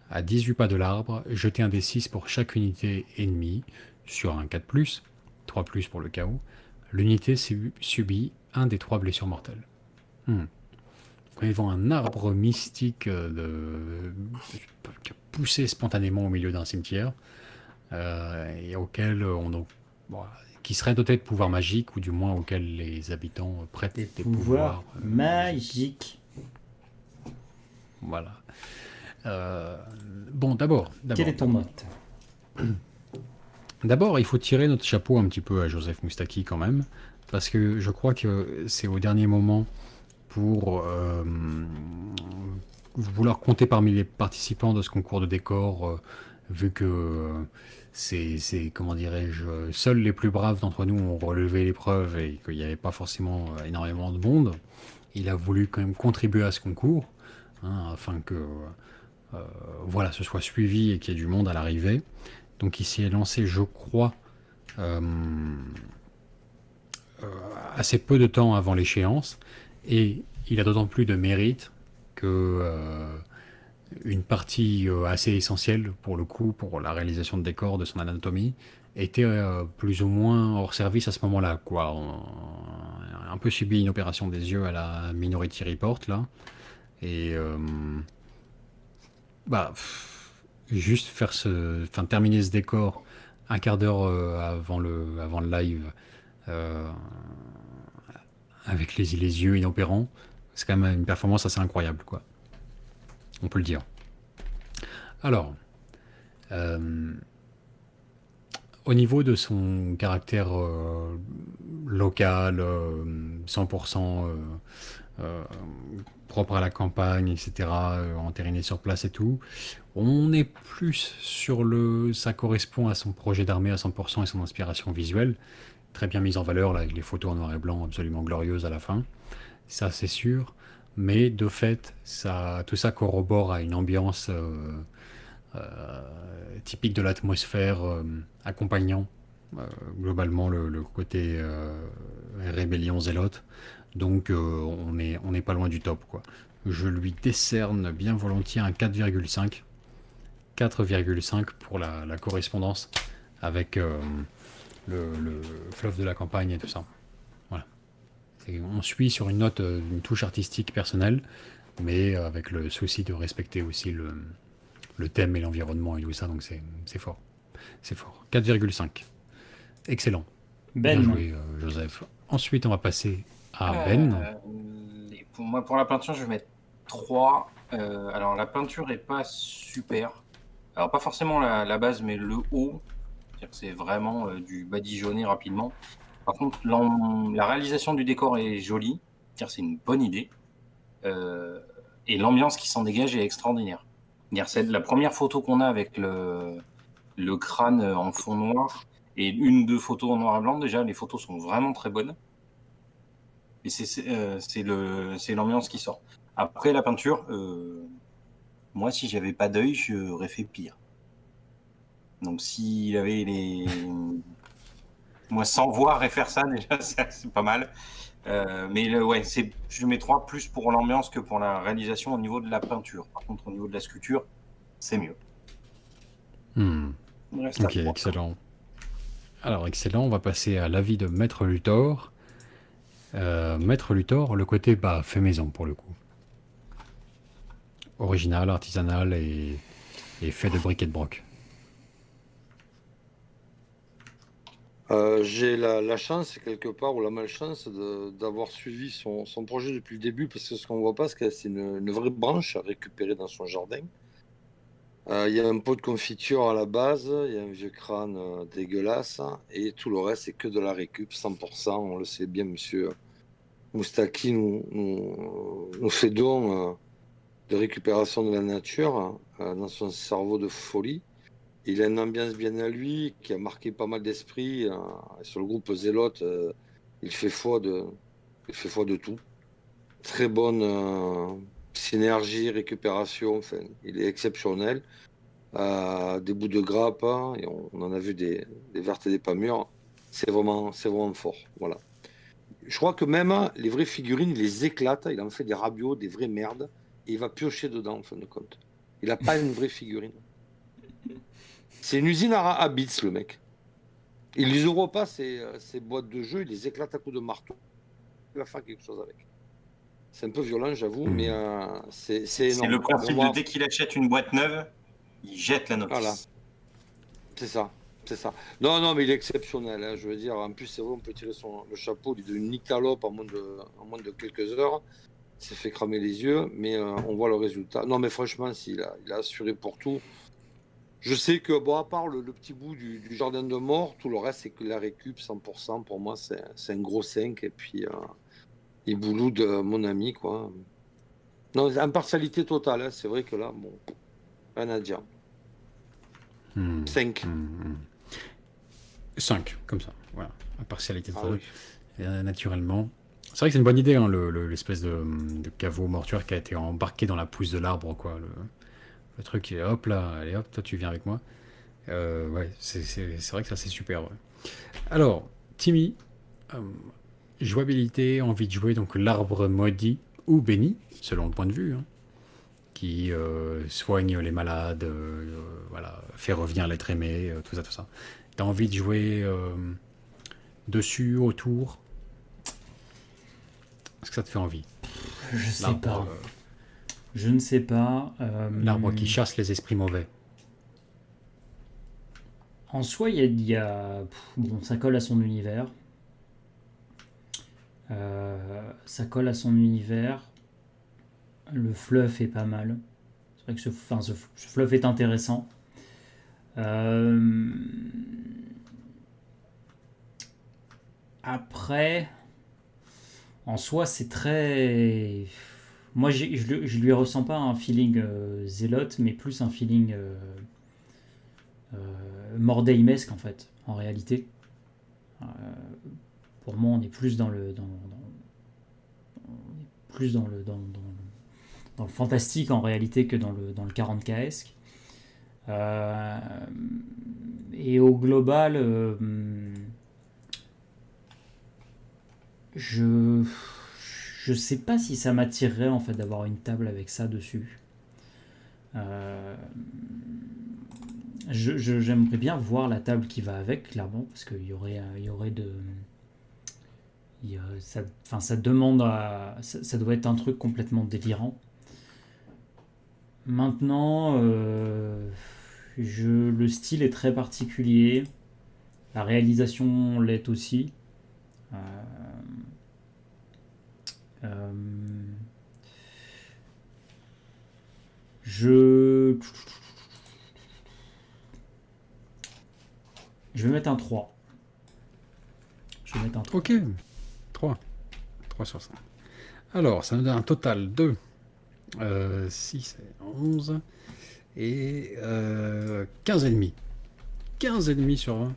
À 18 pas de l'arbre, jetez un D6 pour chaque unité ennemie sur un 4+, 3+ pour le chaos. L'unité subit un des 3 blessures mortelles. Quand ils voient un arbre mystique qui a poussé spontanément au milieu d'un cimetière, et auquel qui serait doté de pouvoirs magiques, ou du moins auquel les habitants prêtent Des des pouvoirs pouvoirs magiques. Voilà. Bon, d'abord. Quel est ton note? D'abord, il faut tirer notre chapeau un petit peu à Joseph Moustaki quand même, parce que je crois que c'est au dernier moment pour vouloir compter parmi les participants de ce concours de décor, vu que comment dirais-je, seuls les plus braves d'entre nous ont relevé l'épreuve et qu'il n'y avait pas forcément énormément de monde. Il a voulu quand même contribuer à ce concours, hein, afin que voilà, ce soit suivi et qu'il y ait du monde à l'arrivée. Donc il s'y est lancé, je crois, euh, assez peu de temps avant l'échéance, et il a d'autant plus de mérite que une partie assez essentielle, pour le coup, pour la réalisation de décors de son anatomie, était plus ou moins hors service à ce moment-là, quoi. On a un peu subi une opération des yeux à la Minority Report, là, et juste terminer ce décor un quart d'heure avant le live, euh, avec les yeux inopérants, c'est quand même une performance assez incroyable, quoi. On peut le dire. Alors, euh, au niveau de son caractère local, 100% euh, propre à la campagne, etc., entériné sur place et tout, on est plus sur ça correspond à son projet d'armée à 100% et son inspiration visuelle, très bien mise en valeur là, avec les photos en noir et blanc absolument glorieuses à la fin, ça c'est sûr, mais de fait, tout ça corrobore à une ambiance typique de l'atmosphère accompagnant globalement le côté rébellion zélote. Donc on n'est pas loin du top, quoi. Je lui décerne bien volontiers un 4,5. 4,5 pour la correspondance avec le fleuve de la campagne et tout ça. Voilà. On suit sur une note, une touche artistique personnelle, mais avec le souci de respecter aussi le thème et l'environnement et tout ça, donc c'est fort. C'est fort. 4,5. Excellent. Bien Ben, joué, Joseph. Ensuite, on va passer à Ben. Pour moi, pour la peinture, je vais mettre 3. Alors, la peinture est pas super. Alors, pas forcément la base, mais le haut. C'est-à-dire que c'est vraiment du badigeonné rapidement. Par contre, la réalisation du décor est jolie. C'est-à-dire c'est une bonne idée. Et l'ambiance qui s'en dégage est extraordinaire. C'est la première photo qu'on a avec le crâne en fond noir et une ou deux photos en noir et blanc. Déjà, les photos sont vraiment très bonnes. Et c'est l'ambiance qui sort. Après, la peinture, moi, si j'avais pas d'œil, j'aurais fait pire. Donc, s'il avait moi, sans voir et faire ça, déjà, c'est pas mal. Mais ouais, je mets 3 plus pour l'ambiance que pour la réalisation au niveau de la peinture. Par contre, au niveau de la sculpture, c'est mieux. Ok, excellent. Alors, excellent, on va passer à l'avis de Maître Luthor. Maître Luthor, le côté fait maison pour le coup. Original, artisanal et fait de briques et de broc. J'ai la chance, quelque part, ou la malchance d'avoir suivi son projet depuis le début, parce que ce qu'on voit pas, c'est que c'est une vraie branche à récupérer dans son jardin. Il y a un pot de confiture à la base, il y a un vieux crâne dégueulasse, et tout le reste, c'est que de la récup, 100%. On le sait bien, monsieur Moustaki nous fait don de récupération de la nature dans son cerveau de folie. Il a une ambiance bien à lui qui a marqué pas mal d'esprit. Sur le groupe Zélote, il fait foi de tout. Très bonne synergie, récupération. Enfin, il est exceptionnel. Des bouts de grappe, et on en a vu des vertes et des pas mûres. C'est vraiment fort. Voilà. Je crois que même les vraies figurines, il les éclate. Il en fait des rabios, des vraies merdes. Et il va piocher dedans, en fin de compte. Il n'a pas une vraie figurine. C'est une usine à bits, le mec. Il les ouvre pas, ces boîtes de jeux, il les éclate à coups de marteau. Il va faire quelque chose avec. C'est un peu violent, j'avoue, mais c'est énorme. C'est le principe de dès qu'il achète une boîte neuve, il jette la notice. Voilà. C'est ça. Non, mais il est exceptionnel. Hein, je veux dire, en plus, c'est vrai, on peut tirer le chapeau. Il est devenu nictalope en moins de quelques heures. Il s'est fait cramer les yeux, mais on voit le résultat. Non, mais franchement, s'il a assuré pour tout. Je sais que, bon, à part le petit bout du jardin de mort, tout le reste, c'est que la récup, 100%. Pour moi, c'est un gros 5. Et puis, il bouloud mon ami, quoi. Non, impartialité totale, hein. C'est vrai que là, bon, rien à dire. 5. 5, comme ça. Voilà. Impartialité Ah totale. oui. Naturellement. C'est vrai que c'est une bonne idée, hein, l'espèce de caveau mortuaire qui a été embarqué dans la pousse de l'arbre, quoi. Le truc, et hop là, allez hop, toi tu viens avec moi. Ouais, c'est vrai que ça c'est super. Ouais. Alors, Timmy, jouabilité, envie de jouer, donc l'arbre maudit ou béni, selon le point de vue, hein, qui soigne les malades, voilà, fait revenir l'être aimé, tout ça, tout ça. T'as envie de jouer dessus, autour? Est-ce que ça te fait envie? Je sais L'arbre, pas. Je ne sais pas. l'arbre qui chasse les esprits mauvais. En soi, bon, ça colle à son univers. Ça colle à son univers. Le fluff est pas mal. C'est vrai que ce fluff est intéressant. Après, en soi, c'est très... Moi, je lui ressens pas un feeling zélote, mais plus un feeling Mordheimesque, en fait, en réalité. Pour moi, on est plus dans le fantastique en réalité que dans le 40K-esque. Et au global, je sais pas si ça m'attirerait en fait d'avoir une table avec ça dessus. J'aimerais bien voir la table qui va avec, clairement, parce qu'il y aurait ça demande ça doit être un truc complètement délirant. Maintenant, le style est très particulier, la réalisation l'est aussi. Je vais mettre un 3. Ok, 3. 3 sur 5. Alors, ça nous donne un total de 6 et 11 et 15,5. 15,5 sur 20.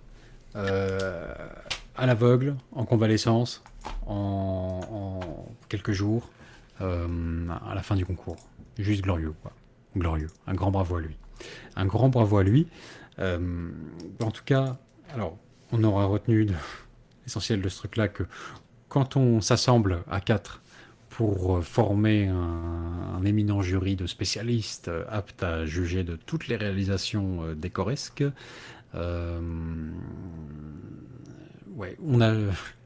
À l'aveugle, en convalescence, en quelques jours, à la fin du concours. Juste glorieux, quoi. Glorieux. Un grand bravo à lui. Un grand bravo à lui. En tout cas, alors, on aura retenu l'essentiel de ce truc-là que quand on s'assemble à 4 pour former un éminent jury de spécialistes aptes à juger de toutes les réalisations décoresques, ouais, on a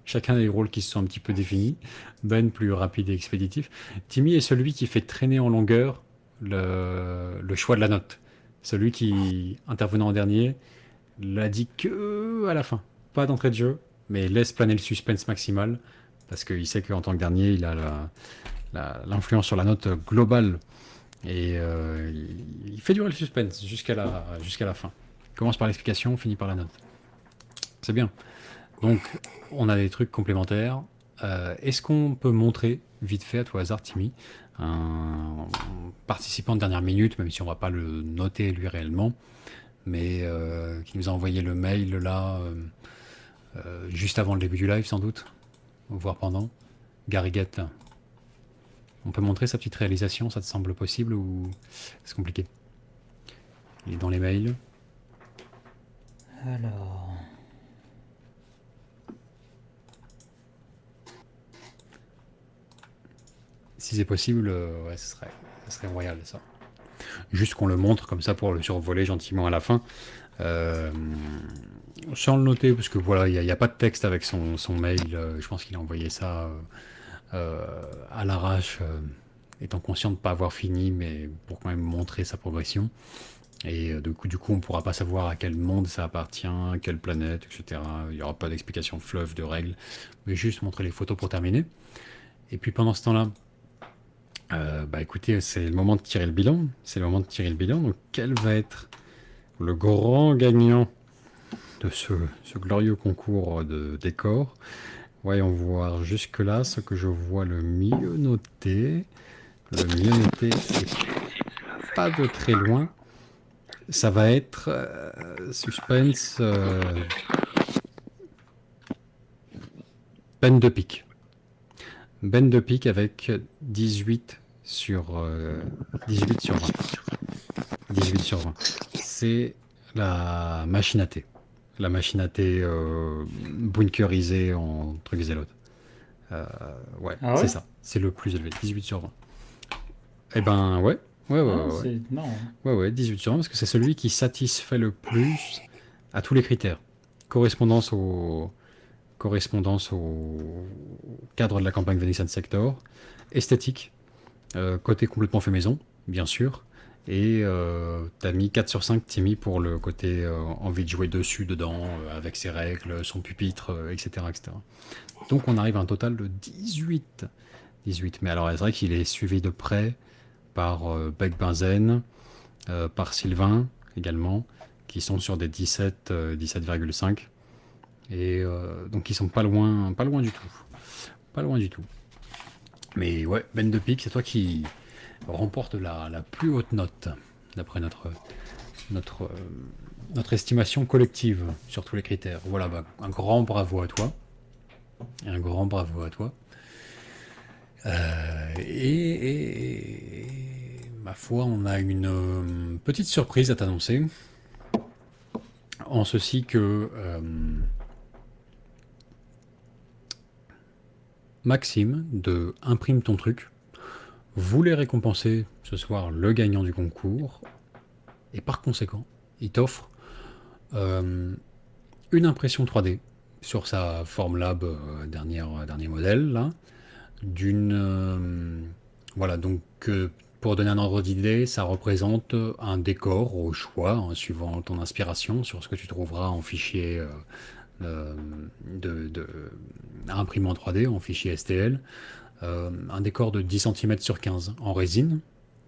chacun des rôles qui se sont un petit peu définis. Ben plus rapide et expéditif. Timmy est celui qui fait traîner en longueur le choix de la note. Celui qui, intervenant en dernier, l'a dit que à la fin. Pas d'entrée de jeu, mais laisse planer le suspense maximal, parce qu'il sait qu'en tant que dernier, il a l'influence sur la note globale. Et il fait durer le suspense jusqu'à la fin. Il commence par l'explication, finit par la note. C'est bien. Donc, on a des trucs complémentaires. Est-ce qu'on peut montrer, vite fait, à tout hasard, Timmy, un participant de dernière minute, même si on va pas le noter lui réellement, mais qui nous a envoyé le mail là, juste avant le début du live sans doute, voire pendant. Garriguette, on peut montrer sa petite réalisation, ça te semble possible ou c'est compliqué? Il est dans les mails. Alors... Si c'est possible, ouais, ça serait royal ça. Juste qu'on le montre comme ça pour le survoler gentiment à la fin. Sans le noter, parce que voilà, il n'y a pas de texte avec son mail. Je pense qu'il a envoyé ça à l'arrache, étant conscient de ne pas avoir fini, mais pour quand même montrer sa progression. Et du coup, on ne pourra pas savoir à quel monde ça appartient, à quelle planète, etc. Il n'y aura pas d'explication fleuve, de règles, mais juste montrer les photos pour terminer. Et puis pendant ce temps-là, bah écoutez, c'est le moment de tirer le bilan. Donc, quelle va être le grand gagnant de ce glorieux concours de décor. Voyons voir jusque-là ce que je vois le mieux noté. Le mieux noté est pas de très loin. Ça va être suspense Ben de pique. Ben de pique avec 18 sur 18 sur 20. 18 sur 20. C'est la machine à thé. La machine à thé bunkerisée en truc zélote. Ouais, Ah ouais? c'est ça. C'est le plus élevé. 18 sur 20. Eh ben, ouais. Ouais, ouais, Ah, ouais, ouais. c'est marrant. Ouais, ouais, 18 sur 20, parce que c'est celui qui satisfait le plus à tous les critères. Correspondance au cadre de la campagne Venetian Sector, esthétique, côté complètement fait maison, bien sûr, et t'as mis 4 sur 5, t'as mis pour le côté envie de jouer dessus, dedans, avec ses règles, son pupitre, etc., etc. Donc on arrive à un total de 18. 18. Mais alors c'est vrai qu'il est suivi de près par Beck Benzen, par Sylvain également, qui sont sur des 17, 17,5. Et donc ils sont pas loin du tout. Pas loin du tout. Mais ouais, Ben de Pique, c'est toi qui remporte la plus haute note, d'après notre estimation collective sur tous les critères. Voilà, bah, un grand bravo à toi. Un grand bravo à toi. Et ma foi, on a une petite surprise à t'annoncer. En ceci que Maxime de Imprime ton truc voulait récompenser ce soir le gagnant du concours. Et par conséquent, il t'offre une impression 3D sur sa Formlab dernier modèle, là, voilà, donc pour donner un ordre d'idée, ça représente un décor au choix, hein, suivant ton inspiration, sur ce que tu trouveras en fichier à imprimer en 3D, en fichier STL. Un décor de 10 cm sur 15 en résine,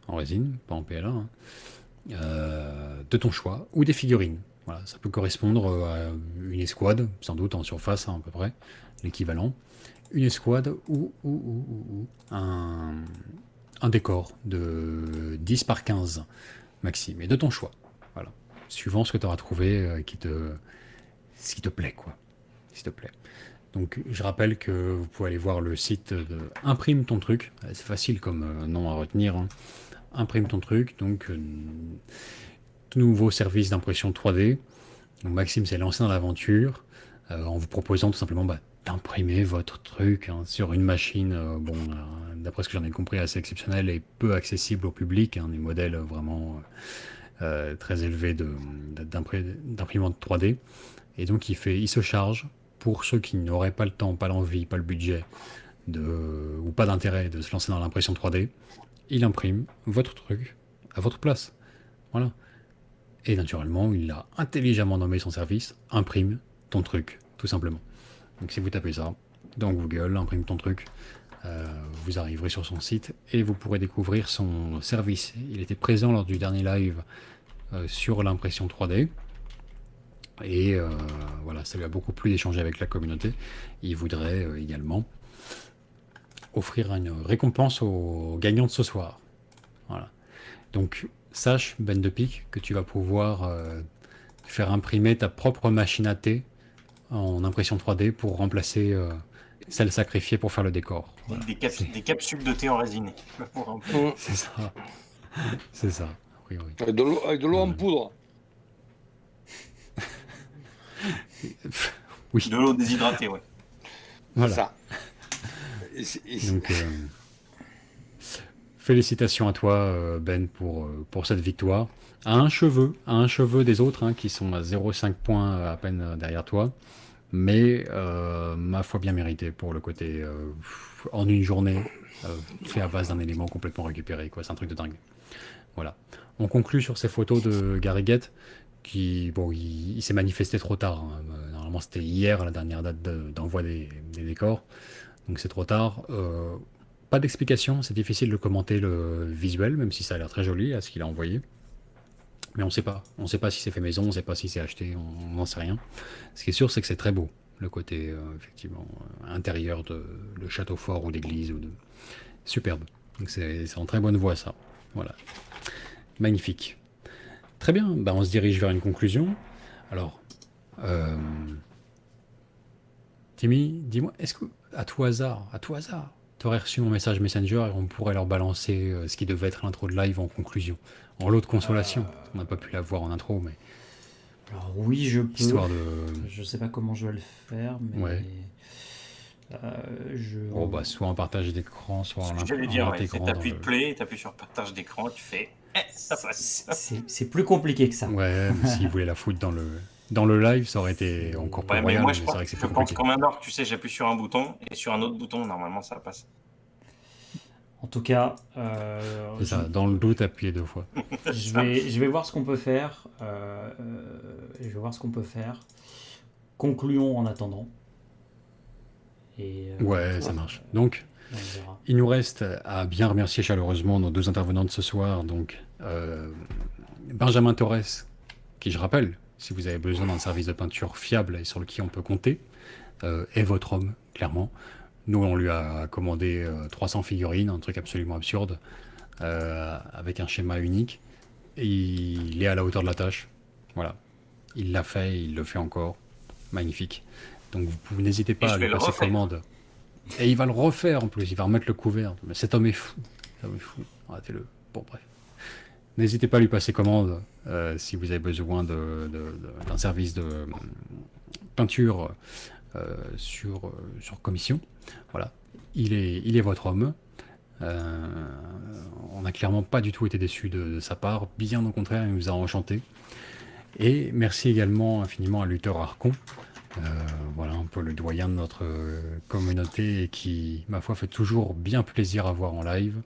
pas en PLA, hein, de ton choix, ou des figurines. Voilà, ça peut correspondre à une escouade, sans doute en surface, hein, à peu près, l'équivalent. Une escouade ou un décor de 10 par 15 maxi, mais de ton choix. Voilà. Suivant ce que tu auras trouvé ce qui te plaît, quoi. S'il te plaît. Donc je rappelle que vous pouvez aller voir le site de Imprime ton truc. C'est facile comme nom à retenir, hein. Imprime ton truc, donc tout nouveau service d'impression 3D. Donc, Maxime s'est lancé dans l'aventure en vous proposant tout simplement d'imprimer votre truc, hein, sur une machine, d'après ce que j'en ai compris, assez exceptionnelle et peu accessible au public, hein, des modèles vraiment très élevés d'imprimante 3D. Et donc il se charge, pour ceux qui n'auraient pas le temps, pas l'envie, pas le budget, ou pas d'intérêt de se lancer dans l'impression 3D, il imprime votre truc à votre place. Voilà. Et naturellement, il a intelligemment nommé son service Imprime ton truc, tout simplement. Donc si vous tapez ça dans Google, Imprime ton truc, vous arriverez sur son site et vous pourrez découvrir son service. Il était présent lors du dernier live sur l'impression 3D. Et voilà, ça lui a beaucoup plu d'échanger avec la communauté. Il voudrait également offrir une récompense aux gagnants de ce soir. Voilà. Donc sache, Ben de Pique, que tu vas pouvoir faire imprimer ta propre machine à thé en impression 3D pour remplacer celle sacrifiée pour faire le décor. Voilà. Des capsules de thé en résine. C'est ça. C'est ça. Oui, oui. Avec de l'eau en poudre. Oui. De l'eau déshydratée, ouais. Voilà. Ça. Donc, félicitations à toi, Ben, pour cette victoire. À un cheveu des autres, hein, qui sont à 0,5 points à peine derrière toi. Mais ma foi bien mérité pour le côté en une journée fait à base d'un élément complètement récupéré, quoi. C'est un truc de dingue. Voilà. On conclut sur ces photos de Garriguet qui, bon, il s'est manifesté trop tard, hein. Normalement c'était hier la dernière date d'envoi des décors, donc c'est trop tard. Pas d'explication, c'est difficile de commenter le visuel, même si ça a l'air très joli à ce qu'il a envoyé. Mais on sait pas. On sait pas si c'est fait maison, on sait pas si c'est acheté, on n'en sait rien. Ce qui est sûr, c'est que c'est très beau, le côté effectivement intérieur de château fort ou d'église. Superbe. Donc c'est en très bonne voie ça. Voilà. Magnifique. Très bien, bah, on se dirige vers une conclusion. Alors, Timmy, dis-moi, est-ce que à tout hasard, t'aurais reçu mon message Messenger et on pourrait leur balancer ce qui devait être l'intro de live en conclusion, en lot de consolation. On n'a pas pu la voir en intro, mais Alors oui, je peux. histoire de. Je sais pas comment je vais le faire, mais Ouais. je. Oh bah soit en partage d'écran, soit Ce en que j'allais dire, ouais, c'est intégrant dans t'appuies le. play, t'appuies sur partage d'écran, tu fais ça passe. C'est plus compliqué que ça. Ouais, mais s'ils voulaient la foutre dans le live, ça aurait été encore plus Ouais, mais royal, moi mais je c'est pense, vrai que c'est je plus pense compliqué. comme un orc, tu sais, j'appuie sur un bouton et sur un autre bouton, normalement ça passe. En tout cas, C'est ça, dans le doute, appuyez 2 fois. je vais voir ce qu'on peut faire. Je vais voir ce qu'on peut faire. Concluons en attendant. Et, Ouais, ça marche. Donc, on verra. il nous reste à bien remercier chaleureusement nos 2 intervenants de ce soir. Donc, Benjamin Torres, qui je rappelle, si vous avez besoin d'un service de peinture fiable et sur lequel on peut compter, est votre homme, clairement. Nous, on lui a commandé 300 figurines, un truc absolument absurde, avec un schéma unique. Et il est à la hauteur de la tâche. Voilà. Il l'a fait, il le fait encore. Magnifique. Donc, vous n'hésitez pas Et à je lui vais le passer refaire. commande. Et il va le refaire en plus, il va remettre le couvert. Mais cet homme est fou. Cet homme est fou. Arrêtez-le. Bon, bref. N'hésitez pas à lui passer commande si vous avez besoin d'un service de peinture sur commission. Voilà. Il est votre homme. On n'a clairement pas du tout été déçus de sa part. Bien au contraire, il nous a enchantés. Et merci également infiniment à Luther Arcon. Voilà un peu le doyen de notre communauté et qui, ma foi, fait toujours bien plaisir à voir en live.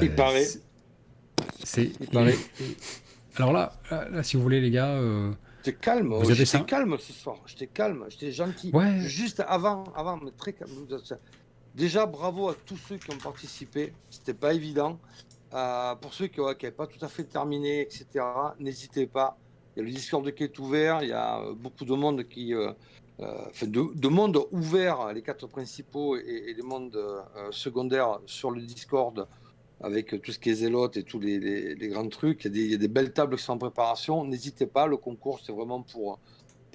Il paraît. Il paraît. Alors là, si vous voulez, les gars, J'étais calme, Vous avez ça j'étais calme ce soir, j'étais calme, j'étais gentil. Ouais. Juste avant, mais très calme. Déjà, bravo à tous ceux qui ont participé, c'était pas évident. Pour ceux qui n'avaient pas tout à fait terminé, etc., n'hésitez pas. Il y a le Discord qui est ouvert, il y a beaucoup de monde qui. De monde ouvert, les 4 principaux et les mondes secondaires sur le Discord, avec tout ce qui est zélote et tous les grands trucs. Il y a des belles tables qui sont en préparation. N'hésitez pas, le concours, c'est vraiment pour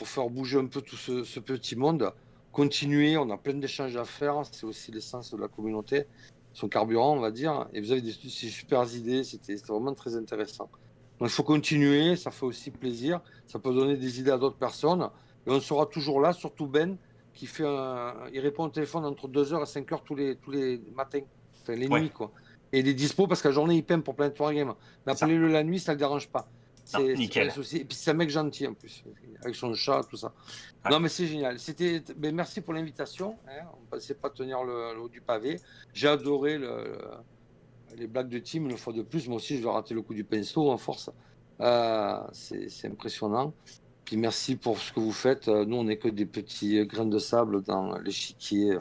faire bouger un peu tout ce petit monde. Continuez, on a plein d'échanges à faire. C'est aussi l'essence de la communauté, son carburant, on va dire. Et vous avez des super idées, c'était vraiment très intéressant. Donc il faut continuer, ça fait aussi plaisir. Ça peut donner des idées à d'autres personnes. Et on sera toujours là, surtout Ben, qui fait il répond au téléphone entre 2h et 5h tous les matins, enfin les nuits, quoi. Et il est dispo parce que la journée, il peint pour plein de Wargame. Mais appelez-le la nuit, ça ne le dérange pas. C'est nickel. pas un souci. Et puis c'est un mec gentil en plus, avec son chat, tout ça. Ouais. Non, mais c'est génial. Mais merci pour l'invitation. Hein. On ne pensait pas tenir le haut du pavé. J'ai adoré les blagues de Tim une fois de plus. Moi aussi, je vais rater le coup du pinceau en force. C'est impressionnant. Puis merci pour ce que vous faites. Nous, on n'est que des petits grains de sable dans l'échiquier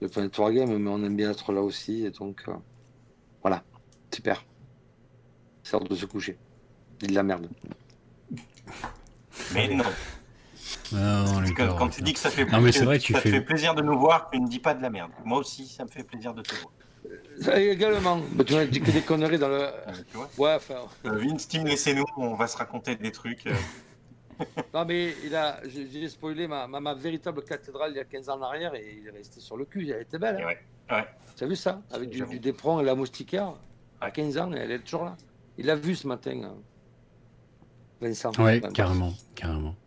de Planet Wargame, mais on aime bien être là aussi. Et donc, voilà, super. C'est l'heure de se coucher. Dis de la merde. Mais non. non, Luther, Quand tu dis que ça fait Non, mais c'est vrai que tu ça te fais- fait plaisir de nous voir, tu ne dis pas de la merde. Moi aussi, ça me fait plaisir de te voir. Également. Bah, tu m'as dit que des conneries dans le. Tu vois Ouais, enfin. Vince, Tim, laissez-nous, on va se raconter des trucs. Non, mais j'ai spoilé ma véritable cathédrale il y a 15 ans en arrière et il est resté sur le cul. Elle était belle. Et Hein. ouais. Tu as vu ça? Avec J'avoue. du Despron et la moustiquaire. À 15 ans, elle est toujours là. Il l'a vu ce matin, Vincent. Ouais, Enfin, carrément.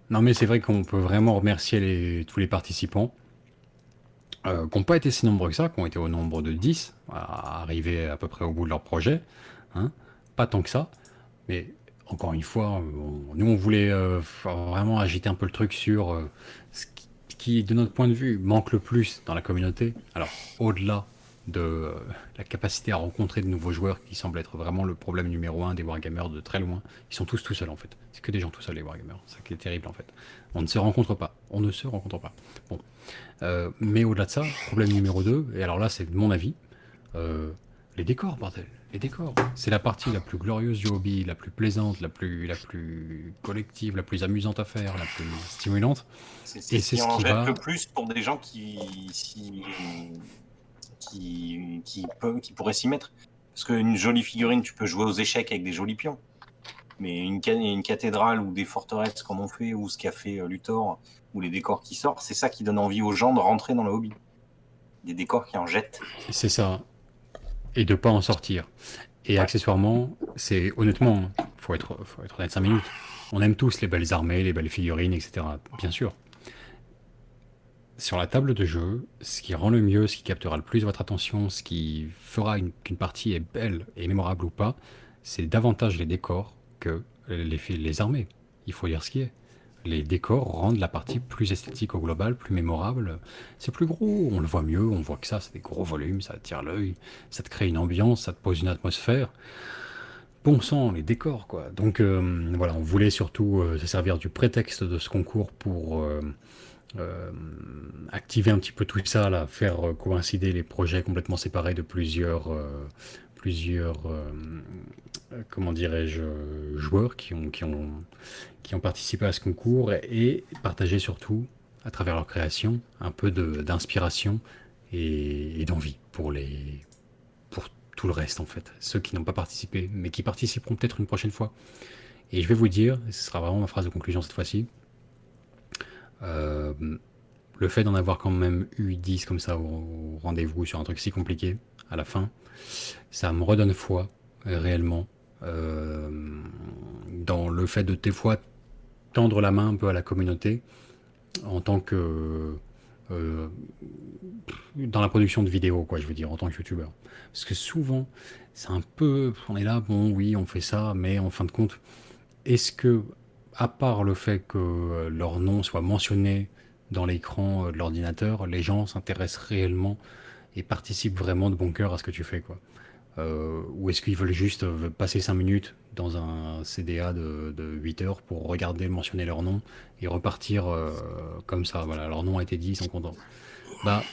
Non, mais c'est vrai qu'on peut vraiment remercier tous les participants qui n'ont pas été si nombreux que ça, qui ont été au nombre de 10, à arriver à peu près au bout de leur projet. Hein. Pas tant que ça, mais encore une fois, nous on voulait vraiment agiter un peu le truc sur ce qui, de notre point de vue, manque le plus dans la communauté. Alors, au-delà de la capacité à rencontrer de nouveaux joueurs qui semble être vraiment le problème numéro 1 des Wargamers de très loin. Ils sont tous tout seuls en fait. C'est que des gens tout seuls les Wargamers. C'est ça qui est terrible en fait. On ne se rencontre pas. Bon. Mais au-delà de ça, problème numéro 2, et alors là c'est de mon avis, les décors, bordel. Les décors, c'est la partie la plus glorieuse du hobby, la plus plaisante, la plus collective, la plus amusante à faire, la plus stimulante. C'est Et ce c'est qui ce en qui jette va. le plus pour des gens qui pourraient s'y mettre. Parce qu'une jolie figurine, tu peux jouer aux échecs avec des jolis pions. Mais une cathédrale ou des forteresses comme on fait, ou ce qu'a fait Luthor, ou les décors qui sortent, c'est ça qui donne envie aux gens de rentrer dans le hobby. Des décors qui en jettent. C'est ça. Et de pas en sortir. Et Ouais. accessoirement, c'est honnêtement, faut être honnête 5 minutes. On aime tous les belles armées, les belles figurines, etc. Bien sûr. Sur la table de jeu, ce qui rend le mieux, ce qui captera le plus votre attention, ce qui fera qu'une partie est belle et mémorable ou pas, c'est davantage les décors que les armées. Il faut dire ce qui est. Les décors rendent la partie plus esthétique au global, plus mémorable. C'est plus gros, on le voit mieux, on voit que ça, c'est des gros volumes, ça attire l'œil, ça te crée une ambiance, ça te pose une atmosphère. Bon sang, les décors, quoi. Donc voilà, on voulait surtout se servir du prétexte de ce concours pour activer un petit peu tout ça, là, faire coïncider les projets complètement séparés de plusieurs comment dirais-je, joueurs qui ont participé à ce concours et partager surtout, à travers leur création, un peu d'inspiration et d'envie pour tout le reste, en fait. Ceux qui n'ont pas participé, mais qui participeront peut-être une prochaine fois. Et je vais vous dire, et ce sera vraiment ma phrase de conclusion cette fois-ci, le fait d'en avoir quand même eu 10 comme ça au rendez-vous sur un truc si compliqué, à la fin, ça me redonne foi, réellement, dans le fait de des fois tendre la main un peu à la communauté en tant que dans la production de vidéos, quoi, je veux dire, en tant que youtubeur. Parce que souvent, c'est un peu, on est là, bon, oui, on fait ça, mais en fin de compte, est-ce que, à part le fait que leur nom soit mentionné dans l'écran de l'ordinateur, les gens s'intéressent réellement et participent vraiment de bon cœur à ce que tu fais, quoi. Ou est-ce qu'ils veulent juste passer 5 minutes dans un CDA de 8 heures pour regarder mentionner leur nom et repartir comme ça, voilà, leur nom a été dit, ils sont contents. Bah,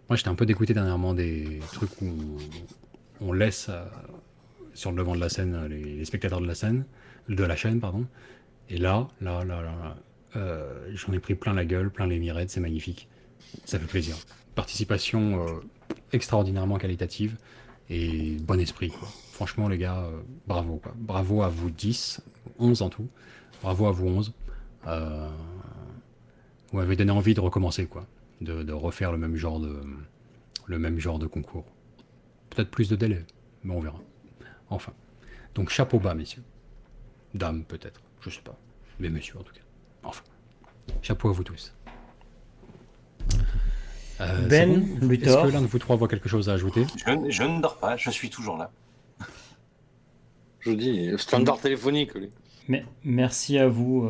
moi j'étais un peu dégoûté dernièrement des trucs où on laisse sur le devant de la scène les spectateurs de la chaîne, pardon. Et là, j'en ai pris plein la gueule, plein les mirettes, c'est magnifique. Ça fait plaisir. Participation extraordinairement qualitative et bon esprit, quoi. Franchement, les gars, bravo, quoi. Bravo à vous 10, 11 en tout. Bravo à vous 11. Vous m'avez donné envie de recommencer, quoi. De refaire le même genre de concours. Peut-être plus de délai, mais on verra. Enfin. Donc, chapeau bas, messieurs. Dames, peut-être. Je sais pas. Mais messieurs, en tout cas. Enfin. Chapeau à vous tous. Ben, c'est bon. Luthor. Est-ce que l'un de vous trois voit quelque chose à ajouter? Je ne dors pas, je suis toujours là. Je dis, standard téléphonique. lui. Mais merci à vous.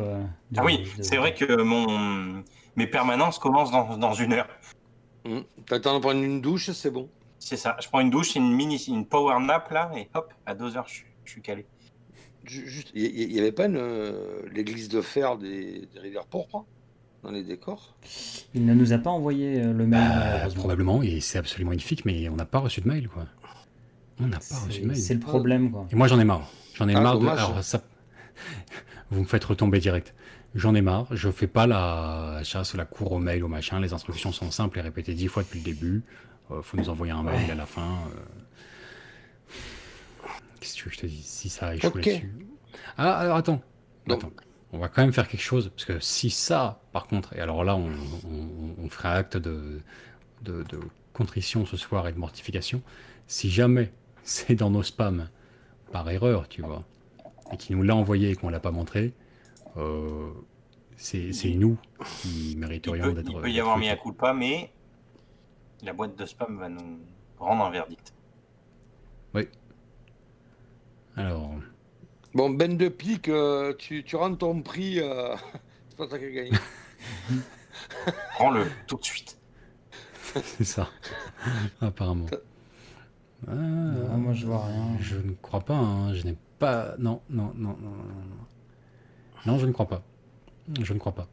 Ah oui, c'est vrai que mes permanences commencent dans 1 heure. T'attends de prendre une douche, c'est bon. C'est ça, je prends une douche, une power nap là, et hop, à 2 heures, je suis calé. Juste, il n'y avait pas l'église de fer des rivières pourpres dans les décors? Il ne nous a pas envoyé le mail, malheureusement. Probablement, et c'est absolument magnifique, mais on n'a pas reçu de mail, quoi. On n'a pas reçu de mail. C'est le problème, quoi. Et moi, j'en ai marre. J'en ai marre dommage. Alors, ça... Vous me faites retomber direct. J'en ai marre. Je fais pas la chasse, la cour au mail, au machin. Les instructions sont simples et répétées 10 fois depuis le début. Faut nous envoyer un mail à la fin. Qu'est-ce que tu veux que je te dise? Si ça a échoué là-dessus. Ah, alors attends. On va quand même faire quelque chose. Parce que si ça, par contre, et alors là, on ferait un acte de contrition ce soir et de mortification. Si jamais c'est dans nos spams, par erreur, tu vois, et qu'il nous l'a envoyé et qu'on l'a pas montré, c'est nous qui mériterions d'être... Il peut y avoir mis à culpa, mais la boîte de spam va nous rendre un verdict. Oui. Alors... Bon, Ben de Pique, tu rends ton prix, c'est pas toi qui as gagné. Prends-le tout de suite. C'est ça, apparemment. Moi, je vois rien. Je ne crois pas, hein. Je n'ai pas... Non, je ne crois pas. Je ne crois pas.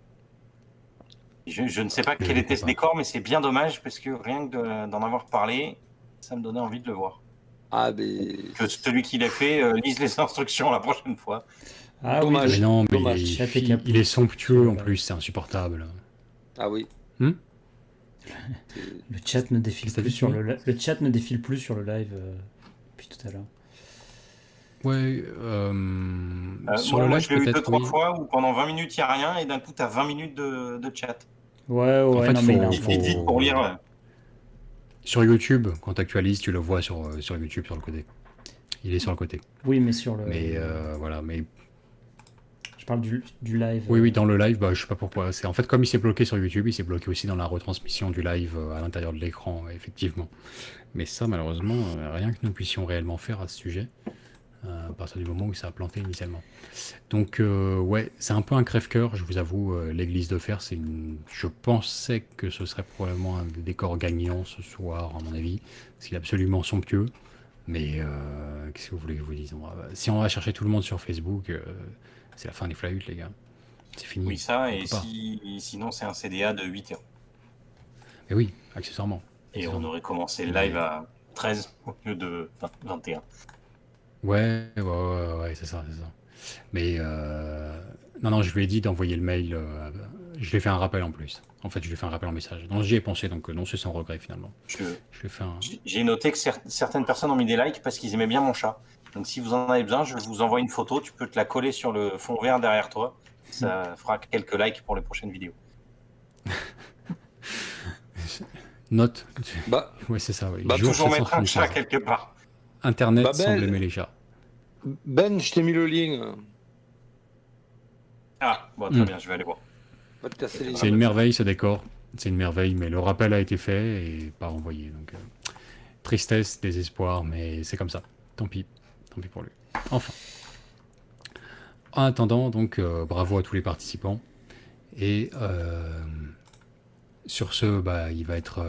Je ne sais pas quel était ce décor, mais c'est bien dommage, parce que rien que d'en avoir parlé, ça me donnait envie de le voir. Ah, mais. Que celui qui l'a fait lise les instructions la prochaine fois. Ah oui, Dommage. Mais non, mais Dommage. Chat et il capou. est somptueux en Ouais. plus, c'est insupportable. Ah oui. Hmm le chat ne défile Qu'est-ce que t'as plus dit, sur Thierry le chat ne défile plus sur le live depuis tout à l'heure. Ouais, sur Moi, le live je l'ai eu peut-être, 2-3 oui. fois où pendant 20 minutes, il n'y a rien et d'un coup, tu as 20 minutes de chat. Ouais, En fait, non, mais il a un Il peu- est vite pour lire. Sur YouTube, quand tu actualises, tu le vois sur YouTube sur le côté. Il est sur le côté. Oui, mais sur le. Mais voilà, mais Je parle du live. oui, dans le live, bah, je sais pas pourquoi. C'est en fait comme il s'est bloqué sur YouTube, il s'est bloqué aussi dans la retransmission du live à l'intérieur de l'écran, effectivement. Mais ça, malheureusement, rien que nous puissions réellement faire à ce sujet, à partir du moment où ça a planté initialement. Donc, ouais, c'est un peu un crève-cœur, je vous avoue. L'église de fer, je pensais que ce serait probablement un des décors gagnants ce soir, à mon avis, parce qu'il est absolument somptueux. Mais qu'est-ce que vous voulez que je vous dise? Si on va chercher tout le monde sur Facebook, c'est la fin des flahutes, les gars. C'est fini. Oui, ça, On et peut pas. sinon, c'est un CDA de 8 heures. Mais oui, accessoirement. Et on aurait commencé le live à 13 au lieu de 21. Ouais, c'est ça. Mais non, je lui ai dit d'envoyer le mail. Je lui ai fait un rappel en plus. En fait, je lui ai fait un rappel en message. Donc j'y ai pensé, donc non, c'est sans regret finalement. Je lui ai fait un. J'ai noté que certaines personnes ont mis des likes parce qu'ils aimaient bien mon chat. Donc si vous en avez besoin, je vous envoie une photo, tu peux te la coller sur le fond vert derrière toi. Ça fera quelques likes pour les prochaines vidéos. Note. Bah, Ouais, c'est ça. Oui. Bah, Jour toujours mettre un 776. chat quelque part. Internet Babel. semble aimer les chats. Ben, je t'ai mis le lien. Ah, bon, très bien, je vais aller voir. Va te casser les C'est une merveille ce décor. C'est une merveille, mais le rappel a été fait et pas envoyé. Donc, tristesse, désespoir, mais c'est comme ça. Tant pis pour lui. Enfin. En attendant, donc, bravo à tous les participants. Et sur ce, bah, il va être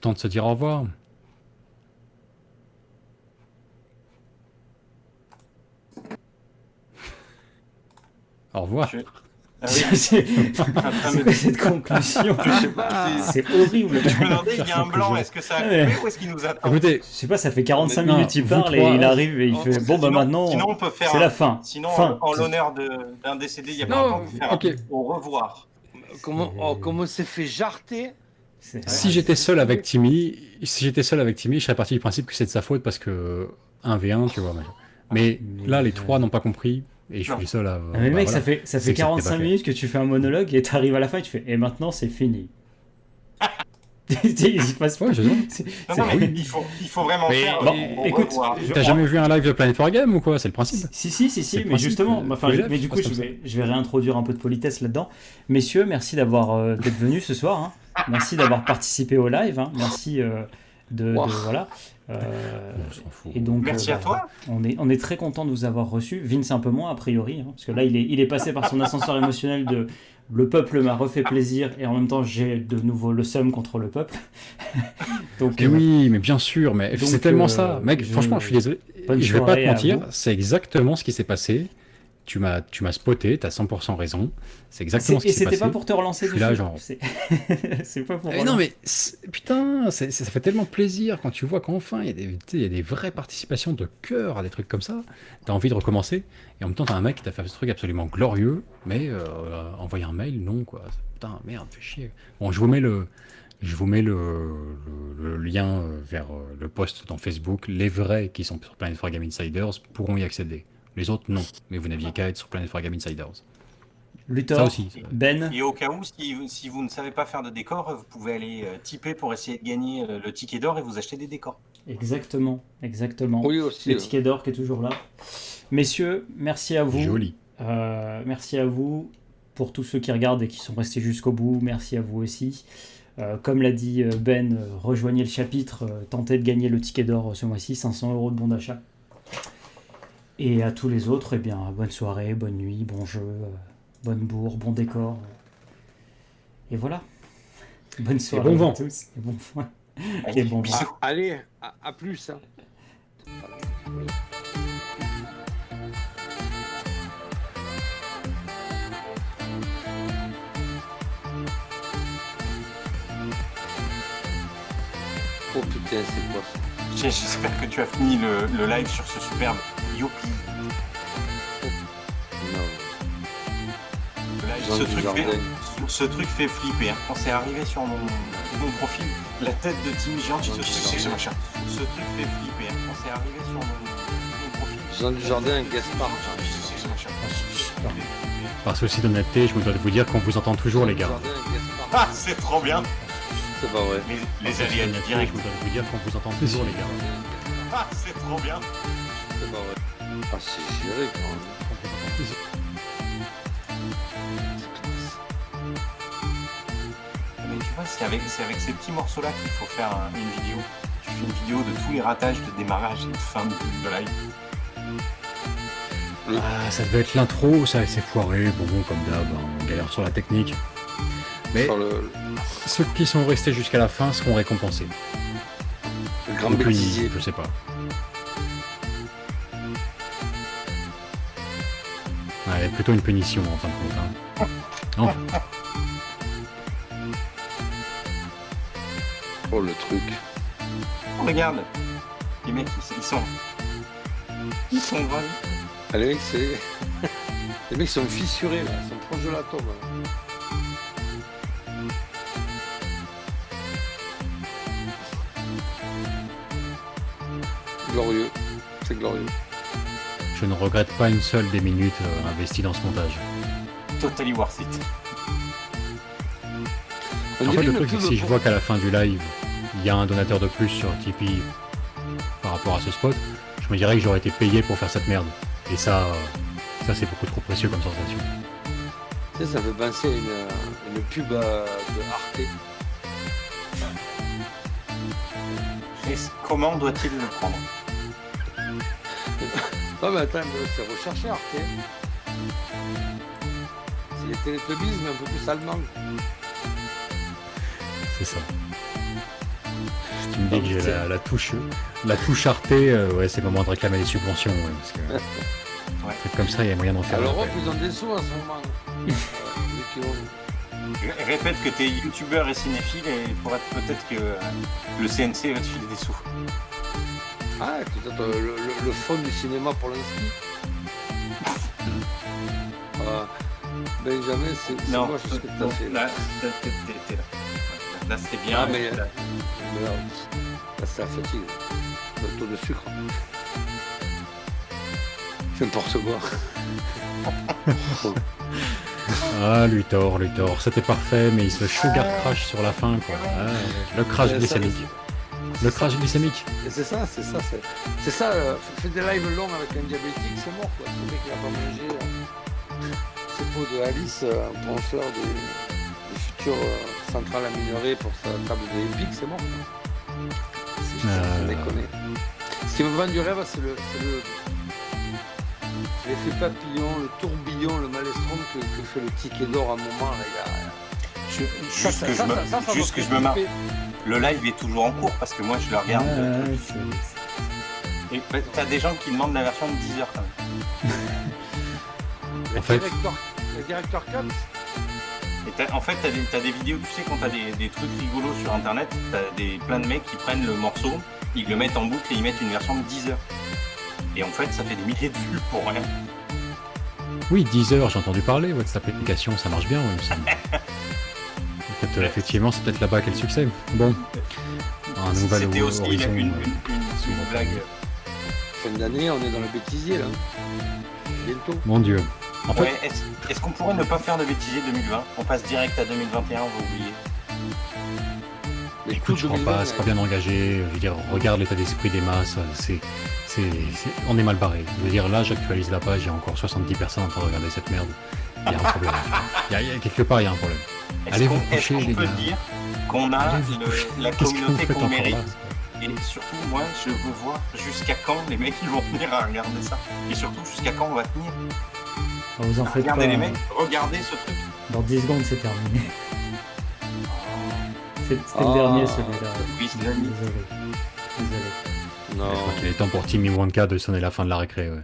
temps de se dire au revoir. Au revoir. Ah oui, C'est quoi cette conclusion? C'est horrible. Je me demandais, il y a un blanc, est-ce que ça a coupé ou est-ce qu'il nous attend? Écoutez, Je sais pas, ça fait 45 Non, minutes il vous parle trois, et il arrive et il fait bon bah Sinon- maintenant sinon, on peut faire c'est la fin. Sinon, Fin. en l'honneur d'un décédé, il y a pas Non, longtemps, on peut faire ok. au revoir. Comment on s'est fait jarter? Si j'étais seul avec Timmy, je serais parti du principe que c'est de sa faute parce que 1v1, tu vois. Mais là, les trois n'ont pas compris et je suis le seul à. Ah, mais bah, mec, voilà. ça fait C'est que c'était 45 pas fait. minutes que tu fais un monologue et t'arrives à la fin et tu fais et maintenant c'est fini. Il se passe pas. Ouais, je sais. Non, mais il faut vraiment Mais- faire bon, au écoute, revoir. T'as jamais vu un live de Planet 4 Game ou quoi? C'est le principe. Si, C'est le mais principe, justement, tous les lives, mais du ça coup, se passe je vais réintroduire un peu de politesse là-dedans. Messieurs, merci d'être venus ce soir. Hein. Merci d'avoir participé au live. Hein. Merci voilà. On s'en fout. Et donc, Merci à toi. On est très content de vous avoir reçu. Vince un peu moins a priori, hein, parce que là il est passé par son ascenseur émotionnel de le peuple m'a refait plaisir et en même temps j'ai de nouveau le seum contre le peuple. Donc Mais oui, mais bien sûr, mais donc, c'est tellement ça. Mec, franchement, je suis désolé. bonne Je vais pas soirée te à mentir, vous. c'est exactement ce qui s'est passé. Tu m'as spoté, t'as 100% raison. C'est exactement ce Et qui s'est passé. c'était pas pour te relancer Je suis dessus. là, genre- C'est pas pour. Non mais putain, ça fait tellement plaisir quand tu vois qu'enfin il y a des vraies participations de cœur à des trucs comme ça. T'as envie de recommencer et en même temps t'as un mec qui t'a fait ce truc absolument glorieux, mais envoyer un mail, non quoi. Putain merde, fais chier. Bon, je vous mets le lien vers le post dans Facebook. Les vrais qui sont sur Planet 4 Game Insiders pourront y accéder. Les autres non, mais vous n'aviez qu'à être sur Planet 4 Game Insiders. Luthor, Ça aussi. Ben, Et au cas où, si vous ne savez pas faire de décor, vous pouvez aller tiper pour essayer de gagner le ticket d'or et vous acheter des décors. exactement. Oui, aussi. Le ticket d'or qui est toujours là. Messieurs, merci à vous. Joli. Merci à vous pour tous ceux qui regardent et qui sont restés jusqu'au bout. Merci à vous aussi. Comme l'a dit Ben, rejoignez le chapitre, tentez de gagner le ticket d'or ce mois-ci, 500 € de bon d'achat. Et à tous les autres, eh bien, bonne soirée, bonne nuit, bon jeu, bonne bourre, bon décor. Et voilà. Bonne soirée bon vent. à tous. Et bon vent. Allez, Et bon bisous. vent. Allez, à plus. Hein. Oh putain, c'est quoi ça? J'espère que tu as fini le live sur ce superbe Youpi. Non. Le live, Jean Dujardin. ce truc fait flipper. Hein. Quand c'est arrivé sur mon profil, la tête de Tim Jean, tu sais c'est ce machin. Ce truc fait flipper. Hein. Quand c'est arrivé sur mon profil. Jean Dujardin, Gaspard. C'est ce machin. Par souci d'honnêteté, je me dois de vous dire qu'on vous entend toujours, les gars. Jean Dujardin, Gaspard. Ah, c'est trop bien. C'est pas vrai. Les Par souci aliens d'honnêteté, direct. je me dois de vous dire qu'on vous entend toujours, les gars. Ah, c'est trop bien. C'est pas vrai. Ah, c'est géré quand même. On vous entend toujours. Mais tu vois, c'est avec ces petits morceaux-là qu'il faut faire une vidéo. Tu fais une vidéo de tous les ratages de démarrage et de fin de live. Ah, ça devait être l'intro, ça s'est foiré, bon, comme d'hab, hein, on galère sur la technique. Mais Sur le ceux qui sont restés jusqu'à la fin seront récompensés. grand Ou punis, bêtisier. je sais pas. Ouais, plutôt une punition en fin de compte. Hein. Enfin, Oh, le truc. Regarde, les mecs, ils sont ravis. Ah, les mecs, c'est... les mecs sont fissurés, là. Ils sont proches de la tombe, là. Glorieux. C'est glorieux. je ne regrette pas une seule des minutes investies dans ce montage. Totally worth it. On En fait, dirait le une truc, c'est pub que si je pour- vois qu'à la fin du live, il y a un donateur de plus sur Tipeee par rapport à ce spot, je me dirais que j'aurais été payé pour faire cette merde. Et ça c'est beaucoup trop précieux comme sensation. Tu sais, ça fait penser à une pub de Arte. Et comment doit-il le prendre? Ah mais attends, mais c'est recherché Arte. C'est les Télétubbies, mais un peu plus allemand. C'est ça. Si tu me dis que j'ai la touche Arte, ouais, c'est le moment de réclamer des subventions. Ouais, parce que Ouais. un truc comme ça, il y a moyen d'en faire À un l'Europe, appel. ils ont des sous en ce moment. Vu qu'ils ont- Répète que t'es youtubeur et cinéphile et peut-être que le CNC va te filer des sous. Ah, peut-être le fond du cinéma pour l'inscrit. Benjamin, c'est Non, moche ce que t'as fait. là, t'es là. Là, c'était bien. Ah, mais Là, là, c'est la fatigue. Le taux de sucre. N'importe quoi. Ah, Luthor, c'était parfait, mais il se sugar crash sur la fin, quoi. Ah, le crash Ouais, ça, glycémique. Le crash glycémique. Et c'est ça. Fais des lives longs avec un diabétique, c'est mort quoi. Ce mec il va pas manger ses pots de Alice pour en faire des futures centrales à minerai pour sa table de Epic, c'est mort quoi. C'est déconné. Ce qui me vend du rêve, c'est l'effet papillon, le tourbillon, le maelstrom que fait le ticket d'or à un moment. Là, juste que je me marre. Le live est toujours en cours parce que moi je le regarde. Ouais, Et t'as des gens qui demandent la version de 10 heures quand même. Le En fait- directeur cut. Et en fait, t'as des vidéos, tu sais, quand t'as des trucs rigolos sur internet, plein de mecs qui prennent le morceau, ils le mettent en boucle et ils mettent une version de 10 heures. Et en fait, ça fait des milliers de vues pour rien. Oui, 10 heures, j'ai entendu parler, ouais, de cette application, ça marche bien, oui, il me semble. Peut-être, effectivement, c'est peut-être là-bas qu'est le succès. Bon, un nouvel C'était aussi horizon. une souvent blague. Fin d'année, on est dans le bêtisier là. Bientôt. Mon Dieu. En fait, Ouais, est-ce qu'on pourrait ne pas faire de bêtisier 2020? On passe direct à 2021, on va oublier. Mais écoute, tout je crois 2020, pas, c'est pas bien engagé. Je veux dire, regarde l'état d'esprit des masses, on est mal barré. Je veux dire, là, j'actualise la page, il y a encore 70 personnes en train de regarder cette merde. Il y a un problème. Quelque part, il y a un problème. Allez vous Est-ce coucher, qu'on les peut gars. dire qu'on a Allez vous coucher. la Qu'est-ce que vous communauté faites qu'on encore mérite? là? Et surtout, moi, je veux voir jusqu'à quand les mecs ils vont venir à regarder ça. Et surtout, jusqu'à quand on va tenir. vous en faites pas. Regardez les mecs, regardez ce truc. Dans 10 secondes, c'est terminé. C'était Ah. le dernier, celui-là. Oui, c'est le dernier. Désolé. Non. Je crois qu'il est temps pour Timmy Wonka de sonner la fin de la récré, ouais.